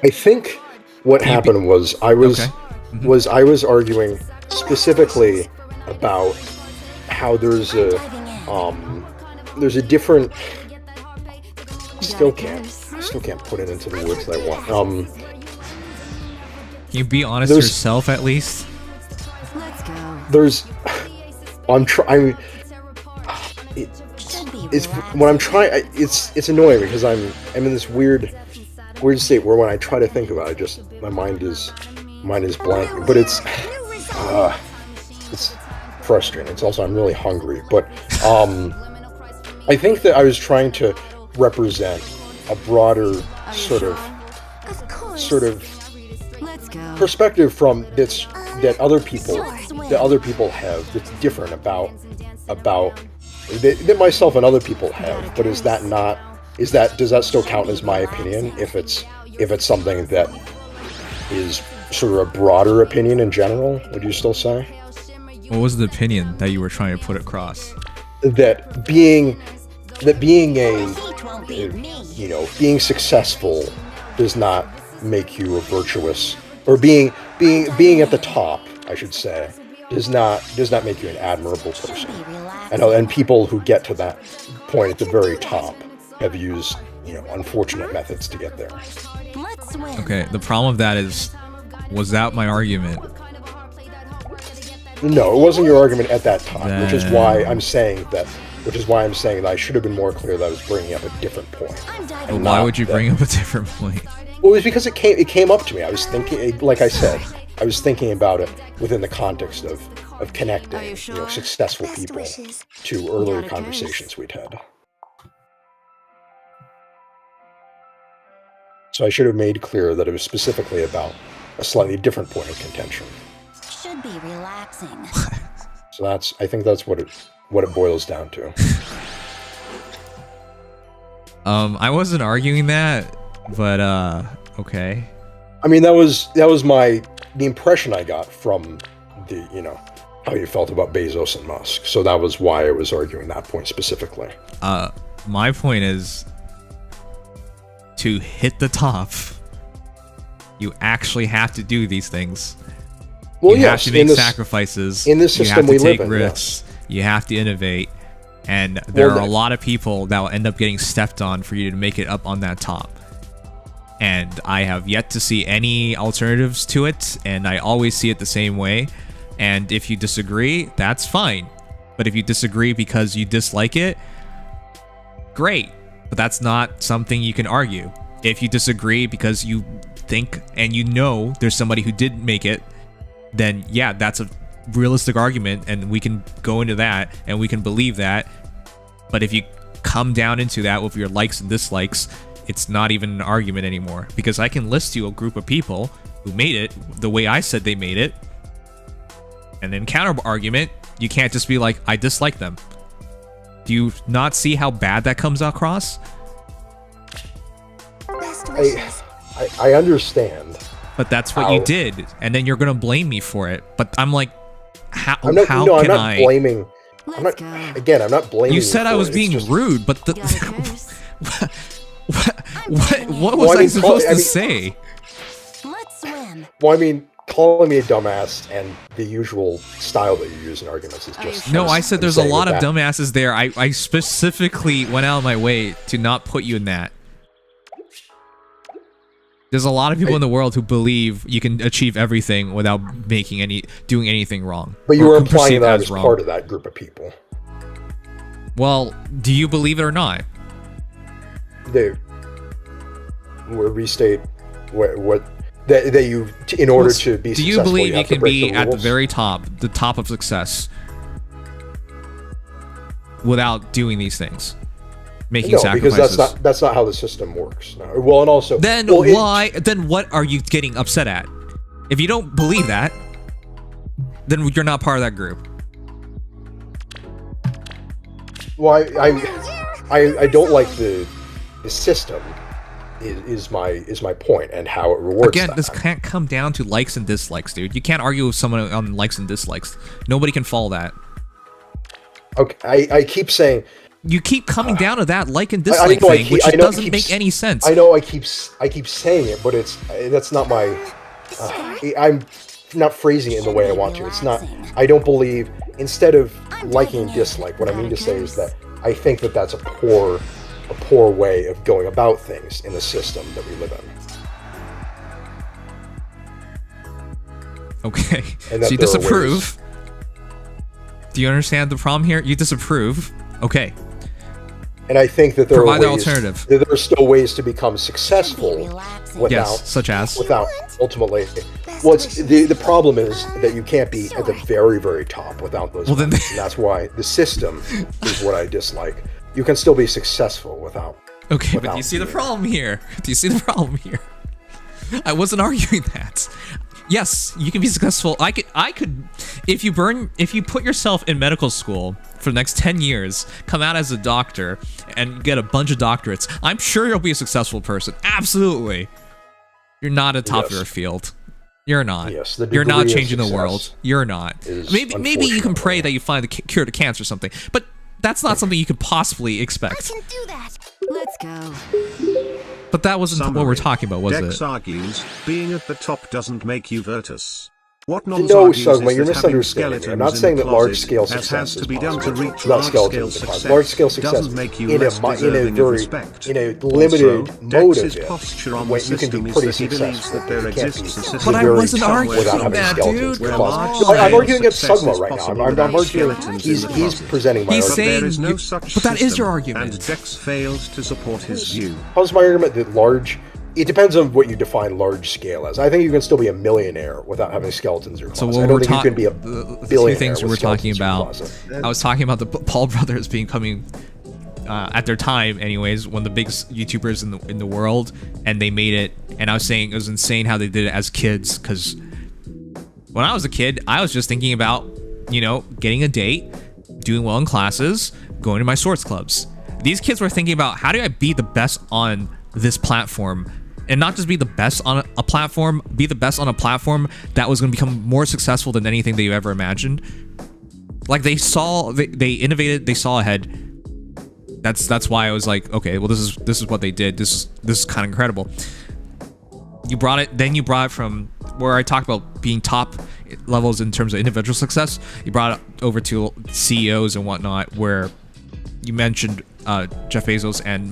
I think what happened was I was arguing specifically about how there's a different. Still can't put it into the words that I want. Can you be honest with yourself at least? It's when I'm trying. It's annoying because I'm in this weird state where when I try to think about it, my mind is blank. But it's frustrating. It's also I'm really hungry. But I think that I was trying to represent a broader sort of perspective from that other people have that's different about that myself and other people have. But does that still count as my opinion if it's something that is sort of a broader opinion in general? Would you still say? What was the opinion that you were trying to put across? That being successful does not make you a virtuous, or being at the top, I should say, does not make you an admirable person. And people who get to that point at the very top have used unfortunate methods to get there. Okay, the problem with that was that my argument? No, it wasn't your argument at that time, which is why I'm saying that I should have been more clear that I was bringing up a different point. Well, why would you bring up a different point? Well, it was because it came up to me. I was thinking, like I said, I was thinking about it within the context of connecting, successful people to earlier conversations we'd had. So I should have made clear that it was specifically about a slightly different point of contention. Should be relaxing. So I think that's what it boils down to. I wasn't arguing that, but okay. I mean, that was the impression I got from how you felt about Bezos and Musk. So that was why I was arguing that point specifically. My point is, to hit the top, you actually have to do these things. Well, you have to make sacrifices. In this system we live in, risks. Yes. You have to innovate, and there are a lot of people that will end up getting stepped on for you to make it up on that top. And I have yet to see any alternatives to it, and I always see it the same way. And if you disagree, that's fine. But if you disagree because you dislike it, great. But that's not something you can argue. If you disagree because you think and there's somebody who did make it, then yeah, that's a realistic argument, and we can go into that and we can believe that. But if you come down into that with your likes and dislikes, it's not even an argument anymore, because I can list you a group of people who made it the way I said they made it, and then counter argument, you can't just be like, I dislike them. Do you not see how bad that comes across? I understand. But that's what you did, and then you're gonna blame me for it. But I'm like, how I'm not blaming. I'm not blaming. You said I was being rude, but what was I supposed to say? Let's swim. Well, I mean, calling me a dumbass and the usual style that you use in arguments is just... No, I said there's a lot of dumbasses there. I specifically went out of my way to not put you in that. There's a lot of people in the world who believe you can achieve everything without doing anything wrong. But you were implying that I was part of that group of people. Well, do you believe it or not? We'll restate what that you, in order to be successful, do you believe you can be at the very top, the top of success, without doing these things? Making sacrifices. Because that's not how the system works. No. Well, and also then what are you getting upset at? If you don't believe that, then you're not part of that group. Well, I don't like the system. Is my point, and how it rewards Again, that. This can't come down to likes and dislikes, dude. You can't argue with someone on likes and dislikes. Nobody can follow that. Okay, I keep saying... You keep coming down to that like and dislike thing, which doesn't make any sense. I know I keep saying it, but that's not my... I'm not phrasing it in the way I want to. It's not... I don't believe... Instead of liking and dislike, what I mean to say is that I think that that's a poor way of going about things in the system that we live Okay, And so that you there are disapprove. Do you understand the problem here? You disapprove. Okay. And I think that there Provide are the ways, alternative. that there are still ways to become successful without, Yes, such as? without ultimately. Well, the problem is that you can't be at the very, very top without those. Well, then, and that's why the system is what I dislike. You can still be successful without. Okay, but do you see the problem here? Do you see the problem here? I wasn't arguing that. Yes, you can be successful. I could, if you put yourself in medical school for the next 10 years, come out as a doctor, and get a bunch of doctorates, I'm sure you'll be a successful person. Absolutely. You're not a top of your field. You're not. Yes, the You're not degree of changing the success world. You're not. is Maybe you can pray that you find the cure to cancer or something, but that's not something you could possibly expect. I can do that. Let's go. But that wasn't what we're talking about, was Dex it? argues, being at the top doesn't make you Virtus. What No, Noms argues Sugma, is you're that having misunderstanding. skeletons I'm not in saying the that closet, large-scale as success has to is be done to possible. reach Not large-scale skeletons in the closet. success. Large-scale success Doesn't make you in less deserving of respect. in a limited Also, mode of Dex's it, posture on when the you can system be is pretty that he believes successful. that there You can't exists be a system But I very wasn't tough arguing without having that, skeletons dude. in the Where closet. large-scale I'm arguing against success Sugma is right now. possible I'm without arguing. skeletons in the He's closet. presenting my He's argument. saying There is no you- such but that is system, your argument. and Dex fails to support his view. How's my argument that large? It depends on what you define large scale as. I think you can still be a millionaire without having skeletons in your So closet. what I we're don't think you can be a the billionaire two things with we're talking skeletons in your about. closet. I was talking about the Paul brothers becoming, at their time, anyways, one of the biggest YouTubers in the world, and they made it. And I was saying it was insane how they did it as kids, because when I was a kid, I was just thinking about, getting a date, doing well in classes, going to my sports clubs. These kids were thinking about, how do I be the best on this platform? And not just be the best on a platform, be the best on a platform that was going to become more successful than anything that you ever imagined. Like they innovated, they saw ahead. That's why I was like, okay, well this is what they did. This is kind of incredible. You brought it from where I talked about being top levels in terms of individual success. You brought it over to CEOs and whatnot, where you mentioned Jeff Bezos and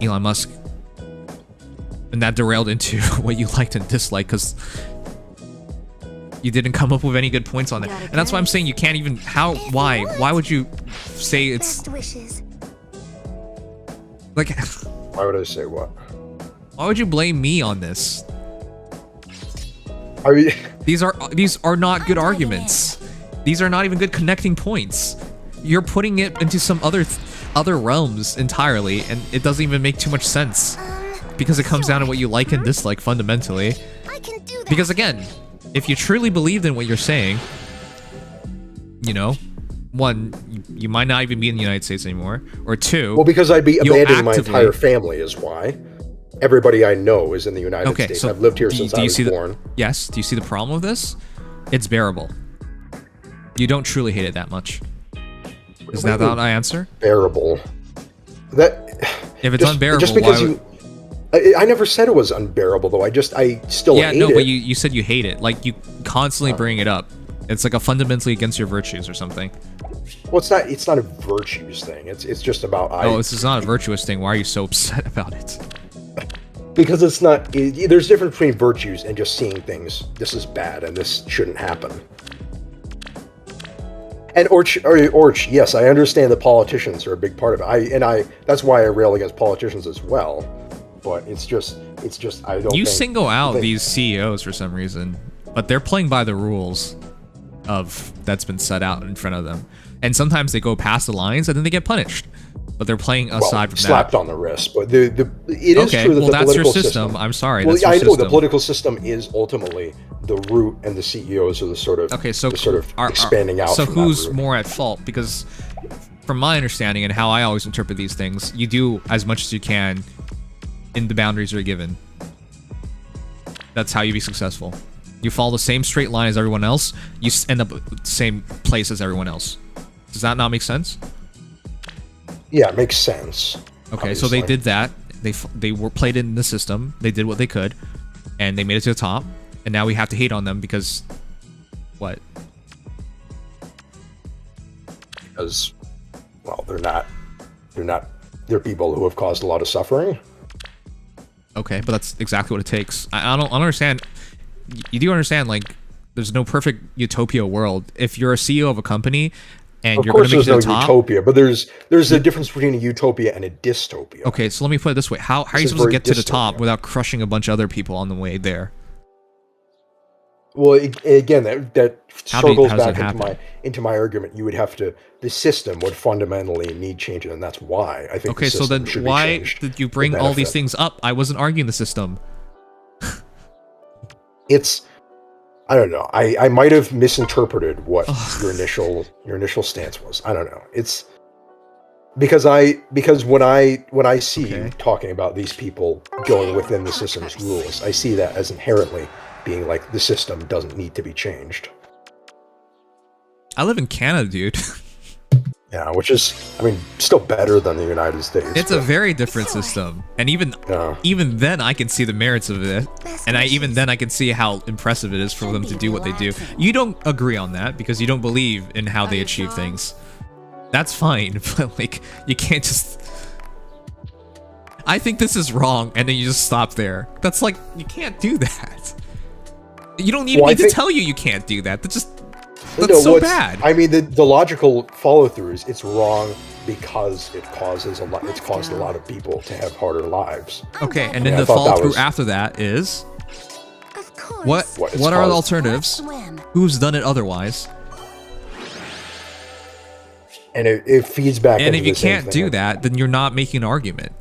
Elon Musk. And that derailed into what you liked and disliked, because you didn't come up with any good points on it. And that's why I'm saying you can't even... Why would you say it's... Best wishes. Like... Why would I say what? Why would you blame me on this? I mean, These are not good arguments. These are not even good connecting points. You're putting it into some other realms entirely, and it doesn't even make too much sense. Because it comes down to what you like and dislike fundamentally. I can do that. Because again, if you truly believed in what you're saying, one, you might not even be in the United States anymore, or two, well, because I'd be you'll abandoning my actively- entire family is why. Everybody I know is in the United States. So I've lived here since I was born. Yes, do you see the problem with this? It's bearable. You don't truly hate it that much. Is that not my answer? Bearable. If it's unbearable, just because why would... I never said it was unbearable, though. I still hate it. But you said you hate it. Like, you constantly bring it up. It's like a fundamentally against your virtues or something. Well, it's not a virtues thing. It's just about... this is not a virtuous thing. Why are you so upset about it? Because it's not... there's a difference between virtues and just seeing things. This is bad, and this shouldn't happen. And yes, I understand that politicians are a big part of it. That's why I rail against politicians as well. But it's just I don't. You single out these CEOs for some reason, but they're playing by the rules that's been set out in front of them. And sometimes they go past the lines and then they get punished. But they're playing aside from slapped that. on the wrist. But it is true that the that's your political system. I'm sorry. Well, that's your I know system. the political system is ultimately the root, and the CEOs are the sort of expanding out. So from that who's root. more at fault? Because from my understanding and how I always interpret these things, you do as much as you can in the boundaries you're given. That's how you be successful. You follow the same straight line as everyone else, you end up at the same place as everyone else. Does that not make sense? Yeah, it makes sense. Okay, obviously. so they did that. They were played in the system. They did what they could, and they made it to the top. And now we have to hate on them because what? Because, well, they're people who have caused a lot of suffering. Okay, but that's exactly what it takes. I don't understand. You do understand, like, there's no perfect utopia world. If you're a CEO of a company and Of you're going course, to make there's it no to the top, utopia, but there's a difference between a utopia and a dystopia. okay, so let me put it this way: how are you This is supposed to very get to the top dystopian. without crushing a bunch of other people on the way there? Well, again, that How circles does it back happen? into my argument. You would have to, the system would fundamentally need changing, and that's why I think. Okay, the so system then should be why changed did you for bring all these benefit. things up? I wasn't arguing the system. It's, I don't know. I might have misinterpreted what your initial stance was. I don't know. It's because when I see you talking about these people going within the system's rules, I see that as inherently being like the system doesn't need to be changed. I live in Canada, dude. Yeah, which is, I mean, still better than the United States. It's a very different system, and even then, I can see the merits of it, and even then, I can see how impressive it is for them to do what they do. You don't agree on that because you don't believe in how they achieve things. That's fine, but like, you can't just. I think this is wrong, and then you just stop there. That's like, you can't do that. You don't even need to tell you can't do that. That's so bad. I mean, the logical follow-through is it's wrong because it causes a lot. It's caused a lot of people to have harder lives. Okay, and then the follow-through after that is what are the alternatives? Who's done it otherwise? And it feeds back. And into if you the same can't thing. do that, then you're not making an argument.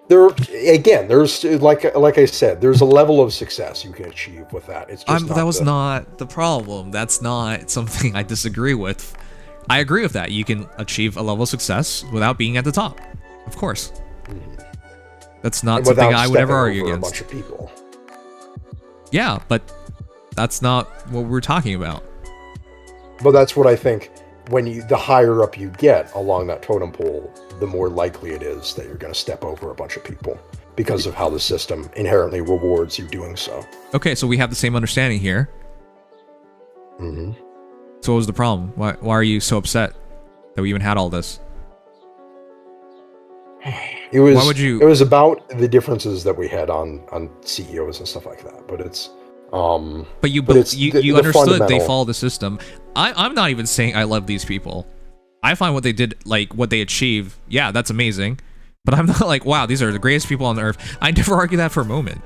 There's like I said, there's a level of success you can achieve with that. It's just That was not the problem. That's not something I disagree with. I agree with that. You can achieve a level of success without being at the top. Of course. That's not something I would ever argue against. A bunch of people. Yeah, but that's not what we're talking about. But that's what I think. The higher up you get along that totem pole, the more likely it is that you're going to step over a bunch of people because of how the system inherently rewards you doing so. Okay, so we have the same understanding here. Mm-hmm. So what was the problem? Why are you so upset that we even had all this? It was. Why would you? It was about the differences that we had on CEOs and stuff like that. But it's. But you the understood they follow the system. I'm not even saying I love these people. I find what they did, like what they achieved, yeah, that's amazing. But I'm not like, wow, these are the greatest people on the earth. I never argue that for a moment.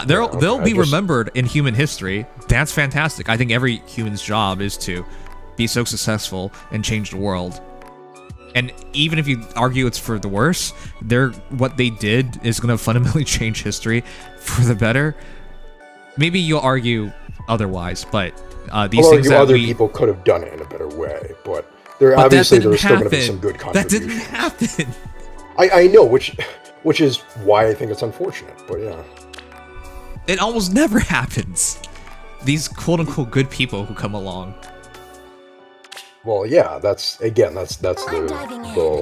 They'll be remembered in human history. That's fantastic. I think every human's job is to be so successful and change the world. And even if you argue it's for the worse, what they did is going to fundamentally change history for the better. Maybe you'll argue otherwise, but these things that other people could have done it in a better way, but there's still going to be some good contributions. That didn't happen. I know, which is why I think it's unfortunate. But yeah, it almost never happens. These quote unquote good people who come along. Well, yeah, that's the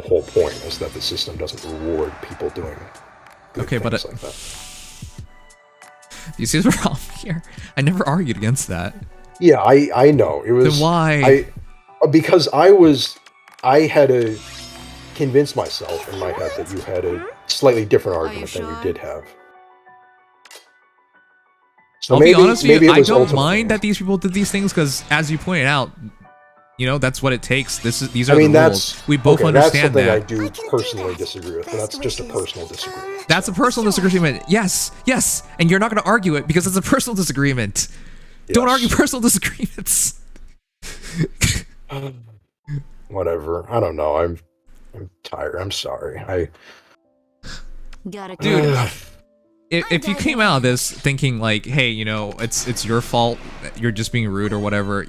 whole point, is that the system doesn't reward people doing good things like that. You see the problem here? I never argued against that. Yeah, I know. It was. Then why? Because I had to convince myself in my head that you had a slightly different argument than you did have. So I'll be honest with you, I don't mind that these people did these things because, as you pointed out, that's what it takes. These are the rules. We both understand that. That's something I do personally disagree with, but that's just a personal disagreement. That's a personal disagreement. Yes, and you're not going to argue it because it's a personal disagreement. Yes. Don't argue personal disagreements. Whatever. I don't know. I'm tired. I'm sorry. Dude, if you came out of this thinking like, hey, it's your fault, you're just being rude or whatever,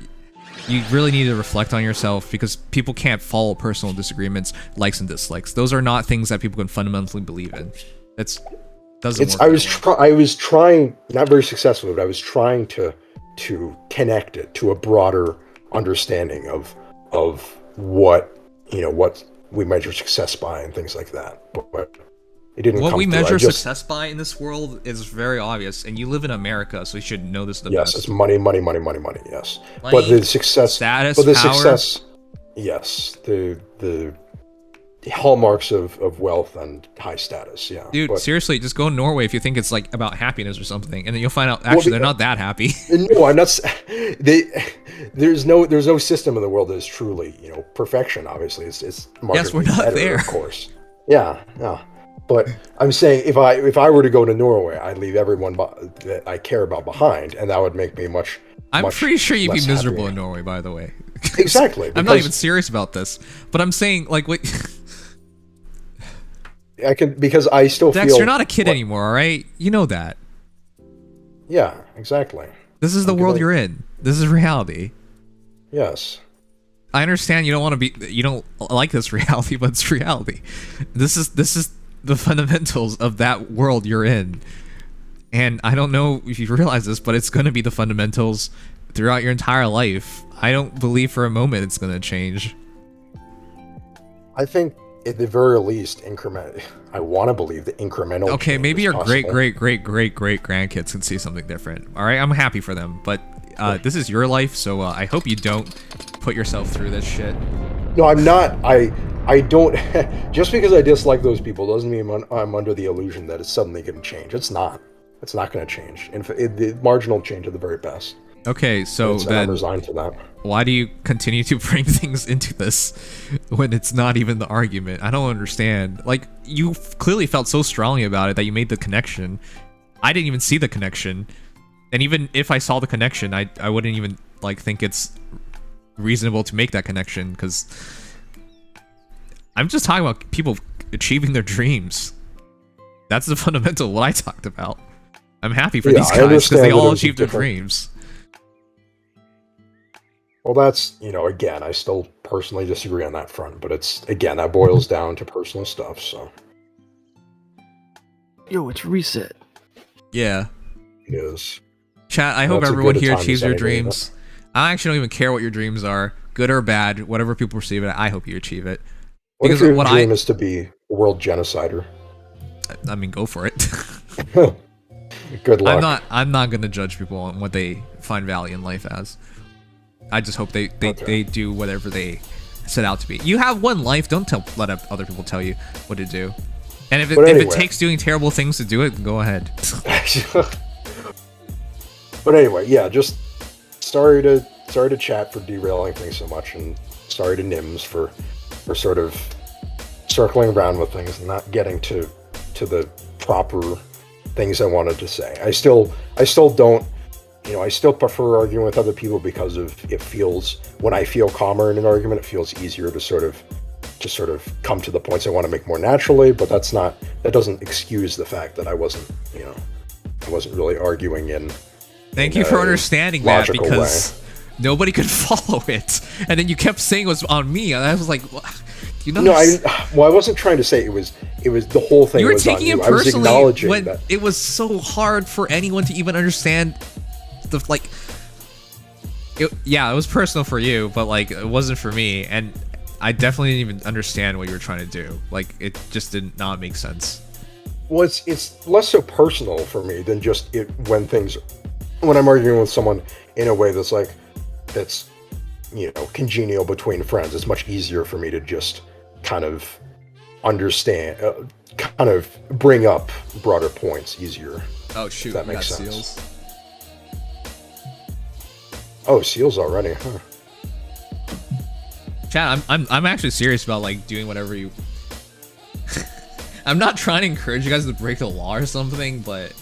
you really need to reflect on yourself, because people can't follow personal disagreements, likes and dislikes. Those are not things that people can fundamentally believe in. It doesn't work. I was trying, not very successfully, but I was trying to connect it to a broader understanding of what we measure success by and things like that. But it didn't. What we measure success by in this world is very obvious, and you live in America, so you should know this the best. Yes, it's money. Yes, money, but the success, status, power. Success, yes, the hallmarks of wealth and high status. Yeah, dude, but, seriously, just go to Norway if you think it's like about happiness or something, and then you'll find out actually they're not that happy. No, I'm not. There's no system in the world that is truly, perfection. Obviously, it's yes, we're not better, there, of course. Yeah. But I'm saying if I were to go to Norway, I'd leave everyone that I care about behind, and that would make me much. I'm pretty sure you'd be miserable happier. in Norway, by the way. Exactly. I'm not even serious about this, but I'm saying like what. I can because I still Dex, feel you're not a kid anymore, all right? You know that. Yeah, exactly. This is the world you're in. This is reality. Yes. I understand you don't like this reality, but it's reality. This is the fundamentals of that world you're in. And I don't know if you realize this, but it's going to be the fundamentals throughout your entire life. I don't believe for a moment it's going to change. I think at the very least, I want to believe the incremental. Okay, maybe your possible. great grandkids can see something different. All right, I'm happy for them, but this is your life, so I hope you don't put yourself through this shit. No, I'm not. I don't. Just because I dislike those people doesn't mean I'm under the illusion that it's suddenly going to change. It's not. It's not going to change. The marginal change at the very best. Okay, so then I'm resigned to that. Why do you continue to bring things into this when it's not even the argument? I don't understand. Like, you clearly felt so strongly about it that you made the connection. I didn't even see the connection. And even if I saw the connection, I wouldn't even like think it's reasonable to make that connection, because I'm just talking about people achieving their dreams. That's the fundamental what I talked about. I'm happy for these guys because they all achieved their dreams. Well, that's, again, I still personally disagree on that front, but that boils down to personal stuff, so. Yo, it's reset. Yeah. It is. Chat, I hope everyone here achieves their dreams. I actually don't even care what your dreams are, good or bad, whatever people perceive it, I hope you achieve it. Because what if your dream is to be a world genocider? I mean, go for it. Good luck. I'm not gonna judge people on what they find value in life as. I just hope they do whatever they set out to be. You have one life. Don't let other people tell you what to do. And if it takes doing terrible things to do it, go ahead. But anyway, yeah, just sorry to chat for derailing things so much, and sorry to Nims for sort of circling around with things and not getting to the proper things I wanted to say. I still don't. I still prefer arguing with other people because when I feel calmer in an argument, it feels easier to sort of come to the points I want to make more naturally, but that doesn't excuse the fact that I wasn't really arguing in. Thank you for understanding that, because nobody could follow it. And then you kept saying it was on me, and I was like, what? You know? No, I wasn't trying to say it was the whole thing. You were was taking on it you. personally I was acknowledging when that it was so hard for anyone to even understand. It was personal for you, but like it wasn't for me, and I definitely didn't even understand what you were trying to do. Like, it just did not make sense. Well, it's less so personal for me than just when I'm arguing with someone in a way that's congenial between friends. It's much easier for me to just kind of understand, kind of bring up broader points easier. Oh shoot, if that makes sense. Seals. Oh, seals already, huh? Chat, I'm actually serious about like doing whatever you. I'm not trying to encourage you guys to break the law or something, but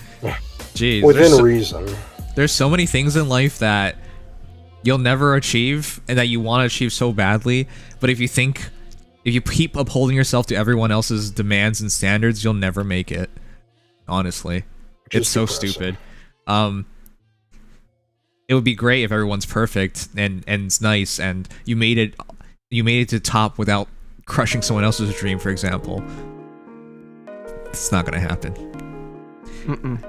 geez, within reason. There's so many things in life that you'll never achieve and that you want to achieve so badly, but if you keep upholding yourself to everyone else's demands and standards, you'll never make it. Honestly, it's so stupid. It would be great if everyone's perfect and it's nice and you made it to top without crushing someone else's dream, for example. It's not gonna happen.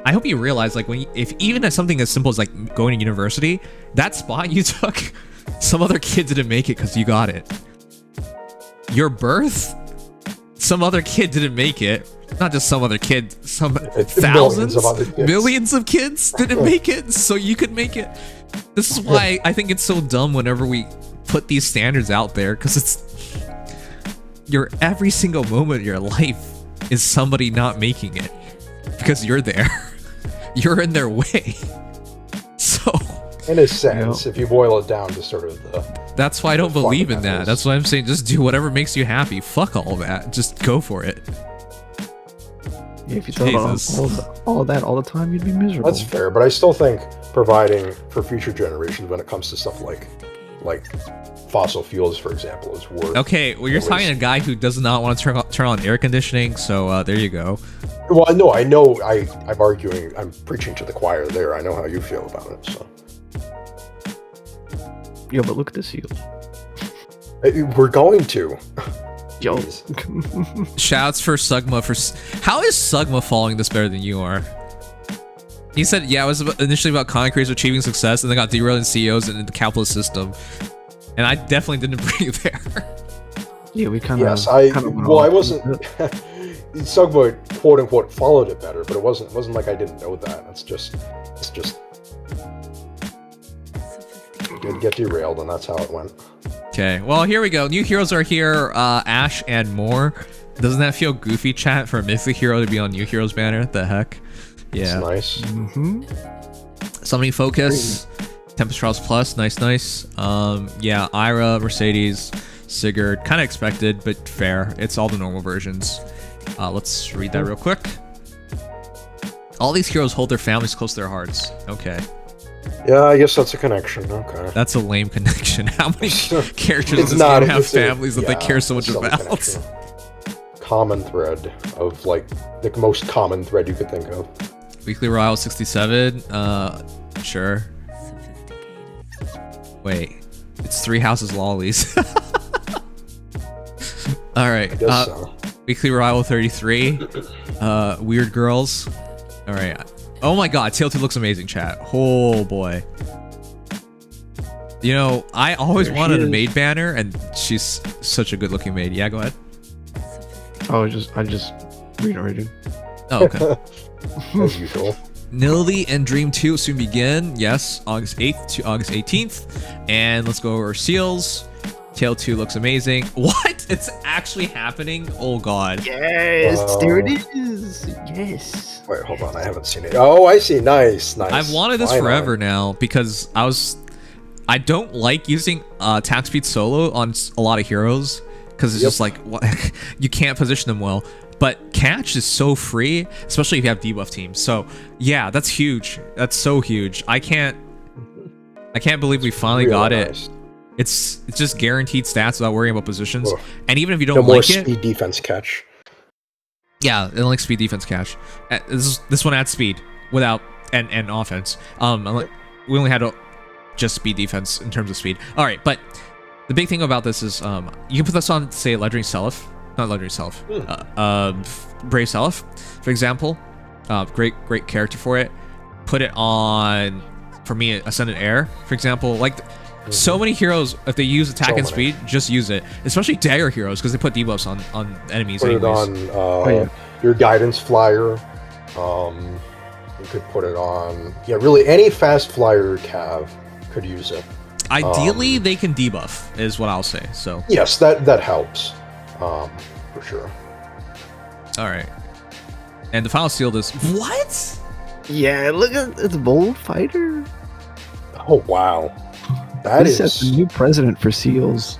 I hope you realize, like, if even at something as simple as like going to university, that spot you took, some other kid didn't make it because you got it. Your birth, some other kid didn't make it. Not just some other kid, some thousands, millions of kids didn't make it, so you could make it. This is why I think it's so dumb whenever we put these standards out there, because your every single moment of your life is somebody not making it because you're there. You're in their way. So in a sense, if you boil it down to sort of the... That's why I don't believe in that. That's why I'm saying just do whatever makes you happy. Fuck all that. Just go for it. Yeah, if you thought about all that all the time, you'd be miserable. That's fair, but I still think providing for future generations when it comes to stuff like fossil fuels, for example, is worth... Okay, well, you're talking to a guy who does not want to turn on air conditioning, so there you go. Well, I know, I'm arguing, I'm preaching to the choir there. I know how you feel about it, so... Yo, but look at the seals. We're going to. Yo. Shouts for Sugma for... How is Sugma following this better than you are? He said, yeah, it was initially about content creators achieving success, and then got derailed in CEOs and in the capitalist system. And I definitely didn't bring you there. Yeah, we kind of... Yes, I wasn't... Sugma, quote-unquote, followed it better, but it wasn't like I didn't know that. It's just... Did get derailed, and that's how it went. Okay, well, here we go. New heroes are here, Ash and more. Doesn't that feel goofy, chat, for a mythic hero to be on New Heroes banner? What the heck? Yeah. It's nice. Summoning Focus, Tempest Trials Plus, nice. Yeah, Ira, Mercedes, Sigard, kind of expected, but fair. It's all the normal versions. Let's read that real quick. All these heroes hold their families close to their hearts. Okay. Yeah, I guess that's a connection. Okay. That's a lame connection. How many characters does this game have families that they care so much about? Common thread of, like, the most common thread you could think of. Weekly Royale 67. Sure. Wait. It's 3 houses lollies. Alright. So. Weekly Royale 33. Weird Girls. Alright. Oh my god, Tail 2 looks amazing, chat. Oh boy. You know, I always wanted a maid banner, and she's such a good looking maid. Yeah, go ahead. Oh, I just reiterated. Oh, okay. As usual. Nilly and Dream 2 soon begin. Yes, August 8th to August 18th. And let's go over seals. Tail 2 looks amazing. What? It's actually happening? Oh god. Yes, there it is. Yes. Wait, hold on. I haven't seen it. Oh, I see. Nice. I've wanted this forever now because I don't like using attack speed solo on a lot of heroes because it's just like you can't position them well. But catch is so free, especially if you have debuff teams. So yeah, that's huge. That's so huge. I can't believe we finally got it. It's just guaranteed stats without worrying about positions. And even if you don't like more it, speed defense catch. Yeah, it like speed defense catch. This one adds speed without and offense. We only had just speed defense in terms of speed. All right, but the big thing about this is you can put this on, say, Legendary Self, not Legendary Self, Brave Self, for example. Great character for it. Put it on, for me, Ascendant Air, for example. Like so many heroes, if they use attack and speed, just use it. Especially dagger heroes because they put debuffs on enemies. Put it on your guidance flyer. You could put it on really any fast flyer cav could use it. Ideally, they can debuff, is what I'll say. So yes, that helps for sure. All right, and the final seal is what? Yeah, look at it's Bold Fighter. Oh wow. This is the new president for seals.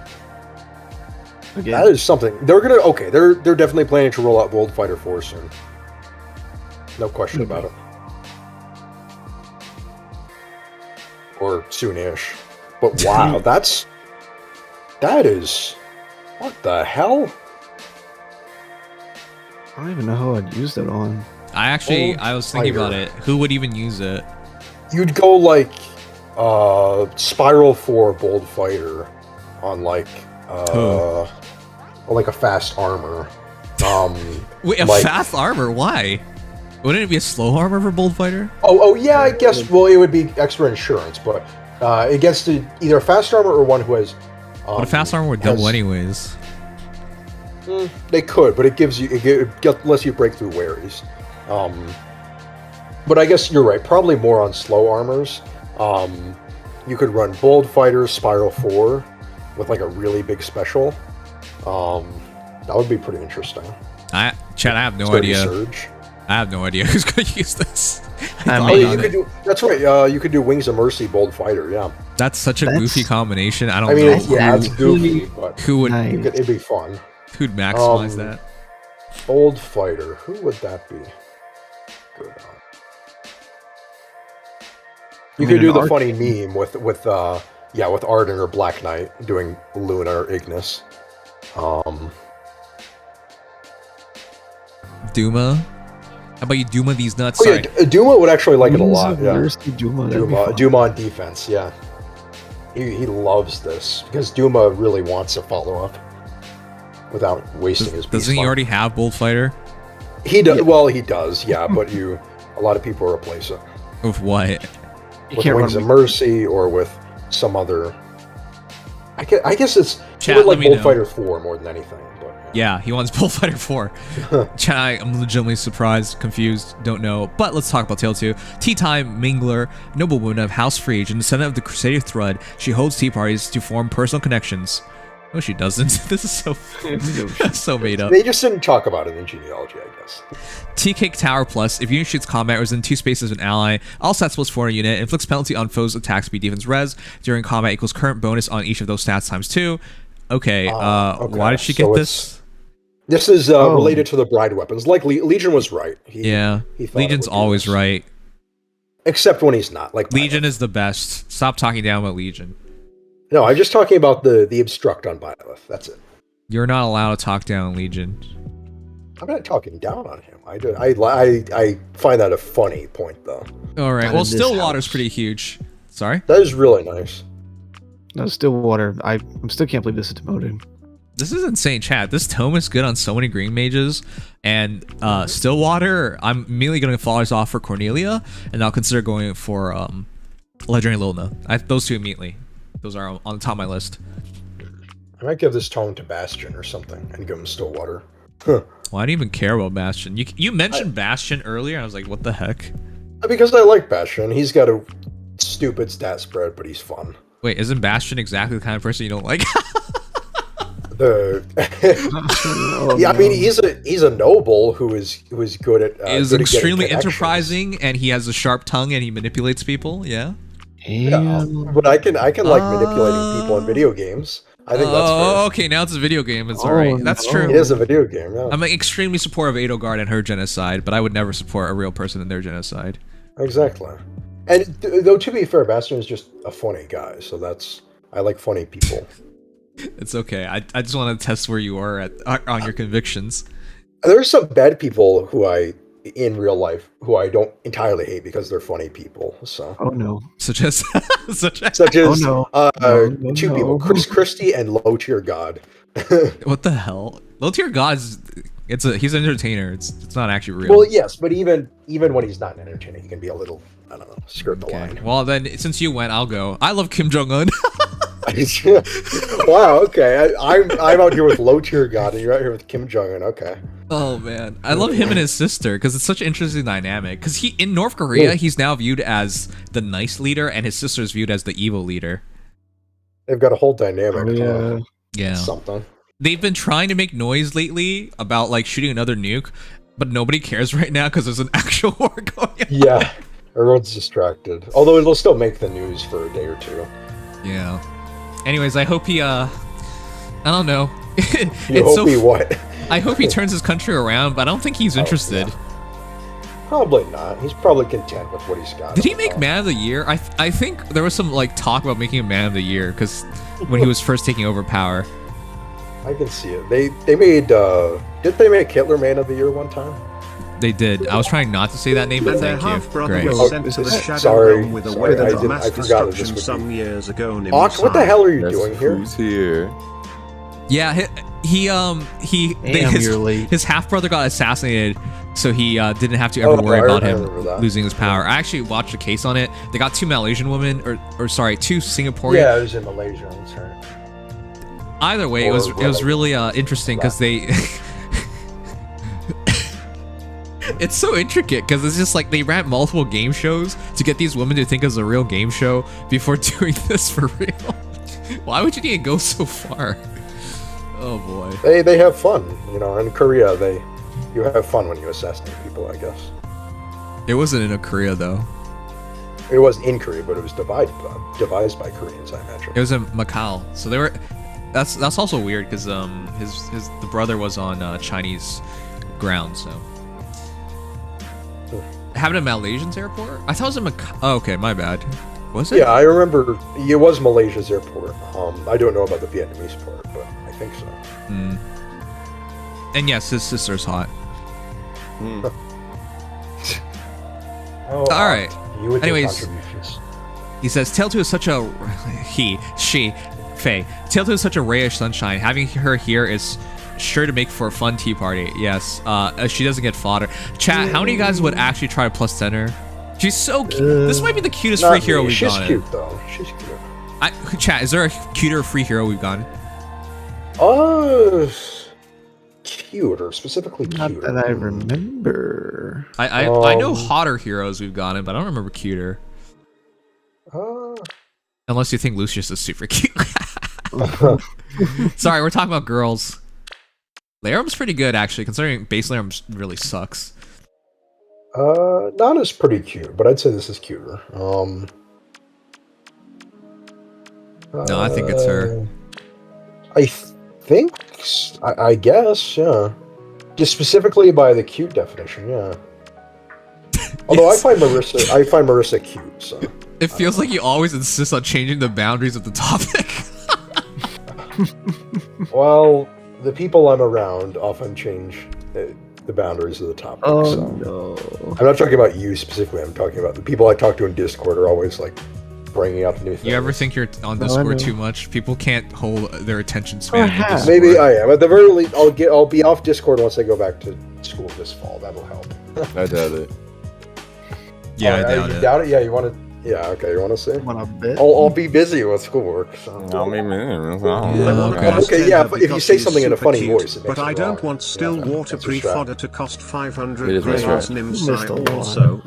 Again. That is something. They're definitely planning to roll out Bold Fighter 4 soon. No question about it. Or soonish. But wow, that is what the hell? I don't even know how I'd use that on. I was thinking about it. Who would even use it? You'd go like Spiral 4 Bold Fighter on like a fast armor. Wait, fast armor? Why? Wouldn't it be a slow armor for Bold Fighter? Oh yeah, I guess. Well, it would be extra insurance, but it gets to either a fast armor or one who has. But a fast armor would double anyways. They could, but it lets you break through waries. But I guess you're right. Probably more on slow armors. You could run Bold Fighter Spiral 4 with like a really big special. That would be pretty interesting. Chad, I have no idea. I have no idea who's going to use this. That's right. You could do Wings of Mercy, Bold Fighter. Yeah. That's such a goofy combination. I don't know. It's goofy, but who would? It'd be fun. Who'd maximize that? Bold Fighter. Who would that be? Good. You could do the funny meme with Arden or Black Knight doing Luna or Ignis. Duma. How about you Duma these nuts? Oh, yeah, Duma would actually like it a lot. Yeah. Duma on defense. Yeah. He loves this because Duma really wants a follow up without wasting his. Doesn't he already have Bold Fighter? He does. Yeah. Well, he does. Yeah, but a lot of people replace it. With what? With Wings of Mercy or with some other. I guess it's Chat, like Bold Fighter 4 more than anything. But, yeah, he wants Bold Fighter 4. Chat, I'm legitimately surprised, confused, don't know. But let's talk about Tale 2. Tea time, Mingler, noblewoman of House Frege, and descendant of the Crusader Thread. She holds tea parties to form personal connections. No, she doesn't. This is so made up. They just didn't talk about it in genealogy, I guess. Tea Cake Tower Plus. If unit shoots combat or is in 2 spaces of an ally, all stats plus 4 in a unit. Inflicts penalty on foes' attack speed, defense, res. During combat equals current bonus on each of those stats times 2. Okay, why did she get this? This is related to the bride weapons. Like Legion was right. He Legion's always right. Except when he's not. Like Legion is the best. Stop talking down about Legion. No, I'm just talking about the obstruct on Byleth. That's it. You're not allowed to talk down Legion. I'm not talking down on him. I find that a funny point, though. All right. Well, Stillwater's pretty huge. Sorry? That is really nice. No, Stillwater. I still can't believe this is demoted. This is insane, chat. This tome is good on so many green mages. And Stillwater, I'm immediately going to follow this off for Cornelia. And I'll consider going for Legendary Lilna. Those two immediately. Those are on the top of my list. I might give this tome to Bastion or something and give him Stillwater. Well, I don't even care about Bastion. You mentioned Bastion earlier, and I was like, what the heck? Because I like Bastion. He's got a stupid stat spread, but he's fun. Wait, isn't Bastion exactly the kind of person you don't like? I mean, he's a noble who is good at. Is extremely enterprising, and he has a sharp tongue, and he manipulates people. Yeah. Yeah, but I can like manipulating people in video games. I think that's fair. Okay, now it's a video game. It's alright. That's true. It is a video game, yeah. I'm extremely supportive of Edelgard and her genocide, but I would never support a real person in their genocide. Exactly. And though, to be fair, Bastion is just a funny guy, so I like funny people. It's okay. I just want to test where you are on your convictions. There's some bad people in real life who I don't entirely hate because they're funny people. So such as two people, Chris Christie and Low Tier God. What the hell? Low Tier God he's an entertainer. It's not actually real. Well, yes, but even when he's not an entertainer, he can be a little, I don't know, skirt the line. Well, then since you went, I'll go. I love Kim Jong-un. Wow, okay. I'm out here with Low Tier God, and you're out here with Kim Jong-un. Okay. Oh man, I love him and his sister because it's such an interesting dynamic. Because in North Korea, he's now viewed as the nice leader, and his sister is viewed as the evil leader. They've got a whole dynamic. Yeah. Something. They've been trying to make noise lately about like shooting another nuke, but nobody cares right now because there's an actual war going on. Yeah, everyone's distracted. Although it'll still make the news for a day or two. Yeah. Anyways, I hope he, I don't know. What? I hope he turns his country around, but I don't think he's interested. Yeah. Probably not. He's probably content with what he's got. Did he make Man of the Year? I think there was some like talk about making him Man of the Year because when he was first taking over power. I can see it. They made did they make Hitler Man of the Year one time? They did. I was trying not to say that name, but thank you. Great. Sorry. I forgot this some years ago. What the hell are you doing here? Who's here? Yeah, his half brother got assassinated, so he didn't have to ever worry about him losing his power. I actually watched a case on it. They got 2 Malaysian women, or sorry, 2 Singaporean. Yeah, it was in Malaysia. That's right. Either way, it was really interesting because they. It's so intricate because it's just like they ran multiple game shows to get these women to think it was a real game show before doing this for real. Why would you need to go so far? Oh boy. They have fun, in Korea you have fun when you assassinate people, I guess. It wasn't in Korea though. It was in Korea, but it was devised by Koreans, I imagine. It was in Macau. So they were that's also weird because the brother was on Chinese ground, so happened at Malaysian's airport? I thought it was in Macau. Oh, okay, my bad. Was it? Yeah, I remember it was Malaysia's airport. I don't know about the Vietnamese part, but I think so. And yes, his sister's hot. All right. Anyways, he says Tailtooth is such a Faye. Tailtooth is such a ray of sunshine. Having her here is sure to make for a fun tea party. Yes. She doesn't get fodder. Chat, how many of you guys would actually try to plus 10 her? She's so cute. This might be the cutest free hero we've gotten. She's cute though. She's cute. Chat, is there a cuter free hero we've gotten? Cuter, specifically cuter. Not that I remember. I know hotter heroes we've gotten, but I don't remember cuter. Unless you think Lucius is super cute. Sorry, we're talking about girls. Larum's pretty good actually, considering base Larum really sucks. Nana's pretty cute, but I'd say this is cuter. No, I think it's her. I guess, yeah. Just specifically by the cute definition, yeah. Although yes. I find Marissa cute, so. It feels like you always insist on changing the boundaries of the topic. Well, the people I'm around often change the boundaries of the topic. Oh, so. No. I'm not talking about you specifically, I'm talking about the people I talk to in Discord are always like bringing up new things. You ever think you're on Discord too much? People can't hold their attention span. Maybe I am. At the very least, I'll be off Discord once I go back to school this fall. That'll help. I doubt it. Yeah, I doubt you it. Doubt it? Yeah, you want to? Yeah, okay. You want to say? Bet? I'll be busy with schoolwork. So. Okay, yeah, but if you say something in a funny voice, it makes but I don't wrong. want still waterproof fodder to cost 500 It is grams Nimsai also.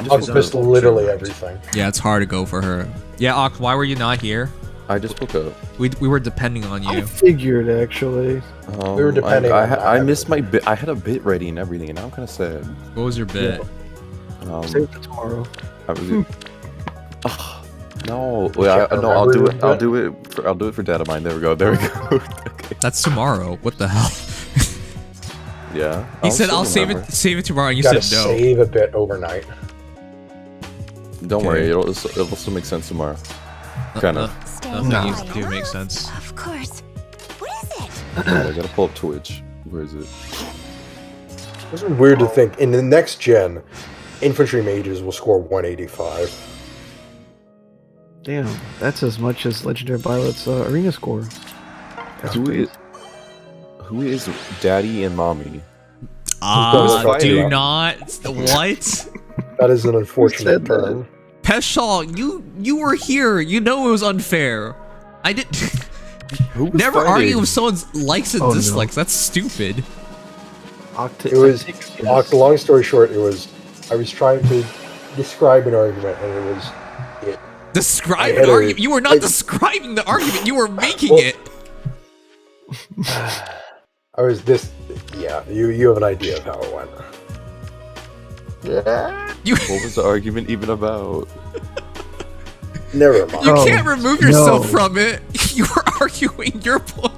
I've missed literally everything. Yeah, it's hard to go for her. Yeah, Oct, why were you not here? I just woke up. We were depending on you. I figured actually. We were depending. I missed my bit. I had a bit ready and everything, and now I'm kind of sad. What was your bit? Save it for tomorrow. No, wait, no, I'll do it. I'll do it for data mine. There we go. Okay. That's tomorrow. What the hell? Yeah. He said I'll save it tomorrow, and you gotta said no. Save a bit overnight. Don't worry, it'll still make sense tomorrow. Kind of. Things do make sense. Of course. What is it? I gotta pull up Twitch. Where is it? This is weird to think. In the next gen, infantry mages will score 185. Damn, that's as much as Legendary Violet's arena score. Who is Daddy and Mommy? Do not. What? That is an unfortunate term. Peshal, you were here. You know it was unfair. I did. Never argue with someone's likes and dislikes. No. That's stupid. Long story short, I was trying to describe an argument, and it was. Describe an argument? You were not describing the argument. You were making it. Yeah, you have an idea of how it went. What was the argument even about? Never mind. You can't remove yourself from it. You were arguing your point,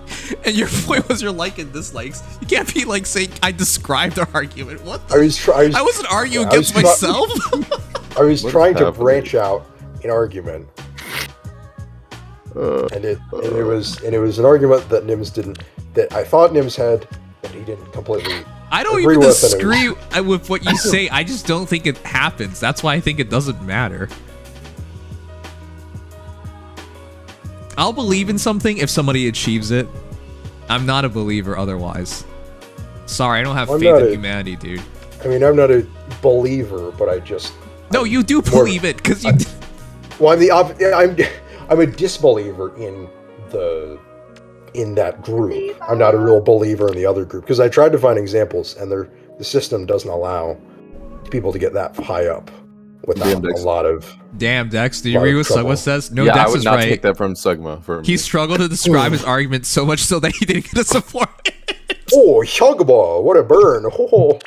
and your point was your like and dislikes. You can't be like saying I described the argument. What? I wasn't arguing against myself. I was trying to branch out an argument, and it was an argument that that I thought Nims had, but he didn't completely. I don't even disagree with what you say. I just don't think it happens. That's why I think it doesn't matter. I'll believe in something if somebody achieves it. I'm not a believer otherwise. Sorry, I don't have faith in humanity, dude. I mean, I'm not a believer, but I just. No, you do believe it because you. Well, I'm a disbeliever in that group. I'm not a real believer in the other group because I tried to find examples, and the system doesn't allow people to get that high up. without a lot of. Damn, Dex, do you read what Sugma says? No, yeah, Dex I would is not right. take that from Sugma. For He struggled to describe his argument so much so that he didn't get a support. Oh, Shugaba, what a burn! Oh,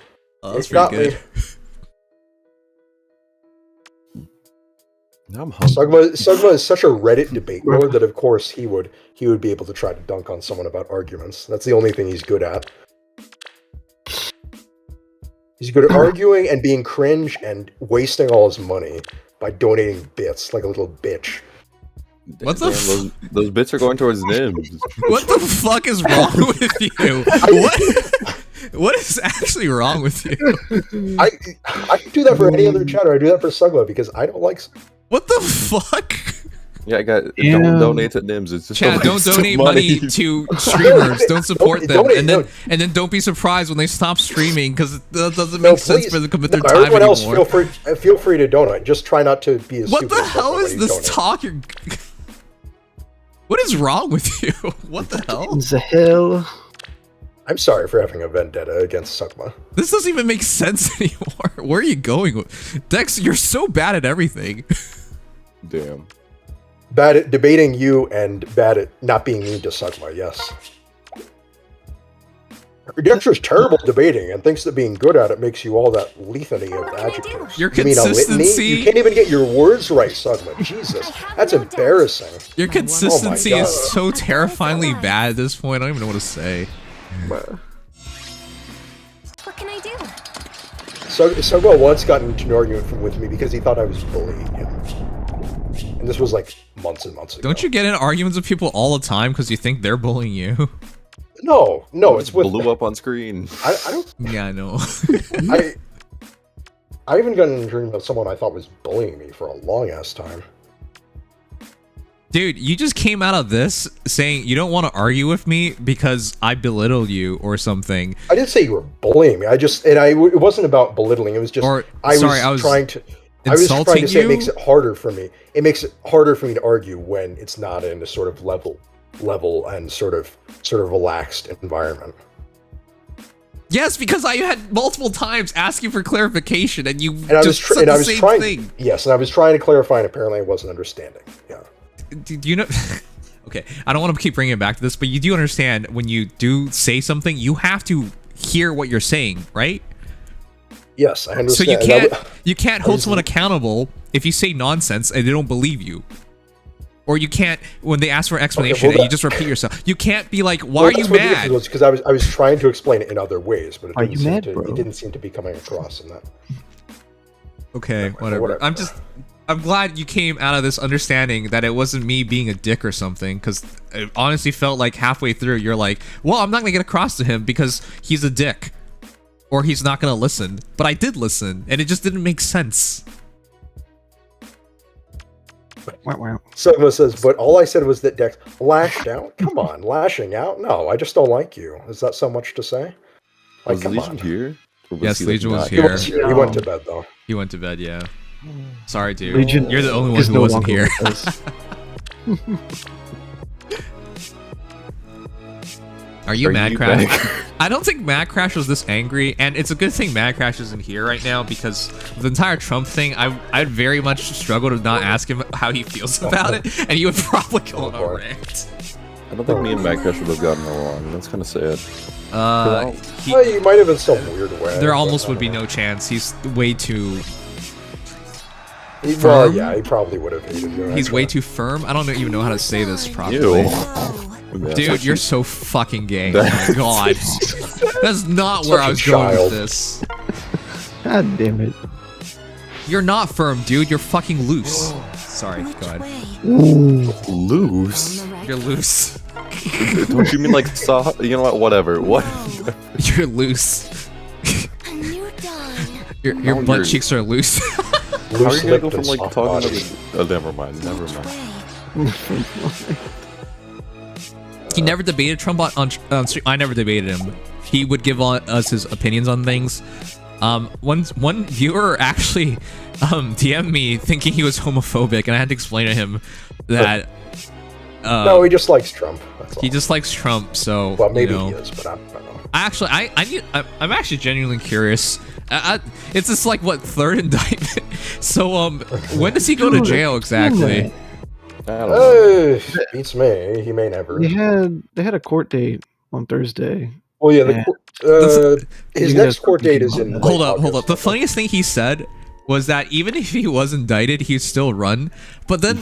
that's pretty good. Now I'm hungry. Sugma is such a Reddit debate lord that, of course, he would be able to try to dunk on someone about arguments. That's the only thing he's good at. He's good at arguing and being cringe and wasting all his money by donating bits like a little bitch. What the those bits are going towards Nims. What the fuck is wrong with you? What is actually wrong with you? I can do that for any other chatter. I do that for Sugma because I don't like. What the fuck? Yeah, don't donate to Nims. It's just Chad, don't donate money to streamers. Don't support them, and then don't be surprised when they stop streaming because it doesn't make sense for them to commit their time everyone else, anymore. feel free to donate. Just try not to be. What the hell is this talk? What is wrong with you? What the hell? The hell? I'm sorry for having a vendetta against Sugma. This doesn't even make sense anymore. Where are you going with Dex? You're so bad at everything. Damn. Bad at debating you and bad at not being mean to Sugma, yes. Dexter's terrible at debating and thinks that being good at it makes you all that litany of adjectives. Your consistency. You can't even get your words right, Sugma. Jesus, that's embarrassing. Your consistency is so terrifyingly bad at this point. I don't even know what to say. What can I do? Sugma once got into an argument with me because he thought I was bullying him. And this was like months and months ago. Don't you get in arguments with people all the time because you think they're bullying you? No, it's with blew up on screen. I don't. Yeah, I know. I even got in an argument with someone I thought was bullying me for a long ass time. Dude, you just came out of this saying you don't want to argue with me because I belittled you or something. I didn't say you were bullying me. It wasn't about belittling. It was just I was trying to say it makes it harder for me. It makes it harder for me to argue when it's not in a sort of level and sort of relaxed environment. Yes, because I had multiple times asking for clarification and you I just said the same thing. Yes, and I was trying to clarify and apparently I wasn't understanding. Yeah. Do you know? Okay, I don't want to keep bringing it back to this, but you do understand when you do say something, you have to hear what you're saying, right? Yes, I understand. So you can't hold someone accountable if you say nonsense and they don't believe you. Or you can't, when they ask for an explanation and you just repeat yourself. You can't be like, why are you mad? Because I was trying to explain it in other ways, but it didn't seem to be coming across in that. Okay, whatever. I'm glad you came out of this understanding that it wasn't me being a dick or something, because it honestly felt like halfway through you're like, well, I'm not gonna get across to him because he's a dick. Or he's not gonna listen. But I did listen, and it just didn't make sense. Sugma says, but all I said was that Dex lashed out? Come on, lashing out? No, I just don't like you. Is that so much to say? Like, was Legion here? Yes, Legion was here. He went to bed, though. He went to bed, yeah. Sorry, dude. Legion, you're the only one who wasn't here. Are you Mad Crash? I don't think Mad Crash was this angry, and it's a good thing Mad Crash isn't here right now, because the entire Trump thing, I'd very much struggle to not ask him how he feels about it, and he would probably go on a rant. I don't think me and Mad Crash would have gotten along. That's kind of sad. He might have in some weird way. There almost would be no chance. He's way too... Well, yeah, he probably would have hated you. He's way too firm. I don't even know how to say this properly. Dude, you're so fucking gay. Oh my god. That's not where I was going with this. God damn it. You're not firm, dude. You're fucking loose. Sorry, go ahead. Loose? You're loose. Don't you mean like soft? You know what? Whatever. What? You're loose. Your butt cheeks are loose. How are you gonna go from like talking to... Oh, never mind. He never debated Trump on stream. I never debated him. He would give us his opinions on things. One viewer actually DM'd me thinking he was homophobic, and I had to explain to him that No, he just likes Trump. That's all. He just likes Trump, so Well, maybe you know. he is, but I don't know. I'm actually genuinely curious. It's just like what, third indictment? So when does he go to jail exactly? I don't know. Beats me. He may never. They had a court date on Thursday. Well, yeah. His next court date is in. Hold up. The funniest thing he said was that even if he was indicted, he'd still run. But then,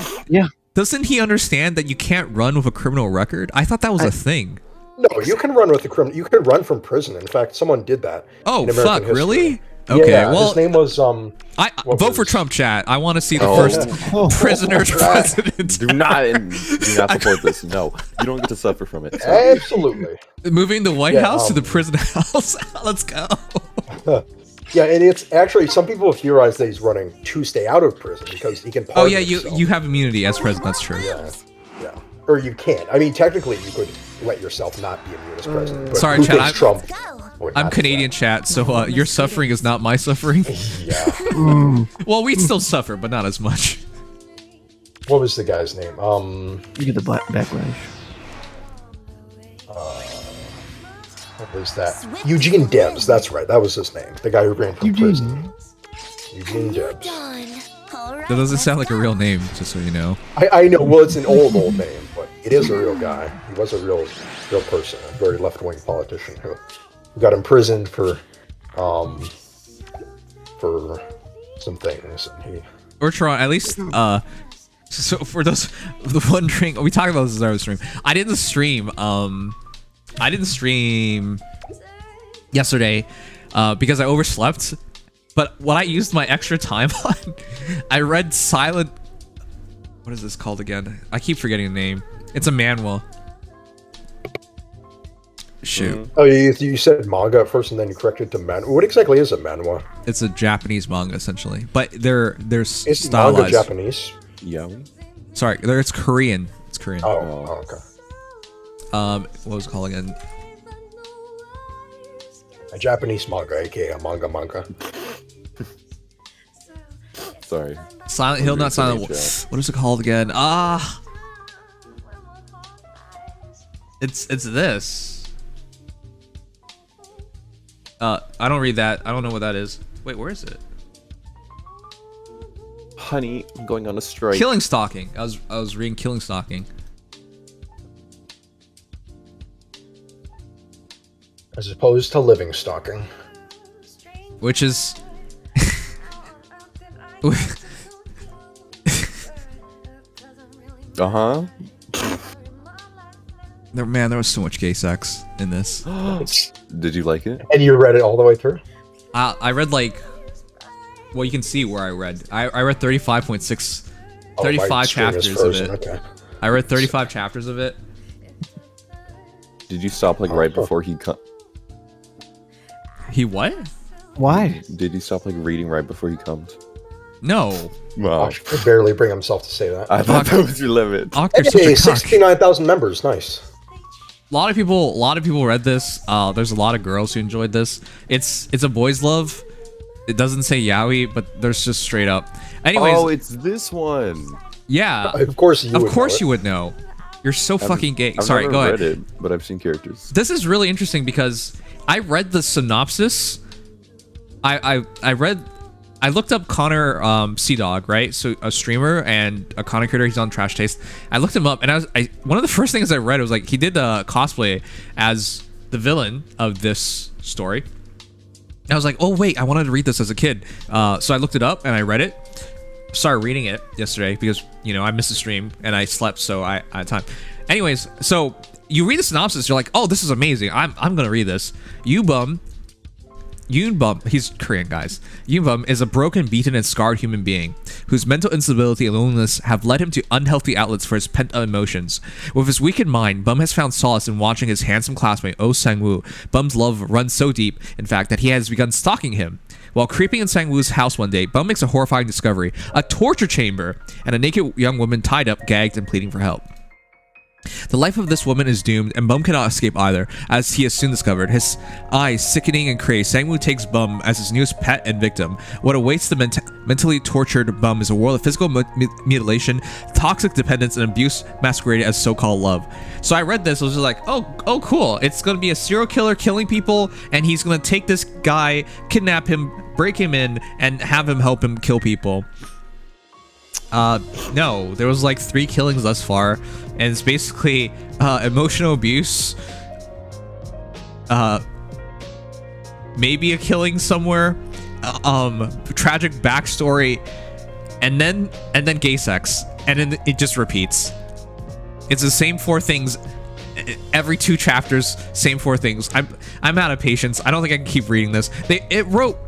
doesn't he understand that you can't run with a criminal record? I thought that was a thing. No, you can run with the criminal. You can run from prison. In fact, someone did that. Oh, in American fuck, history. really? Okay, yeah, well, his name was vote for Trump, chat. I want to see the first prisoner's president. Do not support this. No, you don't get to suffer from it. So. Absolutely. Moving the White House to the prison house. Let's go. Yeah, and it's actually some people have theorized that he's running to stay out of prison because he can. Oh yeah, you have immunity as president. That's true. Yeah. Or you can't. I mean, technically, you could let yourself not be immune as president. But sorry, who chat. thinks Trump I'm Canadian, chat. So your suffering is not my suffering. Yeah. Well, we'd still suffer, but not as much. What was the guy's name? You get the backlash. What was that? Eugene Debs. That's right. That was his name. The guy who ran from prison. Eugene Debs. That doesn't sound like a real name, just so you know. I know. Well, it's an old name, but it is a real guy. He was a real person, a very left-wing politician who got imprisoned for some things. And he. Or Toronto, at least. So for those wondering, we talked about this in our stream. I didn't stream yesterday because I overslept. But what I used my extra time on, I read Silent. What is this called again? I keep forgetting the name. It's a manhwa. Shoot. Oh, you said manga at first, and then you corrected to manhwa. What exactly is a manhwa? It's a Japanese manga, essentially, but they're Is stylized. manga Japanese? Yeah. Sorry, it's Korean. It's Korean. Oh, okay. What was it called again? A Japanese manga, aka a manga. Sorry. Silent Hill, not Silent. What is it called again? It's this. I don't read that. I don't know what that is. Wait, where is it? Honey, I'm going on a strike. Killing Stalking. I was reading Killing Stalking. As opposed to living stalking. Which is Uh-huh. there was so much gay sex in this. Did you like it? And you read it all the way through? I read like, well, you can see where I read. I read 35.6, 35 chapters of it. Okay. I read 35 chapters of it. Did you stop like right before he come? He what? Why? Did you stop like reading right before he comes? No. Wow. He could barely bring himself to say that. I thought that was your limit. Hey, 69,000 members. Nice. A lot of people read this. There's a lot of girls who enjoyed this. It's a boys' love. It doesn't say yaoi, but there's just straight up. Anyways. Oh, it's this one. Yeah. Of course you would know. You're so fucking gay. Sorry, go ahead. I've never read it, but I've seen characters. This is really interesting because I read the synopsis. I looked up Connor Sea Dog, right? So a streamer and a content creator. He's on Trash Taste. I looked him up, and one of the first things I read was like he did a cosplay as the villain of this story. And I was like, oh wait, I wanted to read this as a kid. So I looked it up and I read it. Started reading it yesterday because I missed the stream and I slept, so I had time. Anyways, so you read the synopsis, you're like, oh, this is amazing. I'm gonna read this. Yoonbum, he's Korean, guys. Yoonbum is a broken, beaten, and scarred human being whose mental instability and loneliness have led him to unhealthy outlets for his pent-up emotions. With his weakened mind, Bum has found solace in watching his handsome classmate Oh Sang-woo. Bum's love runs so deep, in fact, that he has begun stalking him. While creeping in Sang-woo's house one day, Bum makes a horrifying discovery: a torture chamber and a naked young woman tied up, gagged, and pleading for help. The life of this woman is doomed, and Bum cannot escape either, as he has soon discovered. His eyes sickening and crazed, Sangwoo takes Bum as his newest pet and victim. What awaits the mentally tortured Bum is a world of physical mutilation, toxic dependence, and abuse masqueraded as so-called love. So I read this, I was just like, oh cool. It's gonna be a serial killer killing people, and he's gonna take this guy, kidnap him, break him in, and have him help him kill people. No, there was like 3 killings thus far, and it's basically emotional abuse, maybe a killing somewhere, tragic backstory, and then gay sex, and then it just repeats. It's the same 4 things every 2 chapters, same 4 things. I'm out of patience. I don't think I can keep reading this. It wrote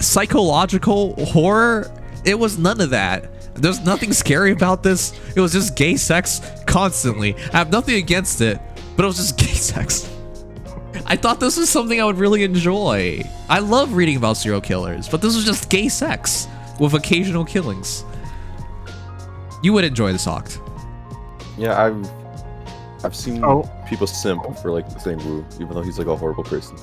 psychological horror. It was none of that. There's nothing scary about this. It was just gay sex constantly. I have nothing against it, but it was just gay sex. I thought this was something I would really enjoy. I love reading about serial killers, but this was just gay sex with occasional killings. You would enjoy this, Oct. Yeah, I've seen people simp for like Sangwoo, even though he's like a horrible person.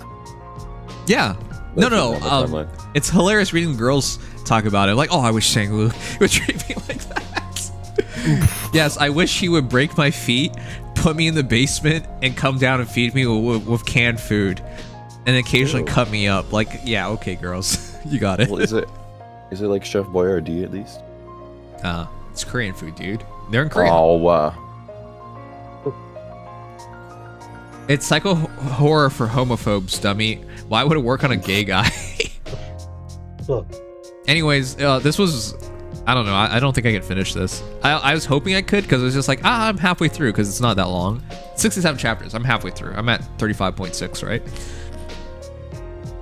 Yeah. No. It's hilarious reading girls talk about it. Like, oh, I wish Sangwoo would treat me like that. Yes, I wish he would break my feet, put me in the basement, and come down and feed me with canned food, and occasionally cut me up. Like, yeah, okay, girls, you got it. Well, is it like Chef Boyardee at least? It's Korean food, dude. They're in Korea. Oh wow. It's psycho horror for homophobes, dummy. Why would it work on a gay guy? Anyways, this was, I don't know. I don't think I can finish this. I was hoping I could, because it was just like, I'm halfway through, because it's not that long. 67 chapters. I'm halfway through. I'm at 35.6, right?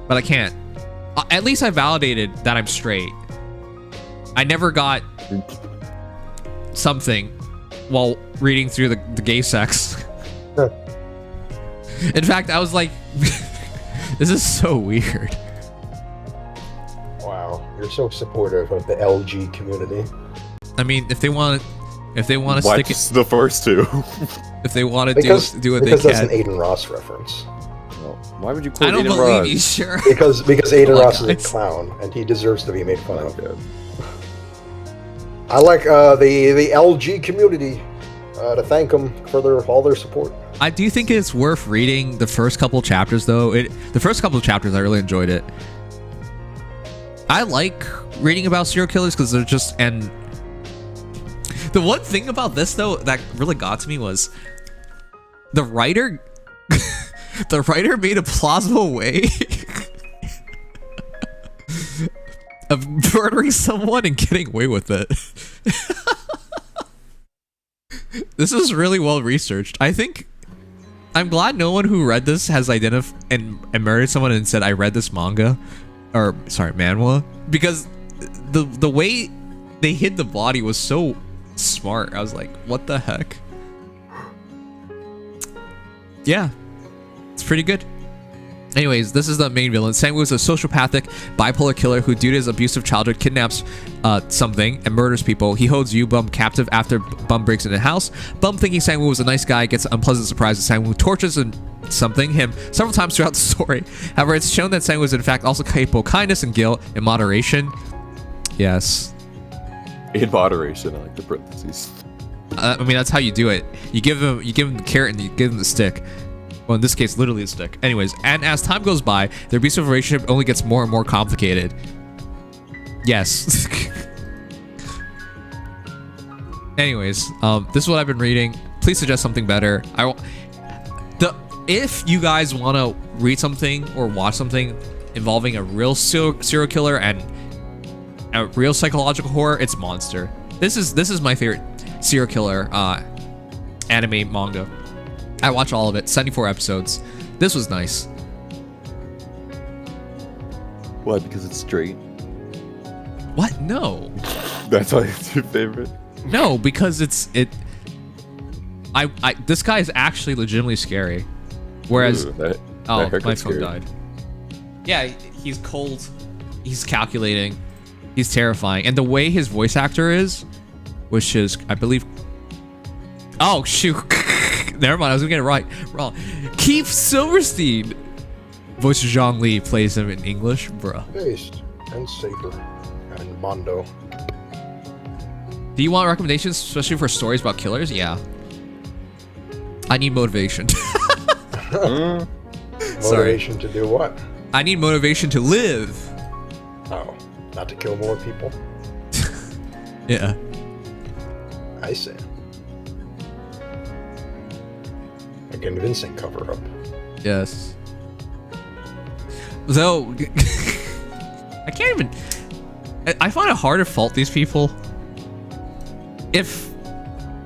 But I can't. At least I validated that I'm straight. I never got something while reading through the gay sex. In fact, I was like, this is so weird. Wow, you're so supportive of the LG community. I mean, if they want to stick it, the first 2. If they want to do what they can. Because that's an Aiden Ross reference. Well, why would you quote I don't Aiden believe Ross? you, sure. Because Aiden Ross is a clown, and he deserves to be made fun of. Good. I like the LG community to thank them for all their support. I do think it's worth reading the first couple chapters, though. The first couple of chapters, I really enjoyed it. I like reading about serial killers because they're just, and the one thing about this though that really got to me was the writer made a plausible way of murdering someone and getting away with it. This is really well researched. I'm glad no one who read this has identified and murdered someone and said, I read this manga, or sorry, manhwa, because the way they hid the body was so smart. I was like, what the heck? Yeah, it's pretty good. Anyways, this is the main villain. Sangwoo is a sociopathic, bipolar killer who, due to his abusive childhood, kidnaps something and murders people. He holds Bum captive after Bum breaks into the house. Bum, thinking Sangwoo was a nice guy, gets an unpleasant surprise as Sangwoo tortures him several times throughout the story. However, it's shown that Sangwoo is in fact also capable of kindness and guilt in moderation. Yes. In moderation, I like the parentheses. I mean, that's how you do it. You give him the carrot and you give him the stick. Well, in this case, literally a stick. Anyways, and as time goes by, their abusive relationship only gets more and more complicated. Yes. Anyways, this is what I've been reading. Please suggest something better. If you guys want to read something or watch something involving a real serial killer and a real psychological horror, it's Monster. This is my favorite serial killer anime manga. I watch all of it, 74 episodes. This was nice. Why? Because it's straight? What? No. That's why it's your favorite? No, because this guy is actually legitimately scary. Whereas, that my phone scary. died. Yeah, he's cold. He's calculating. He's terrifying. And the way his voice actor is, which is, I believe, Oh shoot! Never mind. I was gonna get it right. Wrong. Keith Silverstein. Voice of Zhang Li plays him in English, bruh. Based and Saber and Mondo. Do you want recommendations, especially for stories about killers? Yeah. I need motivation. Motivation to do what? I need motivation to live. Oh, not to kill more people? Yeah. I see. A convincing cover-up. Yes. Though, I can't even... I find it hard to fault these people. If...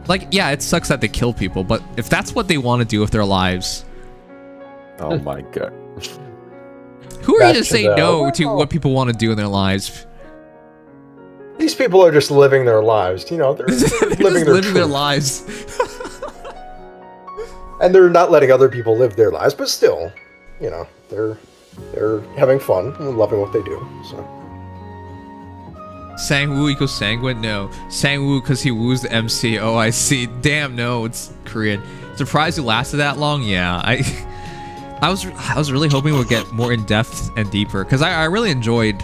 Like, yeah, it sucks that they kill people, but if that's what they want to do with their lives... Oh my god. Who are you to say no to what people want to do in their lives? These people are just living their lives, you know, they're living their lives. And they're not letting other people live their lives, but still, you know, they're having fun and loving what they do, so. Sang-woo equals sanguine? No. Sang-woo because he woos the MC. Oh, I see. Damn, no, it's Korean. Surprised it lasted that long? Yeah, I was really hoping we'd get more in-depth and deeper, because I really enjoyed...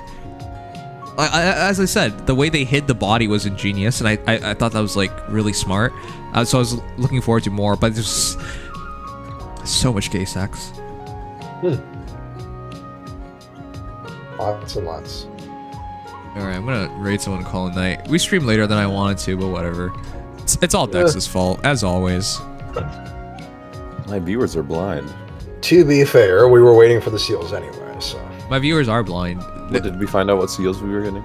as I said, the way they hid the body was ingenious, and I thought that was, like, really smart. So I was looking forward to more, but there's so much gay sex. Lots and lots. Alright, I'm gonna raid someone and call it night. We stream later than I wanted to, but whatever. It's all Dex's fault, as always. My viewers are blind. To be fair, we were waiting for the seals anyway, so. My viewers are blind. Did we find out what seals we were getting?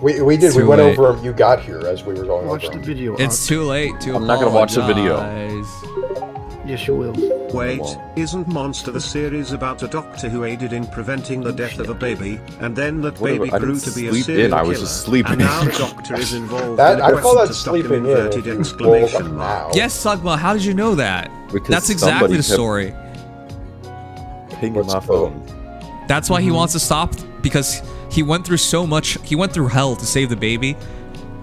We did. We went over them. You got here as we were going over. Watch the video. It's too late to I'm not gonna watch the video. Yes, you will. Wait, isn't Monster the series about a doctor who aided in preventing the death of a baby, and then that Whatever, baby I grew didn't to be a sleep serial in, I was killer, just sleeping. and now the doctor is involved That, in I a call that quest to stop him, sleeping in. inverted exclamation mark. Yes, Sugma, how did you know that? Because That's exactly the story. Pinging my phone. That's why he wants to stop, because he went through so much. He went through hell to save the baby,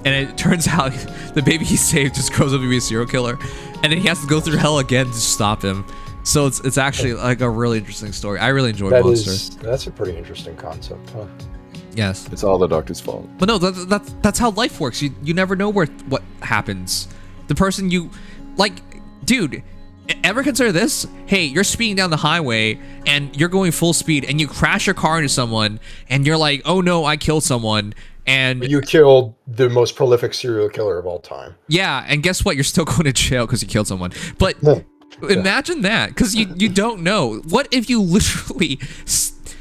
and it turns out the baby he saved just grows up to be a serial killer, and then he has to go through hell again to stop him. So it's actually like a really interesting story. I really enjoyed Monster. That's a pretty interesting concept, huh? Yes. It's all the doctor's fault. But no, that's how life works. You never know what happens. The person you like, dude. Ever consider this? Hey, you're speeding down the highway and you're going full speed and you crash your car into someone and you're like, oh no, I killed someone. And you killed the most prolific serial killer of all time. Yeah, and guess what? You're still going to jail because you killed someone. But imagine that, because you don't know. What if you literally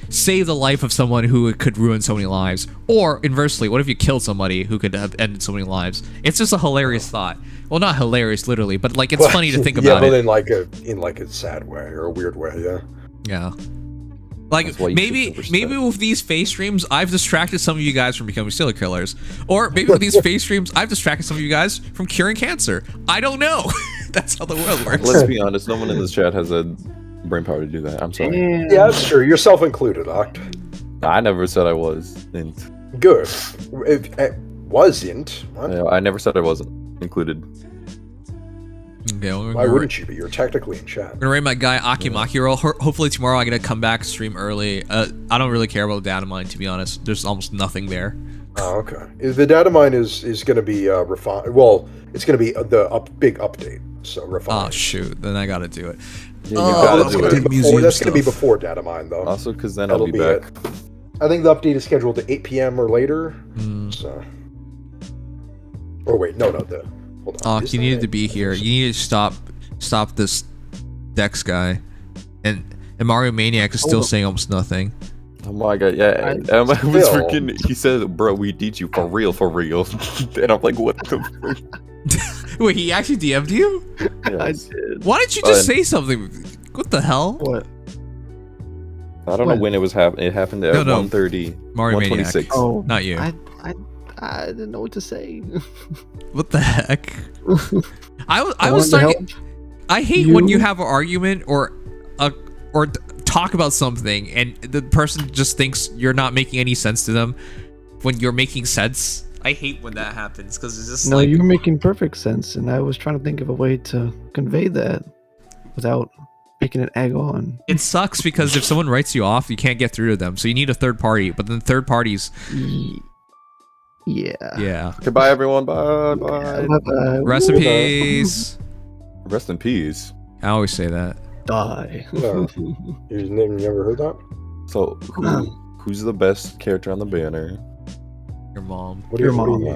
save the life of someone who could ruin so many lives? Or inversely, what if you killed somebody who could have ended so many lives? It's just a hilarious thought. Well, not hilarious literally, but like it's funny to think about it. Yeah, but in like a sad way or a weird way, yeah. Yeah. Like maybe with these face streams, I've distracted some of you guys from becoming serial killers, or maybe with these face streams, I've distracted some of you guys from curing cancer. I don't know. That's how the world works. Let's be honest. No one in this chat has a brain power to do that. I'm sorry. Yeah, that's true. Yourself included, Oct. I never said I was. Good. It wasn't. What? Yeah, I never said I wasn't included. Okay, why wouldn't you be? You're technically in chat. I'm gonna rate my guy Akimakiro. Hopefully tomorrow I get to come back stream early. I don't really care about data mine, to be honest. There's almost nothing there. Oh, okay. The data mine is going to be refined. Well, it's going to be the big update. So refined. Oh shoot! Then I gotta do it. Yeah, you gotta do it. That's going to be before data mine, though. Also, because then I'll be back. I think the update is scheduled to 8 p.m. or later. So. Or wait, no. Hold on. You needed to be here. You need to stop this Dex guy, and Mario Maniac is still saying almost nothing. Oh my god, yeah. I was freaking. He said, "Bro, we need you for real," and I'm like, "What the frick?" Wait, he actually DM'd you? Yes. I did. Why didn't you just say something? What the hell? What? I don't know when it was happening. It happened at 1:30. Mario Maniac. Oh, not you. I didn't know what to say. What the heck? I was starting. I hate when you have an argument or talk about something and the person just thinks you're not making any sense to them when you're making sense. I hate when that happens because it's just No, like you're making perfect sense, and I was trying to think of a way to convey that without making it egg on. it sucks because if someone writes you off, you can't get through to them, so you need a third party. But then third parties, yeah. Goodbye, everyone. Bye. Bye. Bye-bye. Rest in peace. Rest in peace. I always say that. Die. No. You never heard that? So, who's the best character on the banner? Your mom. What do you Your mom. mean?